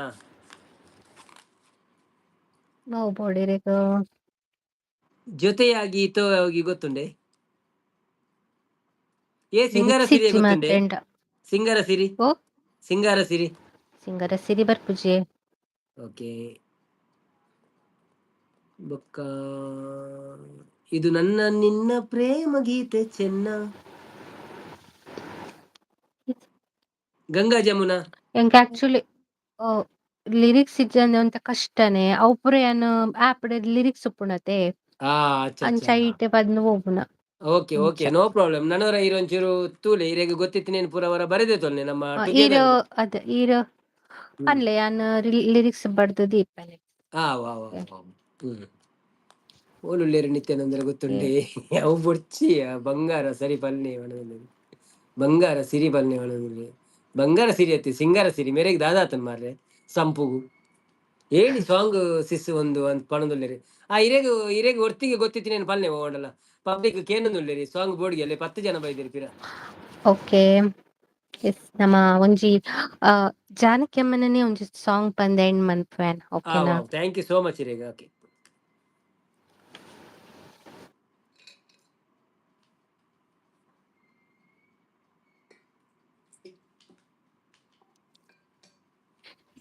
ನಾವು ಬೋಡಿರೇಗ ಜೊತೆಯಾಗಿ ಹೋಗಿ ಗೊತ್ತುಂಡೆ ಏ ಸಿಂಗಾರ ಲಿರಿಕ್ಸ್ ಸಿರಿ ಇಜ್ಜಿ ಗೊತ್ತುಂಡೆ? ಮಾತೆಂಡ. ಸಿಂಗಾರ ಸಿರಿ, ಓ ಸಿಂಗಾರ ಸಿರಿ. ಸಿಂಗರ ಸಿರಿ ಬರ್ಪುಜಿ. ಓಕೆ. ಬೊಕ್ಕ ಇದು ನನ್ನ ನಿನ್ನ ಪ್ರೇಮ ಗೀತೆ ಚೆನ್ನ, ಗಂಗಾ ಜಮುನಾ. ಎಂಕ್ ಆಕ್ಚುಲಿ ಲಿರಿಕ್ಸ್ ಇಜ್ಜಂದೆ ಒಂತ ಕಷ್ಟನೇ. ಅವು ಪೂರ ಯಾನ್ ಆ್ಯಪ್ ಲಿರಿಕ್ಸ್ ಉಪ್ಪುಣತೆ ಆ ಅಚ್ಚ ಅಚ್ಚ. ಅಂಚ ಐಟೆ ಪದ್ನು ಹೋಗುನ. Okay okay, no problem. ನನವರ ಇರೊಂಚೂರು ತೂಲೆ ಇರೆಗ್ ಗೊತ್ತಿತ್ತು ನೀನು ಪೂರ ಅವರ ಬರೆದೇ ತೊಲ್ನೆ ನಮ್ಮ ಈರ ಟುಗೆದರ್. ಅದ ಈರ ಅನ್ಲೆ ಯಾನ್ ಲಿರಿಕ್ಸ್ ಬಡ್ದು ದೀಪನೆ. ವಾ ವಾ ವಾ. ಓಲುಳ್ಳೇರು ನಿತ್ಯಾನಂದರ ಗೊತ್ತುಂಡೆ ಅವು ಬೊಡ್ಚಿಯ ಬಂಗಾರ ಸರಿ ಪಲ್ನೆ ಒಣದಲ್ಲಿ, ಬಂಗಾರ ಸಿರಿ ಪಲ್ನೆ ಒಣದಲ್ಲಿ, ಬಂಗಾರ ಸಿರಿ ಅತ್ತಿ ಸಿಂಗಾರ ಸಿರಿ ಮೇರೆಗೆ ದಾದಾತನ್ ಮಾರ್ರೆ ಸಂಪುಗು ಹೇಳಿ ಸಾಂಗ್ ಸಿಸ್ ಒಂದು ಅಂತ ಪಣದುಲ್ಲೇರಿ. ಆ ಇರೆಗ್ ಒರ್ತಿಗೆ ಗೊತ್ತಿತ್ತು ನೀನು ಪಲ್ನೆ ಓಡಲ್ಲ. ಪಬ್ಲಿಕ್ ಕೇನೊಂದುಲ್ಲೇರಿ ಸಾಂಗ್ ಬೋರ್ಡ್ಗೆ ಅಲ್ಲಿ 10 ಜನ ಬೈದಿರಿ ಪಿರ. ಓಕೆ ಎಸ್ ನಮ್ಮ ಒಂಜಿ ಜಾನಕಿ ಅಮ್ಮನನೇ ಒಂಜಿ ಸಾಂಗ್ ಪಂದ ಎಂಡ್ ಮನ್ಪುವೆನ್ ಓಕೆನಾ. ಥ್ಯಾಂಕ್ ಯು ಸೋ ಮಚ್ ಇರೇಗ. ಓಕೆ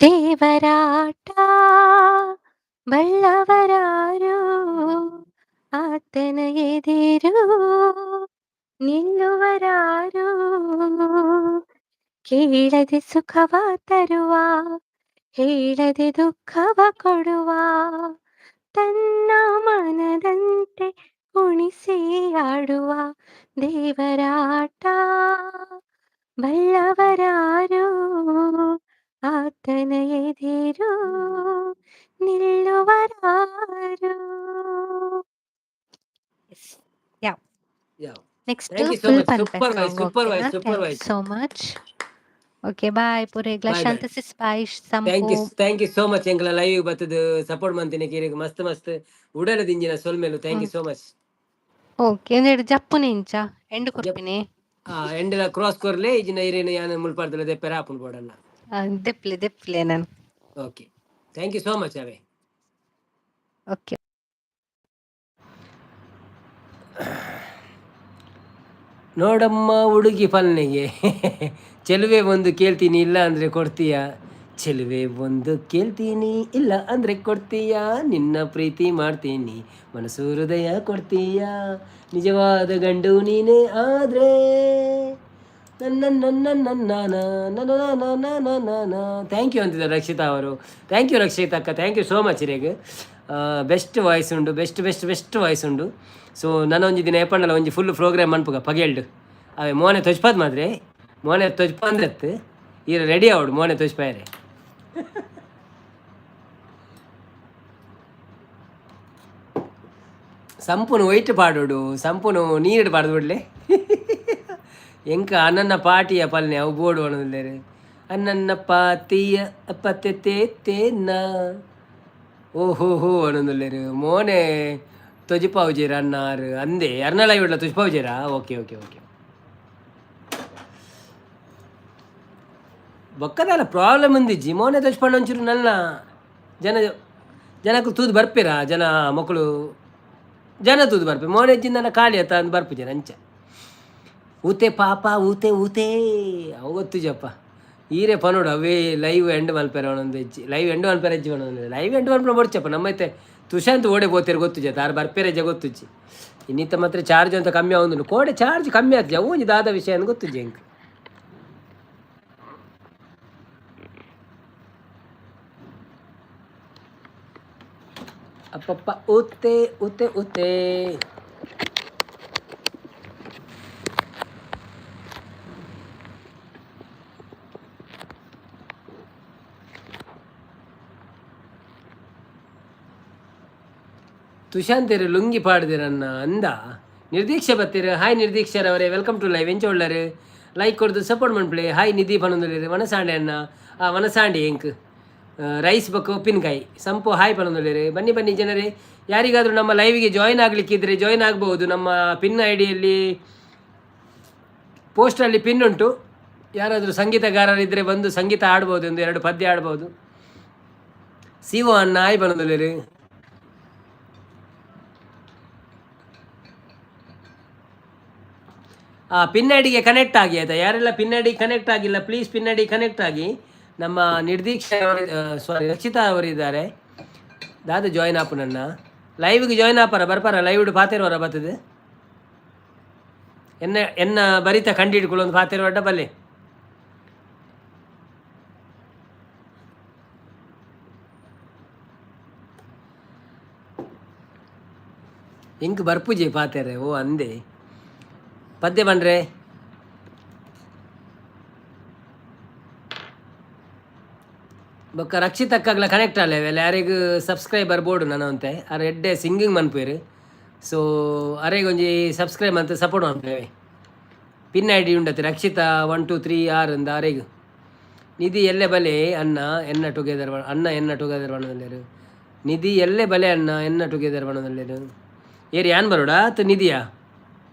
ದೇವರಾಟ ಬಲ್ಲವರಾರು ಆತನ ಎದಿರು ನಿಲ್ಲುವರಾರು ಕೇಳದೆ ಸುಖವ ತರುವ ಹೇಳದೆ ದುಃಖವ ಕೊಡುವ ತನ್ನ ಮನದಂತೆ ಕುಣಿಸಿ ಆಡುವ ದೇವರಾಟ ಬಲ್ಲವರಾರು ಆತನ ಎದಿರು ನಿಲ್ಲುವರಾರು. Yeah yeah next thank you so full much. ಪನ್ಪೆ ಸೂಪರ್ ವಾಯ್ಸ್, ಸಾಂಗ್ ಸೂಪರ್ ಓಕೆನಾ. Voice, super thank you voice. So much. Okay bye ಪುರೇಗ್ಲ ಬಾಯ್ ಬಾಯ್. ಶಾಂತ ಸಿಸ್ಪಾಯಿಶ್ ಥ್ಯಾಂಕ್ ಯು ಸೋ ಮಚ್ ಎಂಗ್ಲ ಲೈವ್ ಬತ್ತದ ಸಪೋರ್ಟ್ ಮಂತಿನ ಕೀರಿಗೆ ಮಸ್ತ್ ಮಸ್ತ್ ಉಡಲ ದಿಂಜಿನ ಸೊಲ್ಮೆಲು. Thank you so much. Okay ಒಂದೆರಡು ಜಪ್ಪುನೆ ಇಂಚ ಎಂಡು ಕೊರ್ಪಿನಿ ಎಂಡಲ ಕ್ರಾಸ್ ಕೊರ್ಲೆ ಇಜಿನ ಇರೇನು ಯಾನ ಮುಲ್ಪಾಡ್ದಲ ದೆಪ್ಪೆರ ಆಪುನ್ ಬೋಡಲ್ಲ. ದೆಪ್ಲೆ ನಾನು. Okay thank you so much ಅವೇ. ಓಕೆ ನೋಡಮ್ಮ ಹುಡುಗಿ ಫಲ್ನೆಗೆ ಚೆಲುವೆ ಒಂದು ಕೇಳ್ತೀನಿ ಇಲ್ಲ ಅಂದರೆ ಕೊಡ್ತೀಯಾ, ಚೆಲುವೆ ಒಂದು ಕೇಳ್ತೀನಿ ಇಲ್ಲ ಅಂದರೆ ಕೊಡ್ತೀಯಾ, ನಿನ್ನ ಪ್ರೀತಿ ಮಾಡ್ತೀನಿ ಮನಸ್ಸು ಹೃದಯ ಕೊಡ್ತೀಯಾ, ನಿಜವಾದ ಗಂಡು ನೀನೇ ಆದರೆ ನನ್ನ ನನ್ನ ನನ್ನ ನನ್ನ. ಥ್ಯಾಂಕ್ ಯು ಅಂತಿದ್ದಾರೆ ರಕ್ಷಿತಾ ಅವರು. ಥ್ಯಾಂಕ್ ಯು ರಕ್ಷಿತಾ ಅಕ್ಕ, ಥ್ಯಾಂಕ್ ಯು ಸೋ ಮಚ್ ರೇಗ್. ಬೆಸ್ಟ್ ವಾಯ್ಸ್ ಉಂಡು, ಬೆಸ್ಟ್ ವಾಯ್ಸ್ ಉಂಡು. ಸೊ ನಾನು ಒಂಜಿ ದಿನ ಏಪಣ್ಣಲ್ಲ ಒಂಜಿ ಫುಲ್ ಪ್ರೋಗ್ರಾಮ್ ಮನ್ಪುಗ ಪಗೆಲ್ಡು ಅವೇ ಮೋನೆ ತೊಜ್ಪಾದ್ ಮಾದ್ರೆ ಮೋನೆ ತೊಜ್ಪ ಅಂದ್ರತ್ತು ಈಗ ರೆಡಿ ಆವಡು ಮೋನೆ ತೊಜ್ಪಾಯರೆ. ಸಂಪೂನು ವೈಟ್ ಪಾಡೋಡು, ಸಂಪೂನು ನೀರಿಡು ಪಾಡ್ದು ಬಿಡ್ಲೆ ಎಂಕ ಅನ್ನನ್ನ ಪಾಟಿಯ ಪಲ್ನೆ ಅವು ಬೋಡು ಅನ್ನೋದಿಲ್ಲೇರೆ ಅನ್ನನ್ನ ಪಾತಿಯ ಪತ್ತೆತ್ತೇನ ಓಹೋ ಹೋ ಅನ್ನೋದಿಲ್ಲೇರು ಮೋನೆ ತೊಜಿಪಾವುಜೇರ ಅನ್ನಾರು ಅಂದೆ ಅರ್ನಲ ಇಡ್ಲ ತುಜಿಪಾವುಜೇರಾ. ಓಕೆ ಓಕೆ ಓಕೆ ಬೊಕ್ಕದಲ್ಲ ಪ್ರಾಬ್ಲಮ್ ಒಂದಿಜ್ಜಿ ಮೋನೆ ತೊಜ್ಪಂಡು ಒಂಚೂರು ನನ್ನ ಜನಕ್ಕೆ ತೂದು ಬರ್ಪೇರಾ ಜನ ಮಕ್ಕಳು ಜನ ತೂದು ಬರ್ಪೆ ಮೋನೆ ಇಜ್ಜಿಂದ ನನ್ನ ಖಾಲಿ ಆತ ಅಂದು ಬರ್ಪಿಜೆ ಅಂಚ ಊತೆ ಪಾಪ ಊತೆ ಅವು ಗೊತ್ತು ಜಪ್ಪ ಈರೇ ಪನೋಡು ಅವೇ ಲೈವ್ ಎಂಡ್ ಮಲ್ಪೇರ ಒಂದೊಂದು ಹೆಜ್ಜಿ ಲೈವ್ ಎಂಡ್ ಮಲ್ಪೇರ ಹೆಜ್ಜಿ ಒಂದೊಂದು ಲೈವ್ ಎಂಡ್ ಮಲ್ಪೇರ ಬಡ್ಚಪ್ಪ ನಮ್ಮೈತೆ ತುಷಾಂತ್ ಓಡೆ ಬೋತಿರು ಗೊತ್ತು ಜ ತಾರು ಬರ್ಪೇರೆ ಗೊತ್ತುಜ್ಜಿ ಇನ್ನಿತ್ತ ಮಾತ್ರ ಚಾರ್ಜ್ ಅಂತ ಕಮ್ಮಿ ಆಗುಂದು ಕೋಡೆ ಚಾರ್ಜ್ ಕಮ್ಮಿ ಆಯ್ತು ಅವು ದಾದ ವಿಷಯ ಅಂತ ಗೊತ್ತುಜ್ಜಿ ಹೆಂಗೆ ಅಪ್ಪಪ್ಪ ಊತೆ ಊತೆ ಊತೆ. ತುಷಾಂತೇರು ಲುಂಗಿ ಪಾಡ್ದಿರನ್ನ ಅಂದ ನಿರ್ದೀಕ್ಷೆ ಬತ್ತೀರು. ಹಾಯ್ ನಿರ್ದೀಕ್ಷರವರೇ, ವೆಲ್ಕಮ್ ಟು ಲೈವ್. ಎಂಚ ಒಳ್ಳರು ಲೈಕ್ ಕೊಡ್ದು ಸಪೋರ್ಟ್ ಮಾಡ್ಪ್ಲೆ. ಹಾಯ್ ನಿಧಿ ಪನೊಂದುಲ್ಲೇರು ವನಸಾಂಡೆ ಅನ್ನ ವನಸಾಂಡೆ ಎಂಕ್ ರೈಸ್ ಬಕ್ಕು ಉಪ್ಪಿನಕಾಯಿ ಸಂಪು ಹಾಯ್ ಪನೊಂದುಲ್ಲೇರು. ಬನ್ನಿ ಬನ್ನಿ ಜನರೇ, ಯಾರಿಗಾದರೂ ನಮ್ಮ ಲೈವಿಗೆ ಜಾಯಿನ್ ಆಗಲಿಕ್ಕಿದ್ರೆ ಜಾಯಿನ್ ಆಗ್ಬೋದು. ನಮ್ಮ ಪಿನ್ ಐ ಡಿಯಲ್ಲಿ ಪೋಸ್ಟಲ್ಲಿ ಪಿನ್ ಉಂಟು. ಯಾರಾದರೂ ಸಂಗೀತಗಾರರಿದ್ದರೆ ಬಂದು ಸಂಗೀತ ಆಡ್ಬೋದು, ಒಂದು ಎರಡು ಪದ್ಯ ಆಡ್ಬೋದು. ಸಿವೋ ಅನ್ನ ಹಾಯ್ ಪನೊಂದುಲ್ಲೇರು. ಪಿನ್ ಐ ಡಿಗೆ ಕನೆಕ್ಟ್ ಆಗಿ ಆಯಿತಾ. ಯಾರೆಲ್ಲ ಪಿನ್ ಐ ಡಿ ಕನೆಕ್ಟ್ ಆಗಿಲ್ಲ please pin I D connect ಆಗಿ. ನಮ್ಮ ನಿರ್ದೀಕ್ಷೆ ರಕ್ಷಿತಾ ಅವರಿದ್ದಾರೆ, ದಾದ ಜಾಯಿನ್ ಆಪು ನನ್ನ ಲೈವ್ಗೆ ಜಾಯಿನ್ ಆಪಾರ ಬರ್ಪಾರ ಲೈವ್ ಪಾತಿರುವರ ಬರ್ತದೆ ಎನ್ನ ಬರಿತ ಕಂಡಿಡ್ಕೊಳ್ಳೊಂದು ಪಾತಿರುವಡ್ಡ ಬಲ್ಲೆ. ಇಂಕ್ ಬರ್ಪುಜಿ ಪಾತೆರೆ ಓ ಅಂದೆ ಪದ್ಯ ಬಂದ್ರೆ ಬೊಕ್ಕ ರಕ್ಷಿತಕ್ಕಾಗಲ ಕನೆಕ್ಟ್ ಅಲ್ಲೇವೆಲ್ಲ ಯಾರಿಗೂ ಸಬ್ಸ್ಕ್ರೈಬರ್ ಬೋರ್ಡು ನಾನು ಅಂತೆ ಅರೆ ಎಡ್ಡೆ ಸಿಂಗಿಂಗ್ ಮನ್ಪೇರು. ಸೊ ಅರೆಗೆ ಒಂಜಿ ಸಬ್ಸ್ಕ್ರೈಬ್ ಅಂತ ಸಪೋರ್ಟ್ ಮಾಡ್ತೇವೆ. ಪಿನ್ ಐ ಡಿ ಉಂಡತ್ತೆ ರಕ್ಷಿತಾ 1 2 3 6 ಅಂದ ಅರೆಗೂ. ನಿಧಿ ಎಲ್ಲೆ ಬಲೆ ಅನ್ನ ಎನ್ನ ಟುಗೆದರ್ ಅನ್ನ ಎನ್ನ ಟುಗೆದರ್ ಬಣ್ಣದಲ್ಲೇರು. ನಿಧಿ ಎಲ್ಲೆ ಬಲೆ ಅನ್ನ ಎನ್ನ ಟುಗೆದರ್ ಬಣ್ಣದಲ್ಲೇರು. ಏರಿ ಯಾನ್ ಬರೋಡ ಆತು ನಿಧಿಯಾ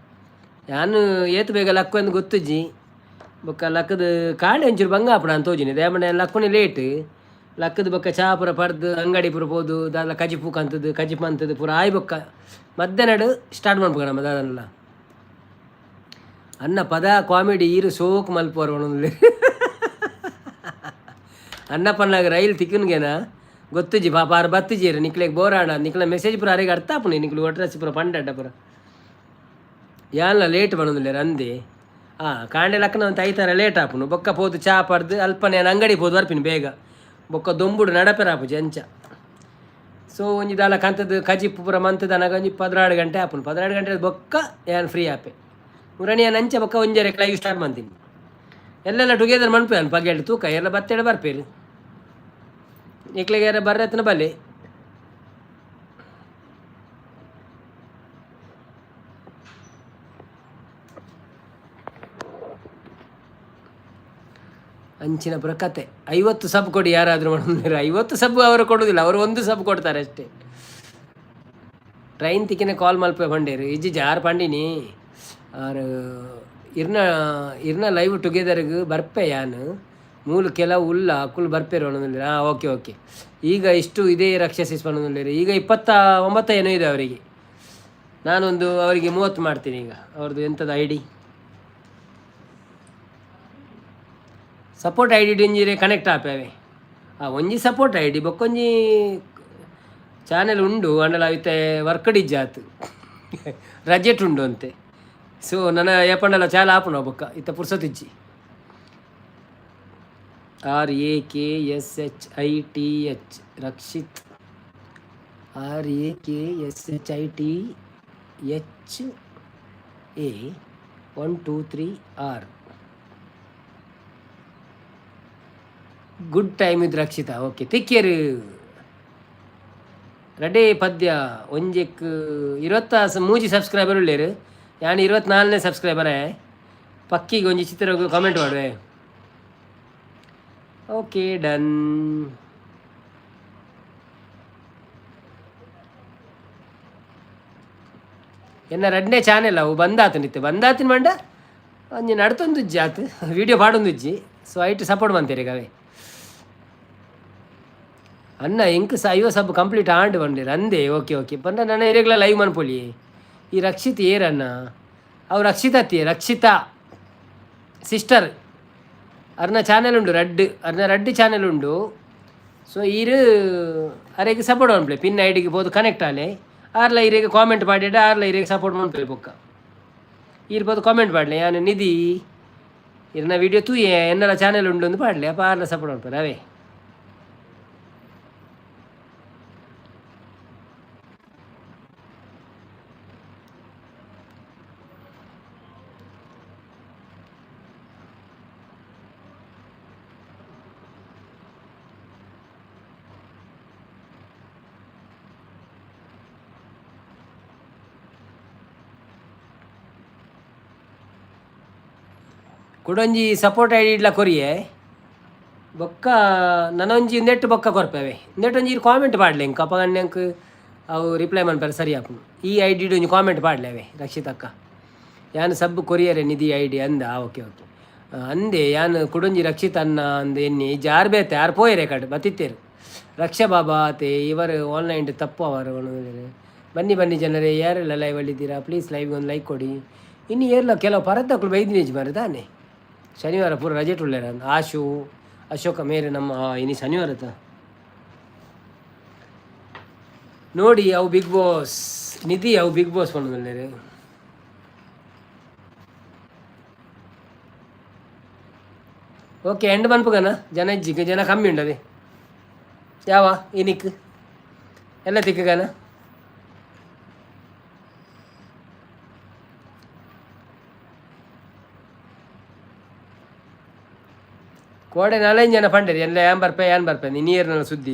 ಯಾನು ಏತು ಬೇಗ ಲಕ್ಕು ಎಂದು ಗೊತ್ತುಜ್ಜಿ ಬೊಕ್ಕ ಲಕ್ಕದ ಕಾಂಡೆ ಒಂಚೂರು ಬಂಗ ಆಪಣ ಅಂತ ತೋಜಿನಿ ದೇಮನೆ ಲಕ್ಕುನಿ ಲೇಟ್ ಲಕ್ಕದ ಬೊಕ್ಕ ಚಾ ಪುರ ಪಡ್ದು ಅಂಗಡಿ ಪುರ ಪೋದು ದಾದ ಕಜಿಪು ಕಂತದ್ದು ಕಜಿಪ್ ಅಂತದ್ದು ಪೂರ ಆಯ್ ಬೊಕ್ಕ ಮಧ್ಯಾಹ್ನ ಸ್ಟಾರ್ಟ್ ಮಾಡ್ಬೇಕ ನಮ್ಮ ದಾದನ್ನೆಲ್ಲ ಅನ್ನ ಪದ ಕಾಮಿಡಿ ಈರು ಸೋಕು ಮಲ್ಪೋರು ಒಂದೊಂದು ಅನ್ನ ಪನ್ನಾಗ ರೈಲ್ ತಿಕ್ಕನ್ಗೇನ ಗೊತ್ತುಜಿ ಪಾಪ ಆರು ಬತ್ತಿಜೀರ ನಿಕ್ಲೆಗೆ ಬೋರಾಣ ನಿಕ್ಲ ಮೆಸೇಜ್ ಪುರ ಅರೆಗೆ ಅರ್ಥ ಆಪುನಿ ನಿಕ್ಲು ಒಟ್ರಸಿ ಪುರ ಪಂಡಡ್ಡ ಪುರ ಯಾನ್ಲ ಲೇಟ್ ಬಣ್ಣದಿಲ್ಲ ಅಂದೆ ಕಾಂಡೆ ಲಕ್ಕನ ಅಂತ ಐತಾರ ಲೇಟ್ ಆಪುನು ಬೊಕ್ಕ ಪೋದು ಚಾ ಪಡ್ದು ಅಲ್ಪ ನಾನು ಅಂಗಡಿ ಪೋದು ಬರ್ಪಿನಿ ಬೇಗ ಬೊಕ್ಕ ದೊಂಬುಡು ನಡಪೆರ ಆಪುಜಿ ಅಂಚ ಸೊ ಒಂಜಿ ದಾಲ ಕಂತದ್ದು ಕಜಿಪ್ಪು ಪುರ ಮಂತದ ನನಗೆ ಒಂಜಿ 16 ಗಂಟೆ ಆಪುನು 16 ಗಂಟೆ ಬೊಕ್ಕ ಏನು ಫ್ರೀ ಆಪೆ ಮುರಣಿ ನಾನು ಅಂಚೆ ಬೊಕ್ಕ ಒಂಜರೆ ಲೈವ್ ಸ್ಟಾರ್ಟ್ ಮಾಡ್ತೀನಿ ಎಲ್ಲೆಲ್ಲ ಟುಗೆದರ್ ಮನ್ಪೇನು ಪಗೆಲ್ಡು ತೂಕ ಎಲ್ಲ ಬತ್ತೆಡೆ ಬರ್ಪೇರು ಇಕ್ಲಿಗೆ ಯಾರ ಬರ್ರತ್ನ ಬಲೆ ಅಂಚಿನ ಪುರ ಕತೆ 50 ಸಬ್ ಕೊಡಿ ಯಾರಾದರೂ ಮಾಡಿದ್ರೆ 50 ಸಬ್ ಅವರು ಕೊಡೋದಿಲ್ಲ ಅವರು 1 ಸಬ್ ಕೊಡ್ತಾರೆ ಅಷ್ಟೇ ಟ್ರೈನ್ ತಿಕ್ಕಿನ ಕಾಲ್ ಮಲ್ಪೆ ಬಂಡೇರು ಇಜ್ಜಿ ಜಾರು ಪಂಡಿನಿ ಆರು ಇರ್ನ ಲೈವ್ ಟುಗೆದರ್ಗೆ ಬರ್ಪೆ ಯಾನು ಮೂಲು ಕೆಲವು ಉಲ್ಲ ಕುಲ್ ಬರ್ಪೇರು ಅನ್ನೋದಿಲ್ಲ ಓಕೆ ಈಗ ಇಷ್ಟು ಇದೇ ರಕ್ಷಸಿಸ್ ಅನ್ನೋದಿಲ್ಲ ಈಗ 29 ಏನೋ ಇದೆ ಅವರಿಗೆ ನಾನೊಂದು ಅವರಿಗೆ 30 ಮಾಡ್ತೀನಿ ಈಗ ಅವ್ರದ್ದು ಎಂಥದ್ದು ID ಸಪೋರ್ಟ್ ID ಒಂಜಿರೆ ಕನೆಕ್ಟ್ ಆಪೇವೆ ಒಂಜಿ ಸಪೋರ್ಟ್ ID ಬೊಕ್ಕೊಂಜಿ ಚಾನೆಲ್ ಉಂಡು ಅಂಡಲ ಅವಿತೆ ವರ್ಕಡಿಜ್ಜ ಆತು ರಜೆಟ್ ಉಂಡು ಅಂತೆ ಸೊ ನನ್ನ ಏಪಂಡಲ ಚಾಲ ಆಪುನ ಬೊಕ್ಕ ಇತ್ತ ಪುರ್ಸತಿಜ್ಜಿ RAKSHITH Rakshith RAKSHITHA123R good time ಇದು ರಕ್ಷಿತಾ ಓಕೆ ತಿಕ್ಕೇರು ರೆಡೇ ಪದ್ಯ ಒಂಜೆಕ್ 23 ಸಬ್ಸ್ಕ್ರೈಬರ್ ಉಳ್ಳೇರು ಯಾನು 24ನೇ ಸಬ್ಸ್ಕ್ರೈಬರೇ ಪಕ್ಕಿಗೆ ಒಂಜಿ ಚಿತ್ರ ಕಾಮೆಂಟ್ ಮಾಡುವೆ ಓಕೆ ಡನ್ ಎನ್ನ 2ನೇ ಚಾನೆಲ್ ಅವು ಬಂದಾತು ನಿತ್ತೆ ಬಂದಾತಿನ ಮಂಡ ಒಂಜಿ ನಡ್ತೊಂದುಜ್ಜಿ ಆತು ವೀಡಿಯೋ ಪಾಡೊಂದುಜ್ಜಿ ಸೊ ಐಟ್ ಸಪೋರ್ಟ್ ಮಾಡ್ತೀರಿ ಗವೆ ಅನ್ನ ಎಂಕ್ 50 ಸಬ್ ಕಂಪ್ಲೀಟ್ ಆಂಡ್ ಬಂದಿರ ಅಂದೆ ಓಕೆ ಬಂದ ನನ್ನ ಏರಿಯಾಗಳ ಲೈವ್ ಮನ್ಪೊಲಿ ಈ ರಕ್ಷಿತ್ ಏರನ್ನ ಅವು ರಕ್ಷಿತಾ ಸಿಸ್ಟರ್ ಅರ್ನ ಚಾನೆಲ್ ಉಂಡು ರಡ್ಡು ಚಾನೆಲ್ ಉಂಡು ಸೊ ಈರು ಅರೆಗೆ ಸಪೋರ್ಟ್ ಮಾಡ್ಪ್ಲೆ ಪಿನ್ ಐಡಿಗೆ ಬೋದು ಕನೆಕ್ಟ್ ಆಲೆ ಆರ್ಲ ಇರೆಗೆ ಕಾಮೆಂಟ್ ಮಾಡಿಡ ಆರ್ಲ ಇರೆಗೆ ಸಪೋರ್ಟ್ ಮಾಡ್ಪ್ಲೆ ಬೊಕ್ಕ ಇರ್ಬೋದು ಕಾಮೆಂಟ್ ಮಾಡಲಿ ನಾನು ನಿಧಿ ಇರ್ನ ವೀಡಿಯೋ ತೂ ಎನ್ನೆಲ್ಲ ಚಾನೆಲ್ ಉಂಡು ಒಂದು ಪಾಡಲಿ ಅಪ್ಪ ಆರ್ಲ ಸಪೋರ್ಟ್ ಮಾಡ್ತಾರೆ ಅವೇ ಕೊಡೊಂಜಿ ಸಪೋರ್ಟ್ ID ಇಡ್ಲ ಕೊರಿಯೆ ಬೊಕ್ಕ ನನೊಂಜಿ ನೆಟ್ ಬೊಕ್ಕ ಕೊರ್ಪೇವೆ ನೆಟ್ ಒಂಜಿ ಕಾಮೆಂಟ್ ಪಾಡ್ಲೆ ಇಂಕ ಅಪಗಣ್ಯಂಕ್ ಅವು ರಿಪ್ಲೈ ಮನ್ಪೇರೆ ಸರಿ ಆಪುನು ಈ ID ಒಂಜಿ ಕಾಮೆಂಟ್ ಪಾಡ್ಲೇವೆ ರಕ್ಷಿತಕ್ಕ ಯಾನು ಸಬ್ ಕೊರಿಯರೆ ನಿಧಿ ID ಅಂದ ಓಕೆ ಅಂದೆ ಯಾನು ಕೊಡೊಂಜಿ ರಕ್ಷಿತ್ ಅನ್ನ ಅಂದೆ ಎನ್ನಿ ಜಾರ್ ಬೇತೆ ಯಾರು ಪೋಯರೆ ಕಡೆ ಬತ್ತಿತ್ತೇರು ರಕ್ಷಾ ಬಾಬಾ ಆತೆ ಇವರು ಆನ್ಲೈನ್ ತಪ್ಪು ಅವರು ಬನ್ನಿ ಜನರೇ ಯಾರೆಲ್ಲ ಲೈವ್ ಅಲ್ಲಿದ್ದೀರಾ ಪ್ಲೀಸ್ ಲೈವ್ಗೆ ಒಂದು ಲೈಕ್ ಕೊಡಿ ಇನ್ನು ಏರ್ಲ ಕೆಲವು ಪರದ್ದಕ್ಕಳು ಬೈದಿನೇಜ್ ಮಾರೆ ತಾನೆ ಶನಿವಾರ ಪೂರ ರಜೆ ಟುಳ್ಳೇರ ಆಶು ಅಶೋಕ ಮೇರೆ ನಮ್ಮ ಇನಿ ಶನಿವಾರ ನೋಡಿ ಅವು ಬಿಗ್ ಬಾಸ್ ನಿಧಿ ಅವು ಬಿಗ್ ಬಾಸ್ ಮಾಡೋದಲ್ಲೇ ಓಕೆ ಎಂಡ್ ಮನ್ಪುಗನ ಜನ ಇಜ್ಜಿಗೆ ಜನ ಕಮ್ಮಿ ಉಂಡದೆ ಯಾವ ಇನಿಕ್ ಎಲ್ಲ ತಿಕ್ಕಗನ ಕೋಡೆ 4 ಜನ ಪಂಡೇರಿ ಎಲ್ಲ ಯಾನ್ ಬರ್ಪೆ ನೀರ್ನ ಸುದ್ದಿ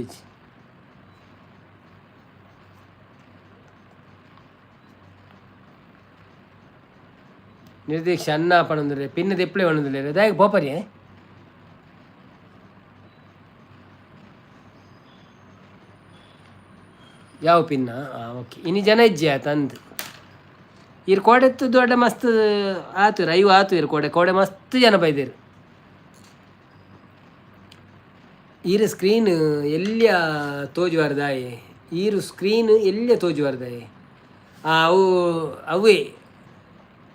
ನಿರ್ದೀಕ್ಷ ಅನ್ನ ಪಣಂದ್ರೆ ಪಿನ್ನ ದೆಪ್ಪಳೆ ಒಣದಿಲ್ಲ ಅದಾಗ ಪೋಪರಿ ಯಾವ ಪಿನ್ನ ಓಕೆ ಇನ್ನು ಜನ ಇಜ್ಜಿ ಆಯ್ತು ಅಂದು ಇರ್ ಕೋಡೆತ್ತು ದೊಡ್ಡ ಮಸ್ತ್ ಆತು ರೈವ್ ಆತು ಇರ್ ಕೋಡೆ ಮಸ್ತ್ ಜನ ಬೈದೇರು. ಈರು ಸ್ಕ್ರೀನ್ ಎಲ್ಲಿಯ ತೋಜುವಾರ್ದಾಯೆ, ಈರು ಸ್ಕ್ರೀನ್ ಎಲ್ಲಿಯ ತೋಜುವಾರ್ದಾಯೆ ಅವು ಅವೇ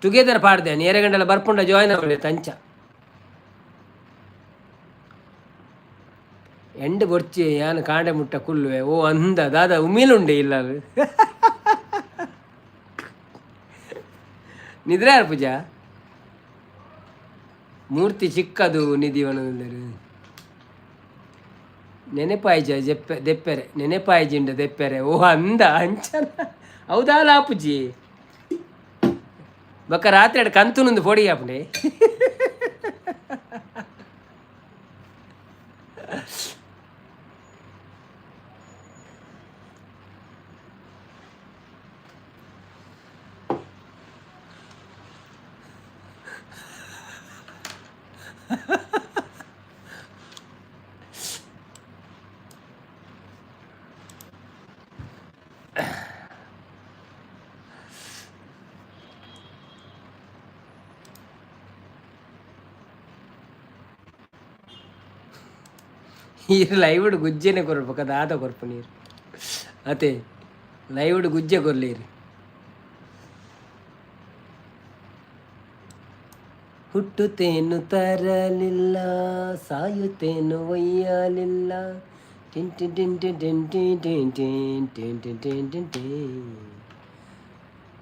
ಟುಗೆದರ್ ಪಾಡ್ದೆ ನೇರೆ ಗಂಟೆಲ್ಲ ಬರ್ಪುಂಡ ಜಾಯ್ನ್ ಆಗಲಿ ತಂಚ ಎಂಡ್ ಬೊರ್ಚಿ ಯಾನು ಕಾಂಡೆ ಮುಟ್ಟ ಕುಲ್ಲುವೆ ಓ ಅಂದ ದಾದ ಉಮಿಲುಂಡೆ ಇಲ್ಲ ನಿದ್ರೆ ಯಾರು ಪೂಜಾ ಮೂರ್ತಿ ಚಿಕ್ಕದು ನಿಧಿವನದಲ್ಲಿ ನೆನೆಪಾಯ್ಜ ದೆಪ್ಪೆರೆ ನೆನೆಪಾಯ್ಜಿಂಡ ದೆಪ್ಪೆರೆ ಓ ಅಂದ ಅಂಚನ ಹೌದಾ ಪೂಜಿ ಬಕ್ಕ ರಾತ್ರಿ ಕಂತುನೊಂದು ಪೊಡಿ ಆಪಣೆ ನೀರು ಲೈವ್ಡ್ ಗುಜ್ಜೆನೆ ಕೊರ್ಬೇಕು ಅದು ಆತ ಕೊರ್ಪು ನೀರು ಅತೆ ಲೈವ್ಡ್ ಗುಜ್ಜೆ ಕೊರ್ಲೀರಿ. ಹುಟ್ಟುತ್ತೇನು ತರಲಿಲ್ಲ ಸಾಯುತ್ತೇನು ಒಯ್ಯಲಿಲ್ಲ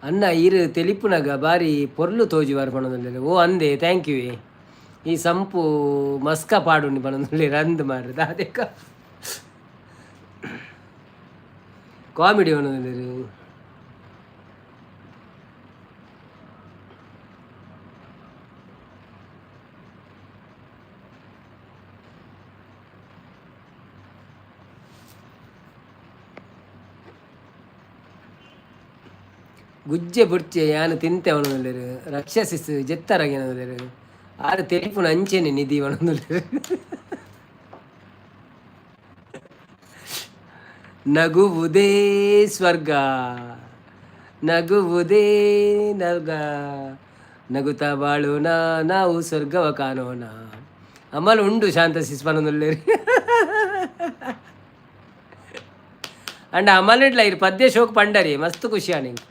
ಅನ್ನ ಇರು ತೆಲಿಪುನಗ ಬಾರಿ ಪೊರ್ಲು ತೋಜುವಾರು ಪಣದಲ್ಲಿ ಓ ಅಂದೆ ಥ್ಯಾಂಕ್ ಯು ಈ ಸಂಪು ಮಸ್ಕ ಪಾಡುಂಡಿ ಪಣದಲ್ಲಿ ರಂದ್ ಮಾರ್ರದ ಅದೇ ಕಾಮಿಡಿ ಪಣದಲ್ಲಿ ಗುಜ್ಜೆ ಬುಡ್ಚೆ ಯಾನು ತಿಂತೆ ಅವನಲ್ಲಿರು ರಕ್ಷಸಿಸು ಜೆತ್ತರಗಿನಲ್ಲಿರು ಆರು ತೆಲಿಪುನ ಅಂಚೆನೆ ನಿಧಿ ಅವನಲ್ಲಿರು ನಗುವುದೇ ಸ್ವರ್ಗ ನಗುವುದೇ ನಲ್ಗ ನಗುತ್ತಾ ಬಾಳೋಣ ನಾವು ಸ್ವರ್ಗವ ಕಾಣೋಣ ಅಮಲ್ ಉಂಡು ಶಾಂತ ಶಿಸ್ಪನಲ್ಲಿರು ಅಂಡ ಅಮಲ್ ಇಡ್ಲ ಇರು ಪದ್ಯ ಶೋಕ್ ಪಂಡರಿ ಮಸ್ತ್ ಖುಷಿ ನಿಂಗೆ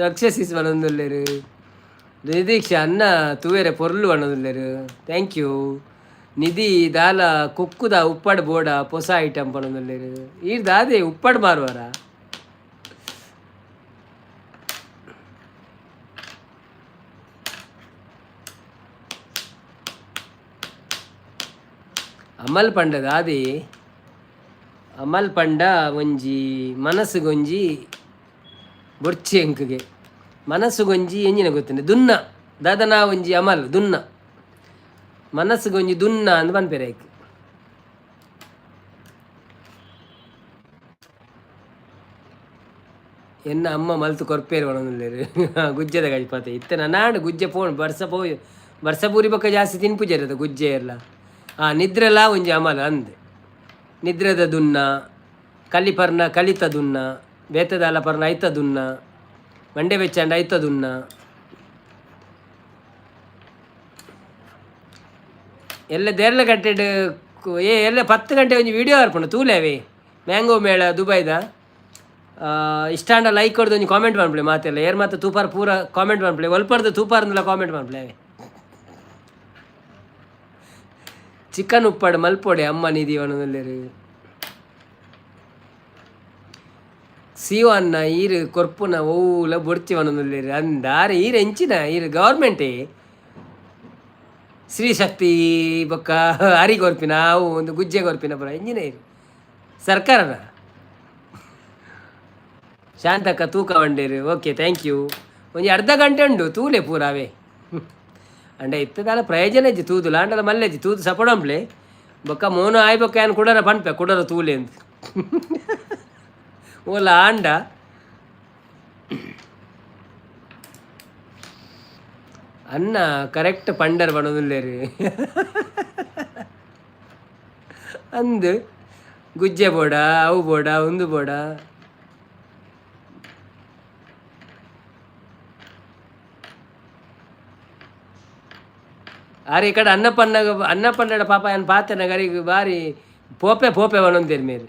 ರಕ್ಷಸಿಸ್ ಬಣ್ಣದಲ್ಲೇರು ನಿಧೀಕ್ಷ ಅನ್ನ ತುವೇರೆ ಪೊರ್ಲು ಬಣ್ಣದಲ್ಲೇರು ಥ್ಯಾಂಕ್ ಯು ನಿಧಿ ದಾಲ ಕುಕ್ಕುದ ಉಪ್ಪಡ್ ಬೋಡ ಹೊಸ ಐಟಮ್ ಬಣ್ಣದಲ್ಲೇರು ಈರ್ ದಾದೆ ಉಪ್ಪಡ್ ಮಾರುವಾರ ಅಮಲ್ ಪಂಡ ದಾದೆ ಅಮಲ್ ಪಂಡ ಒಂಜಿ ಮನಸ್ಸುಗೊಂಜಿ ಬೊರ್ಚಿ ಎಂಕಿಗೆ ಮನಸ್ಸುಗೊಂಜಿ ಎಂಜಿನ ಗೊತ್ತಿನ ದುನ್ನ ದಾದನ ಒಂಜಿ ಅಮಲ್ ದುನ್ನ ಮನಸ್ಸುಗೊಂಜಿ ದುನ್ನ ಅಂದ್ ಪನ್ಪೆರೆ ಐಕ್ ಎನ್ನ ಅಮ್ಮ ಮಲ್ತು ಕೊರ್ಪೇರು ಒಣಂದಿಲ್ಲೇರು ಗುಜ್ಜೆದ ಗಜಪಾತೆ ಇತ್ತೆ ನಾಡು ಗುಜ್ಜೆ ಪೋಣ್ ಬರ್ಸ ಪೂರಿ ಬಕ್ಕ ಜಾಸ್ತಿ ತಿನ್ಪುಜರದ ಗುಜ್ಜೆ ಎಲ್ಲ ನಿದ್ರೆಲ್ಲ ಒಂಜಿ ಅಮಲ್ ಅಂದೆ ನಿದ್ರೆದ ದುನ್ನ ಕಲಿಪರ್ನ ಕಲಿತ ದುನ್ನ ಬೇತದಾಲ ಪರ್ನ ಐತ ದುನ್ನ ಮಂಡೆ ಬೆಚ್ಚಂಡ ಐತ ದುನ್ನ ಎಲ್ಲ ದೇರ್ಲ ಕಟ್ಟೆಡ್ ಎಲ್ಲ 10 ಗಂಟೆ ಒಂಜಿ ವಿಡಿಯೋ ಅರ್ಪಣೆ ತೂಲೇವೆ ಮ್ಯಾಂಗೋ ಮೇಳ ದುಬೈದ ಇಷ್ಟಾಂಡ ಲೈಕ್ ಕೊಡ್ದು ಒಂಜಿ ಕಾಮೆಂಟ್ ಮಾಡ್ಬಿಳೆ ಮಾತೆಲ್ಲ ಏರ್ ಮಾತ್ರ ತೂಪಾರ್ ಪೂರ ಕಾಮೆಂಟ್ ಮಾಡ್ಬಿಳೆ ಒಲ್ಪರ್ದು ತೂಪಾರ್ನೆಲ್ಲ ಕಾಮೆಂಟ್ ಮಾಡ್ಬಿಳೆ ಚಿಕನ್ ಉಪ್ಪಾಡು ಮಲ್ಪೊಡೆ ಅಮ್ಮ ನಿಧಿವನದಲ್ಲಿರು ಸಿಒ ಅನ್ನ ಈರು ಕೊರ್ಪುನ ಓಲ ಬೊಡ್ಚಿವನದಲ್ಲಿರು ಅಂದಾರೆ ಈರು ಎಂಚಿನ ಈರು ಗೌರ್ಮೆಂಟೇ ಸ್ತ್ರೀ ಶಕ್ತಿ ಬೊಕ್ಕ ಹರಿ ಗೊರ್ಪಿನ ಅವು ಒಂದು ಗುಜ್ಜೆ ಗೊರ್ಪಿನ ಬರ ಎಂಜಿನ ಇರು ಸರ್ಕಾರನ ಶಾಂತಕ್ಕ ತೂಕ ಬಂಡೇರು ಓಕೆ ಥ್ಯಾಂಕ್ ಯು ಒಂಜಿ ಅರ್ಧ ಗಂಟೆ ಉಂಡು ತೂಲೆ ಪೂರಾವೇ ಅಂಡ ಇತ್ತದಾಲ ಪ್ರಯೋಜನ ಇಜ್ಜಿ ತೂದು ಲಾಂಡಲ ಮಲ್ಲೆಜ್ಜಿ ತೂದು ಸಪಡಂಬ್ಲೆ ಬೊಕ್ಕ ಮೋನ ಆಯ್ ಬೊಕ್ಕ ಏನು ಕುಡರ ಪನ್ಪೆ ಕುಡರ ತೂಲೆ ಅಂತ ಓಲ ಆಂಡ ಅನ್ನ ಕರೆಕ್ಟ್ ಪಂಡರ್ ಬಣದುಲ್ಲೇರಿ ಅಂದು ಗುಜ್ಜೆ ಬೋಡ ಅವು ಬೋಡ ಒಂದು ಬೋಡ ಆರೆ ಈ ಕಡೆ ಅನ್ನಪನ್ನಡ ಪಾಪ ಏನು ಪಾತನ ಗರಿಗೆ ಬಾರಿ ಪೋಪೆ ಪೋಪೆ ಒಂದೊಂದೇರು ಮೇರೆ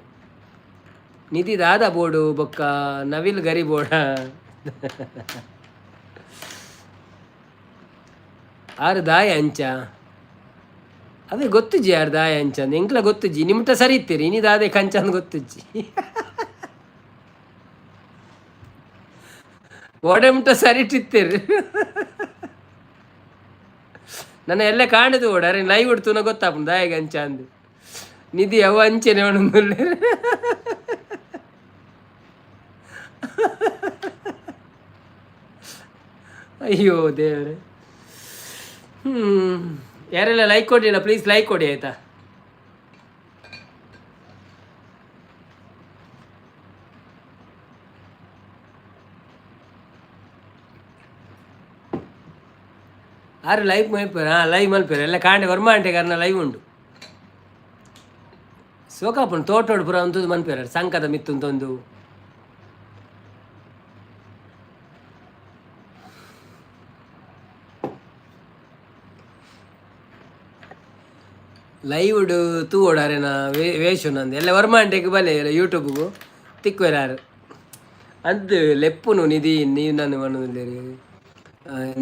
ನಿಧಿ ದಾದ ಬೋಡು ಬೊಕ್ಕ ನವಿಲ್ ಗರಿ ಬೋಡ ಆರು ದಾಯ ಅಂಚ ಅವೇ ಗೊತ್ತುಜ್ಜಿ ಯಾರು ದಾಯ ಅಂಚ ಅಂದ್ ಎಂಕ್ಲ ಗೊತ್ತುಜ್ಜಿ ನಿಮ್ಟ ಸರಿ ಇತ್ತೀರಿ ಇನಿ ದಾದೆ ಕಂಚ ಅಂದ್ ಗೊತ್ತುಜ್ಜಿ ಓಡೆ ಮುಟ್ಟ ಸರಿ ಇಟ್ಟಿರ್ತೀರಿ ನನ್ನ ಎಲ್ಲ ಕಾಣದು ಓಡ ಅರೆ ಲೈವ್ ಉಡ್ತು ಗೊತ್ತಾಪ ದಾಯಗ ಅಂಚ ಅಂದು ನಿಧಿ ಅವ ಅಂಚೆನೆ ಒಂದು ಅಯ್ಯೋ ದೇವ್ರೆ ಯಾರೆಲ್ಲ ಲೈಕ್ ಕೊಡಿಲ್ಲ ಪ್ಲೀಸ್ ಲೈಕ್ ಕೊಡಿ ಆಯ್ತಾ. ಆರು ಲೈವ್ ಮಲ್ಪೇರ ಲೈವ್ ಮಲ್ಪೇರ ಎಲ್ಲ ಕಾಂಡೆ ವರ್ಮ ಅಂಟೆ ಕಾರಣ ಲೈವ್ ಉಂಡು ಸೋಕಾಪುಂಡು ತೋಟೋಡು ಪುರ ಅಂತದ್ದು ಮನ್ಪೇರ ಸಂಕದ ಮಿತ್ತುಂತೊಂದು ಲೈವ್ಡು ತೂ ಓಡಾರೇನ ವೇಷು ನಂದು ಎಲ್ಲ ವರ್ಮಾಂಟೆಗೆ ಬಲೆ ಯೂಟ್ಯೂಬ್ಗೂ ತಿಕ್ವೇರಾರು ಅದು ಲೆಪ್ಪುನು ನಿಧಿ ನೀವು ನಾನು ಅನ್ನೋದಿಲ್ಲ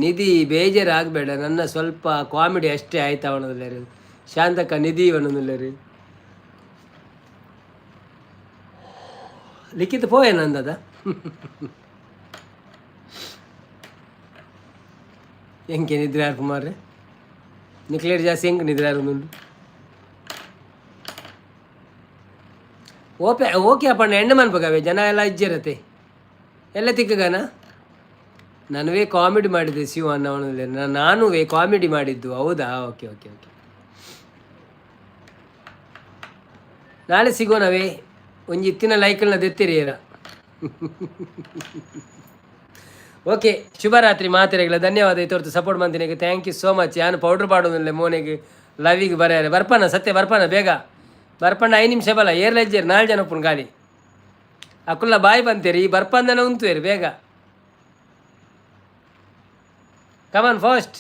ನಿಧಿ ಬೇಜಾರು ಆಗಬೇಡ ನನ್ನ ಸ್ವಲ್ಪ ಕಾಮಿಡಿ ಅಷ್ಟೇ ಆಯ್ತಾ ಅನ್ನೋದಿಲ್ಲ ರೀ ಶಾಂತಕ್ಕ ನಿಧಿ ಅನ್ನೋದಿಲ್ಲ ರೀ ಲಿಖಿತ ಪೋಯೇನಂದದ ಹೆಂಗೆ ನಿದ್ರೆ ಯಾರು ಕುಮಾರ್ ನಿಕ್ಲೇರ್ ಜಾಸ್ತಿ ಹೆಂಗೆ ನಿದ್ರೆ ಯಾರು ಒಂದು ಓಕೆ ಅಪ್ಪಣ್ಣ ಎಣ್ಣೆ ಮನ್ಬೇಕಾವೆ ಜನ ಎಲ್ಲ ಇಜ್ಜಿರತ್ತೆ ಎಲ್ಲ ತಿಕ್ಕಗನ ನಾನುವೇ ಕಾಮಿಡಿ ಮಾಡಿದ್ದೆ ಶಿವ ಅನ್ನೋದಿಲ್ಲ ನಾನುವೇ ಕಾಮಿಡಿ ಮಾಡಿದ್ದು ಹೌದಾ ಓಕೆ ಓಕೆ ಓಕೆ ನಾಳೆ ಸಿಗೋಣವೇ ಒಂಜಿ ಇತ್ತಿನ ಲೈಕ್ಗಳನ್ನ ದೆತ್ತಿರಿಯರ ಓಕೆ ಶುಭರಾತ್ರಿ ಮಾತೆರೆಗಳ ಧನ್ಯವಾದ ಇತೋರ್ತು ಸಪೋರ್ಟ್ ಮಾಡ್ತೀನಿ ಥ್ಯಾಂಕ್ ಯು ಸೋ ಮಚ್ ಯಾನು ಪೌಡ್ರ್ ಮಾಡೋದಿಲ್ಲ ಮೋನೆಗೆ ಲವಿಗೆ ಬರ್ಯಾರೆ ಬರ್ಪಣ ಸತ್ಯ ಬರ್ಪಣ ಬೇಗ ಬರ್ಪಣ್ಣ 5 ನಿಮಿಷ ಬಲ ಏರ್ಲಜ್ಜೇರಿ 4 ಜನ ಉಪ್ಪುಣ್ ಗಾಡಿ ಅಕ್ಕುಲ್ಲ ಬಾಯಿ ಬಂತೇರಿ ಈ ಬರ್ಪಂದನ ಉಂತುವೇರಿ ಬೇಗ ಕಮಾನ್ ಫಾಸ್ಟ್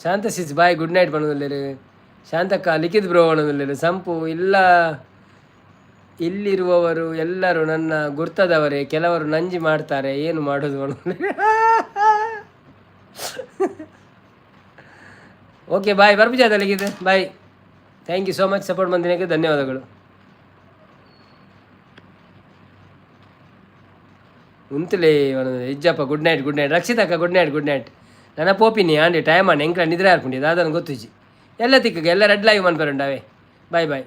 ಶಾಂತ ಸಿಸ್ ಬಾಯ್ ಗುಡ್ ನೈಟ್ ಬಣ್ಣದಲ್ಲಿ ಶಾಂತಕ್ಕ ಲಿಖಿತ್ ಬ್ರೋ ಬಣ್ಣದಲ್ಲಿ ಸಂಪು ಇಲ್ಲ ಇಲ್ಲಿರುವವರು ಎಲ್ಲರೂ ನನ್ನ ಗುರ್ತದವರೇ ಕೆಲವರು ನಂಜಿ ಮಾಡ್ತಾರೆ ಏನು ಮಾಡೋದು ಬಣ್ಣದಲ್ಲಿ ಓಕೆ ಬಾಯ್ ಬರ್ಬಿಜಾದಲ್ಲಿಗಿದೆ bye thank you so much support ಬಂದಿನಕ್ಕೆ ಧನ್ಯವಾದಗಳು ಉಂತಲೇ ಇಜ್ಜಪ್ಪ ಗುಡ್ ನೈಟ್ ರಕ್ಷಿತಕ್ಕ ಗುಡ್ ನೈಟ್ ನನ್ನ ಪೋಪಿನಿ ಆಂಡಿ ಟೈಮ್ ಆಂಡಿ ಎಂಕ್ಲ ನಿದ್ರೆ ಹಾರ್ಕೊಂಡಿದ್ದು ಅದನ್ನು ಗೊತ್ತುಜಿ ಎಲ್ಲ ತಿಕ್ಕಗೆ ಎಲ್ಲ ರೆಡ್ ಲೈವ್ ಮನ್ಪೇರುಂಡಾವೆ ಬಾಯ್